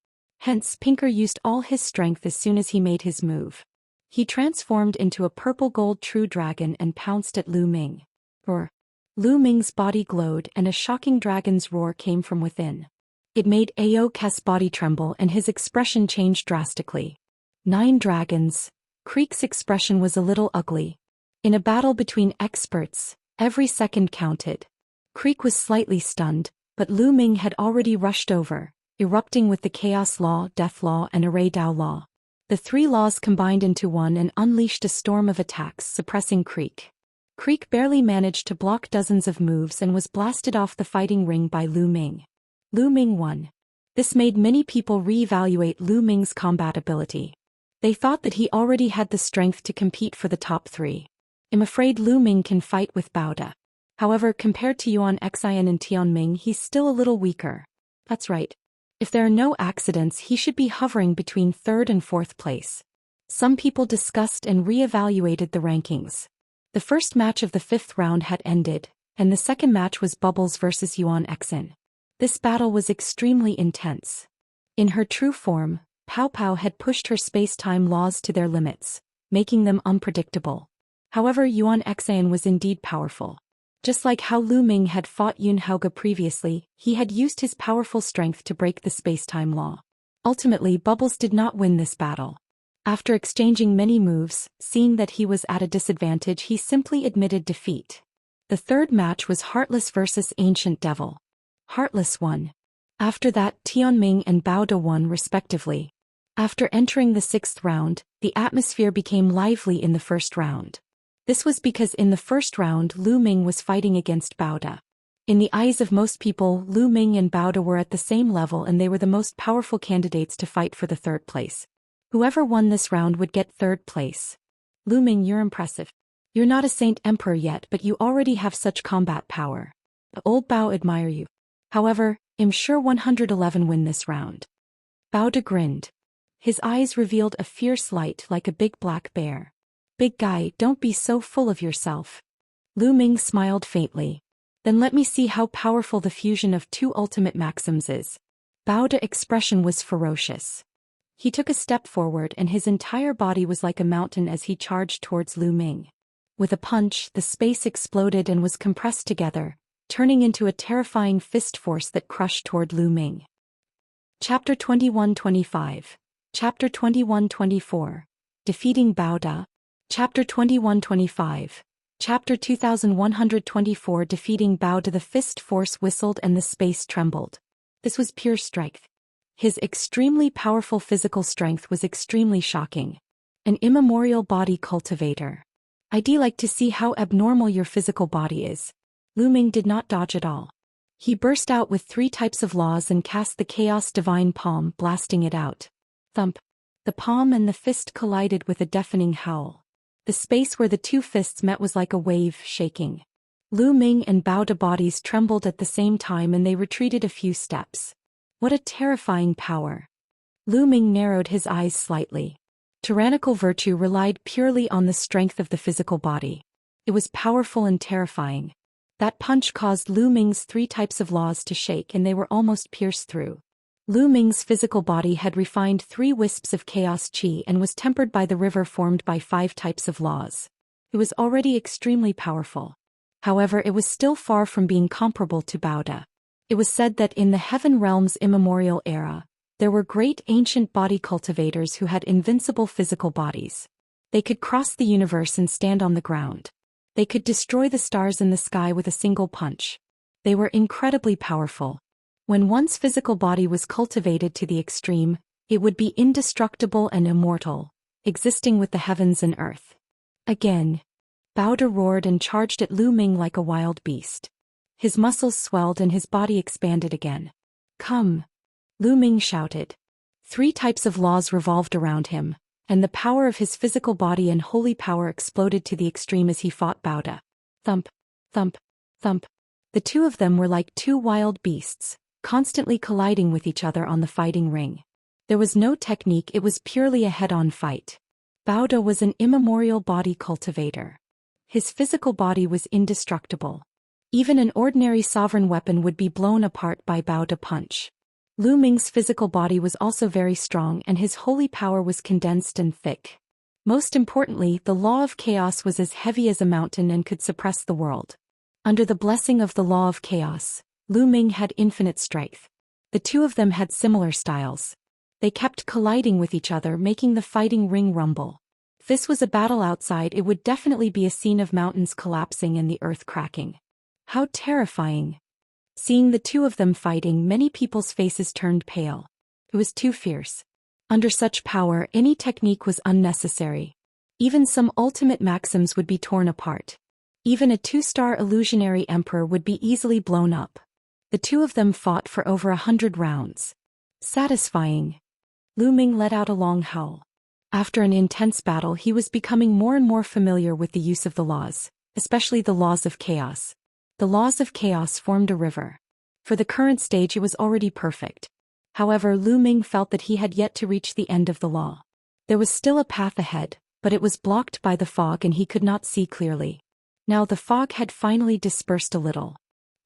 Hence, Pinker used all his strength as soon as he made his move. He transformed into a purple gold true dragon and pounced at Lu Ming. Roar. Lu Ming's body glowed and a shocking dragon's roar came from within. It made Haoge's body tremble and his expression changed drastically. 9 dragons. Creek's expression was a little ugly. In a battle between experts, every second counted. Creek was slightly stunned, but Lu Ming had already rushed over, erupting with the Chaos Law, Death Law and Array Dao Law. The 3 laws combined into one and unleashed a storm of attacks, suppressing Creek. Creek barely managed to block dozens of moves and was blasted off the fighting ring by Lu Ming. Lu Ming won. This made many people re-evaluate Lu Ming's combat ability. They thought that he already had the strength to compete for the top 3. I'm afraid Lu Ming can fight with Baoda. However, compared to Yuan Xian and Tianming, he's still a little weaker. That's right. If there are no accidents, he should be hovering between 3rd and 4th place. Some people discussed and re-evaluated the rankings. The first match of the 5th round had ended, and the second match was Bubbles versus Yuan Xen. This battle was extremely intense. In her true form, Pao Pao had pushed her space-time laws to their limits, making them unpredictable. However, Yuan Xen was indeed powerful. Just like how Lu Ming had fought Yun Haoge previously, he had used his powerful strength to break the space-time law. Ultimately, Bubbles did not win this battle. After exchanging many moves, seeing that he was at a disadvantage, he simply admitted defeat. The third match was Heartless versus Ancient Devil. Heartless won. After that, Tianming and Baoda won respectively. After entering the 6th round, the atmosphere became lively in the first round. This was because in the first round Lu Ming was fighting against Baoda. In the eyes of most people, Lu Ming and Baoda were at the same level and they were the most powerful candidates to fight for the 3rd place. Whoever won this round would get 3rd place. Lu Ming, you're impressive. You're not a Saint Emperor yet, but you already have such combat power. The old Bao admire you. However, I'm sure 111 win this round. Baoda grinned. His eyes revealed a fierce light like a big black bear. Big guy, don't be so full of yourself. Lu Ming smiled faintly. Then let me see how powerful the fusion of 2 ultimate maxims is. Baoda's expression was ferocious. He took a step forward and his entire body was like a mountain as he charged towards Lu Ming. With a punch, the space exploded and was compressed together, turning into a terrifying fist force that crushed toward Lu Ming. Chapter 21-25. Chapter 21-24. Defeating Baoda. Chapter 21-25. Chapter 2124. Defeating Baoda. The fist force whistled and the space trembled. This was pure strength. His extremely powerful physical strength was extremely shocking. An immemorial body cultivator. I'd like to see how abnormal your physical body is. Lu Ming did not dodge at all. He burst out with 3 types of laws and cast the Chaos Divine Palm, blasting it out. Thump. The palm and the fist collided with a deafening howl. The space where the 2 fists met was like a wave, shaking. Lu Ming and Baoda bodies trembled at the same time and they retreated a few steps. What a terrifying power. Lu Ming narrowed his eyes slightly. Tyrannical virtue relied purely on the strength of the physical body. It was powerful and terrifying. That punch caused Lu Ming's 3 types of laws to shake and they were almost pierced through. Lu Ming's physical body had refined 3 wisps of chaos qi and was tempered by the river formed by 5 types of laws. It was already extremely powerful. However, it was still far from being comparable to Baoda. It was said that in the heaven realm's immemorial era, there were great ancient body cultivators who had invincible physical bodies. They could cross the universe and stand on the ground. They could destroy the stars in the sky with a single punch. They were incredibly powerful. When one's physical body was cultivated to the extreme, it would be indestructible and immortal, existing with the heavens and earth. Again, Bao De roared and charged at Lu Ming like a wild beast. His muscles swelled and his body expanded again. Come! Lu Ming shouted. 3 types of laws revolved around him, and the power of his physical body and holy power exploded to the extreme as he fought Bao De. Thump, thump, thump. The two of them were like 2 wild beasts, constantly colliding with each other on the fighting ring. There was no technique, it was purely a head-on fight. Bao De was an immemorial body cultivator. His physical body was indestructible. Even an ordinary sovereign weapon would be blown apart by Bao De punch. Lu Ming's physical body was also very strong and his holy power was condensed and thick. Most importantly, the law of chaos was as heavy as a mountain and could suppress the world. Under the blessing of the law of chaos, Lu Ming had infinite strength. The two of them had similar styles. They kept colliding with each other, making the fighting ring rumble. If this was a battle outside, it would definitely be a scene of mountains collapsing and the earth cracking. How terrifying! Seeing the two of them fighting, many people's faces turned pale. It was too fierce. Under such power, any technique was unnecessary. Even some ultimate maxims would be torn apart. Even a 2-star illusionary emperor would be easily blown up. The two of them fought for over 100 rounds. Satisfying. Lu Ming let out a long howl. After an intense battle, he was becoming more and more familiar with the use of the laws, especially the laws of chaos. The laws of chaos formed a river. For the current stage, it was already perfect. However, Lu Ming felt that he had yet to reach the end of the law. There was still a path ahead, but it was blocked by the fog and he could not see clearly. Now the fog had finally dispersed a little.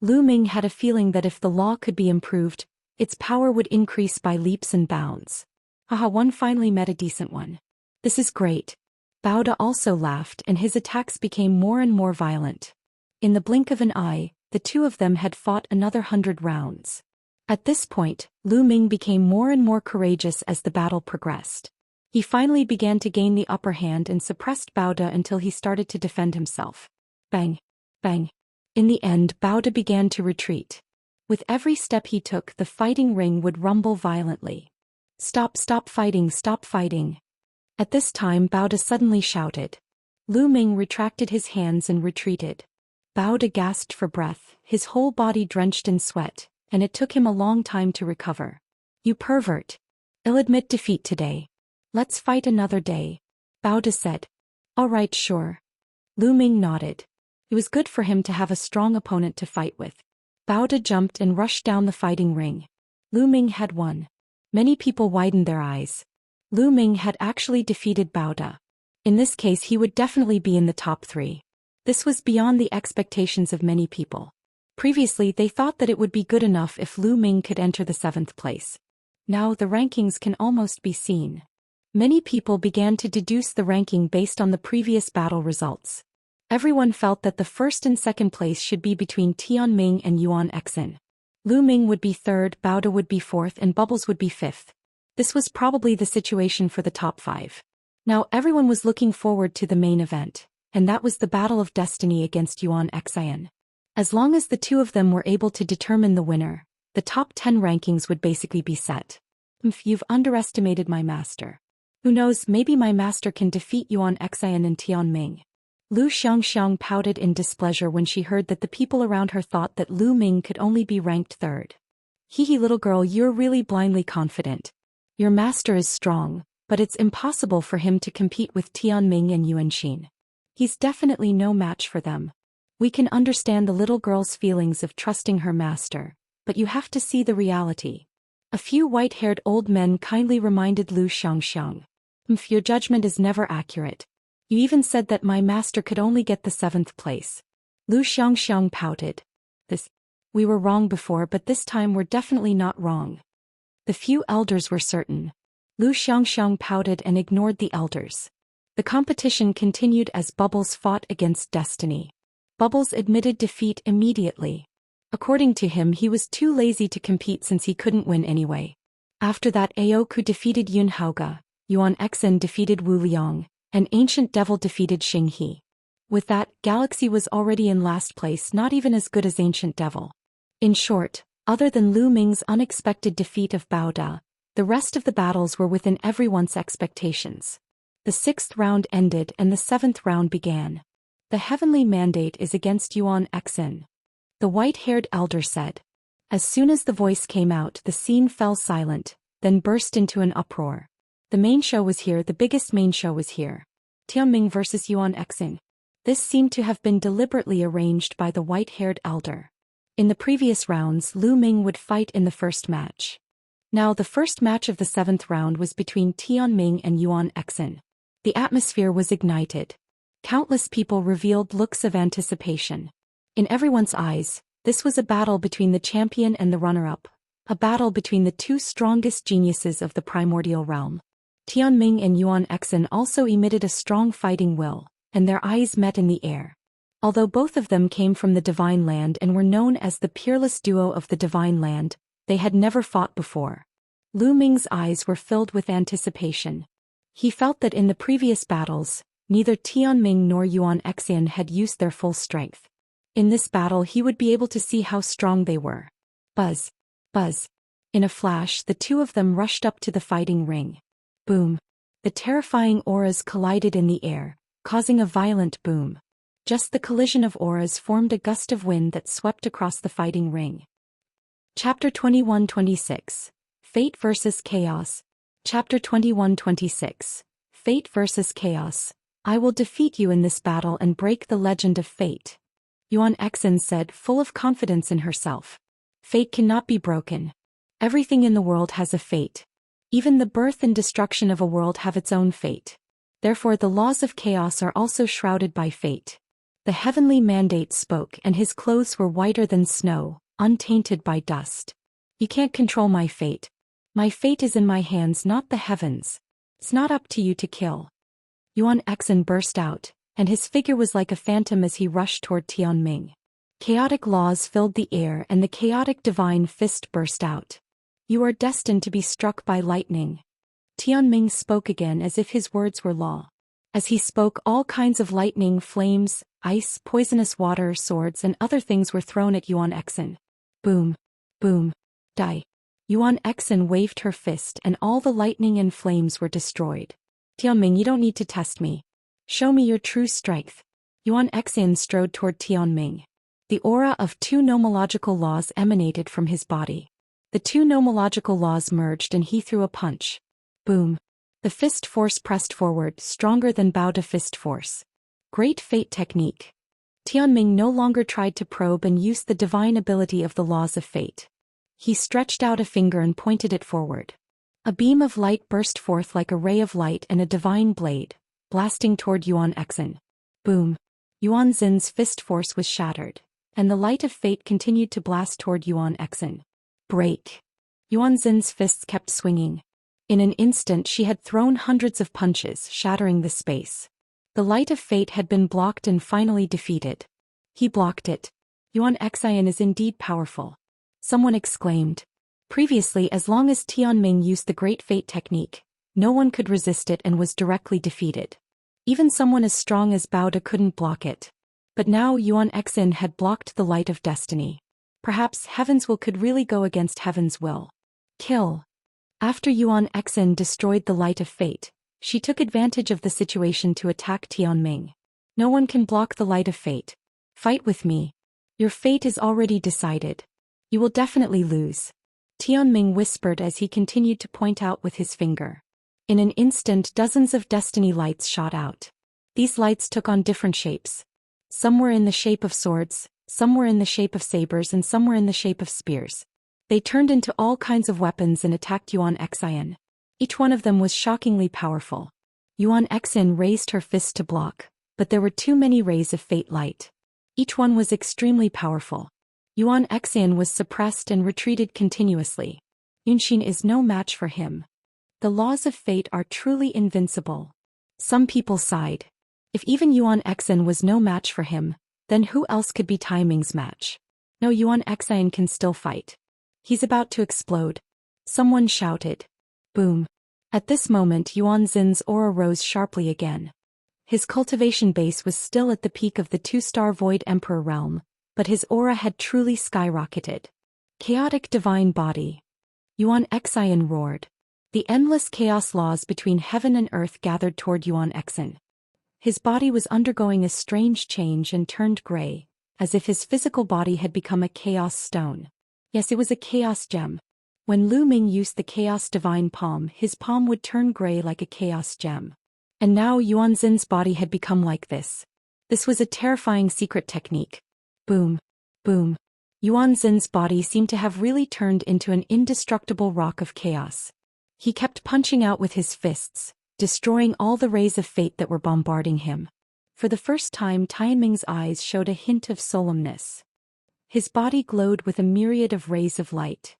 Lu Ming had a feeling that if the law could be improved, its power would increase by leaps and bounds. Haha, one finally met a decent one. This is great. Bao De also laughed and his attacks became more and more violent. In the blink of an eye, the two of them had fought another 100 rounds. At this point, Lu Ming became more and more courageous as the battle progressed. He finally began to gain the upper hand and suppressed Bao De until he started to defend himself. Bang! Bang! In the end, Bao De began to retreat. With every step he took, the fighting ring would rumble violently. Stop, stop fighting, stop fighting. At this time, Bao De suddenly shouted. Lu Ming retracted his hands and retreated. Bao De gasped for breath, his whole body drenched in sweat, and it took him a long time to recover. You pervert. I'll admit defeat today. Let's fight another day. Bao De said. All right, sure. Lu Ming nodded. It was good for him to have a strong opponent to fight with. Bao De jumped and rushed down the fighting ring. Lu Ming had won. Many people widened their eyes. Lu Ming had actually defeated Bao De. In this case, he would definitely be in the top 3. This was beyond the expectations of many people. Previously, they thought that it would be good enough if Lu Ming could enter the 7th place. Now the rankings can almost be seen. Many people began to deduce the ranking based on the previous battle results. Everyone felt that the 1st and 2nd place should be between Tianming and Yuan Xin. Lu Ming would be 3rd, Bao De would be 4th, and Bubbles would be 5th. This was probably the situation for the top 5. Now everyone was looking forward to the main event, and that was the Battle of Destiny against Yuan Xian. As long as the two of them were able to determine the winner, the top 10 rankings would basically be set. You've underestimated my master. Who knows, maybe my master can defeat Yuan Xian and Tianming. Lu Xianxia pouted in displeasure when she heard that the people around her thought that Lu Ming could only be ranked 3rd. Hee little girl, you're really blindly confident. Your master is strong, but it's impossible for him to compete with Tianming and Yuanxin. He's definitely no match for them. We can understand the little girl's feelings of trusting her master, but you have to see the reality. A few white-haired old men kindly reminded Lu Xianxia. Your judgment is never accurate. You even said that my master could only get the 7th place. Lu Xianxia pouted. We were wrong before, but this time we're definitely not wrong. The few elders were certain. Lu Xianxia pouted and ignored the elders. The competition continued as Bubbles fought against Destiny. Bubbles admitted defeat immediately. According to him, he was too lazy to compete since he couldn't win anyway. After that, Aoku defeated Yun Haoge, Yuan Xen defeated Wu Liang, and Ancient Devil defeated Xing He. With that, Galaxy was already in last place, not even as good as Ancient Devil. In short, other than Lu Ming's unexpected defeat of Bao Da, the rest of the battles were within everyone's expectations. The 6th round ended and the 7th round began. The heavenly mandate is against Yuan Xen, the white-haired elder said. As soon as the voice came out, the scene fell silent, then burst into an uproar. The main show was here, the biggest main show was here. Tianming versus Yuan Xen. This seemed to have been deliberately arranged by the white-haired elder. In the previous rounds, Lu Ming would fight in the first match. Now the first match of the 7th round was between Tianming and Yuan Xen. The atmosphere was ignited. Countless people revealed looks of anticipation. In everyone's eyes, this was a battle between the champion and the runner-up, a battle between the two strongest geniuses of the primordial realm. Tianming and Yuan Xen also emitted a strong fighting will, and their eyes met in the air. Although both of them came from the Divine Land and were known as the peerless duo of the Divine Land, they had never fought before. Lu Ming's eyes were filled with anticipation. He felt that in the previous battles, neither Tianming nor Yuan Xen had used their full strength. In this battle he would be able to see how strong they were. Buzz. Buzz. In a flash, the two of them rushed up to the fighting ring. Boom. The terrifying auras collided in the air, causing a violent boom. Just the collision of auras formed a gust of wind that swept across the fighting ring. Chapter 21-26. Fate vs. Chaos. Chapter 21-26. Fate vs. Chaos. I will defeat you in this battle and break the legend of fate. Yuan Xen said, full of confidence in herself. Fate cannot be broken. Everything in the world has a fate. Even the birth and destruction of a world have its own fate. Therefore the laws of chaos are also shrouded by fate. The heavenly mandate spoke, and his clothes were whiter than snow, untainted by dust. You can't control my fate. My fate is in my hands, not the heavens. It's not up to you to kill. Yuan Xen burst out, and his figure was like a phantom as he rushed toward Tianming. Chaotic laws filled the air and the chaotic divine fist burst out. You are destined to be struck by lightning. Tianming spoke again as if his words were law. As he spoke, all kinds of lightning, flames, ice, poisonous water, swords and other things were thrown at Yuan Xen. Boom. Boom. Die. Yuan Xen waved her fist and all the lightning and flames were destroyed. Tianming, you don't need to test me. Show me your true strength. Yuan Xen strode toward Tianming. The aura of two nomological laws emanated from his body. The two nomological laws merged and he threw a punch. Boom. The fist force pressed forward, stronger than Bao Da fist force. Great fate technique. Tianming no longer tried to probe and use the divine ability of the laws of fate. He stretched out a finger and pointed it forward. A beam of light burst forth like a ray of light and a divine blade, blasting toward Yuan Xen. Boom. Yuan Xen's fist force was shattered, and the light of fate continued to blast toward Yuan Xen. Break. Yuan Xen's fists kept swinging. In an instant she had thrown hundreds of punches, shattering the space. The light of fate had been blocked and finally defeated. He blocked it. Yuan Xen is indeed powerful. Someone exclaimed. Previously, as long as Tianming used the Great Fate technique, no one could resist it and was directly defeated. Even someone as strong as Bao Da couldn't block it. But now Yuan Xen had blocked the light of destiny. Perhaps heaven's will could really go against heaven's will. Kill. After Yuan Xen destroyed the light of fate, she took advantage of the situation to attack Tianming. No one can block the light of fate. Fight with me. Your fate is already decided. You will definitely lose. Tianming whispered as he continued to point out with his finger. In an instant, dozens of destiny lights shot out. These lights took on different shapes. Some were in the shape of swords, some were in the shape of sabers and some were in the shape of spears. They turned into all kinds of weapons and attacked Yuan Xen. Each one of them was shockingly powerful. Yuan Xen raised her fist to block, but there were too many rays of fate light. Each one was extremely powerful. Yuan Xen was suppressed and retreated continuously. Yunshin is no match for him. The laws of fate are truly invincible. Some people sighed. If even Yuan Xen was no match for him, then who else could be Tianming's match? No, Yuan Xian can still fight. He's about to explode. Someone shouted. Boom. At this moment Yuan Xin's aura rose sharply again. His cultivation base was still at the peak of the 2-star Void Emperor realm, but his aura had truly skyrocketed. Chaotic divine body. Yuan Xian roared. The endless chaos laws between heaven and earth gathered toward Yuan Xian. His body was undergoing a strange change and turned gray, as if his physical body had become a chaos stone. Yes, it was a chaos gem. When Ming used the chaos divine palm, his palm would turn gray like a chaos gem. And now Yuan Xin's body had become like this. This was a terrifying secret technique. Boom. Boom. Yuan Xin's body seemed to have really turned into an indestructible rock of chaos. He kept punching out with his fists, destroying all the rays of fate that were bombarding him. For the first time Tianming's eyes showed a hint of solemnness. His body glowed with a myriad of rays of light.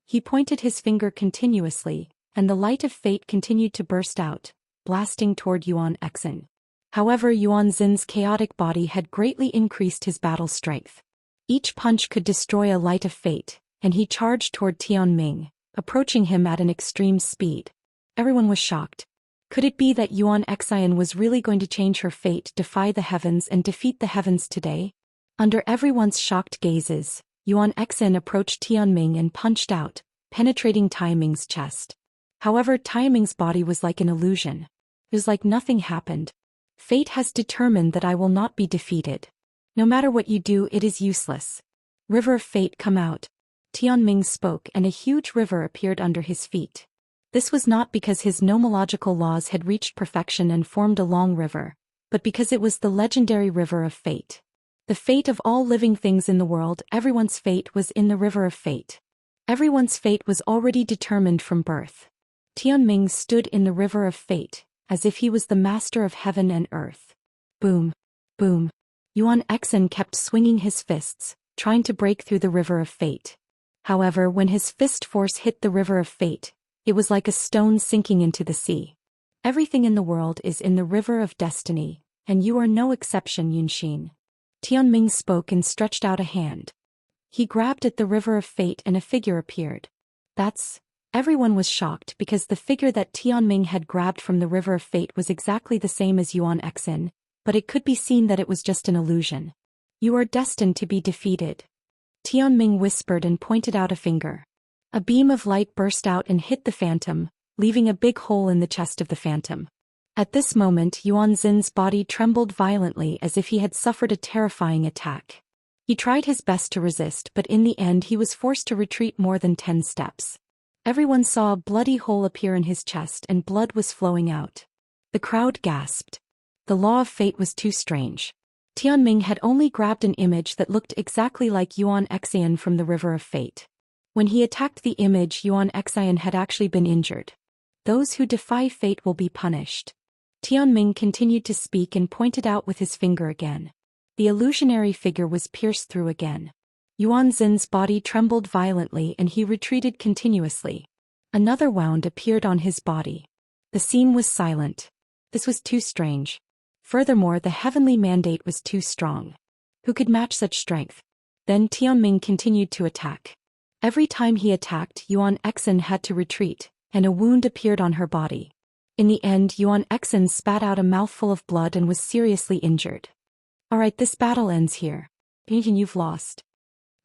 He pointed his finger continuously, and the light of fate continued to burst out, blasting toward Yuan Xian. However, Yuan Xin's chaotic body had greatly increased his battle strength. Each punch could destroy a light of fate, and he charged toward Tianming, approaching him at an extreme speed. Everyone was shocked. Could it be that Yuan Xian was really going to change her fate, defy the heavens and defeat the heavens today? Under everyone's shocked gazes, Yuan Xian approached Tianming and punched out, penetrating Tianming's chest. However, Tianming's body was like an illusion. It was like nothing happened. Fate has determined that I will not be defeated. No matter what you do, it is useless. River of Fate, come out. Tianming spoke and a huge river appeared under his feet. This was not because his nomological laws had reached perfection and formed a long river, but because it was the legendary river of fate. The fate of all living things in the world, everyone's fate was in the river of fate. Everyone's fate was already determined from birth. Tianming stood in the river of fate, as if he was the master of heaven and earth. Boom. Boom. Yuan Xian kept swinging his fists, trying to break through the river of fate. However, when his fist force hit the river of fate, it was like a stone sinking into the sea. Everything in the world is in the river of destiny, and you are no exception, Yunshin. Tianming spoke and stretched out a hand. He grabbed at the river of fate and a figure appeared. Everyone was shocked because the figure that Tianming had grabbed from the river of fate was exactly the same as Yuan Xian, but it could be seen that it was just an illusion. You are destined to be defeated. Tianming whispered and pointed out a finger. A beam of light burst out and hit the phantom, leaving a big hole in the chest of the phantom. At this moment Yuan Xin's body trembled violently as if he had suffered a terrifying attack. He tried his best to resist, but in the end he was forced to retreat more than 10 steps. Everyone saw a bloody hole appear in his chest and blood was flowing out. The crowd gasped. The law of fate was too strange. Tianming had only grabbed an image that looked exactly like Yuan Xian from the river of fate. When he attacked the image, Yuan Xian had actually been injured. Those who defy fate will be punished. Tianming continued to speak and pointed out with his finger again. The illusionary figure was pierced through again. Yuan Xin's body trembled violently and he retreated continuously. Another wound appeared on his body. The scene was silent. This was too strange. Furthermore, the heavenly mandate was too strong. Who could match such strength? Then Tianming continued to attack. Every time he attacked, Yuan Xian had to retreat, and a wound appeared on her body. In the end, Yuan Xian spat out a mouthful of blood and was seriously injured. Alright, this battle ends here. You've lost.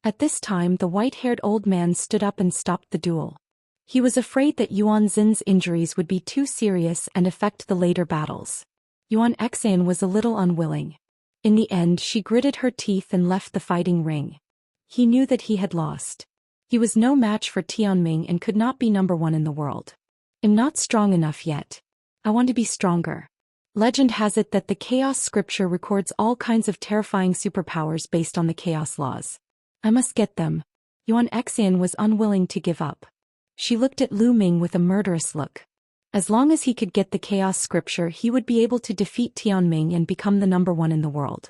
At this time, the white-haired old man stood up and stopped the duel. He was afraid that Yuan Xin's injuries would be too serious and affect the later battles. Yuan Xian was a little unwilling. In the end, she gritted her teeth and left the fighting ring. He knew that he had lost. He was no match for Tianming and could not be number one in the world. I'm not strong enough yet. I want to be stronger. Legend has it that the Chaos Scripture records all kinds of terrifying superpowers based on the Chaos laws. I must get them. Yuan Xian was unwilling to give up. She looked at Ming with a murderous look. As long as he could get the Chaos Scripture, he would be able to defeat Tianming and become the number one in the world.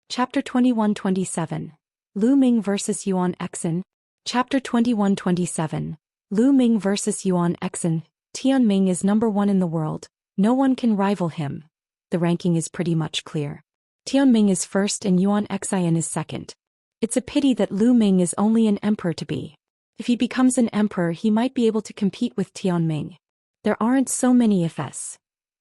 Chapter 21-27. Ming vs. Yuan Xian. Chapter 21-27. Ming vs. Yuan Xian. Tianming is number one in the world. No one can rival him. The ranking is pretty much clear. Tianming is first and Yuan Xian is second. It's a pity that Lu Ming is only an emperor to be. If he becomes an emperor, he might be able to compete with Tianming. There aren't so many ifs.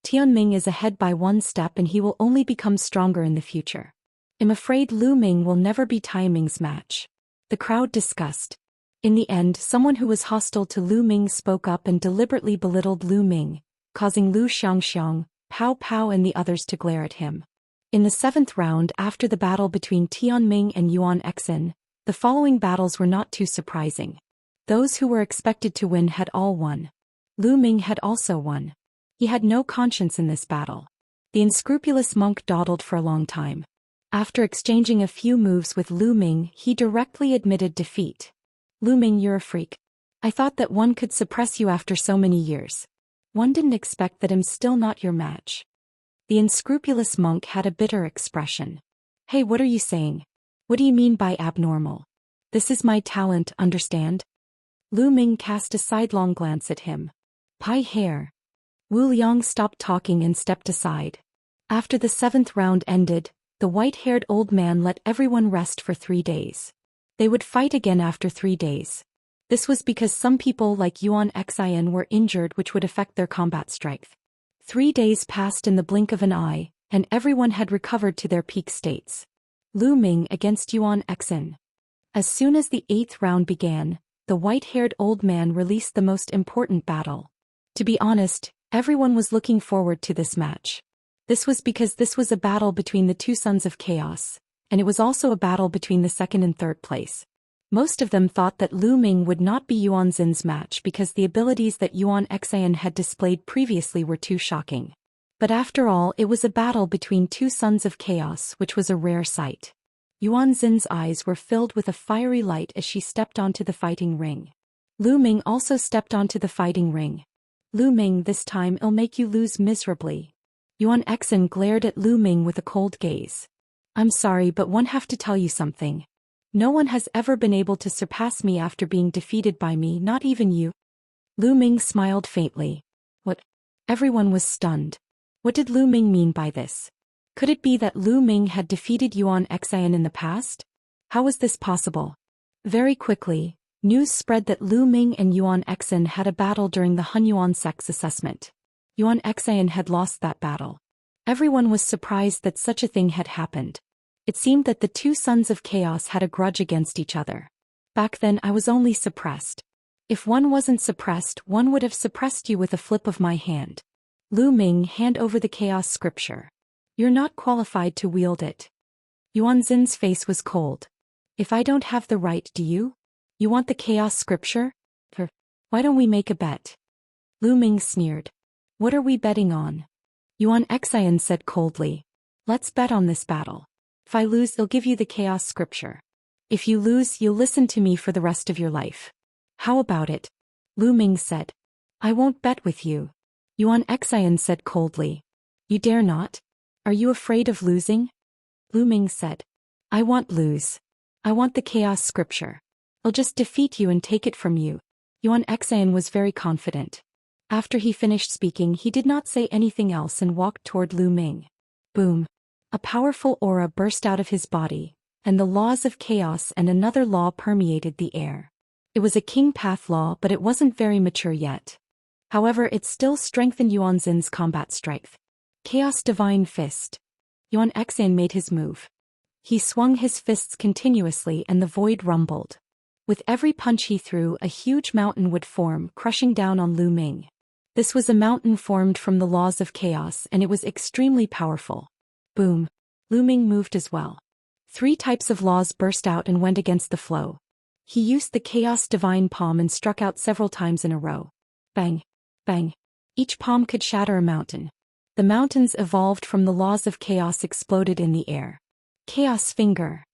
Tianming is ahead by one step and he will only become stronger in the future. I'm afraid Lu Ming will never be Tianming's match. The crowd discussed. In the end, someone who was hostile to Lu Ming spoke up and deliberately belittled Lu Ming, causing Lu Xianxia, Pao Pao and the others to glare at him. In the 7th round after the battle between Tianming and Yuan Exin, the following battles were not too surprising. Those who were expected to win had all won. Lu Ming had also won. He had no conscience in this battle. The unscrupulous monk dawdled for a long time. After exchanging a few moves with Lu Ming, he directly admitted defeat. Lu Ming, you're a freak. I thought that one could suppress you after so many years. One didn't expect that I'm still not your match. The unscrupulous monk had a bitter expression. Hey, what are you saying? What do you mean by abnormal? This is my talent, understand? Lu Ming cast a sidelong glance at him. Pie hair. Wu Liang stopped talking and stepped aside. After the 7th round ended, the white-haired old man let everyone rest for 3 days. They would fight again after 3 days. This was because some people like Yuan Xian were injured, which would affect their combat strength. 3 days passed in the blink of an eye, and everyone had recovered to their peak states. Lu Ming against Yuan Exin. As soon as the 8th round began, the white-haired old man released the most important battle. To be honest, everyone was looking forward to this match. This was because this was a battle between the two sons of chaos, and it was also a battle between the 2nd and 3rd place. Most of them thought that Lu Ming would not be Yuan Xin's match because the abilities that Yuan Xian had displayed previously were too shocking. But after all, it was a battle between two sons of chaos, which was a rare sight. Yuan Xin's eyes were filled with a fiery light as she stepped onto the fighting ring. Lu Ming also stepped onto the fighting ring. Lu Ming, this time I'll make you lose miserably. Yuan Exin glared at Lu Ming with a cold gaze. I'm sorry, but one have to tell you something. No one has ever been able to surpass me after being defeated by me, not even you. Lu Ming smiled faintly. What? Everyone was stunned. What did Lu Ming mean by this? Could it be that Lu Ming had defeated Yuan Xian in the past? How was this possible? Very quickly, news spread that Lu Ming and Yuan Exin had a battle during the Hunyuan sect's assessment. Yuan Xian had lost that battle. Everyone was surprised that such a thing had happened. It seemed that the two sons of chaos had a grudge against each other. Back then I was only suppressed. If one wasn't suppressed, one would have suppressed you with a flip of my hand. Lu Ming, hand over the chaos scripture. You're not qualified to wield it. Yuan Xin's face was cold. If I don't have the right, do you? You want the chaos scripture? Why don't we make a bet? Lu Ming sneered. What are we betting on? Yuan Xian said coldly. Let's bet on this battle. If I lose, I'll give you the chaos scripture. If you lose, you'll listen to me for the rest of your life. How about it? Lu Ming said. I won't bet with you. Yuan Xian said coldly. You dare not? Are you afraid of losing? Lu Ming said. I won't lose. I want the chaos scripture. I'll just defeat you and take it from you. Yuan Xian was very confident. After he finished speaking, he did not say anything else and walked toward Lu Ming. Boom. A powerful aura burst out of his body, and the laws of chaos and another law permeated the air. It was a king path law, but it wasn't very mature yet. However, it still strengthened Yuan Xin's combat strength. Chaos Divine Fist. Yuan Xian made his move. He swung his fists continuously and the void rumbled. With every punch he threw, a huge mountain would form, crushing down on Lu Ming. This was a mountain formed from the laws of chaos, and it was extremely powerful. Boom. Lu Ming moved as well. 3 types of laws burst out and went against the flow. He used the Chaos Divine Palm and struck out several times in a row. Bang. Bang. Each palm could shatter a mountain. The mountains evolved from the laws of chaos exploded in the air. Chaos Finger.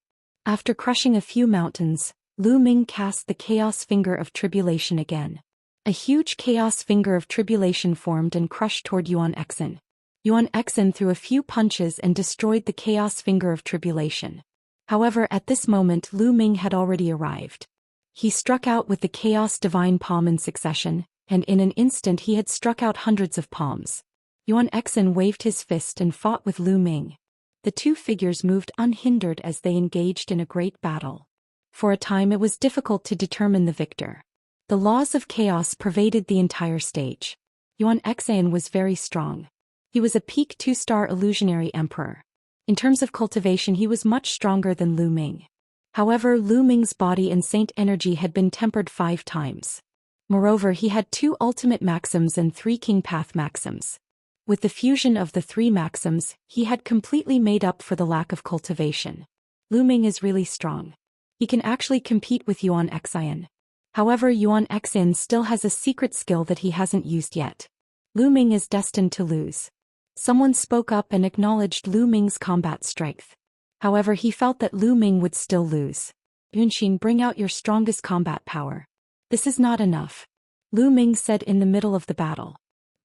After crushing a few mountains, Lu Ming cast the Chaos Finger of Tribulation again. A huge Chaos Finger of Tribulation formed and crushed toward Yuan Exin. Yuan Exin threw a few punches and destroyed the Chaos Finger of Tribulation. However, at this moment Lu Ming had already arrived. He struck out with the Chaos Divine Palm in succession, and in an instant he had struck out hundreds of palms. Yuan Exin waved his fist and fought with Lu Ming. The two figures moved unhindered as they engaged in a great battle. For a time it was difficult to determine the victor. The laws of chaos pervaded the entire stage. Yuan Xian was very strong. He was a peak 2-star illusionary emperor. In terms of cultivation he was much stronger than Lu Ming. However, Lu Ming's body and saint energy had been tempered 5 times. Moreover, he had 2 ultimate maxims and 3 king path maxims. With the fusion of the 3 maxims, he had completely made up for the lack of cultivation. Lu Ming is really strong. He can actually compete with Yuan Xian. However, Yuan Xian still has a secret skill that he hasn't used yet. Lu Ming is destined to lose. Someone spoke up and acknowledged Lu Ming's combat strength. However, he felt that Lu Ming would still lose. Yunxin, bring out your strongest combat power. This is not enough. Lu Ming said in the middle of the battle.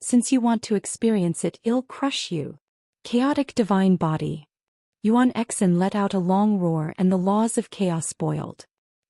Since you want to experience it, I'll crush you. Chaotic divine body. Yuan Xian let out a long roar and the laws of chaos boiled.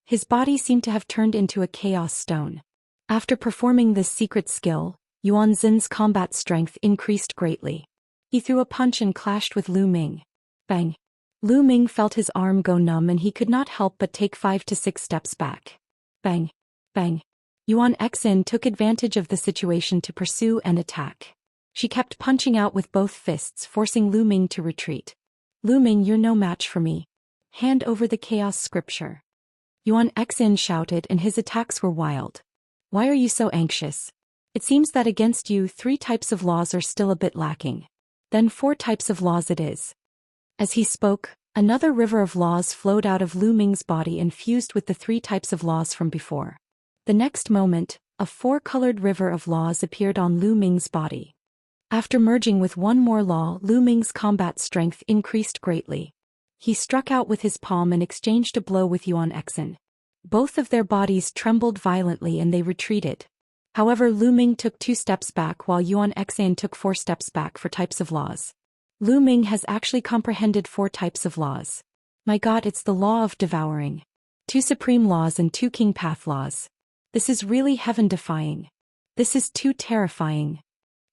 His body seemed to have turned into a chaos stone. After performing this secret skill, Yuan Xin's combat strength increased greatly. He threw a punch and clashed with Lu Ming. Bang! Lu Ming felt his arm go numb and he could not help but take 5 to 6 steps back. Bang! Bang! Yuan Xian took advantage of the situation to pursue and attack. She kept punching out with both fists, forcing Lu Ming to retreat. Lu Ming, you're no match for me. Hand over the chaos scripture. Yuan Xian shouted and his attacks were wild. Why are you so anxious? It seems that against you 3 types of laws are still a bit lacking. Then 4 types of laws it is. As he spoke, another river of laws flowed out of Lu Ming's body and fused with the 3 types of laws from before. The next moment, a 4-colored river of laws appeared on Lu Ming's body. After merging with one more law, Lu Ming's combat strength increased greatly. He struck out with his palm and exchanged a blow with Yuan Xian. Both of their bodies trembled violently and they retreated. However, Lu Ming took 2 steps back while Yuan Xian took 4 steps back for types of laws. Lu Ming has actually comprehended 4 types of laws. My god, it's the law of devouring. 2 supreme laws and 2 king path laws. This is really heaven-defying. This is too terrifying.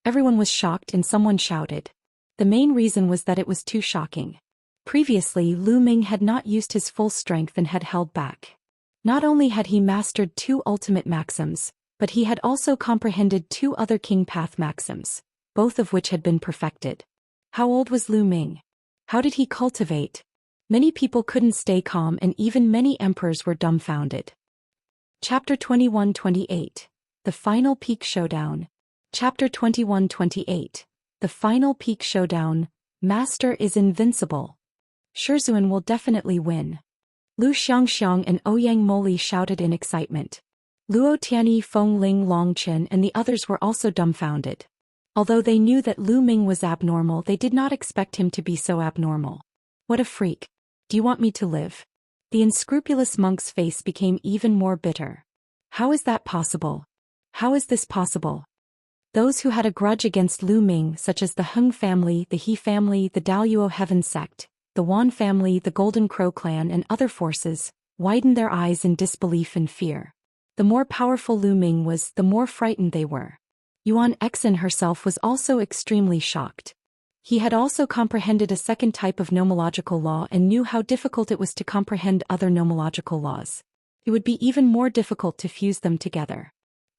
Everyone was shocked and someone shouted. The main reason was that it was too shocking. Previously, Lu Ming had not used his full strength and had held back. Not only had he mastered 2 ultimate maxims, but he had also comprehended 2 other king path maxims, both of which had been perfected. How old was Lu Ming? How did he cultivate? Many people couldn't stay calm and even many emperors were dumbfounded. Chapter 21-28. The Final Peak Showdown. Chapter 21-28. The Final Peak Showdown. Master is invincible. Shizhuan will definitely win. Lu Xiangxiang and Ouyang Moli shouted in excitement. Luo Tianyi, Feng Ling, Longchen and the others were also dumbfounded. Although they knew that Lu Ming was abnormal, they did not expect him to be so abnormal. What a freak. Do you want me to live? The unscrupulous monk's face became even more bitter. How is that possible? How is this possible? Those who had a grudge against Lu Ming, such as the Heng family, the He family, the Daoist Heaven sect, the Wan family, the Golden Crow clan and other forces, widened their eyes in disbelief and fear. The more powerful Lu Ming was, the more frightened they were. Yuan Xian herself was also extremely shocked. He had also comprehended a 2nd type of nomological law and knew how difficult it was to comprehend other nomological laws. It would be even more difficult to fuse them together.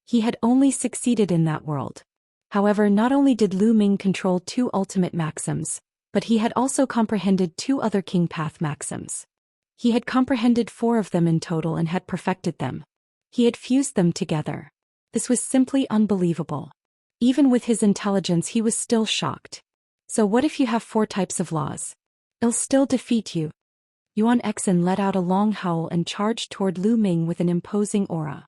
He had only succeeded in that world. However, not only did Lu Ming control 2 ultimate maxims, but he had also comprehended 2 other king path maxims. He had comprehended 4 of them in total and had perfected them. He had fused them together. This was simply unbelievable. Even with his intelligence he was still shocked. So what if you have 4 types of laws? I'll still defeat you. Yuan Xian let out a long howl and charged toward Lu Ming with an imposing aura.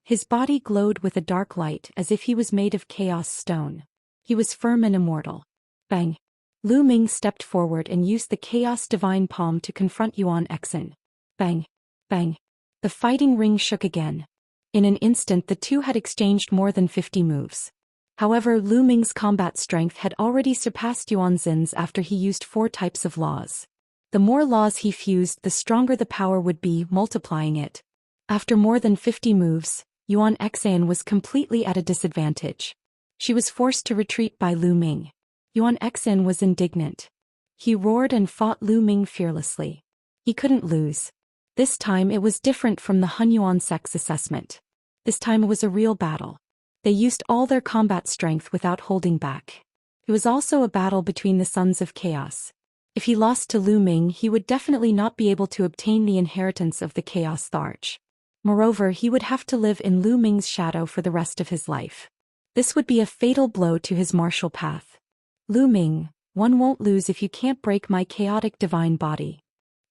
His body glowed with a dark light as if he was made of chaos stone. He was firm and immortal. Bang! Lu Ming stepped forward and used the chaos divine palm to confront Yuan Xian. Bang! Bang! The fighting ring shook again. In an instant the two had exchanged more than 50 moves. However, Lu Ming's combat strength had already surpassed Yuan Xin's after he used 4 types of laws. The more laws he fused, the stronger the power would be, multiplying it. After more than 50 moves, Yuan Xian was completely at a disadvantage. She was forced to retreat by Lu Ming. Yuan Xian was indignant. He roared and fought Lu Ming fearlessly. He couldn't lose. This time it was different from the Hunyuan sect's assessment. This time it was a real battle. They used all their combat strength without holding back. It was also a battle between the Sons of Chaos. If he lost to Lu Ming, he would definitely not be able to obtain the inheritance of the Chaos Tharch. Moreover, he would have to live in Lu Ming's shadow for the rest of his life. This would be a fatal blow to his martial path. Lu Ming, one won't lose if you can't break my chaotic divine body.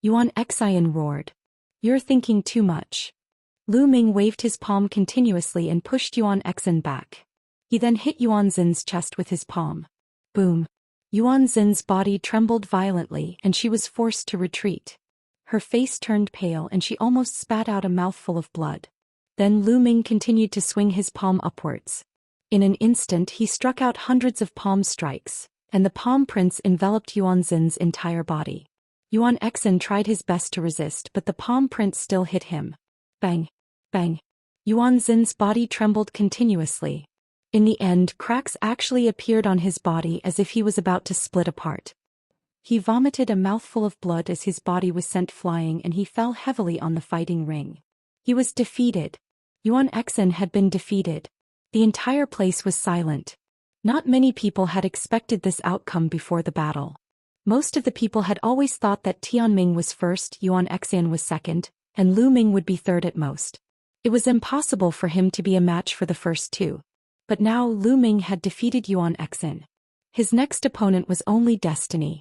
Yuan Xian roared. You're thinking too much. Lu Ming waved his palm continuously and pushed Yuan Xian back. He then hit Yuan Xin's chest with his palm. Boom. Yuan Xin's body trembled violently and she was forced to retreat. Her face turned pale and she almost spat out a mouthful of blood. Then Lu Ming continued to swing his palm upwards. In an instant he struck out hundreds of palm strikes, and the palm prints enveloped Yuan Xin's entire body. Yuan Xian tried his best to resist, but the palm print still hit him. Bang! Bang! Yuan Xin's body trembled continuously. In the end, cracks actually appeared on his body as if he was about to split apart. He vomited a mouthful of blood as his body was sent flying and he fell heavily on the fighting ring. He was defeated. Yuan Xian had been defeated. The entire place was silent. Not many people had expected this outcome before the battle. Most of the people had always thought that Tianming was first, Yuan Xian was second, and Lu Ming would be third at most. It was impossible for him to be a match for the first two. But now Lu Ming had defeated Yuan Xian. His next opponent was only destiny.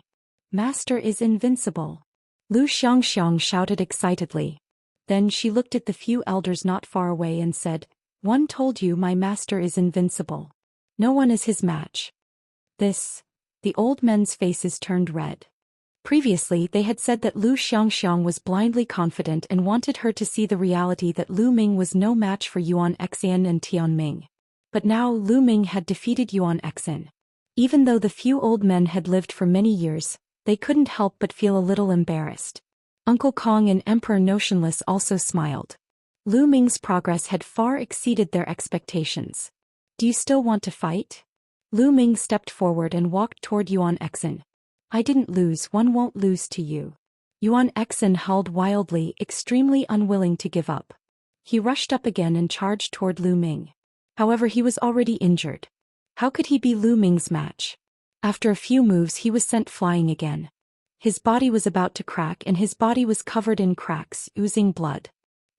Master is invincible. Lu Xianxia shouted excitedly. Then she looked at the few elders not far away and said, "One told you my master is invincible. No one is his match." The old men's faces turned red. Previously they had said that Lu Xianxia was blindly confident and wanted her to see the reality that Lu Ming was no match for Yuan Xian and Tianming. But now Lu Ming had defeated Yuan Xian. Even though the few old men had lived for many years, they couldn't help but feel a little embarrassed. Uncle Kong and Emperor Notionless also smiled. Lu Ming's progress had far exceeded their expectations. "Do you still want to fight?" Lu Ming stepped forward and walked toward Yuan Xian. "I didn't lose, one won't lose to you." Yuan Xian howled wildly, extremely unwilling to give up. He rushed up again and charged toward Lu Ming. However, he was already injured. How could he be Lu Ming's match? After a few moves he was sent flying again. His body was about to crack and his body was covered in cracks, oozing blood.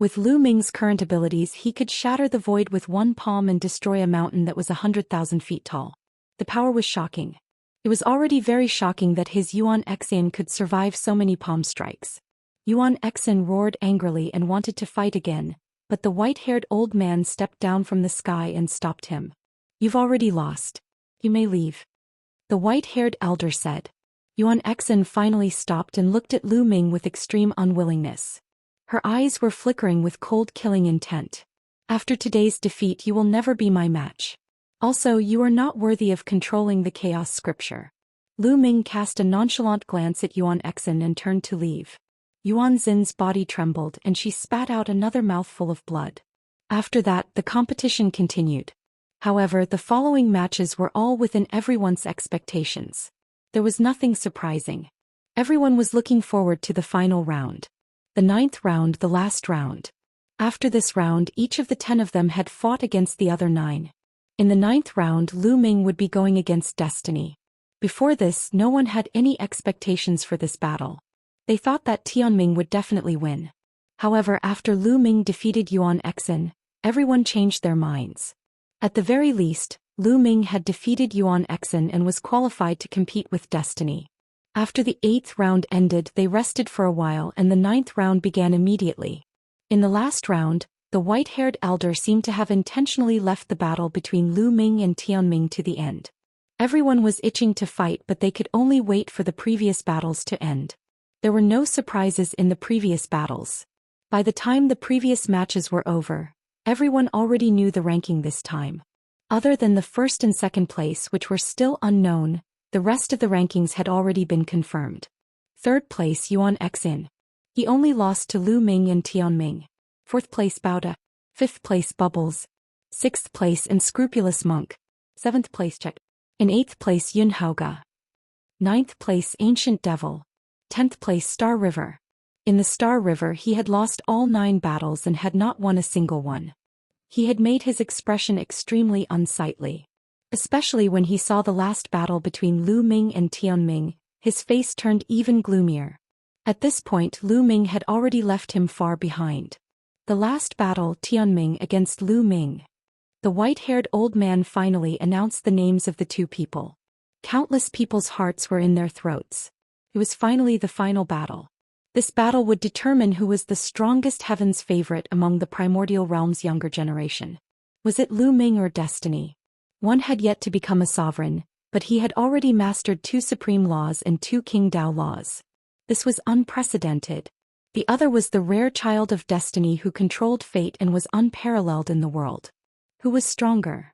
With Lu Ming's current abilities he could shatter the void with one palm and destroy a mountain that was 100,000 feet tall. The power was shocking. It was already very shocking that his Yuan Xian could survive so many palm strikes. Yuan Xian roared angrily and wanted to fight again, but the white-haired old man stepped down from the sky and stopped him. "You've already lost. You may leave," the white-haired elder said. Yuan Xian finally stopped and looked at Lu Ming with extreme unwillingness. Her eyes were flickering with cold killing intent. "After today's defeat you will never be my match. Also, you are not worthy of controlling the chaos scripture." Lu Ming cast a nonchalant glance at Yuan Xian and turned to leave. Yuan Xin's body trembled and she spat out another mouthful of blood. After that, the competition continued. However, the following matches were all within everyone's expectations. There was nothing surprising. Everyone was looking forward to the final round. The 9th round, the last round. After this round, each of the 10 of them had fought against the other 9. In the 9th round, Lu Ming would be going against Destiny. Before this, no one had any expectations for this battle. They thought that Tianming would definitely win. However, after Lu Ming defeated Yuan Xian, everyone changed their minds. At the very least, Lu Ming had defeated Yuan Xian and was qualified to compete with Destiny. After the 8th round ended, they rested for a while and the 9th round began immediately. In the last round, the white-haired elder seemed to have intentionally left the battle between Lu Ming and Tianming to the end. Everyone was itching to fight, but they could only wait for the previous battles to end. There were no surprises in the previous battles. By the time the previous matches were over, everyone already knew the ranking this time. Other than the first and second place, which were still unknown, the rest of the rankings had already been confirmed. 3rd place Yuan Xian. He only lost to Lu Ming and Tianming. 4th place Bauda. 5th place Bubbles. 6th place Unscrupulous Monk. 7th place Check. In 8th place Yun Haoge. Ninth place Ancient Devil. 10th place Star River. In the Star River he had lost all 9 battles and had not won a single one. He had made his expression extremely unsightly. Especially when he saw the last battle between Lu Ming and Tianming, his face turned even gloomier. At this point Lu Ming had already left him far behind. The last battle, Tianming against Lu Ming. The white-haired old man finally announced the names of the two people. Countless people's hearts were in their throats. It was finally the final battle. This battle would determine who was the strongest heaven's favorite among the primordial realm's younger generation. Was it Lu Ming or destiny? One had yet to become a sovereign, but he had already mastered 2 supreme laws and 2 King Dao laws. This was unprecedented. The other was the rare child of destiny who controlled fate and was unparalleled in the world. Who was stronger?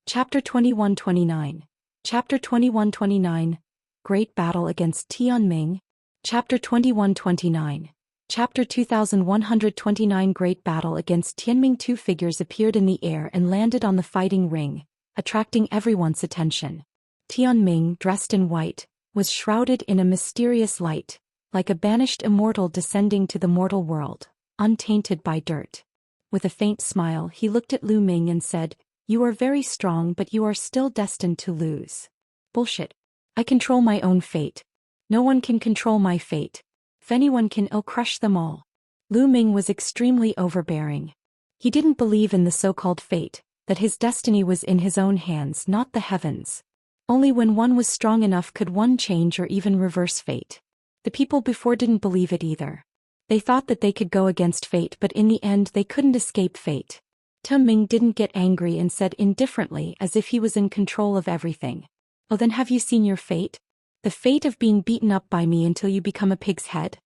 Chapter 21-29. Chapter 21-29. Great Battle against Tianming. Chapter 21-29. Chapter 2129. Great Battle against Tianming. 2 figures appeared in the air and landed on the fighting ring, attracting everyone's attention. Tianming, dressed in white, was shrouded in a mysterious light, like a banished immortal descending to the mortal world, untainted by dirt. With a faint smile he looked at Lu Ming and said, "You are very strong but you are still destined to lose." "Bullshit. I control my own fate. No one can control my fate. If anyone can, I'll crush them all." Lu Ming was extremely overbearing. He didn't believe in the so-called fate, that his destiny was in his own hands, not the heavens. Only when one was strong enough could one change or even reverse fate. The people before didn't believe it either. They thought that they could go against fate, but in the end they couldn't escape fate. Tianming didn't get angry and said indifferently, as if he was in control of everything, "Oh, then have you seen your fate? The fate of being beaten up by me until you become a pig's head?"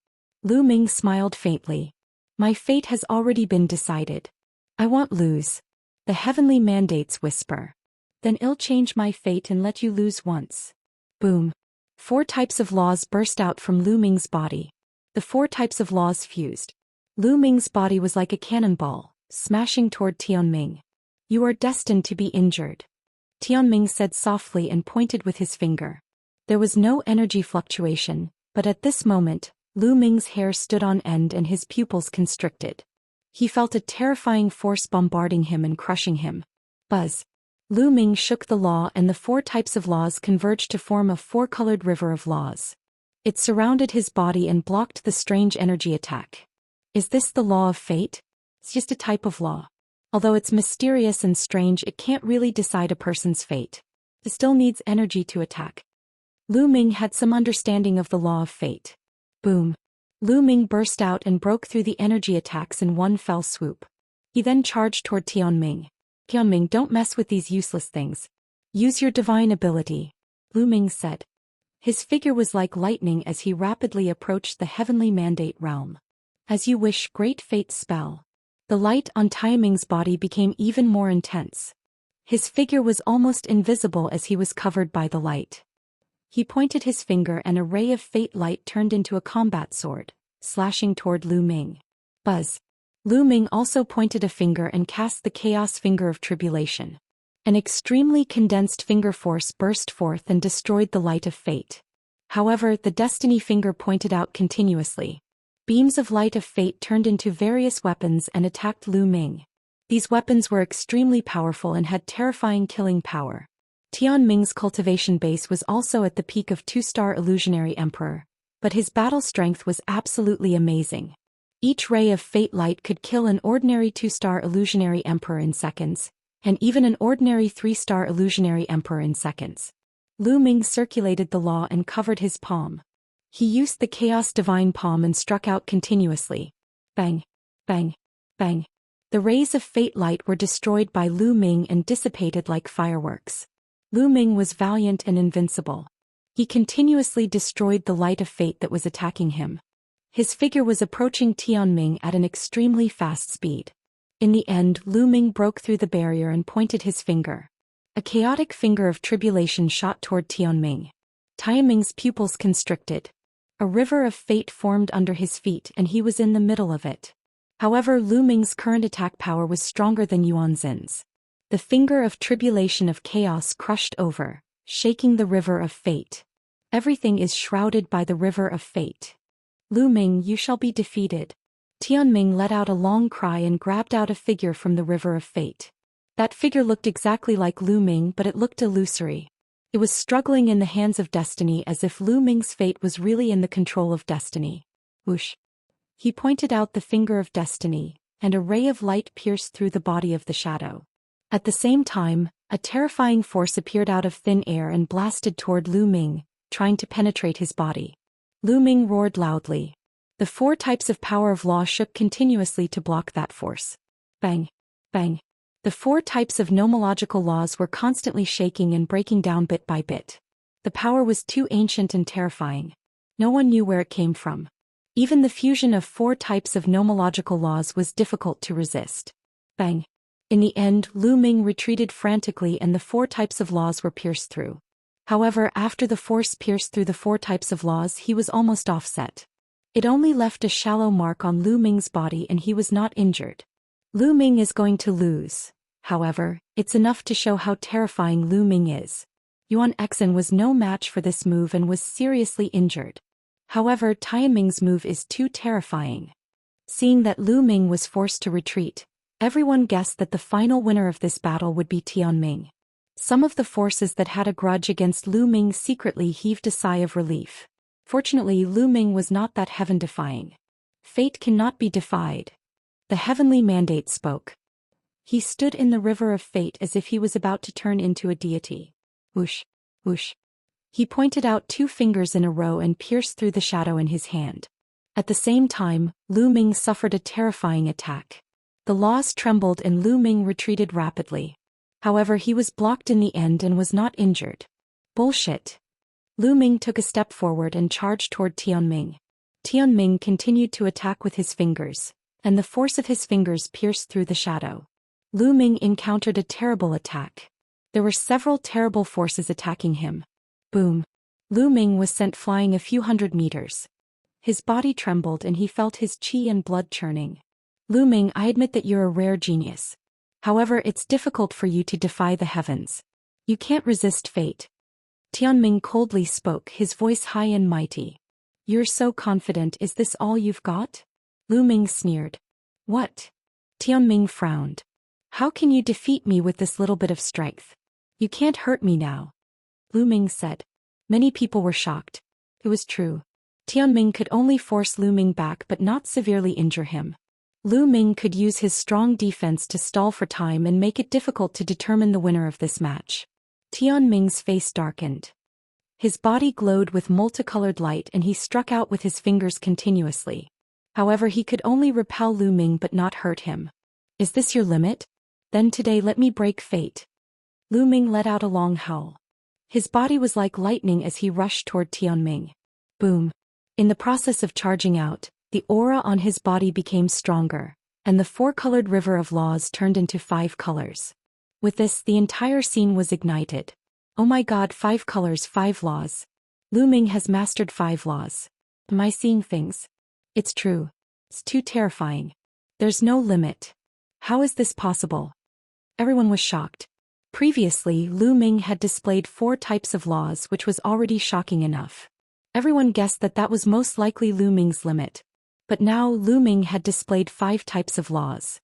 Lu Ming smiled faintly. "My fate has already been decided. I won't lose. The heavenly mandates whisper. Then I'll change my fate and let you lose once." Boom. 4 types of laws burst out from Lu Ming's body. The 4 types of laws fused. Lu Ming's body was like a cannonball, smashing toward Tianming. "You are destined to be injured," Tianming said softly and pointed with his finger. There was no energy fluctuation, but at this moment, Lu Ming's hair stood on end and his pupils constricted. He felt a terrifying force bombarding him and crushing him. Buzz. Lu Ming shook the law and the 4 types of laws converged to form a 4-colored river of laws. It surrounded his body and blocked the strange energy attack. Is this the law of fate? It's just a type of law. Although it's mysterious and strange, it can't really decide a person's fate. It still needs energy to attack. Lu Ming had some understanding of the law of fate. Boom. Lu Ming burst out and broke through the energy attacks in one fell swoop. He then charged toward Tianming. "Tianming, don't mess with these useless things. Use your divine ability," Lu Ming said. His figure was like lightning as he rapidly approached the heavenly mandate realm. "As you wish, great fate spell." The light on Tianming's body became even more intense. His figure was almost invisible as he was covered by the light. He pointed his finger and a ray of fate light turned into a combat sword, slashing toward Lu Ming. Buzz. Lu Ming also pointed a finger and cast the chaos finger of tribulation. An extremely condensed finger force burst forth and destroyed the light of fate. However, the destiny finger pointed out continuously. Beams of light of fate turned into various weapons and attacked Lu Ming. These weapons were extremely powerful and had terrifying killing power. Tianming's cultivation base was also at the peak of 2-star illusionary emperor, but his battle strength was absolutely amazing. Each ray of fate light could kill an ordinary 2-star illusionary emperor in seconds, and even an ordinary 3-star illusionary emperor in seconds. Lu Ming circulated the law and covered his palm. He used the chaos divine palm and struck out continuously. Bang, bang, bang. The rays of fate light were destroyed by Lu Ming and dissipated like fireworks. Lu Ming was valiant and invincible. He continuously destroyed the light of fate that was attacking him. His figure was approaching Tianming at an extremely fast speed. In the end, Lu Ming broke through the barrier and pointed his finger. A chaotic finger of tribulation shot toward Tianming. Tianming's pupils constricted. A river of fate formed under his feet and he was in the middle of it. However, Lu Ming's current attack power was stronger than Yuan Xin's. The finger of tribulation of chaos crushed over, shaking the river of fate. Everything is shrouded by the river of fate. Lu Ming, you shall be defeated. Tianming let out a long cry and grabbed out a figure from the river of fate. That figure looked exactly like Lu Ming, but it looked illusory. It was struggling in the hands of destiny as if Lu Ming's fate was really in the control of destiny. Whoosh. He pointed out the finger of destiny, and a ray of light pierced through the body of the shadow. At the same time, a terrifying force appeared out of thin air and blasted toward Lu Ming, trying to penetrate his body. Lu Ming roared loudly. The 4 types of power of law shook continuously to block that force. Bang! Bang! The 4 types of nomological laws were constantly shaking and breaking down bit by bit. The power was too ancient and terrifying. No one knew where it came from. Even the fusion of 4 types of nomological laws was difficult to resist. Bang! In the end, Lu Ming retreated frantically and the 4 types of laws were pierced through. However, after the force pierced through the 4 types of laws, he was almost offset. It only left a shallow mark on Lu Ming's body and he was not injured. Lu Ming is going to lose. However, it's enough to show how terrifying Lu Ming is. Yuan Exen was no match for this move and was seriously injured. However, Tianming's move is too terrifying. Seeing that Lu Ming was forced to retreat, everyone guessed that the final winner of this battle would be Tianming. Some of the forces that had a grudge against Lu Ming secretly heaved a sigh of relief. Fortunately, Lu Ming was not that heaven-defying. Fate cannot be defied. The heavenly mandate spoke. He stood in the river of fate as if he was about to turn into a deity. Whoosh, whoosh. He pointed out 2 fingers in a row and pierced through the shadow in his hand. At the same time, Lu Ming suffered a terrifying attack. The laws trembled and Lu Ming retreated rapidly. However, he was blocked in the end and was not injured. Bullshit. Lu Ming took a step forward and charged toward Tianming. Tianming continued to attack with his fingers, and the force of his fingers pierced through the shadow. Lu Ming encountered a terrible attack. There were several terrible forces attacking him. Boom. Lu Ming was sent flying a few hundred meters. His body trembled and he felt his qi and blood churning. Lu Ming, I admit that you're a rare genius. However, it's difficult for you to defy the heavens. You can't resist fate. Tianming coldly spoke, his voice high and mighty. You're so confident, is this all you've got? Lu Ming sneered. What? Tianming frowned. How can you defeat me with this little bit of strength? You can't hurt me now. Lu Ming said. Many people were shocked. It was true. Tianming could only force Lu Ming back but not severely injure him. Lu Ming could use his strong defense to stall for time and make it difficult to determine the winner of this match. Tianming's face darkened. His body glowed with multicolored light and he struck out with his fingers continuously. However, he could only repel Lu Ming but not hurt him. Is this your limit? Then today let me break fate. Lu Ming let out a long howl. His body was like lightning as he rushed toward Tianming. Boom. In the process of charging out, the aura on his body became stronger, and the 4-colored river of laws turned into 5 colors. With this, the entire scene was ignited. Oh my god, 5 colors, 5 laws. Lu Ming has mastered 5 laws. Am I seeing things? It's true. It's too terrifying. There's no limit. How is this possible? Everyone was shocked. Previously, Lu Ming had displayed 4 types of laws, which was already shocking enough. Everyone guessed that that was most likely Lu Ming's limit. But now Lu Ming had displayed 5 types of laws.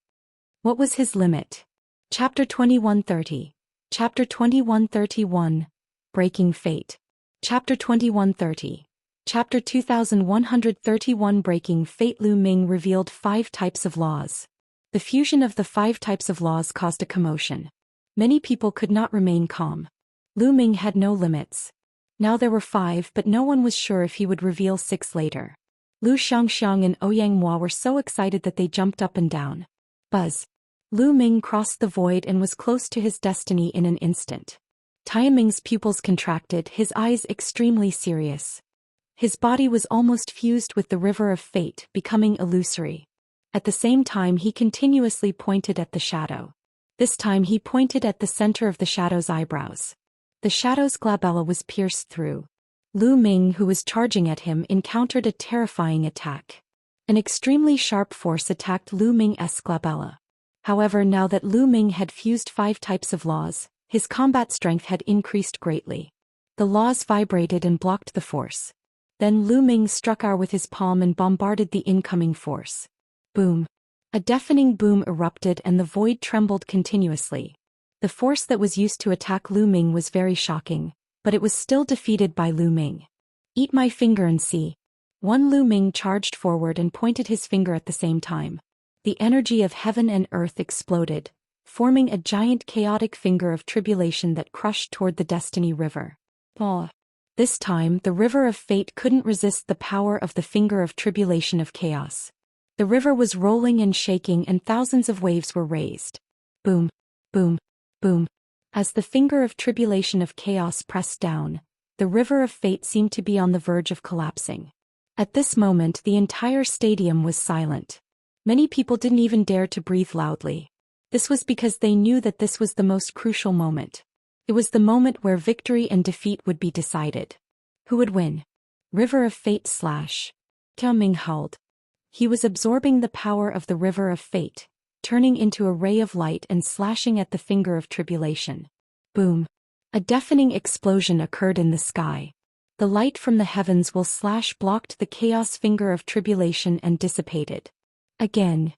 What was his limit? Chapter 2130. Chapter 2131. Breaking Fate. Chapter 2130. Chapter 2131. Breaking Fate. Lu Ming revealed 5 types of laws. The fusion of the 5 types of laws caused a commotion. Many people could not remain calm. Lu Ming had no limits. Now there were 5, but no one was sure if he would reveal 6 later. Lu Xianxia and Ouyang Hua were so excited that they jumped up and down. Buzz. Lu Ming crossed the void and was close to his destiny in an instant. Tianming's pupils contracted, his eyes extremely serious. His body was almost fused with the river of fate, becoming illusory. At the same time, he continuously pointed at the shadow. This time he pointed at the center of the shadow's eyebrows. The shadow's glabella was pierced through. Lu Ming, who was charging at him, encountered a terrifying attack. An extremely sharp force attacked Lu Ming's glabella. However, now that Lu Ming had fused 5 types of laws, his combat strength had increased greatly. The laws vibrated and blocked the force. Then Ming struck R with his palm and bombarded the incoming force. Boom. A deafening boom erupted and the void trembled continuously. The force that was used to attack Ming was very shocking, but it was still defeated by Ming. Eat my finger and see. One Ming charged forward and pointed his finger at the same time. The energy of heaven and earth exploded, forming a giant chaotic finger of tribulation that crushed toward the destiny river. This time, the river of fate couldn't resist the power of the finger of tribulation of chaos. The river was rolling and shaking and thousands of waves were raised. Boom, boom, boom. As the finger of tribulation of chaos pressed down, the river of fate seemed to be on the verge of collapsing. At this moment, the entire stadium was silent. Many people didn't even dare to breathe loudly. This was because they knew that this was the most crucial moment. It was the moment where victory and defeat would be decided. Who would win? River of Fate / Tianming howled. He was absorbing the power of the river of fate, turning into a ray of light and slashing at the finger of tribulation. Boom. A deafening explosion occurred in the sky. The light from the heavens will / blocked the chaos finger of tribulation and dissipated. Again.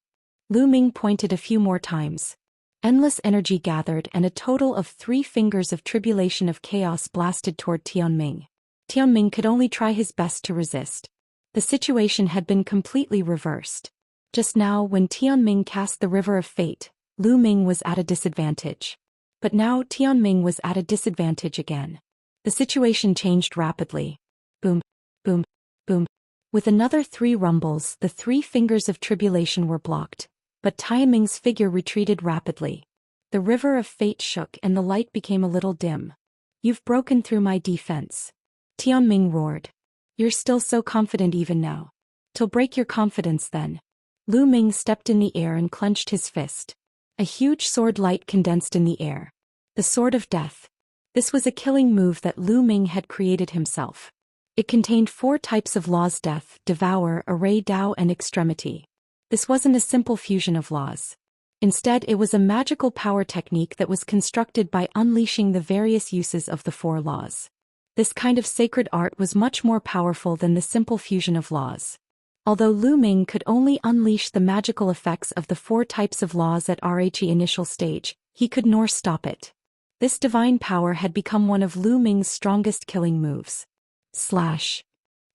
Ming pointed a few more times. Endless energy gathered and a total of 3 fingers of tribulation of chaos blasted toward Tianming. Tianming could only try his best to resist. The situation had been completely reversed. Just now when Tianming cast the river of fate, Ming was at a disadvantage. But now Tianming was at a disadvantage again. The situation changed rapidly. Boom, boom, boom. With another 3 rumbles, the 3 fingers of tribulation were blocked. But Tianming's figure retreated rapidly. The river of fate shook and the light became a little dim. You've broken through my defense. Tianming roared. You're still so confident even now. Till break your confidence then. Ming stepped in the air and clenched his fist. A huge sword light condensed in the air. The sword of death. This was a killing move that Ming had created himself. It contained 4 types of laws: death, devour, array, Dao, and extremity. This wasn't a simple fusion of laws. Instead, it was a magical power technique that was constructed by unleashing the various uses of the 4 laws. This kind of sacred art was much more powerful than the simple fusion of laws. Although Ming could only unleash the magical effects of the 4 types of laws at RHE initial stage, he could nor stop it. This divine power had become one of Ming's strongest killing moves. Slash.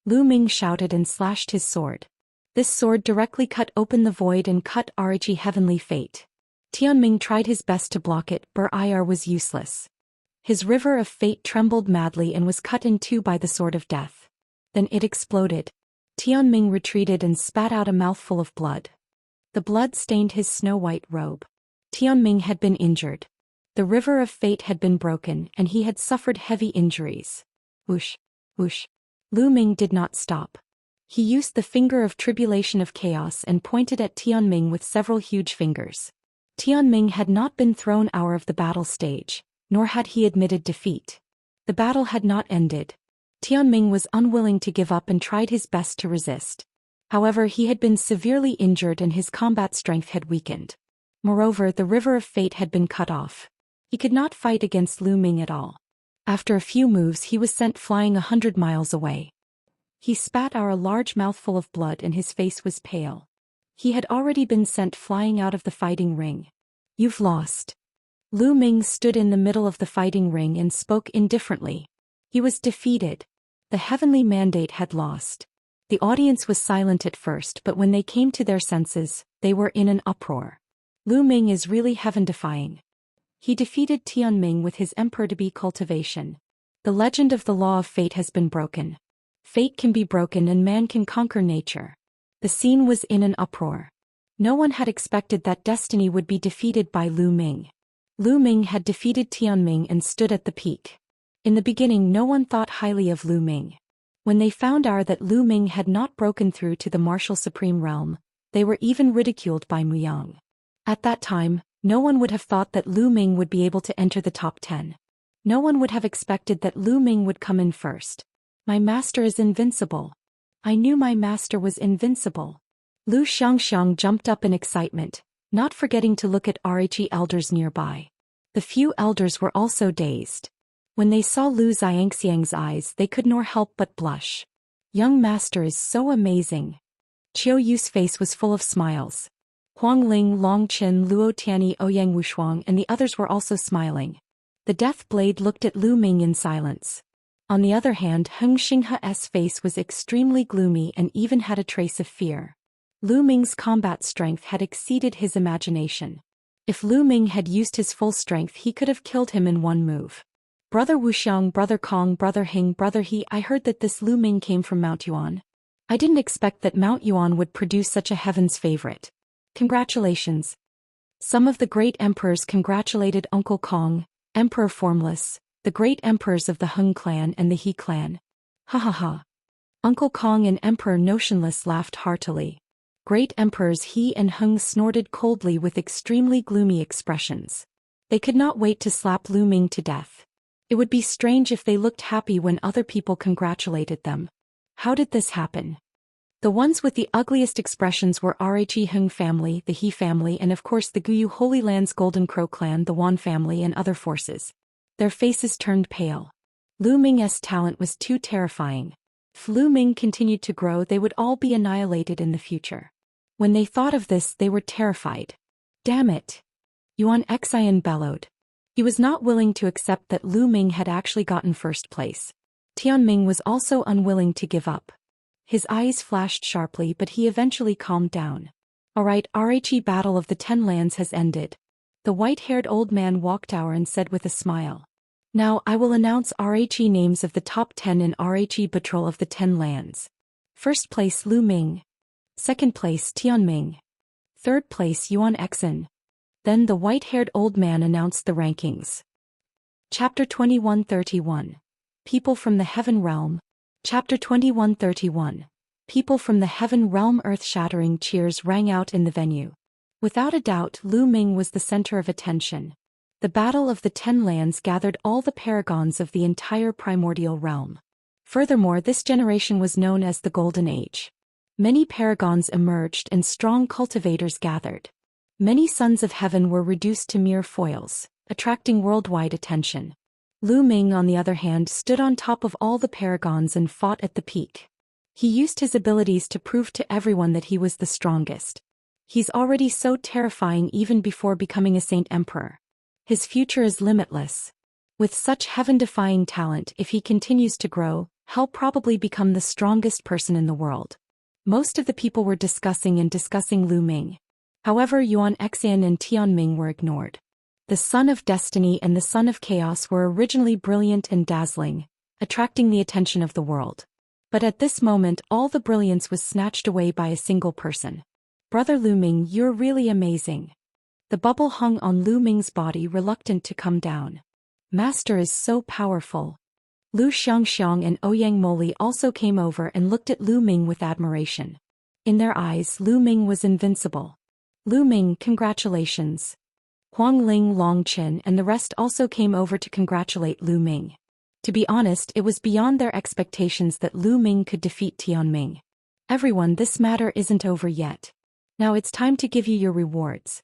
Ming shouted and slashed his sword. This sword directly cut open the void and cut RHE heavenly fate. Tianming tried his best to block it, but IR was useless. His river of fate trembled madly and was cut in 2 by the sword of death. Then it exploded. Tianming retreated and spat out a mouthful of blood. The blood stained his snow-white robe. Tianming had been injured. The river of fate had been broken and he had suffered heavy injuries. Whoosh, whoosh. Ming did not stop. He used the finger of tribulation of chaos and pointed at Tianming with several huge fingers. Tianming had not been thrown out of the battle stage, nor had he admitted defeat. The battle had not ended. Tianming was unwilling to give up and tried his best to resist. However, he had been severely injured and his combat strength had weakened. Moreover, the river of fate had been cut off. He could not fight against Ming at all. After a few moves, he was sent flying 100 miles away. He spat out a large mouthful of blood and his face was pale. He had already been sent flying out of the fighting ring. You've lost. Ming stood in the middle of the fighting ring and spoke indifferently. He was defeated. The heavenly mandate had lost. The audience was silent at first, but when they came to their senses, they were in an uproar. Ming is really heaven-defying. He defeated Tianming with his emperor-to-be cultivation. The legend of the law of fate has been broken. Fate can be broken and man can conquer nature. The scene was in an uproar. No one had expected that destiny would be defeated by Ming. Ming had defeated Tianming and stood at the peak. In the beginning, no one thought highly of Ming. When they found out that Ming had not broken through to the martial supreme realm, they were even ridiculed by Muyang. At that time, no one would have thought that Ming would be able to enter the top 10. No one would have expected that Ming would come in first. My master is invincible. I knew my master was invincible. Xianxia jumped up in excitement, not forgetting to look at RHE elders nearby. The few elders were also dazed. When they saw Lu Xianxiang's eyes, they could nor help but blush. Young master is so amazing. Qiu Yu's face was full of smiles. Huang Ling, Long Qin, Luo Tianyi, Ouyang Wushuang and the others were also smiling. The Death Blade looked at Lu Ming in silence. On the other hand, Heng Xinghe's face was extremely gloomy and even had a trace of fear. Lu Ming's combat strength had exceeded his imagination. If Lu Ming had used his full strength, he could have killed him in one move. Brother Wuxiang, Brother Kong, Brother Hing, Brother He, I heard that this Lu Ming came from Mount Yuan. I didn't expect that Mount Yuan would produce such a heaven's favorite. Congratulations. Some of the great emperors congratulated Uncle Kong, Emperor Formless, the great emperors of the Heng clan and the He clan. Ha ha ha. Uncle Kong and Emperor Notionless laughed heartily. Great emperors He and Heng snorted coldly with extremely gloomy expressions. They could not wait to slap Lu Ming to death. It would be strange if they looked happy when other people congratulated them. How did this happen? The ones with the ugliest expressions were Rhe Heng family, the He family and of course the Guyu Holy Land's Golden Crow clan, the Wan family and other forces. Their faces turned pale. Lu Ming's talent was too terrifying. If Lu Ming continued to grow, they would all be annihilated in the future. When they thought of this, they were terrified. Damn it! Yuan Xian bellowed. He was not willing to accept that Lu Ming had actually gotten first place. Tianming was also unwilling to give up. His eyes flashed sharply, but he eventually calmed down. Alright, Rhe Battle of the 10 Lands has ended. The white-haired old man walked out and said with a smile. Now I will announce Rhe names of the top 10 in Rhe Battle of the 10 Lands. First place Lu Ming. Second place Tianming. Third place Yuan Xian. Then the white-haired old man announced the rankings. Chapter 2131. People from the Heaven Realm. Chapter 2131. People from the Heaven Realm. Earth-shattering cheers rang out in the venue. Without a doubt, Lu Ming was the center of attention. The Battle of the 10 Lands gathered all the paragons of the entire primordial realm. Furthermore, this generation was known as the Golden Age. Many paragons emerged and strong cultivators gathered. Many sons of heaven were reduced to mere foils, attracting worldwide attention. Lu Ming, on the other hand, stood on top of all the paragons and fought at the peak. He used his abilities to prove to everyone that he was the strongest. He's already so terrifying even before becoming a saint emperor. His future is limitless. With such heaven-defying talent, if he continues to grow, he'll probably become the strongest person in the world. Most of the people were discussing Lu Ming. However, Yuan Xian and Tianming were ignored. The Son of Destiny and the Son of Chaos were originally brilliant and dazzling, attracting the attention of the world. But at this moment, all the brilliance was snatched away by a single person. Brother Lu Ming, you're really amazing. The bubble hung on Lu Ming's body, reluctant to come down. Master is so powerful. Lu Xiangxiang and Ouyang Moli also came over and looked at Lu Ming with admiration. In their eyes, Lu Ming was invincible. Lu Ming, congratulations. Huang Ling, Long Qin and the rest also came over to congratulate Lu Ming. To be honest, it was beyond their expectations that Lu Ming could defeat Tianming. Everyone, this matter isn't over yet. Now it's time to give you your rewards.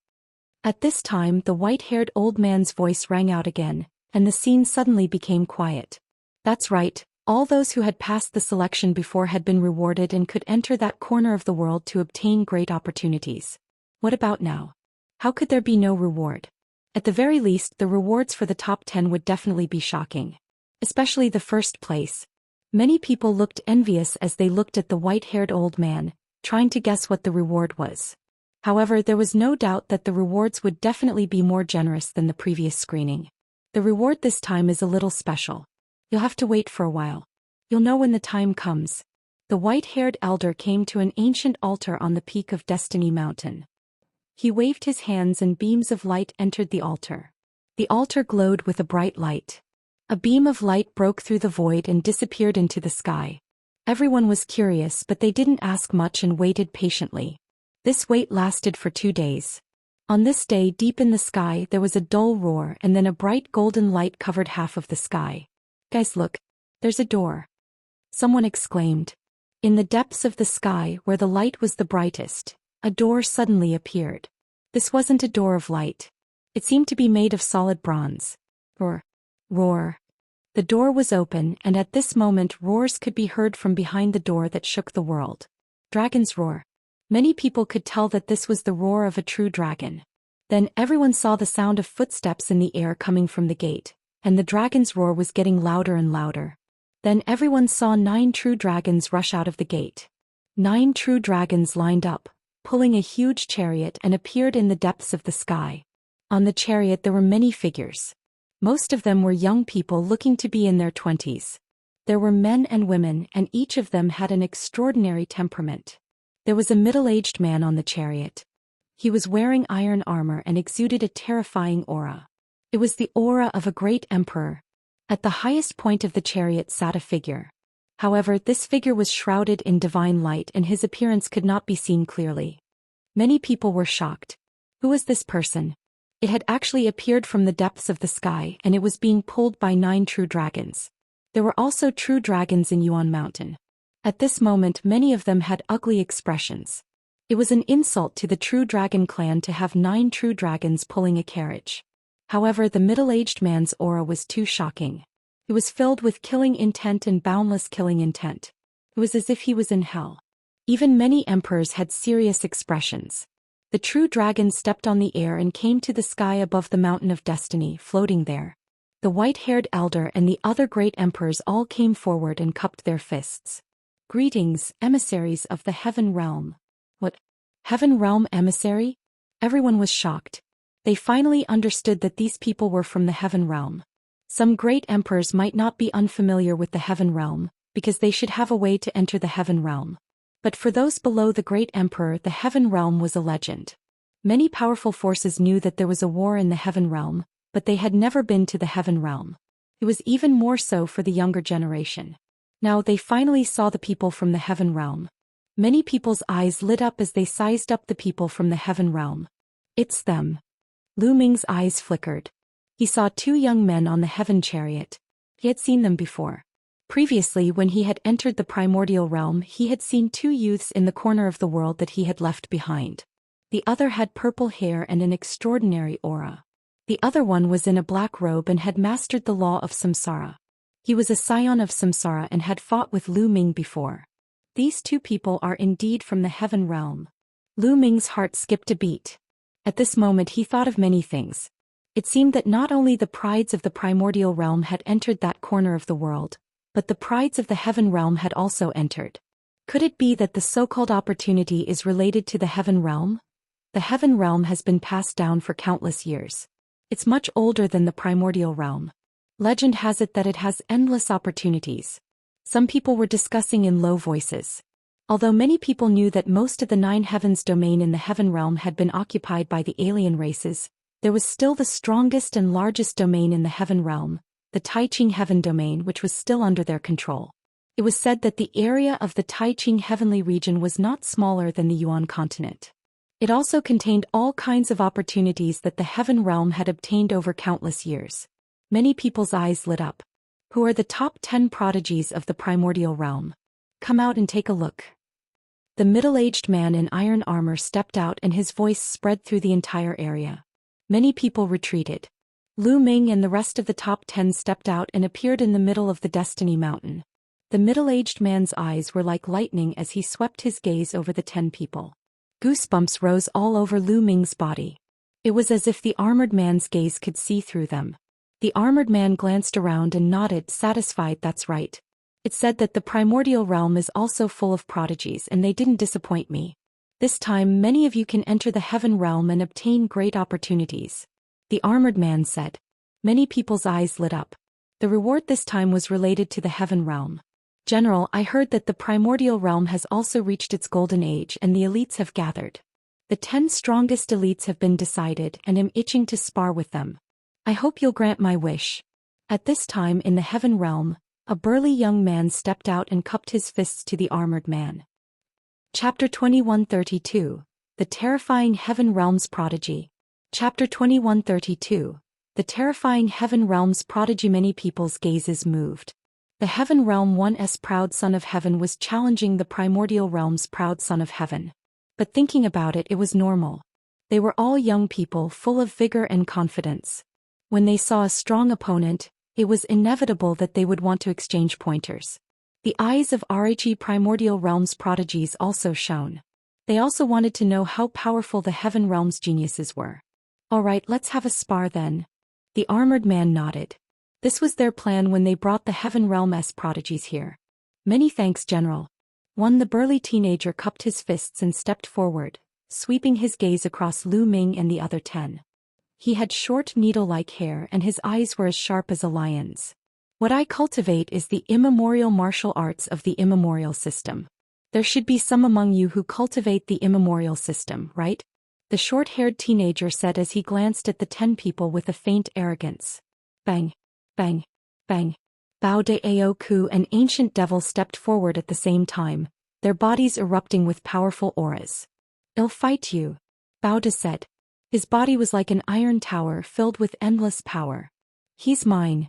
At this time, the white-haired old man's voice rang out again, and the scene suddenly became quiet. That's right, all those who had passed the selection before had been rewarded and could enter that corner of the world to obtain great opportunities. What about now? How could there be no reward? At the very least, the rewards for the top 10 would definitely be shocking. Especially the first place. Many people looked envious as they looked at the white-haired old man, trying to guess what the reward was. However, there was no doubt that the rewards would definitely be more generous than the previous screening. The reward this time is a little special. You'll have to wait for a while. You'll know when the time comes. The white-haired elder came to an ancient altar on the peak of Destiny Mountain. He waved his hands and beams of light entered the altar. The altar glowed with a bright light. A beam of light broke through the void and disappeared into the sky. Everyone was curious, but they didn't ask much and waited patiently. This wait lasted for 2 days. On this day, deep in the sky, there was a dull roar and then a bright golden light covered half of the sky. Guys, look. There's a door. Someone exclaimed. In the depths of the sky, where the light was the brightest, a door suddenly appeared. This wasn't a door of light. It seemed to be made of solid bronze. Roar. The The door was open, and at this moment roars could be heard from behind the door that shook the world. Dragon's roar. Many people could tell that this was the roar of a true dragon. Then everyone saw the sound of footsteps in the air coming from the gate, and the dragon's roar was getting louder and louder. Then everyone saw 9 true dragons rush out of the gate. 9 true dragons lined up, pulling a huge chariot, and appeared in the depths of the sky. On the chariot there were many figures. Most of them were young people looking to be in their 20s. There were men and women, and each of them had an extraordinary temperament. There was a middle-aged man on the chariot. He was wearing iron armor and exuded a terrifying aura. It was the aura of a great emperor. At the highest point of the chariot sat a figure. However, this figure was shrouded in divine light and his appearance could not be seen clearly. Many people were shocked. Who was this person? It had actually appeared from the depths of the sky, and it was being pulled by 9 true dragons. There were also true dragons in Yuan Mountain. At this moment many of them had ugly expressions. It was an insult to the true dragon clan to have 9 true dragons pulling a carriage. However, the middle-aged man's aura was too shocking. It was filled with killing intent and boundless killing intent. It was as if he was in hell. Even many emperors had serious expressions. The true dragon stepped on the air and came to the sky above the mountain of destiny, floating there. The white-haired elder and the other great emperors all came forward and cupped their fists. Greetings, emissaries of the heaven realm. What? Heaven realm emissary? Everyone was shocked. They finally understood that these people were from the heaven realm. Some great emperors might not be unfamiliar with the heaven realm, because they should have a way to enter the heaven realm. But for those below the great emperor, the heaven realm was a legend. Many powerful forces knew that there was a war in the heaven realm, but they had never been to the heaven realm. It was even more so for the younger generation. Now they finally saw the people from the heaven realm. Many people's eyes lit up as they sized up the people from the heaven realm. It's them. Lu Ming's eyes flickered. He saw 2 young men on the heaven chariot. He had seen them before. Previously, when he had entered the primordial realm, he had seen 2 youths in the corner of the world that he had left behind. The other had purple hair and an extraordinary aura. The other one was in a black robe and had mastered the law of samsara. He was a scion of samsara and had fought with Lu Ming before. These 2 people are indeed from the heaven realm. Lu Ming's heart skipped a beat. At this moment he thought of many things. It seemed that not only the prides of the primordial realm had entered that corner of the world, but the prides of the heaven realm had also entered. Could it be that the so-called opportunity is related to the heaven realm? The heaven realm has been passed down for countless years. It's much older than the primordial realm. Legend has it that it has endless opportunities. Some people were discussing in low voices. Although many people knew that most of the 9 heavens domain in the heaven realm had been occupied by the alien races, there was still the strongest and largest domain in the heaven realm, the Taiqing heaven domain, which was still under their control. It was said that the area of the Taiqing heavenly region was not smaller than the Yuan continent. It also contained all kinds of opportunities that the heaven realm had obtained over countless years. Many people's eyes lit up. Who are the top 10 prodigies of the primordial realm? Come out and take a look. The middle-aged man in iron armor stepped out and his voice spread through the entire area. Many people retreated. Lu Ming and the rest of the top 10 stepped out and appeared in the middle of the Destiny Mountain. The middle-aged man's eyes were like lightning as he swept his gaze over the 10 people. Goosebumps rose all over Lu Ming's body. It was as if the armored man's gaze could see through them. The armored man glanced around and nodded, satisfied. That's right. It said that the primordial realm is also full of prodigies and they didn't disappoint me. This time many of you can enter the heaven realm and obtain great opportunities. The armored man said. Many people's eyes lit up. The reward this time was related to the heaven realm. General, I heard that the primordial realm has also reached its golden age and the elites have gathered. The 10 strongest elites have been decided and am itching to spar with them. I hope you'll grant my wish. At this time in the heaven realm, a burly young man stepped out and cupped his fists to the armored man. Chapter 2132, The Terrifying Heaven Realm's Prodigy. Chapter 2132, The Terrifying Heaven Realm's Prodigy. Many people's gazes moved. The heaven realm one's proud son of heaven was challenging the primordial realm's proud son of heaven. But thinking about it, it was normal. They were all young people full of vigor and confidence. When they saw a strong opponent, It was inevitable that they would want to exchange pointers. The eyes of RHE primordial realms prodigies also shone. They also wanted to know how powerful the heaven realms geniuses were. Alright, let's have a spar then. The armored man nodded. This was their plan when they brought the heaven realm's prodigies here. Many thanks, General. The burly teenager cupped his fists and stepped forward, sweeping his gaze across Lu Ming and the other 10. He had short needle-like hair and his eyes were as sharp as a lion's. What I cultivate is the immemorial martial arts of the immemorial system. There should be some among you who cultivate the immemorial system, right? The short-haired teenager said as he glanced at the 10 people with a faint arrogance. Bang, bang, bang. Bao de Aoku, an ancient devil, stepped forward at the same time, their bodies erupting with powerful auras. I'll fight you, Bao de said. His body was like an iron tower filled with endless power. He's mine.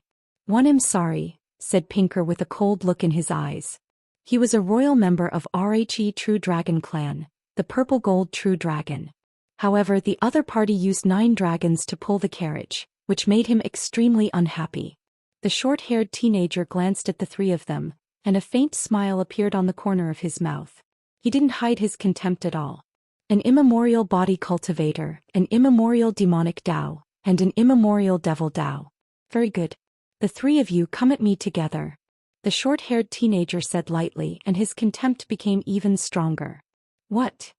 I'm sorry, said Pinker with a cold look in his eyes. He was a royal member of RHE True Dragon clan, the purple gold True Dragon. However, the other party used 9 dragons to pull the carriage, which made him extremely unhappy. The short-haired teenager glanced at the 3 of them, and a faint smile appeared on the corner of his mouth. He didn't hide his contempt at all. An immemorial body cultivator, an immemorial demonic Dao, and an immemorial devil Dao. Very good. The 3 of you come at me together. The short-haired teenager said lightly, and his contempt became even stronger. What?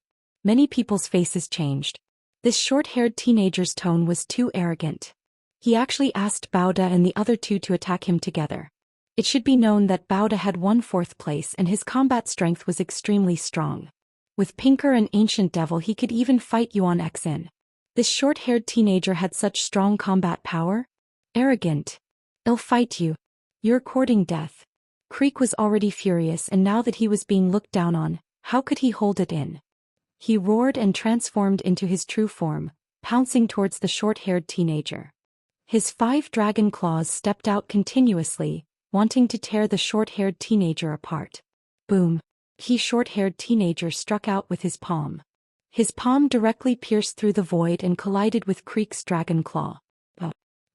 Many people's faces changed. This short-haired teenager's tone was too arrogant. He actually asked Bauda and the other 2 to attack him together. It should be known that Bauda had won 4th place and his combat strength was extremely strong. With Pinker and Ancient Devil he could even fight Yuan Xin. This short-haired teenager had such strong combat power? Arrogant. I'll fight you. You're courting death. Creek was already furious and now that he was being looked down on, how could he hold it in? He roared and transformed into his true form, pouncing towards the short-haired teenager. His 5 dragon claws stepped out continuously, wanting to tear the short-haired teenager apart. Boom. He short-haired teenager struck out with his palm. His palm directly pierced through the void and collided with Creek's dragon claw.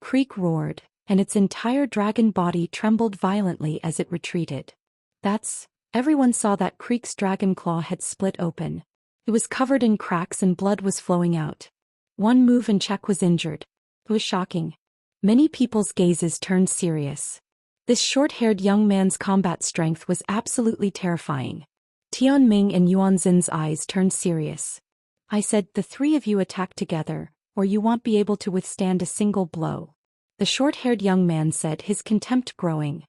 Creek roared, and its entire dragon body trembled violently as it retreated. Everyone saw that Creek's dragon claw had split open. It was covered in cracks and blood was flowing out. One move and Check was injured. It was shocking. Many people's gazes turned serious. This short-haired young man's combat strength was absolutely terrifying. Tianming and Yuan Xin's eyes turned serious. I said, the 3 of you attack together, or you won't be able to withstand a single blow. The short-haired young man said, his contempt growing.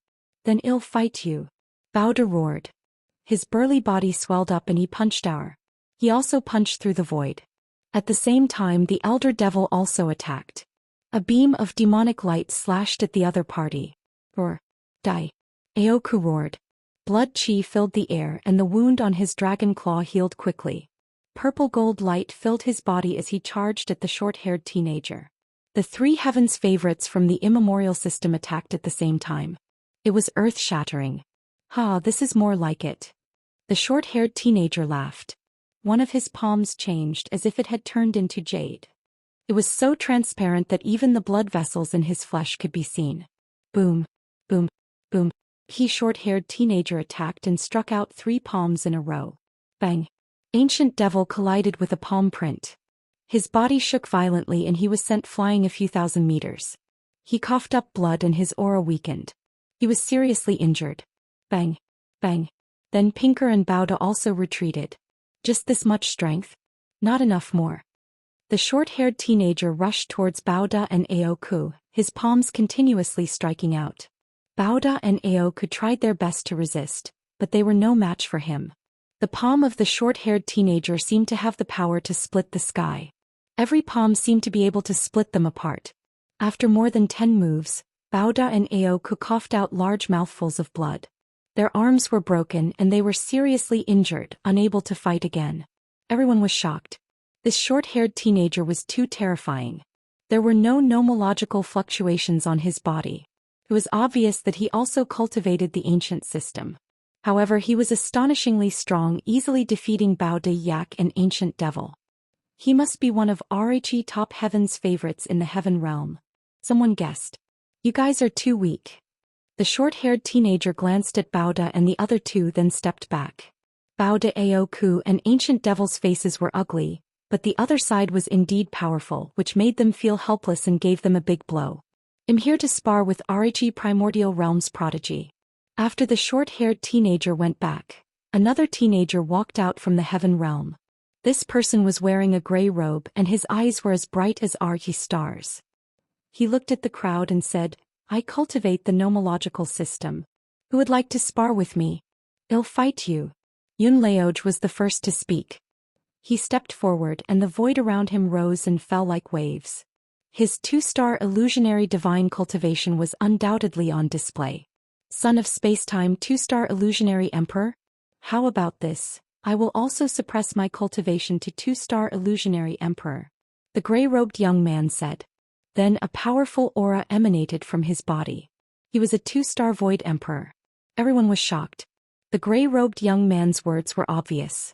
Then I'll fight you. Bauda roared. His burly body swelled up and he punched our. He also punched through the void. At the same time the elder devil also attacked. A beam of demonic light slashed at the other party. Roar. Die. Aoku roared. Blood chi filled the air and the wound on his dragon claw healed quickly. Purple gold light filled his body as he charged at the short-haired teenager. The 3 heavens favorites from the immemorial system attacked at the same time. It was earth-shattering. This is more like it. The short-haired teenager laughed. One of his palms changed as if it had turned into jade. It was so transparent that even the blood vessels in his flesh could be seen. Boom, boom, boom. He short-haired teenager attacked and struck out 3 palms in a row. Bang. Ancient Devil collided with a palm print. His body shook violently and he was sent flying a few thousand meters. He coughed up blood and his aura weakened. He was seriously injured. Bang, bang. Then Pinker and Bauda also retreated. Just this much strength? Not enough more. The short-haired teenager rushed towards Bauda and Aoku, his palms continuously striking out. Bauda and Aoku tried their best to resist, but they were no match for him. The palm of the short-haired teenager seemed to have the power to split the sky. Every palm seemed to be able to split them apart. After more than 10 moves, Bauda and Aoku coughed out large mouthfuls of blood. Their arms were broken and they were seriously injured, unable to fight again. Everyone was shocked. This short-haired teenager was too terrifying. There were no nomological fluctuations on his body. It was obvious that he also cultivated the ancient system. However, he was astonishingly strong, easily defeating Bao De Yak and Ancient Devil. He must be one of RHE top heaven's favorites in the heaven realm. Someone guessed. You guys are too weak. The short-haired teenager glanced at Baoda and the other two, then stepped back. Baoda Aoku and Ancient Devil's faces were ugly, but the other side was indeed powerful, which made them feel helpless and gave them a big blow. I'm here to spar with Prodigy Primordial Realm's prodigy. After the short-haired teenager went back, another teenager walked out from the heaven realm. This person was wearing a gray robe and his eyes were as bright as Archie stars. He looked at the crowd and said, I cultivate the nomological system. Who would like to spar with me? I'll fight you. Yun Laoge was the first to speak. He stepped forward and the void around him rose and fell like waves. His 2-star illusionary divine cultivation was undoubtedly on display. Son of Spacetime 2-star illusionary emperor? How about this? I will also suppress my cultivation to 2-star illusionary emperor. The gray-robed young man said. Then a powerful aura emanated from his body. He was a 2-star void emperor. Everyone was shocked. The gray-robed young man's words were obvious.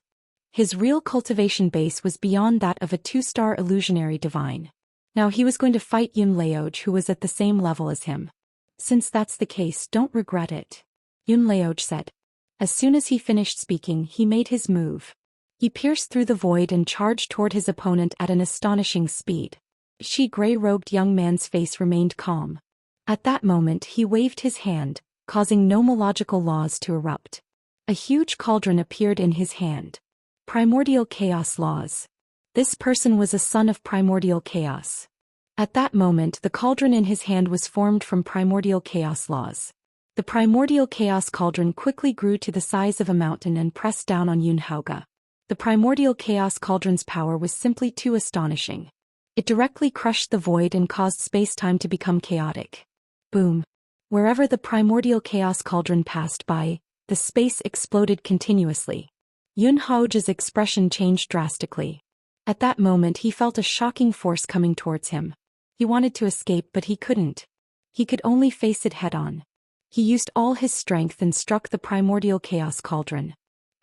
His real cultivation base was beyond that of a 2-star illusionary divine. Now he was going to fight Yun Laoge, who was at the same level as him. Since that's the case, don't regret it. Yun Laoge said. As soon as he finished speaking, he made his move. He pierced through the void and charged toward his opponent at an astonishing speed. The gray-robed young man's face remained calm. At that moment he waved his hand, causing nomological laws to erupt. A huge cauldron appeared in his hand. Primordial chaos laws. This person was a son of primordial chaos. At that moment the cauldron in his hand was formed from primordial chaos laws. The primordial chaos cauldron quickly grew to the size of a mountain and pressed down on Yun Haoge. The primordial chaos cauldron's power was simply too astonishing. It directly crushed the void and caused space-time to become chaotic. Boom. Wherever the primordial chaos cauldron passed by, the space exploded continuously. Yun Haoge's expression changed drastically. At that moment he felt a shocking force coming towards him. He wanted to escape but he couldn't. He could only face it head-on. He used all his strength and struck the primordial chaos cauldron.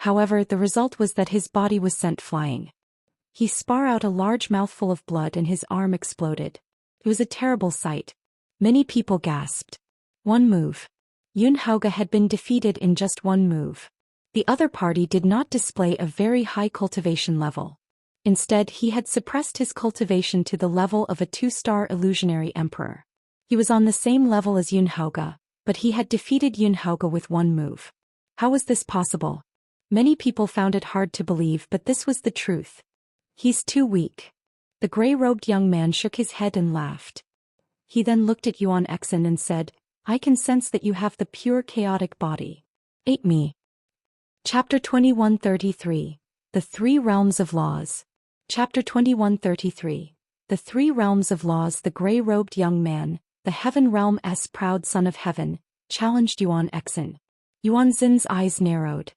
However, the result was that his body was sent flying. He spat out a large mouthful of blood and his arm exploded. It was a terrible sight. Many people gasped. One move. Yun Haoge had been defeated in just one move. The other party did not display a very high cultivation level. Instead, he had suppressed his cultivation to the level of a 2-star illusionary emperor. He was on the same level as Yun Haoge, but he had defeated Yun Haoge with one move. How was this possible? Many people found it hard to believe, but this was the truth. He's too weak. The gray-robed young man shook his head and laughed. He then looked at Yuan Exen and said, I can sense that you have the pure chaotic body. Ate me. Chapter 2133. The Three Realms of Laws. Chapter 2133. The Three Realms of Laws. The gray-robed young man, the Heaven Realm's proud son of heaven, challenged Yuan Exen. Yuan Xin's eyes narrowed.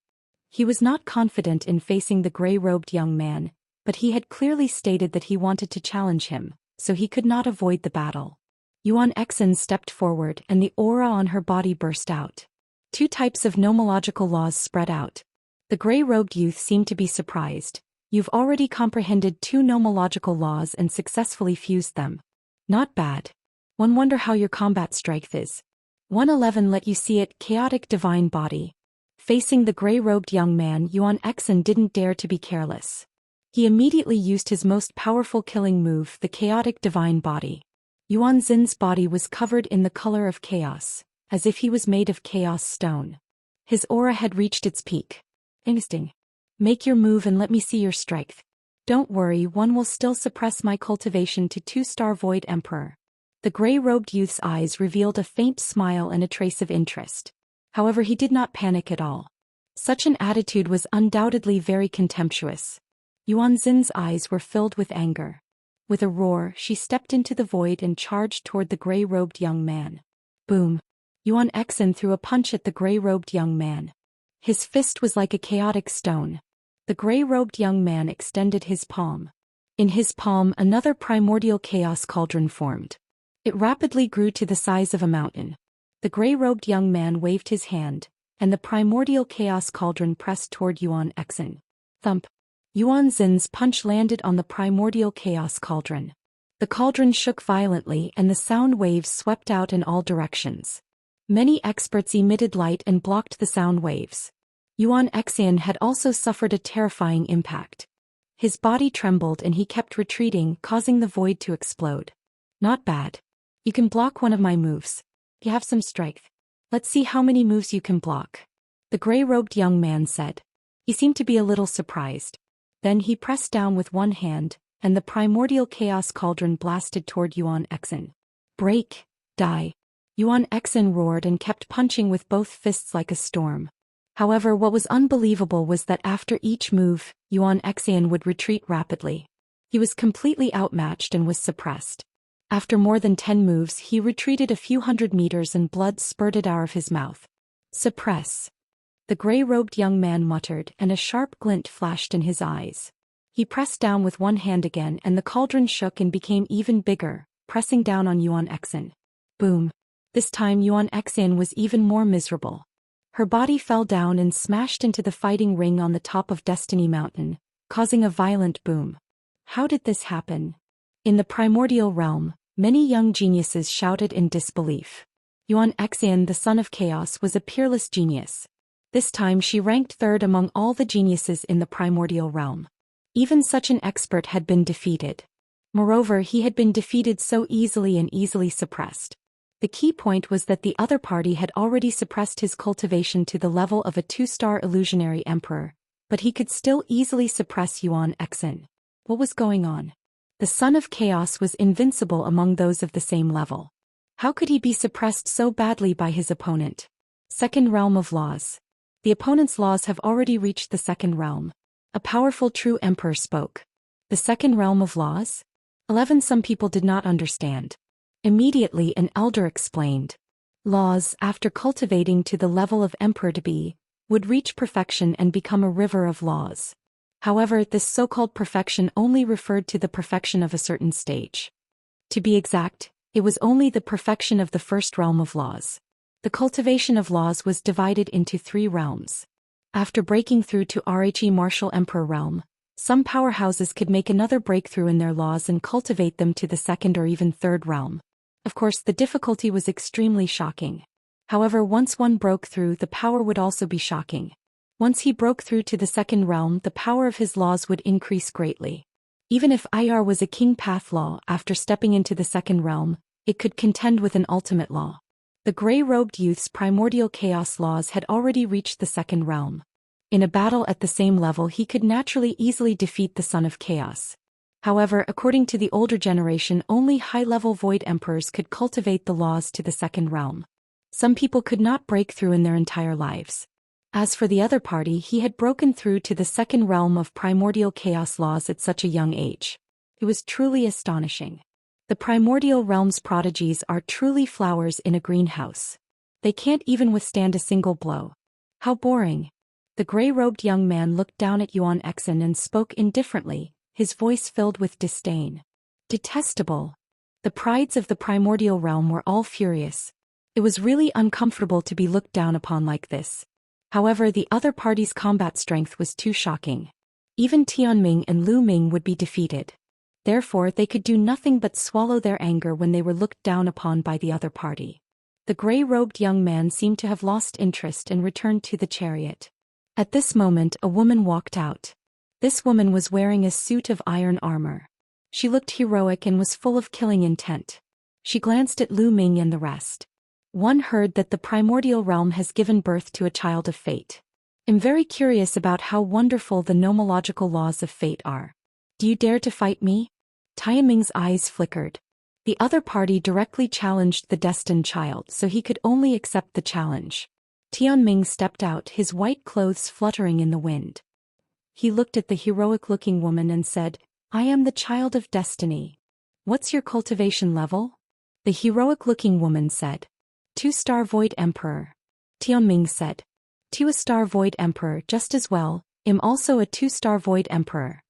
He was not confident in facing the gray-robed young man, but he had clearly stated that he wanted to challenge him, so he could not avoid the battle. Yuan Exen stepped forward and the aura on her body burst out. 2 types of nomological laws spread out. The gray-robed youth seemed to be surprised. You've already comprehended 2 nomological laws and successfully fused them. Not bad. One wonder how your combat strength is. 111 let you see it, chaotic divine body. Facing the gray-robed young man, Yuan Exen didn't dare to be careless. He immediately used his most powerful killing move, the chaotic divine body. Yuan Xin's body was covered in the color of chaos, as if he was made of chaos stone. His aura had reached its peak. Interesting. Make your move and let me see your strength. Don't worry, one will still suppress my cultivation to 2-star void emperor. The gray-robed youth's eyes revealed a faint smile and a trace of interest. However, he did not panic at all. Such an attitude was undoubtedly very contemptuous. Yuan Xin's eyes were filled with anger. With a roar, she stepped into the void and charged toward the gray-robed young man. Boom. Yuan Exen threw a punch at the gray-robed young man. His fist was like a chaotic stone. The gray-robed young man extended his palm. In his palm, another primordial chaos cauldron formed. It rapidly grew to the size of a mountain. The gray-robed young man waved his hand, and the primordial chaos cauldron pressed toward Yuan Exen. Thump. Yuan Xin's punch landed on the primordial chaos cauldron. The cauldron shook violently and the sound waves swept out in all directions. Many experts emitted light and blocked the sound waves. Xian had also suffered a terrifying impact. His body trembled and he kept retreating, causing the void to explode. Not bad. You can block one of my moves. You have some strength. Let's see how many moves you can block. The gray-robed young man said. He seemed to be a little surprised. Then he pressed down with one hand, and the primordial chaos cauldron blasted toward Xianxia. Break, die. Xianxia roared and kept punching with both fists like a storm. However, what was unbelievable was that after each move, Xianxia would retreat rapidly. He was completely outmatched and was suppressed. After more than 10 moves, he retreated a few hundred meters and blood spurted out of his mouth. Suppress. The gray-robed young man muttered, and a sharp glint flashed in his eyes. He pressed down with one hand again and the cauldron shook and became even bigger, pressing down on Xianxia. Boom. This time Xianxia was even more miserable. Her body fell down and smashed into the fighting ring on the top of Destiny Mountain, causing a violent boom. How did this happen? In the primordial realm, many young geniuses shouted in disbelief. Xianxia, the son of chaos, was a peerless genius. This time she ranked third among all the geniuses in the primordial realm. Even such an expert had been defeated. Moreover, he had been defeated so easily and easily suppressed. The key point was that the other party had already suppressed his cultivation to the level of a 2-star illusionary emperor, but he could still easily suppress Xianxia. What was going on? The son of chaos was invincible among those of the same level. How could he be suppressed so badly by his opponent? Second realm of laws. The opponent's laws have already reached the second realm. A powerful true emperor spoke. The second realm of laws? 11. Some people did not understand. Immediately an elder explained. Laws, after cultivating to the level of emperor to be, would reach perfection and become a river of laws. However, this so-called perfection only referred to the perfection of a certain stage. To be exact, it was only the perfection of the first realm of laws. The cultivation of laws was divided into 3 realms. After breaking through to RHE martial emperor realm, some powerhouses could make another breakthrough in their laws and cultivate them to the second or even third realm. Of course, the difficulty was extremely shocking. However, once one broke through, the power would also be shocking. Once he broke through to the second realm, the power of his laws would increase greatly. Even if IR was a king path law, after stepping into the second realm, it could contend with an ultimate law. The gray-robed youth's primordial chaos laws had already reached the second realm. In a battle at the same level, he could naturally easily defeat the son of chaos. However, according to the older generation, only high-level void emperors could cultivate the laws to the second realm. Some people could not break through in their entire lives. As for the other party, he had broken through to the second realm of primordial chaos laws at such a young age. It was truly astonishing. The primordial realm's prodigies are truly flowers in a greenhouse. They can't even withstand a single blow. How boring. The gray-robed young man looked down at Xianxia and spoke indifferently, his voice filled with disdain. Detestable. The prides of the primordial realm were all furious. It was really uncomfortable to be looked down upon like this. However, the other party's combat strength was too shocking. Even Tianming and Ming would be defeated. Therefore, they could do nothing but swallow their anger when they were looked down upon by the other party. The gray-robed young man seemed to have lost interest and returned to the chariot. At this moment, a woman walked out. This woman was wearing a suit of iron armor. She looked heroic and was full of killing intent. She glanced at Ming and the rest. One heard that the primordial realm has given birth to a child of fate. I'm very curious about how wonderful the nomological laws of fate are. Do you dare to fight me? Tianming's eyes flickered. The other party directly challenged the destined child, so he could only accept the challenge. Tianming stepped out, his white clothes fluttering in the wind. He looked at the heroic-looking woman and said, I am the child of destiny. What's your cultivation level? The heroic-looking woman said. 2-star void emperor. Tianming said. 2-star void emperor just as well, I'm also a 2-star void emperor.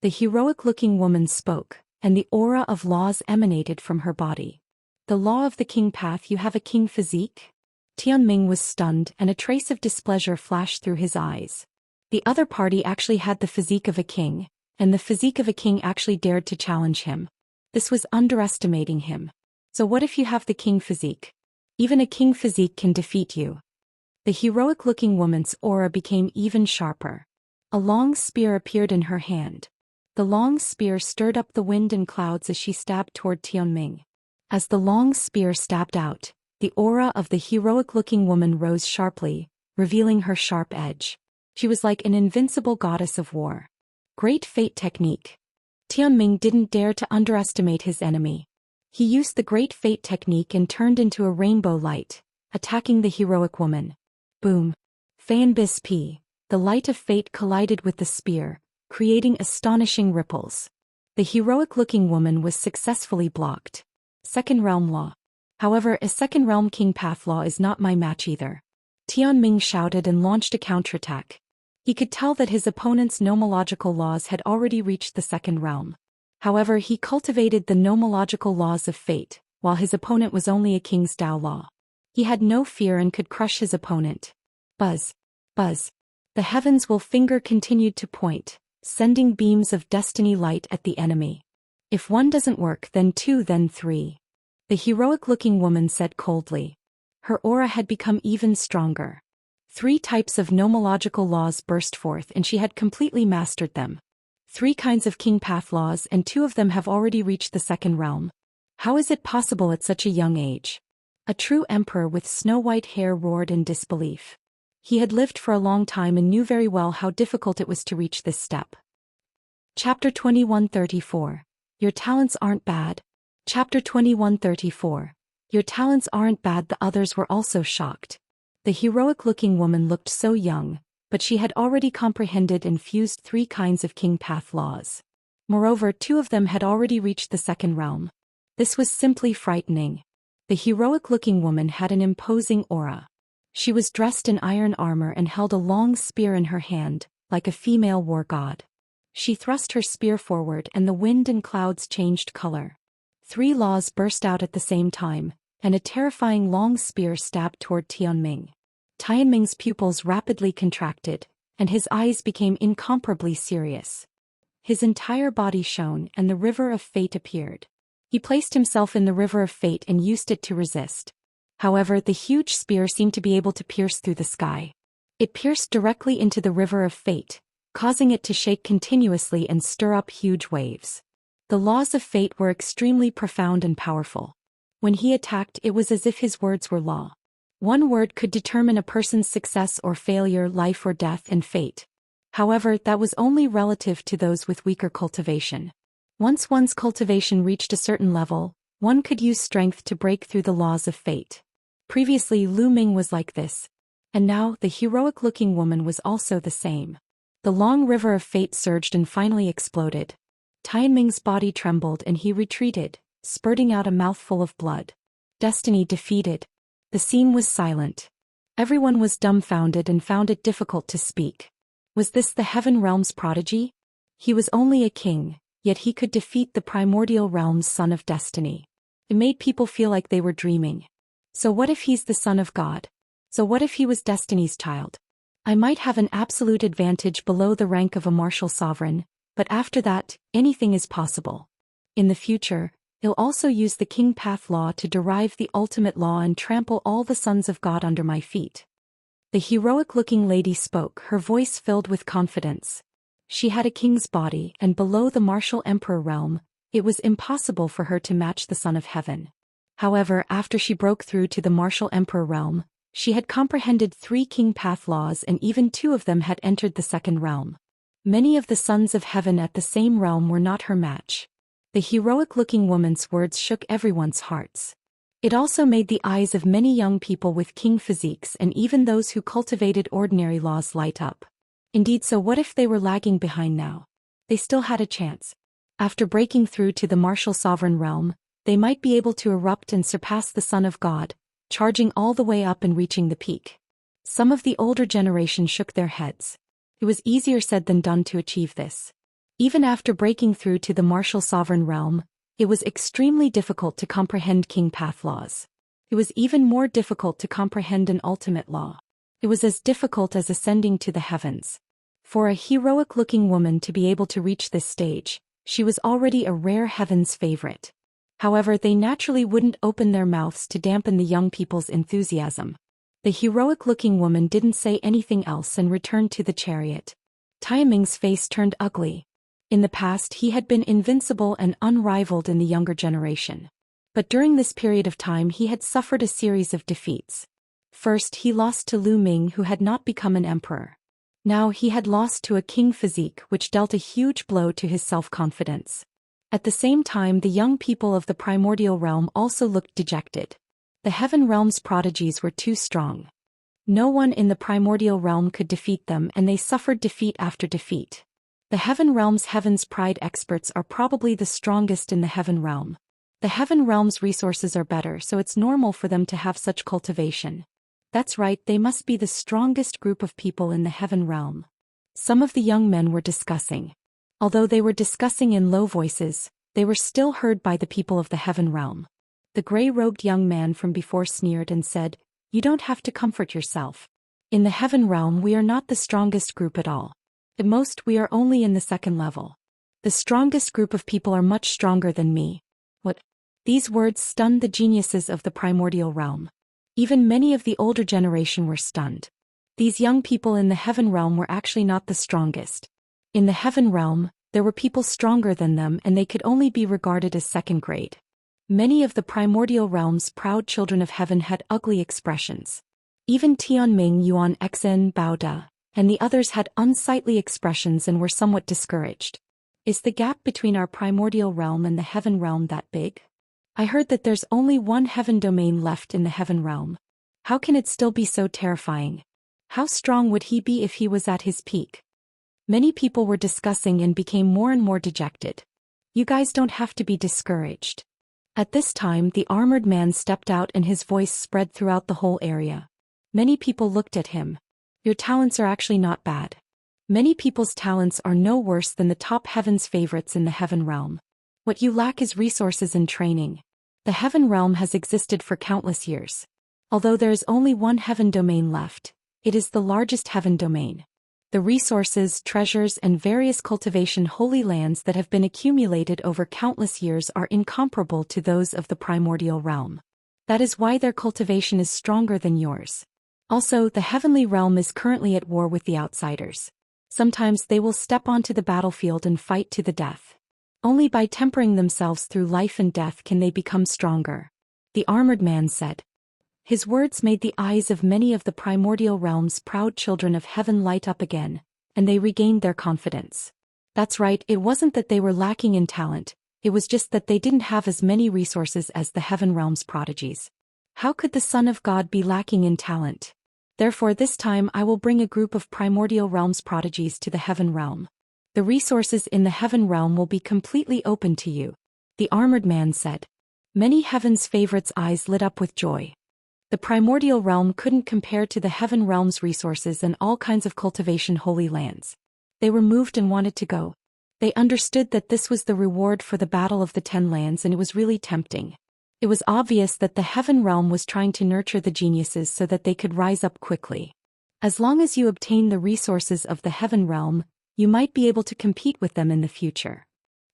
The heroic-looking woman spoke, and the aura of laws emanated from her body. The law of the king path, you have a king physique? Tianming was stunned and a trace of displeasure flashed through his eyes. The other party actually had the physique of a king, and the physique of a king actually dared to challenge him. This was underestimating him. So what if you have the king physique? Even a king physique can defeat you. The heroic-looking woman's aura became even sharper. A long spear appeared in her hand. The long spear stirred up the wind and clouds as she stabbed toward Tianming. As the long spear stabbed out, the aura of the heroic-looking woman rose sharply, revealing her sharp edge. She was like an invincible goddess of war. Great fate technique. Tianming didn't dare to underestimate his enemy. He used the great fate technique and turned into a rainbow light, attacking the heroic woman. Boom. Fan bis p. The light of fate collided with the spear, creating astonishing ripples. The heroic-looking woman was successfully blocked. Second realm law. However, a second realm king path law is not my match either. Tianming shouted and launched a counterattack. He could tell that his opponent's nomological laws had already reached the second realm. However, he cultivated the nomological laws of fate, while his opponent was only a king's Dao law. He had no fear and could crush his opponent. Buzz. Buzz. The heavens will finger continued to point, sending beams of destiny light at the enemy. If one doesn't work, then two, then three. The heroic-looking woman said coldly. Her aura had become even stronger. 3 types of nomological laws burst forth and she had completely mastered them. 3 kinds of king path laws and 2 of them have already reached the second realm. How is it possible at such a young age? A true emperor with snow-white hair roared in disbelief. He had lived for a long time and knew very well how difficult it was to reach this step. Chapter 2134. Your talents aren't bad. Chapter 2134. Your talents aren't bad. The others were also shocked. The heroic-looking woman looked so young, but she had already comprehended and fused 3 kinds of king path laws. Moreover, 2 of them had already reached the second realm. This was simply frightening. The heroic-looking woman had an imposing aura. She was dressed in iron armor and held a long spear in her hand, like a female war god. She thrust her spear forward and the wind and clouds changed color. 3 laws burst out at the same time, and a terrifying long spear stabbed toward Tianming. Tianming's pupils rapidly contracted, and his eyes became incomparably serious. His entire body shone and the river of fate appeared. He placed himself in the river of fate and used it to resist. However, the huge spear seemed to be able to pierce through the sky. It pierced directly into the river of fate, causing it to shake continuously and stir up huge waves. The laws of fate were extremely profound and powerful. When he attacked, it was as if his words were law. One word could determine a person's success or failure, life or death, and fate. However, that was only relative to those with weaker cultivation. Once one's cultivation reached a certain level, one could use strength to break through the laws of fate. Previously, Ming was like this. And now, the heroic-looking woman was also the same. The long river of fate surged and finally exploded. Tianming's body trembled and he retreated, spurting out a mouthful of blood. Destiny defeated. The scene was silent. Everyone was dumbfounded and found it difficult to speak. Was this the heaven realm's prodigy? He was only a king, yet he could defeat the primordial realm's son of destiny. It made people feel like they were dreaming. So what if he's the son of God? So what if he was destiny's child? I might have an absolute advantage below the rank of a martial sovereign, but after that, anything is possible. In the future, he'll also use the king path law to derive the ultimate law and trample all the sons of God under my feet. The heroic-looking lady spoke, her voice filled with confidence. She had a king's body, and below the martial emperor realm, it was impossible for her to match the son of heaven. However, after she broke through to the martial emperor realm, she had comprehended 3 king path laws and even 2 of them had entered the second realm. Many of the sons of heaven at the same realm were not her match. The heroic-looking woman's words shook everyone's hearts. It also made the eyes of many young people with king physiques and even those who cultivated ordinary laws light up. Indeed, so what if they were lagging behind now? They still had a chance. After breaking through to the martial sovereign realm, they might be able to erupt and surpass the Son of God, charging all the way up and reaching the peak. Some of the older generation shook their heads. It was easier said than done to achieve this. Even after breaking through to the martial sovereign realm, it was extremely difficult to comprehend king path laws. It was even more difficult to comprehend an ultimate law. It was as difficult as ascending to the heavens. For a heroic-looking woman to be able to reach this stage, She was already a rare heaven's favorite. However, they naturally wouldn't open their mouths to dampen the young people's enthusiasm. The heroic-looking woman didn't say anything else and returned to the chariot. Tianming's face turned ugly. In the past he had been invincible and unrivaled in the younger generation. But during this period of time he had suffered a series of defeats. First he lost to Ming, who had not become an emperor. Now he had lost to a king physique, which dealt a huge blow to his self-confidence. At the same time, the young people of the primordial realm also looked dejected. The heaven realm's prodigies were too strong. No one in the primordial realm could defeat them, and they suffered defeat after defeat. The heaven realm's heaven's pride experts are probably the strongest in the heaven realm. The heaven realm's resources are better, so it's normal for them to have such cultivation. That's right, they must be the strongest group of people in the heaven realm. Some of the young men were discussing. Although they were discussing in low voices, they were still heard by the people of the heaven realm. The gray-robed young man from before sneered and said, "You don't have to comfort yourself. In the heaven realm we are not the strongest group at all. At most we are only in the second level. The strongest group of people are much stronger than me." What? These words stunned the geniuses of the primordial realm. Even many of the older generation were stunned. These young people in the heaven realm were actually not the strongest. In the heaven realm, there were people stronger than them, and they could only be regarded as second grade. Many of the primordial realm's proud children of heaven had ugly expressions. Even Tianming, Yuan, Xen, Baoda, and the others had unsightly expressions and were somewhat discouraged. Is the gap between our primordial realm and the heaven realm that big? I heard that there's only one heaven domain left in the heaven realm. How can it still be so terrifying? How strong would he be if he was at his peak? Many people were discussing and became more and more dejected. You guys don't have to be discouraged. At this time, the armored man stepped out and his voice spread throughout the whole area. Many people looked at him. Your talents are actually not bad. Many people's talents are no worse than the top heaven's favorites in the heaven realm. What you lack is resources and training. The heaven realm has existed for countless years. Although there is only one heaven domain left, it is the largest heaven domain. The resources, treasures, and various cultivation holy lands that have been accumulated over countless years are incomparable to those of the primordial realm. That is why their cultivation is stronger than yours. Also, the heavenly realm is currently at war with the outsiders. Sometimes they will step onto the battlefield and fight to the death. Only by tempering themselves through life and death can they become stronger. The armored man said. His words made the eyes of many of the primordial realm's proud children of heaven light up again, and they regained their confidence. That's right, it wasn't that they were lacking in talent, it was just that they didn't have as many resources as the heaven realm's prodigies. How could the Son of God be lacking in talent? Therefore this time I will bring a group of primordial realm's prodigies to the heaven realm. The resources in the heaven realm will be completely open to you. The armored man said. Many heaven's favorites' eyes lit up with joy. The primordial realm couldn't compare to the heaven realm's resources and all kinds of cultivation holy lands. They were moved and wanted to go. They understood that this was the reward for the battle of the 10 lands, and it was really tempting. It was obvious that the heaven realm was trying to nurture the geniuses so that they could rise up quickly. As long as you obtain the resources of the heaven realm, you might be able to compete with them in the future.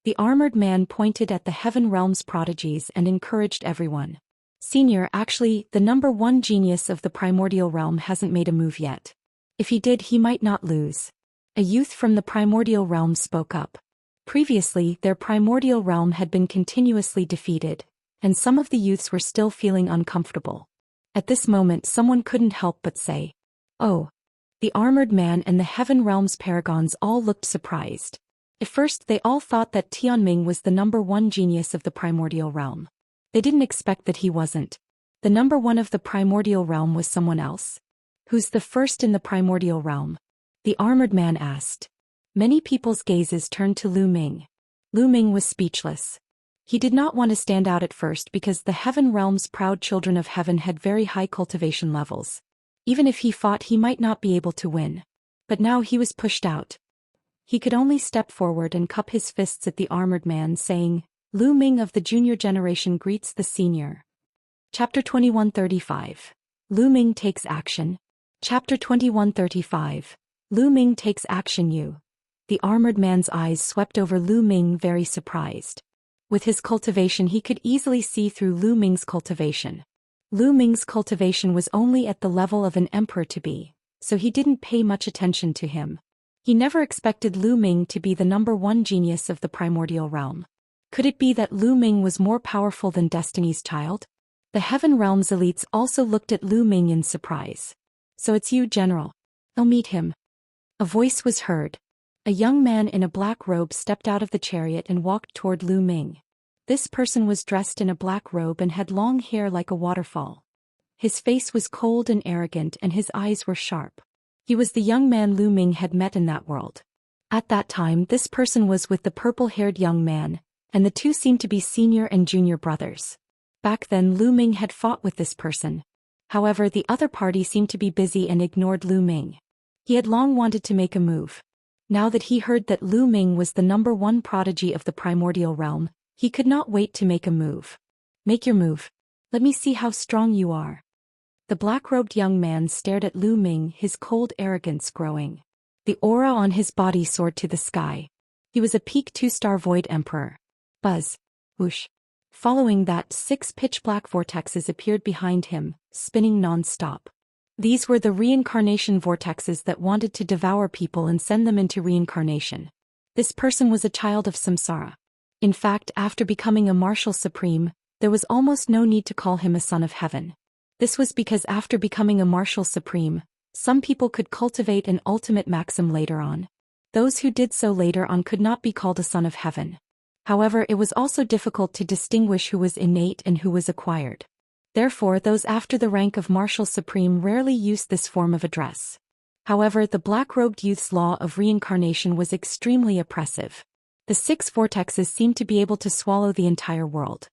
The armored man pointed at the heaven realm's prodigies and encouraged everyone. Senior, actually, the number 1 genius of the primordial realm hasn't made a move yet. If he did, he might not lose. A youth from the primordial realm spoke up. Previously, their primordial realm had been continuously defeated, and some of the youths were still feeling uncomfortable. At this moment, someone couldn't help but say, "Oh." The armored man and the heaven realm's paragons all looked surprised. At first they all thought that Tianming was the number 1 genius of the primordial realm. They didn't expect that he wasn't. The number 1 of the primordial realm was someone else. Who's the first in the primordial realm? The armored man asked. Many people's gazes turned to Ming. Ming was speechless. He did not want to stand out at first because the heaven realm's proud children of heaven had very high cultivation levels. Even if he fought, he might not be able to win. But now he was pushed out. He could only step forward and cup his fists at the armored man, saying, Ming of the junior generation greets the senior. Chapter 2135. Ming takes action. Chapter 2135. Ming takes action. The armored man's eyes swept over Lu Ming, very surprised. With his cultivation he could easily see through Lu Ming's cultivation. Lu Ming's cultivation was only at the level of an emperor to be, so he didn't pay much attention to him. He never expected Lu Ming to be the #1 genius of the primordial realm. Could it be that Lu Ming was more powerful than Destiny's Child? The Heaven Realm's elites also looked at Lu Ming in surprise. So it's you, General. I'll meet him. A voice was heard. A young man in a black robe stepped out of the chariot and walked toward Lu Ming. This person was dressed in a black robe and had long hair like a waterfall. His face was cold and arrogant and his eyes were sharp. He was the young man Lu Ming had met in that world. At that time this person was with the purple-haired young man, and the two seemed to be senior and junior brothers. Back then Lu Ming had fought with this person. However, the other party seemed to be busy and ignored Lu Ming. He had long wanted to make a move. Now that he heard that Lu Ming was the #1 prodigy of the primordial realm, he could not wait to make a move. Make your move. Let me see how strong you are. The black-robed young man stared at Lu Ming, his cold arrogance growing. The aura on his body soared to the sky. He was a peak 2-star void emperor. Buzz. Whoosh. Following that, 6 pitch-black vortexes appeared behind him, spinning non-stop. These were the reincarnation vortexes that wanted to devour people and send them into reincarnation. This person was a child of samsara. In fact, after becoming a martial supreme, there was almost no need to call him a son of heaven. This was because after becoming a martial supreme, some people could cultivate an ultimate maxim later on. Those who did so later on could not be called a son of heaven. However, it was also difficult to distinguish who was innate and who was acquired. Therefore, those after the rank of martial supreme rarely used this form of address. However, the black-robed youth's law of reincarnation was extremely oppressive. The 6 vortexes seemed to be able to swallow the entire world.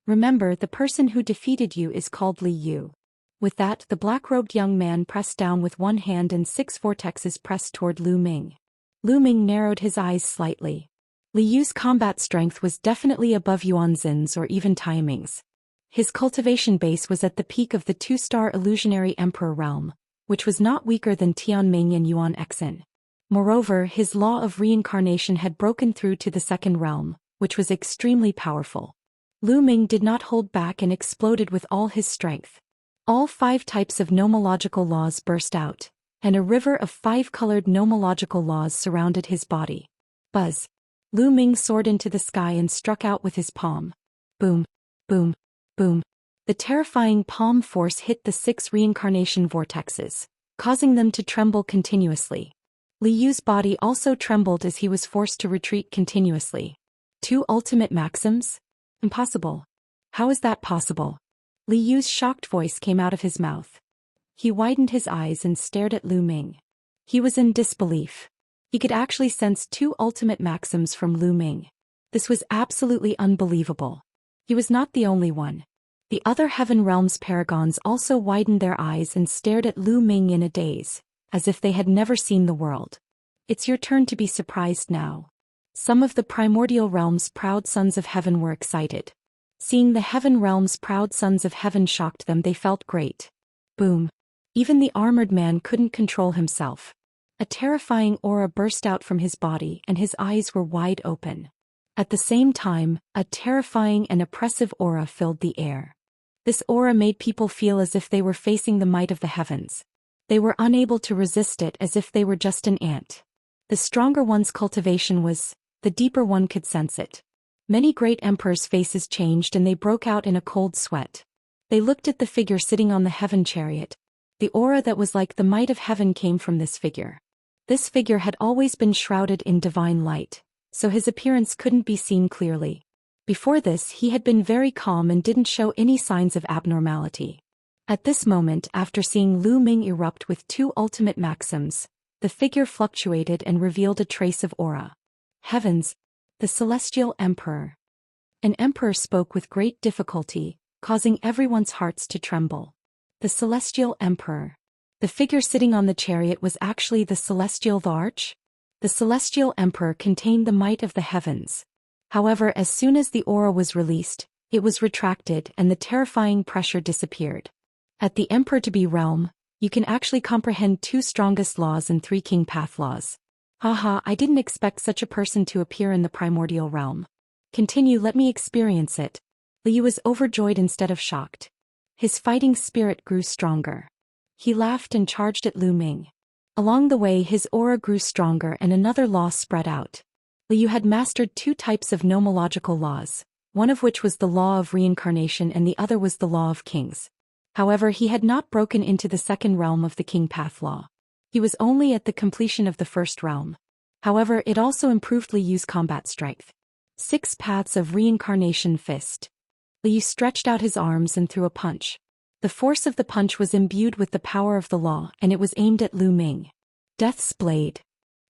Remember, the person who defeated you is called Li Yu. With that, the black-robed young man pressed down with one hand and 6 vortexes pressed toward Lu Ming. Lu Ming narrowed his eyes slightly. Li Yu's combat strength was definitely above Yuan Xin's or even Tianming's. His cultivation base was at the peak of the 2-star illusionary emperor realm, which was not weaker than Tianming and Yuan Xin. Moreover, his law of reincarnation had broken through to the 2nd realm, which was extremely powerful. Lu Ming did not hold back and exploded with all his strength. All 5 types of nomological laws burst out, and a river of 5-colored nomological laws surrounded his body. Buzz. Lu Ming soared into the sky and struck out with his palm. Boom, boom, boom. The terrifying palm force hit the 6 reincarnation vortexes, causing them to tremble continuously. Li Yu's body also trembled as he was forced to retreat continuously. 2 ultimate maxims? Impossible. How is that possible? Li Yu's shocked voice came out of his mouth. He widened his eyes and stared at Lu Ming. He was in disbelief. He could actually sense 2 ultimate maxims from Lu Ming. This was absolutely unbelievable. He was not the only one. The other Heaven Realm's paragons also widened their eyes and stared at Lu Ming in a daze, as if they had never seen the world. It's your turn to be surprised now. Some of the primordial realm's proud sons of heaven were excited. Seeing the Heaven Realm's proud sons of heaven shocked them, they felt great. Boom. Even the armored man couldn't control himself. A terrifying aura burst out from his body and his eyes were wide open. At the same time, a terrifying and oppressive aura filled the air. This aura made people feel as if they were facing the might of the heavens. They were unable to resist it, as if they were just an ant. The stronger one's cultivation was, the deeper one could sense it. Many great emperors' faces changed and they broke out in a cold sweat. They looked at the figure sitting on the heaven chariot. The aura that was like the might of heaven came from this figure. This figure had always been shrouded in divine light, so his appearance couldn't be seen clearly. Before this, he had been very calm and didn't show any signs of abnormality. At this moment, after seeing Lu Ming erupt with 2 ultimate maxims, the figure fluctuated and revealed a trace of aura. Heavens! The Celestial Emperor. An emperor spoke with great difficulty, causing everyone's hearts to tremble. The Celestial Emperor. The figure sitting on the chariot was actually the Celestial Arch. The Celestial Emperor contained the might of the heavens. However, as soon as the aura was released, it was retracted and the terrifying pressure disappeared. At the Emperor-to-be realm, you can actually comprehend 2 strongest laws and 3 king path laws. Haha, I didn't expect such a person to appear in the primordial realm. Continue, let me experience it. Liu was overjoyed instead of shocked. His fighting spirit grew stronger. He laughed and charged at Lu Ming. Along the way his aura grew stronger and another law spread out. Liu had mastered 2 types of nomological laws, one of which was the law of reincarnation and the other was the law of kings. However, he had not broken into the second realm of the king path law. He was only at the completion of the first realm. However, it also improved Liu's combat strength. 6 paths of reincarnation fist. Liu stretched out his arms and threw a punch. The force of the punch was imbued with the power of the law and it was aimed at Lu Ming. Death's blade.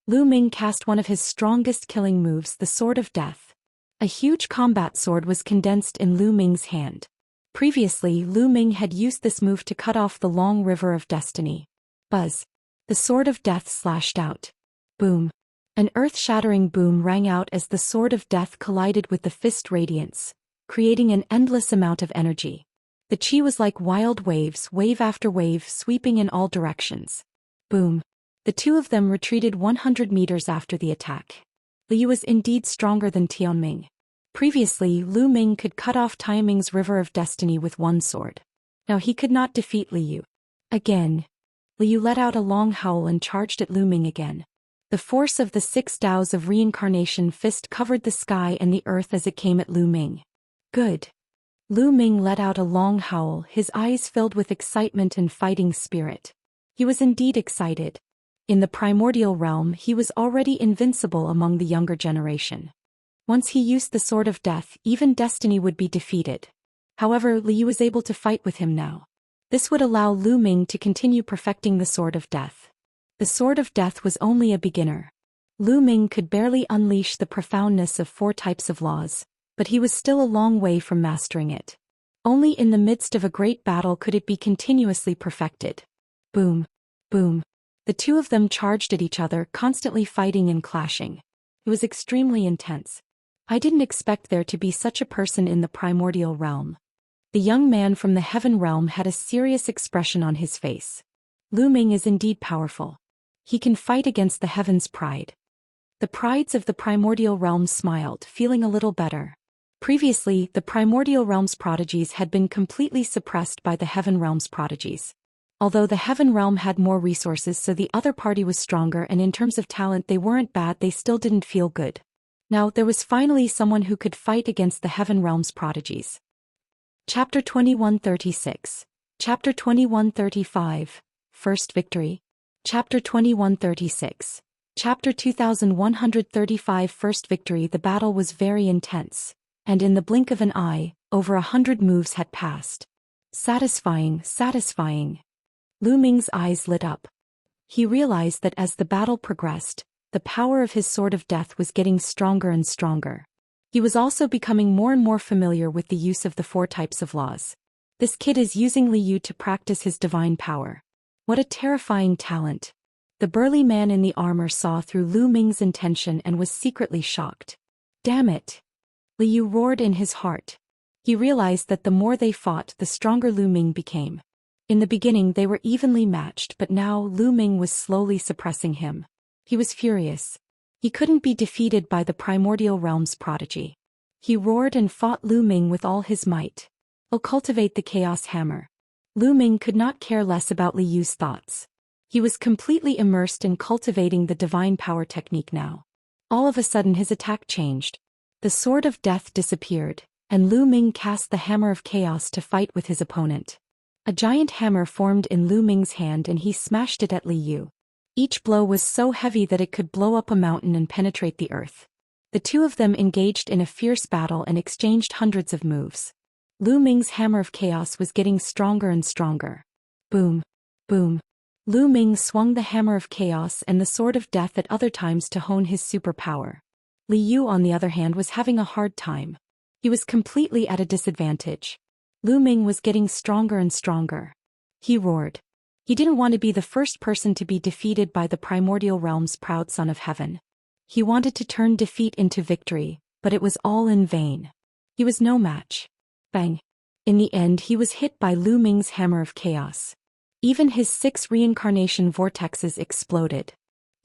Lu Ming cast one of his strongest killing moves, the Sword of Death. A huge combat sword was condensed in Lu Ming's hand. Previously, Lu Ming had used this move to cut off the long river of destiny. Buzz. The Sword of Death slashed out. Boom. An earth-shattering boom rang out as the Sword of Death collided with the fist radiance, creating an endless amount of energy. The chi was like wild waves, wave after wave sweeping in all directions. Boom. The 2 of them retreated 100 meters after the attack. Liu was indeed stronger than Tianming. Previously, Lu Ming could cut off Tianming's River of Destiny with one sword. Now he could not defeat Liu. Again. Liu let out a long howl and charged at Lu Ming again. The force of the 6 Daos of reincarnation fist covered the sky and the earth as it came at Lu Ming. Good. Lu Ming let out a long howl, his eyes filled with excitement and fighting spirit. He was indeed excited. In the primordial realm he was already invincible among the younger generation. Once he used the Sword of Death, even destiny would be defeated. However, Liu was able to fight with him now. This would allow Lu Ming to continue perfecting the Sword of Death. The Sword of Death was only a beginner. Lu Ming could barely unleash the profoundness of 4 types of laws, but he was still a long way from mastering it. Only in the midst of a great battle could it be continuously perfected. Boom. Boom. The 2 of them charged at each other, constantly fighting and clashing. It was extremely intense. I didn't expect there to be such a person in the primordial realm. The young man from the heaven realm had a serious expression on his face. Lu Ming is indeed powerful. He can fight against the heaven's pride. The prides of the primordial realm smiled, feeling a little better. Previously, the primordial realm's prodigies had been completely suppressed by the heaven realm's prodigies. Although the heaven realm had more resources, so the other party was stronger, and in terms of talent they weren't bad, they still didn't feel good. Now there was finally someone who could fight against the heaven realm's prodigies. Chapter 2136. Chapter 2135. First Victory. Chapter 2136. Chapter 2135. First Victory. The battle was very intense, and in the blink of an eye, over 100 moves had passed. Satisfying, satisfying. Lu Ming's eyes lit up. He realized that as the battle progressed, the power of his Sword of Death was getting stronger and stronger. He was also becoming more and more familiar with the use of the 4 types of laws. This kid is using Liu to practice his divine power. What a terrifying talent. The burly man in the armor saw through Lu Ming's intention and was secretly shocked. Damn it! Liu roared in his heart. He realized that the more they fought, the stronger Lu Ming became. In the beginning they were evenly matched, but now Lu Ming was slowly suppressing him. He was furious. He couldn't be defeated by the primordial realm's prodigy. He roared and fought Lu Ming with all his might. Oh, cultivate the chaos hammer. Lu Ming could not care less about Liu's thoughts. He was completely immersed in cultivating the divine power technique now. All of a sudden his attack changed. The Sword of Death disappeared, and Lu Ming cast the Hammer of Chaos to fight with his opponent. A giant hammer formed in Lu Ming's hand and he smashed it at Liu. Each blow was so heavy that it could blow up a mountain and penetrate the earth. The 2 of them engaged in a fierce battle and exchanged hundreds of moves. Lu Ming's Hammer of Chaos was getting stronger and stronger. Boom. Boom. Lu Ming swung the Hammer of Chaos and the Sword of Death at other times to hone his superpower. Liu, on the other hand, was having a hard time. He was completely at a disadvantage. Lu Ming was getting stronger and stronger. He roared. He didn't want to be the first person to be defeated by the primordial realm's proud son of heaven. He wanted to turn defeat into victory, but it was all in vain. He was no match. Bang. In the end he was hit by Lu Ming's Hammer of Chaos. Even his 6 reincarnation vortexes exploded.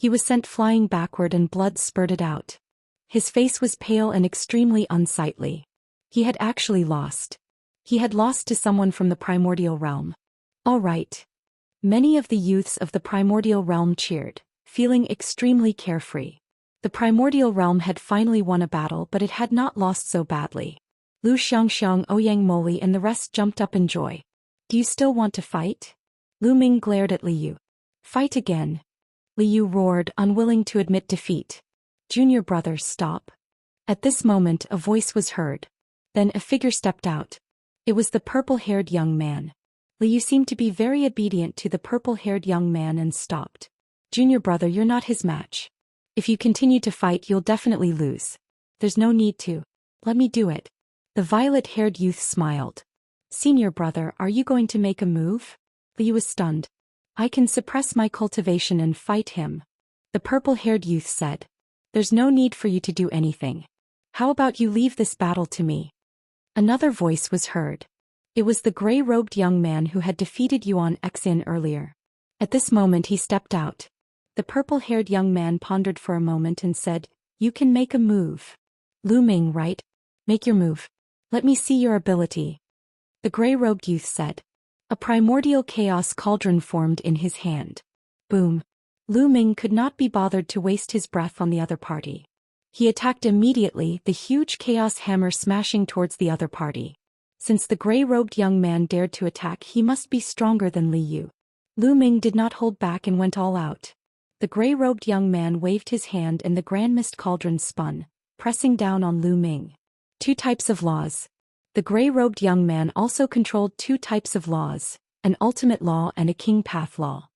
He was sent flying backward and blood spurted out. His face was pale and extremely unsightly. He had actually lost. He had lost to someone from the primordial realm. All right. Many of the youths of the primordial realm cheered, feeling extremely carefree. The primordial realm had finally won a battle, but it had not lost so badly. Lu Xiangxiang, Ouyang Moli and the rest jumped up in joy. Do you still want to fight? Lu Ming glared at Liu. Fight again. Liu roared, unwilling to admit defeat. Junior brother, stop. At this moment a voice was heard. Then a figure stepped out. It was the purple-haired young man. Liu seemed to be very obedient to the purple-haired young man and stopped. Junior brother, you're not his match. If you continue to fight, you'll definitely lose. There's no need to. Let me do it. The violet-haired youth smiled. Senior brother, are you going to make a move? Liu was stunned. I can suppress my cultivation and fight him. The purple-haired youth said. There's no need for you to do anything. How about you leave this battle to me? Another voice was heard. It was the gray-robed young man who had defeated Yuan Xin earlier. At this moment he stepped out. The purple-haired young man pondered for a moment and said, You can make a move. Lu Ming, right? Make your move. Let me see your ability. The gray-robed youth said. A primordial chaos cauldron formed in his hand. Boom. Lu Ming could not be bothered to waste his breath on the other party. He attacked immediately, the huge chaos hammer smashing towards the other party. Since the gray-robed young man dared to attack, he must be stronger than Liu. Lu Ming did not hold back and went all out. The gray-robed young man waved his hand and the grand mist cauldron spun, pressing down on Lu Ming. 2 types of laws. The gray-robed young man also controlled 2 types of laws, an ultimate law and a king path law.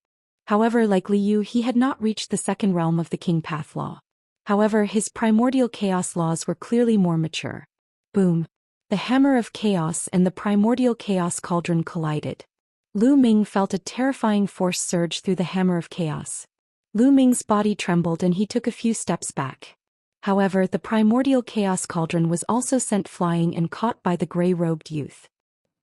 However, like Liu, he had not reached the second realm of the king path law. However, his primordial chaos laws were clearly more mature. Boom. The hammer of chaos and the primordial chaos cauldron collided. Lu Ming felt a terrifying force surge through the hammer of chaos. Lu Ming's body trembled and he took a few steps back. However, the primordial chaos cauldron was also sent flying and caught by the gray-robed youth.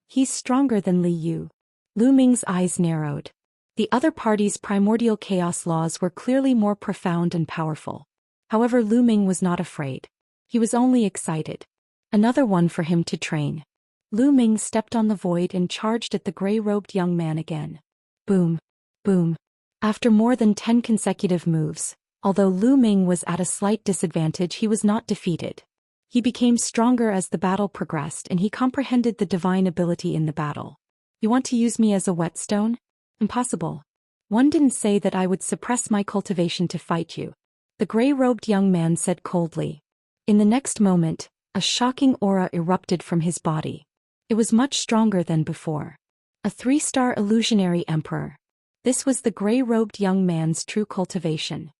He's stronger than Liu. Lu Ming's eyes narrowed. The other party's primordial chaos laws were clearly more profound and powerful. However, Lu Ming was not afraid. He was only excited. Another one for him to train. Lu Ming stepped on the void and charged at the gray-robed young man again. Boom. Boom. After more than 10 consecutive moves, although Lu Ming was at a slight disadvantage, he was not defeated. He became stronger as the battle progressed and he comprehended the divine ability in the battle. You want to use me as a whetstone? Impossible. One didn't say that I would suppress my cultivation to fight you. The gray-robed young man said coldly. In the next moment, a shocking aura erupted from his body. It was much stronger than before. A 3-star illusionary emperor. This was the gray-robed young man's true cultivation.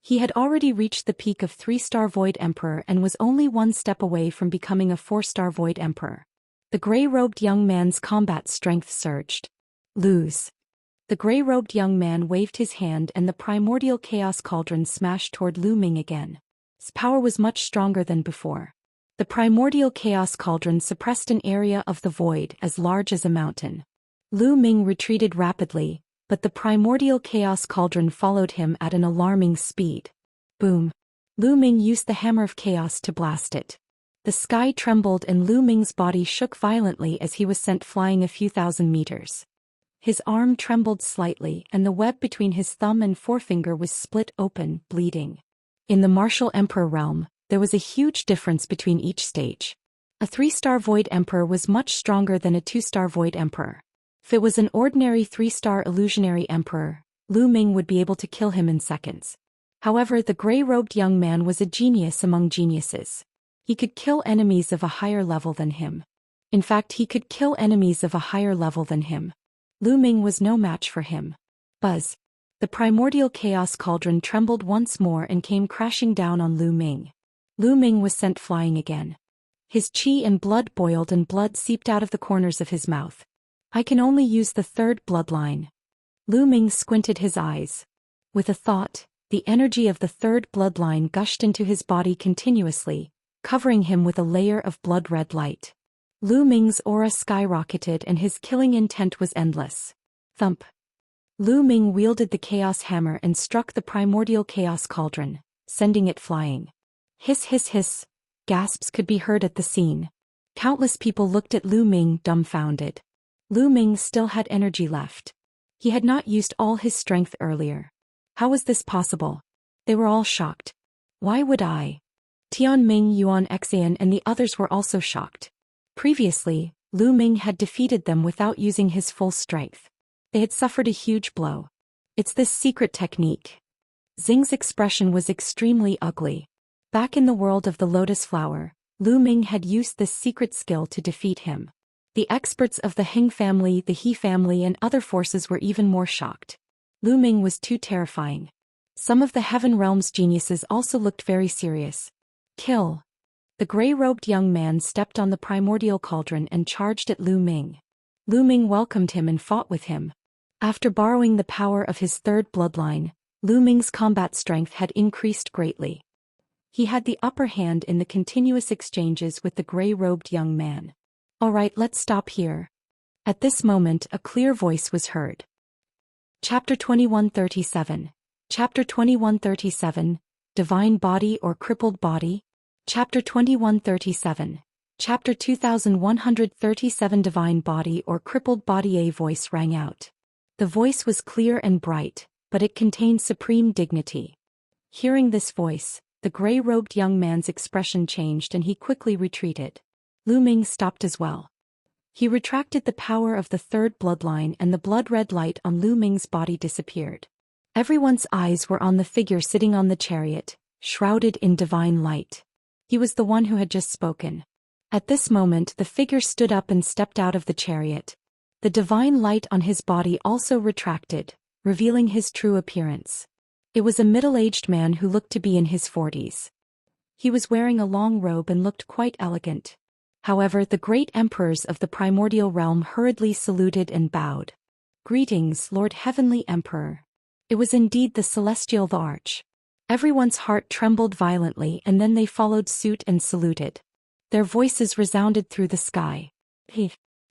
He had already reached the peak of 3-star void emperor and was only 1 step away from becoming a 4-star void emperor. The gray-robed young man's combat strength surged. Lose. The gray-robed young man waved his hand and the primordial chaos cauldron smashed toward Lu Ming again. His power was much stronger than before. The primordial chaos cauldron suppressed an area of the void as large as a mountain. Lu Ming retreated rapidly, but the primordial chaos cauldron followed him at an alarming speed. Boom. Lu Ming used the hammer of chaos to blast it. The sky trembled and Lu Ming's body shook violently as he was sent flying a few thousand meters. His arm trembled slightly and the web between his thumb and forefinger was split open, bleeding. In the martial emperor realm, there was a huge difference between each stage. A 3-star void emperor was much stronger than a 2-star void emperor. If it was an ordinary 3-star illusionary emperor, Lu Ming would be able to kill him in seconds. However, the gray-robed young man was a genius among geniuses. He could kill enemies of a higher level than him. In fact, he could kill enemies of a higher level than him. Lu Ming was no match for him. Buzz. The primordial chaos cauldron trembled once more and came crashing down on Lu Ming. Lu Ming was sent flying again. His qi and blood boiled and blood seeped out of the corners of his mouth. I can only use the 3rd bloodline. Lu Ming squinted his eyes. With a thought, the energy of the 3rd bloodline gushed into his body continuously, covering him with a layer of blood-red light. Lu Ming's aura skyrocketed and his killing intent was endless. Thump. Lu Ming wielded the chaos hammer and struck the primordial chaos cauldron, sending it flying. Hiss hiss hiss, gasps could be heard at the scene. Countless people looked at Lu Ming dumbfounded. Lu Ming still had energy left. He had not used all his strength earlier. How was this possible? They were all shocked. Why would I? Tianming, Yuan, Xian and the others were also shocked. Previously, Lu Ming had defeated them without using his full strength. They had suffered a huge blow. It's this secret technique. Xing's expression was extremely ugly. Back in the world of the lotus flower, Lu Ming had used this secret skill to defeat him. The experts of the Heng family, the He family and other forces were even more shocked. Lu Ming was too terrifying. Some of the Heaven Realm's geniuses also looked very serious. Kill. The gray-robed young man stepped on the primordial cauldron and charged at Lu Ming. Lu Ming welcomed him and fought with him. After borrowing the power of his third bloodline, Lu Ming's combat strength had increased greatly. He had the upper hand in the continuous exchanges with the gray-robed young man. Alright, let's stop here. At this moment a clear voice was heard. Chapter 2137. Chapter 2137, Divine Body or Crippled Body? Chapter 2137. Chapter 2137 Divine Body or Crippled Body. A voice rang out. The voice was clear and bright, but it contained supreme dignity. Hearing this voice, the gray-robed young man's expression changed and he quickly retreated. Lu Ming stopped as well. He retracted the power of the third bloodline and the blood-red light on Lu Ming's body disappeared. Everyone's eyes were on the figure sitting on the chariot, shrouded in divine light. He was the one who had just spoken. At this moment the figure stood up and stepped out of the chariot. The divine light on his body also retracted, revealing his true appearance. It was a middle-aged man who looked to be in his 40s. He was wearing a long robe and looked quite elegant. However, the great emperors of the primordial realm hurriedly saluted and bowed. Greetings, Lord Heavenly Emperor. It was indeed the celestial Arch. Everyone's heart trembled violently and then they followed suit and saluted. Their voices resounded through the sky.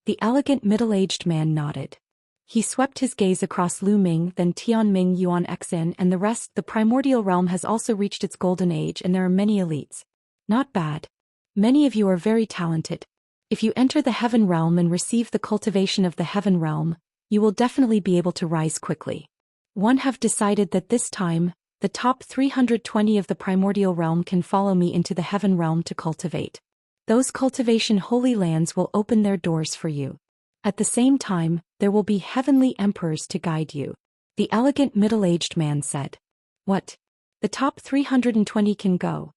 The elegant middle-aged man nodded. He swept his gaze across Lu Ming, then Tianming, Yuan, Xin and the rest. The primordial realm has also reached its golden age and there are many elites. Not bad. Many of you are very talented. If you enter the Heaven Realm and receive the cultivation of the Heaven Realm, you will definitely be able to rise quickly. One have decided that this time, the top 320 of the primordial realm can follow me into the Heaven Realm to cultivate. Those cultivation holy lands will open their doors for you. At the same time, there will be heavenly emperors to guide you. The elegant middle-aged man said. What? The top 320 can go.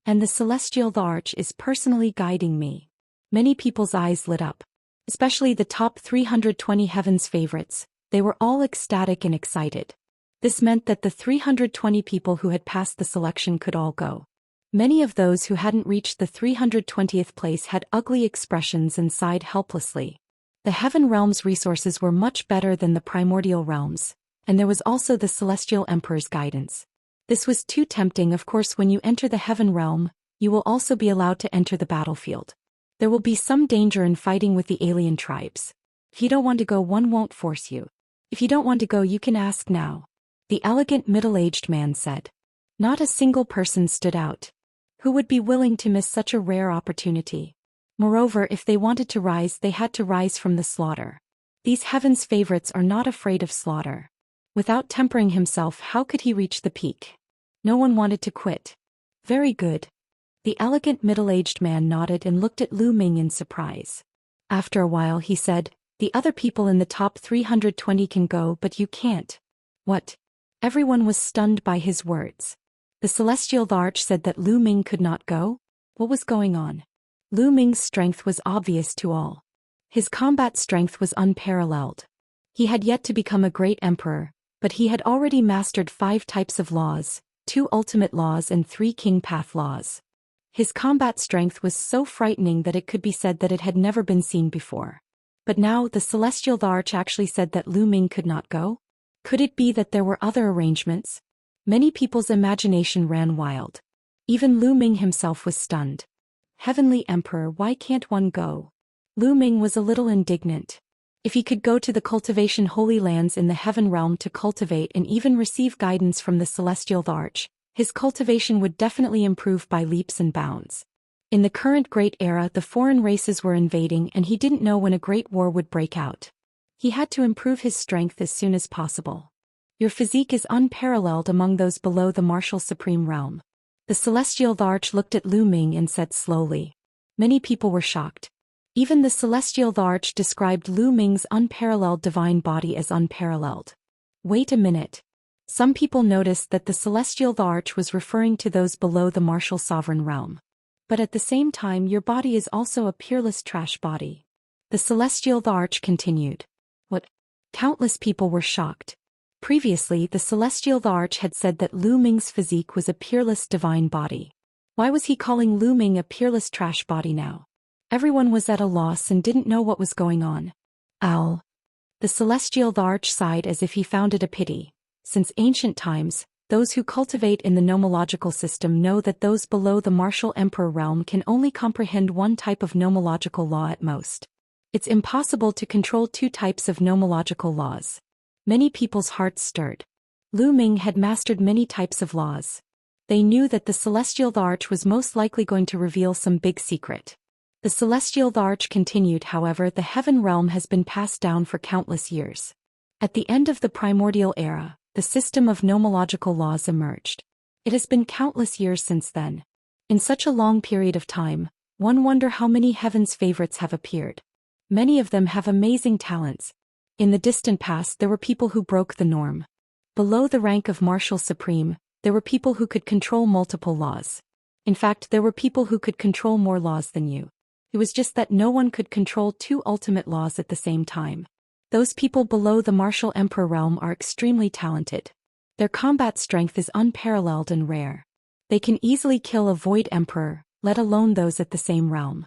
And the celestial Arch is personally guiding me. Many people's eyes lit up. Especially the top 320 heaven's favorites, they were all ecstatic and excited. This meant that the 320 people who had passed the selection could all go. Many of those who hadn't reached the 320th place had ugly expressions and sighed helplessly. The Heaven Realm's resources were much better than the primordial realms, and there was also the celestial emperor's guidance. This was too tempting. Of course, when you enter the Heaven Realm, you will also be allowed to enter the battlefield. There will be some danger in fighting with the alien tribes. If you don't want to go, one won't force you. If you don't want to go, you can ask now. The elegant middle-aged man said. Not a single person stood out. Who would be willing to miss such a rare opportunity? Moreover, if they wanted to rise, they had to rise from the slaughter. These heaven's favorites are not afraid of slaughter. Without tempering himself, how could he reach the peak? No one wanted to quit. Very good. The elegant middle-aged man nodded and looked at Lu Ming in surprise. After a while he said, the other people in the top 320 can go, but you can't. What? Everyone was stunned by his words. The celestial Arch said that Lu Ming could not go? What was going on? Lu Ming's strength was obvious to all. His combat strength was unparalleled. He had yet to become a great emperor, but he had already mastered 5 types of laws, 2 ultimate laws and 3 king path laws. His combat strength was so frightening that it could be said that it had never been seen before. But now the celestial Arch actually said that Lu Ming could not go? Could it be that there were other arrangements? Many people's imagination ran wild. Even Lu Ming himself was stunned. Heavenly Emperor, why can't one go? Lu Ming was a little indignant. If he could go to the cultivation holy lands in the heaven realm to cultivate and even receive guidance from the celestial arch, his cultivation would definitely improve by leaps and bounds. In the current great era, the foreign races were invading and he didn't know when a great war would break out. He had to improve his strength as soon as possible. Your physique is unparalleled among those below the martial supreme realm. The celestial arch looked at Lu Ming and said slowly. Many people were shocked. Even the celestial arch described Lu Ming's unparalleled divine body as unparalleled. Wait a minute. Some people noticed that the celestial arch was referring to those below the martial sovereign realm. But at the same time, your body is also a peerless trash body. The celestial arch continued. What? Countless people were shocked. Previously, the celestial arch had said that Lu Ming's physique was a peerless divine body. Why was he calling Lu Ming a peerless trash body now? Everyone was at a loss and didn't know what was going on. Owl. The celestial arch sighed as if he found it a pity. Since ancient times, those who cultivate in the nomological system know that those below the martial emperor realm can only comprehend one type of nomological law at most. It's impossible to control two types of nomological laws. Many people's hearts stirred. Lu Ming had mastered many types of laws. They knew that the celestial arch was most likely going to reveal some big secret. The celestial arch continued. However, the heaven realm has been passed down for countless years. At the end of the primordial era, the system of nomological laws emerged. It has been countless years since then. In such a long period of time, one wonder how many heaven's favorites have appeared. Many of them have amazing talents. In the distant past, there were people who broke the norm. Below the rank of martial supreme, there were people who could control multiple laws. In fact, there were people who could control more laws than you. It was just that no one could control two ultimate laws at the same time. Those people below the martial emperor realm are extremely talented. Their combat strength is unparalleled and rare. They can easily kill a void emperor, let alone those at the same realm.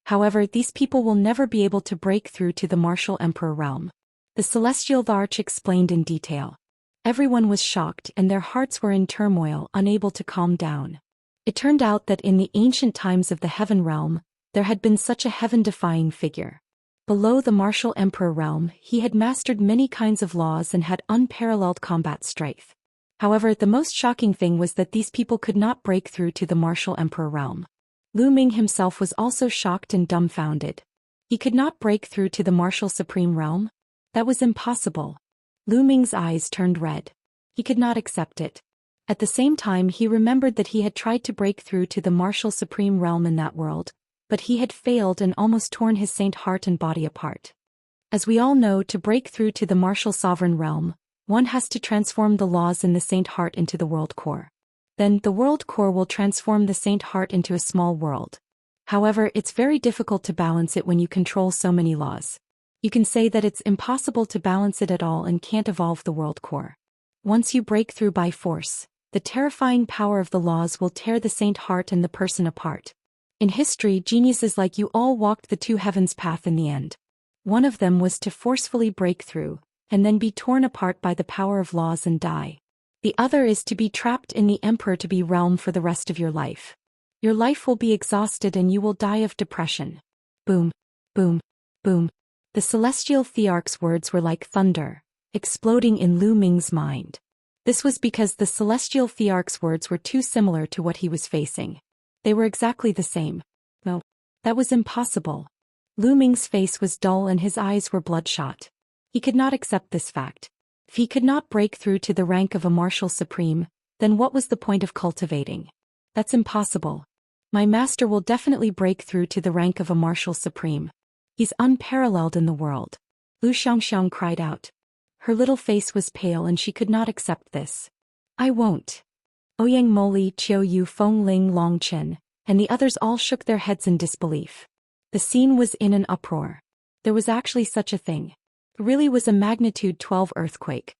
However, these people will never be able to break through to the martial emperor realm. The celestial arch explained in detail. Everyone was shocked and their hearts were in turmoil, unable to calm down. It turned out that in the ancient times of the heaven realm, there had been such a heaven-defying figure. Below the martial emperor realm, he had mastered many kinds of laws and had unparalleled combat strength. However, the most shocking thing was that these people could not break through to the martial emperor realm. Lu Ming himself was also shocked and dumbfounded. He could not break through to the martial supreme realm? That was impossible. Lu Ming's eyes turned red. He could not accept it. At the same time, he remembered that he had tried to break through to the martial supreme realm in that world, but he had failed and almost torn his saint heart and body apart. As we all know, to break through to the martial sovereign realm, one has to transform the laws in the saint heart into the world core. Then, the world core will transform the saint heart into a small world. However, it's very difficult to balance it when you control so many laws. You can say that it's impossible to balance it at all and can't evolve the world core. Once you break through by force, the terrifying power of the laws will tear the saint heart and the person apart. In history, geniuses like you all walked the two heavens path in the end. One of them was to forcefully break through, and then be torn apart by the power of laws and die. The other is to be trapped in the emperor to be realm for the rest of your life. Your life will be exhausted and you will die of depression. Boom, boom, boom. The celestial thearch's words were like thunder, exploding in Lu Ming's mind. This was because the celestial thearch's words were too similar to what he was facing. They were exactly the same. No, that was impossible. Lu Ming's face was dull and his eyes were bloodshot. He could not accept this fact. If he could not break through to the rank of a martial supreme, then what was the point of cultivating? That's impossible. My master will definitely break through to the rank of a martial supreme. He's unparalleled in the world. Lu Xianxia cried out. Her little face was pale and she could not accept this. I won't. Ouyang Moli, Chiu Yu, Feng Ling, Long Chen, and the others all shook their heads in disbelief. The scene was in an uproar. There was actually such a thing. It really was a magnitude 12 earthquake.